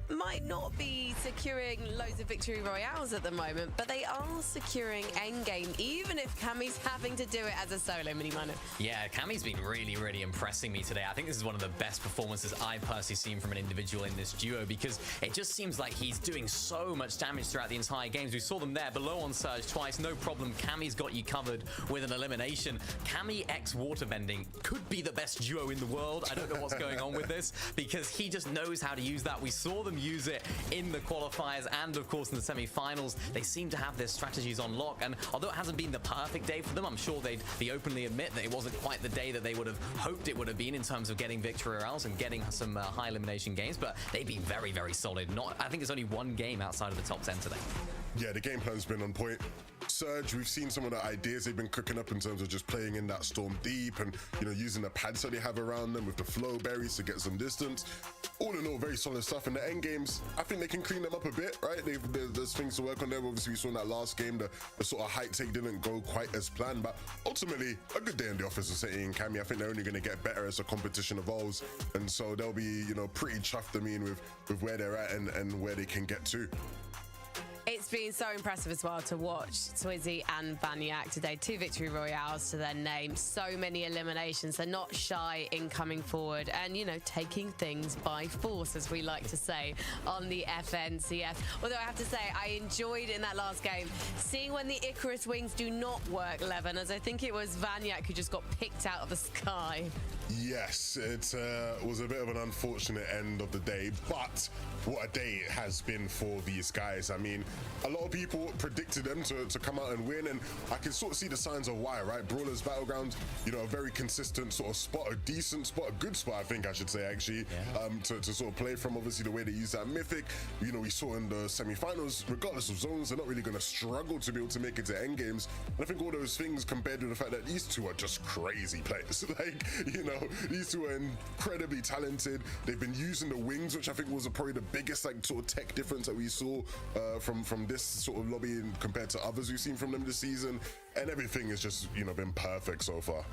Speaker 3: might not be securing loads of victory royales at the moment, but they are securing end game, even if Cammy's having to do it as a solo mini-miner.
Speaker 2: Yeah, Cammy's been really, really impressing me today. I think this is one of the best performances I've personally seen from an individual in this duo, because it just seems like he's doing so much damage throughout the entire games. We saw them there below on Surge twice, no problem. Cammy's got you covered with an elimination. Cammy X waterbending could be the best duo in the world. I don't know what's going on with this, because he just knows how to use that. We saw them use it in the qualifiers and of course in the semi-finals. They seem to have their strategies on lock, and although it hasn't been the perfect day for them, I'm sure they'd be openly admit that it wasn't quite the day that they would have hoped it would have been in terms of getting victory royales and getting some high elimination games, but they've been very, very solid. I think there's only one game outside of the top 10 today.
Speaker 1: Yeah, the game plan's been on point. Surge, we've seen some of the ideas they've been cooking up in terms of just playing in that storm deep and, you know, using the pads that they have around them with the flow berries to get some distance. All in all, very solid stuff. In the end games, I think they can clean them up a bit, right? There's things to work on there. Obviously, we saw in that last game, the sort of height take didn't go quite as planned, but ultimately, a good day in the office of City and Cammy. I think they're only going to get better as the competition evolves, and so they'll be, you know, pretty chuffed, I mean, with where they're at and where they can get to.
Speaker 3: It's been so impressive as well to watch Swizzy and Banyak today. 2 victory royales to their name. So many eliminations. They're not shy in coming forward and, you know, taking things by force, as we like to say on the FNCS. Although I have to say, I enjoyed in that last game seeing when the Icarus wings do not work, Levin, as I think it was Banyak who just got picked out of the sky.
Speaker 1: Yes, it was a bit of an unfortunate end of the day, but what a day it has been for these guys. I mean, a lot of people predicted them to come out and win, and I can sort of see the signs of why, right? Brawlers Battleground, you know, a very consistent sort of spot, a decent spot, a good spot, I think I should say, actually, to sort of play from. Obviously, the way they use that Mythic, you know, we saw in the semi-finals, regardless of zones, they're not really going to struggle to be able to make it to end games. And I think all those things compared to the fact that these two are just crazy players. Like, you know, these two are incredibly talented. They've been using the wings, which I think was probably the biggest like sort of tech difference that we saw from this sort of lobby compared to others we've seen from them this season. And everything has just, you know, been perfect so far.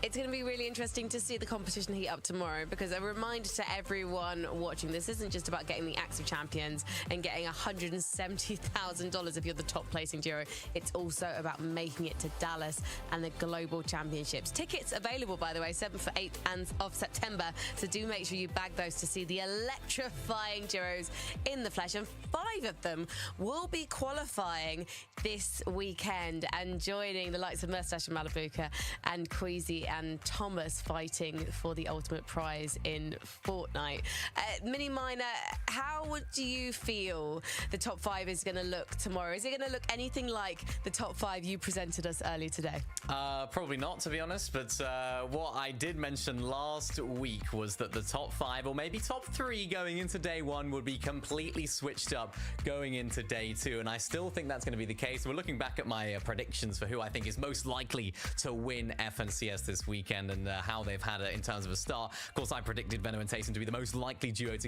Speaker 3: It's going to be really interesting to see the competition heat up tomorrow, because a reminder to everyone watching, this isn't just about getting the Axe of Champions and getting $170,000 if you're the top placing duo. It's also about making it to Dallas and the Global Championships. Tickets available, by the way, 7th, 8th and of September. So do make sure you bag those to see the electrifying duos in the flesh. And 5 of them will be qualifying this weekend and joining the likes of Mustache and Malabuka and Queasy and Thomas fighting for the ultimate prize in Fortnite. Mini Miner, how do you feel the top 5 is going to look tomorrow? Is it going to look anything like the top 5 you presented us earlier today?
Speaker 2: Probably not, to be honest, but what I did mention last week was that the top 5 or maybe top 3 going into day 1 would be completely switched up going into day 2, and I still think that's going to be the case. We're looking back at my predictions for who I think is most likely to win FNCS this weekend and how they've had it in terms of a start. Of course, I predicted Venom and Tayson to be the most likely duo to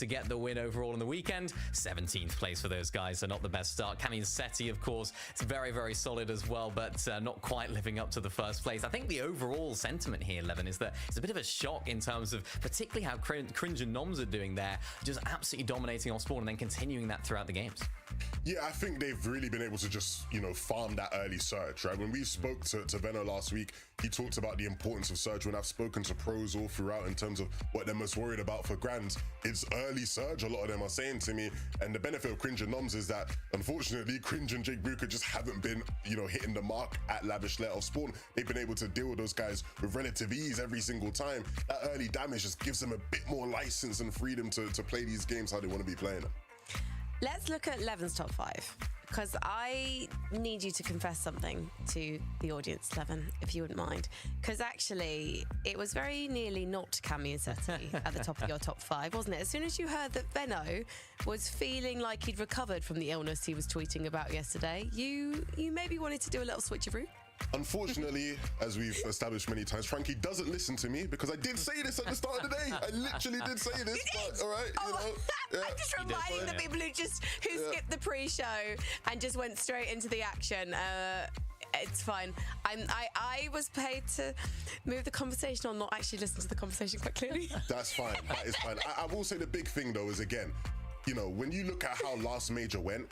Speaker 2: get the win overall on the weekend. 17th place for those guys, so not the best start. Cami and Seti, of course, it's very, very solid as well, but not quite living up to the first place. I think the overall sentiment here, Levin, is that it's a bit of a shock in terms of particularly how Cringe and Noms are doing there, just absolutely dominating off spawn and then continuing that throughout the games.
Speaker 1: Yeah, I think they've really been able to just, farm that early surge, right? When we spoke to Venno last week, he talked about the importance of surge. When I've spoken to pros all throughout in terms of what they're most worried about for Grands, it's early surge, a lot of them are saying to me. And the benefit of Cringe and Noms is that, unfortunately, Cringe and Jake Buka just haven't been, hitting the mark at Lavish Let off spawn. They've been able to deal with those guys with relative ease every single time. That early damage just gives them a bit more license and freedom to play these games how they want to be playing them.
Speaker 3: Let's look at Levin's top 5, because I need you to confess something to the audience, Levin, if you wouldn't mind. Because actually, it was very nearly not Cami and Seti at the top of your top 5, wasn't it? As soon as you heard that Venno was feeling like he'd recovered from the illness he was tweeting about yesterday, you maybe wanted to do a little switcheroo?
Speaker 1: Unfortunately, as we've established many times, Frankie doesn't listen to me, because I did say this at the start of the day. I literally did say this, but all right,
Speaker 3: I'm just reminding the people who skipped the pre-show and just went straight into the action. It's fine. I was paid to move the conversation or not actually listen to the conversation quite clearly.
Speaker 1: That's fine. That is fine. I will say the big thing, though, is, again, when you look at how last major went,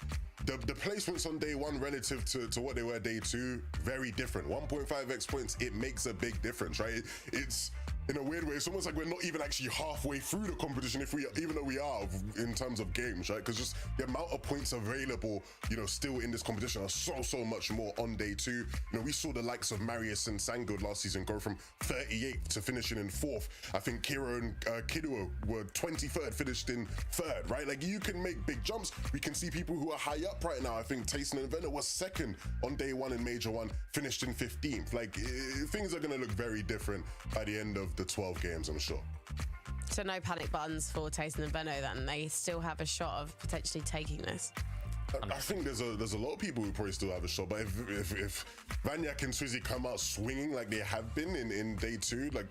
Speaker 1: the placements on day 1 relative to what they were day 2, very different. 1.5x points, it makes a big difference, right? It's, in a weird way, it's almost like we're not even actually halfway through the competition, even though we are in terms of games, right? Because just the amount of points available, still in this competition are so much more on day 2. We saw the likes of Marius and Sangud last season go from 38th to finishing in 4th. I think Kiro and Kiduo were 23rd, finished in 3rd, right? Like, you can make big jumps. We can see people who are high up right now. I think Tayson and Venno was 2nd on day 1 in Major 1, finished in 15th. Like, things are going to look very different by the end of the 12 games, I'm sure.
Speaker 3: So no panic buttons for Tayson and Venno then? They still have a shot of potentially taking this?
Speaker 1: I think there's a lot of people who probably still have a shot, but if Vanyak and Swizzy come out swinging like they have been in day 2, like,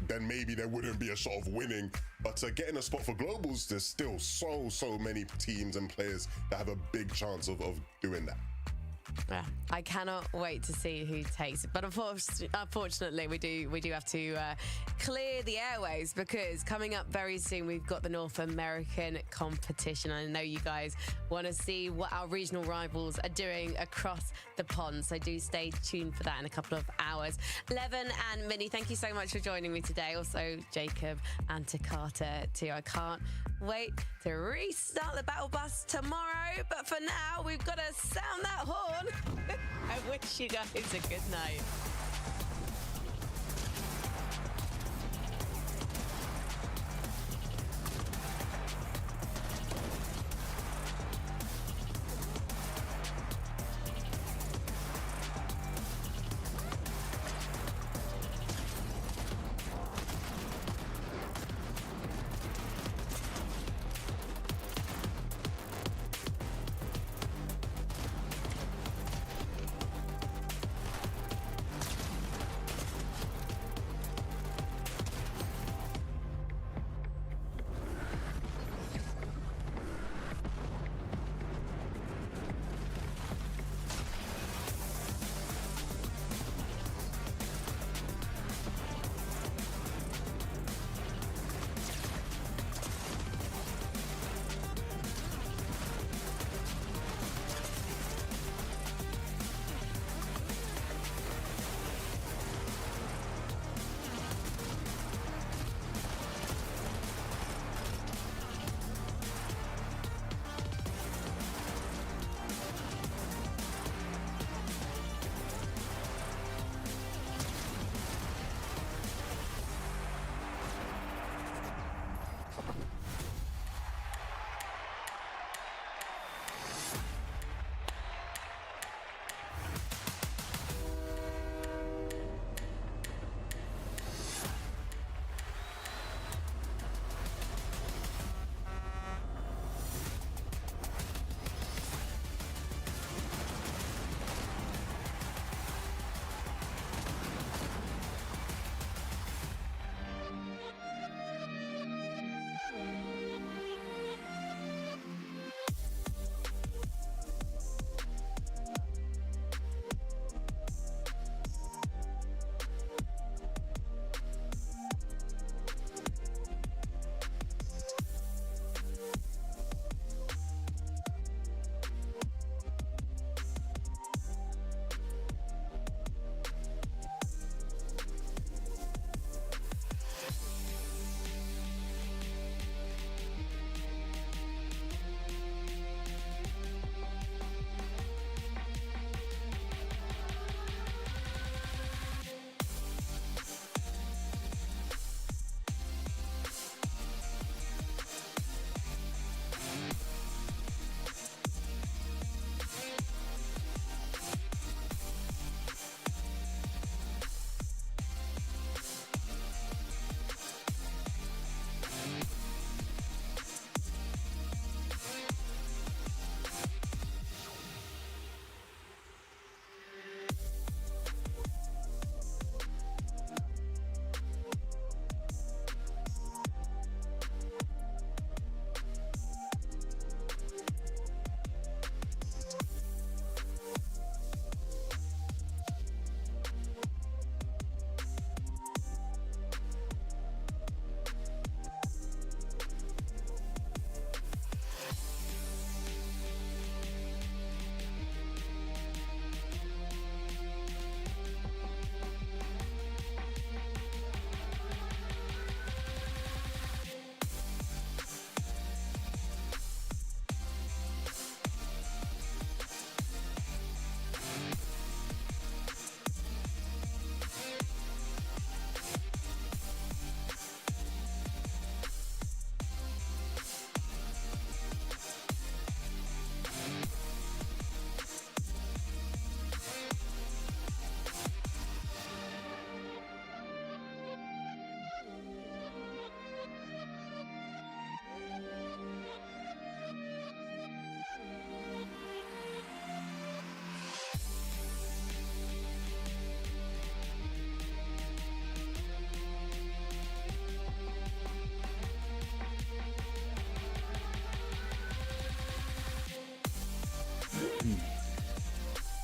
Speaker 1: then maybe there wouldn't be a shot of winning. But getting a spot for globals, there's still so many teams and players that have a big chance of doing that.
Speaker 3: Yeah, I cannot wait to see who takes it. But unfortunately, we do have to clear the airways, because coming up very soon, we've got the North American competition. I know you guys want to see what our regional rivals are doing across the pond, so do stay tuned for that in a couple of hours. Levin and Minnie, thank you so much for joining me today. Also, Jacob and Takata too. I can't wait to restart the battle bus tomorrow, but for now, we've got to sound that horn. I wish you guys a good night.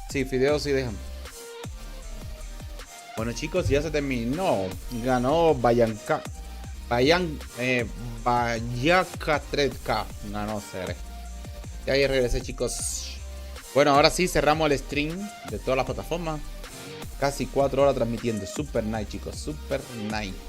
Speaker 6: Sí, fideos sí dejan. Bueno, chicos, ya se terminó. Ganó Vayanka 3K. Ganó Cere. Y ahí regresé, chicos. Bueno, ahora sí cerramos el stream de todas las plataformas. Casi 4 horas transmitiendo. Super nice, chicos. Super nice.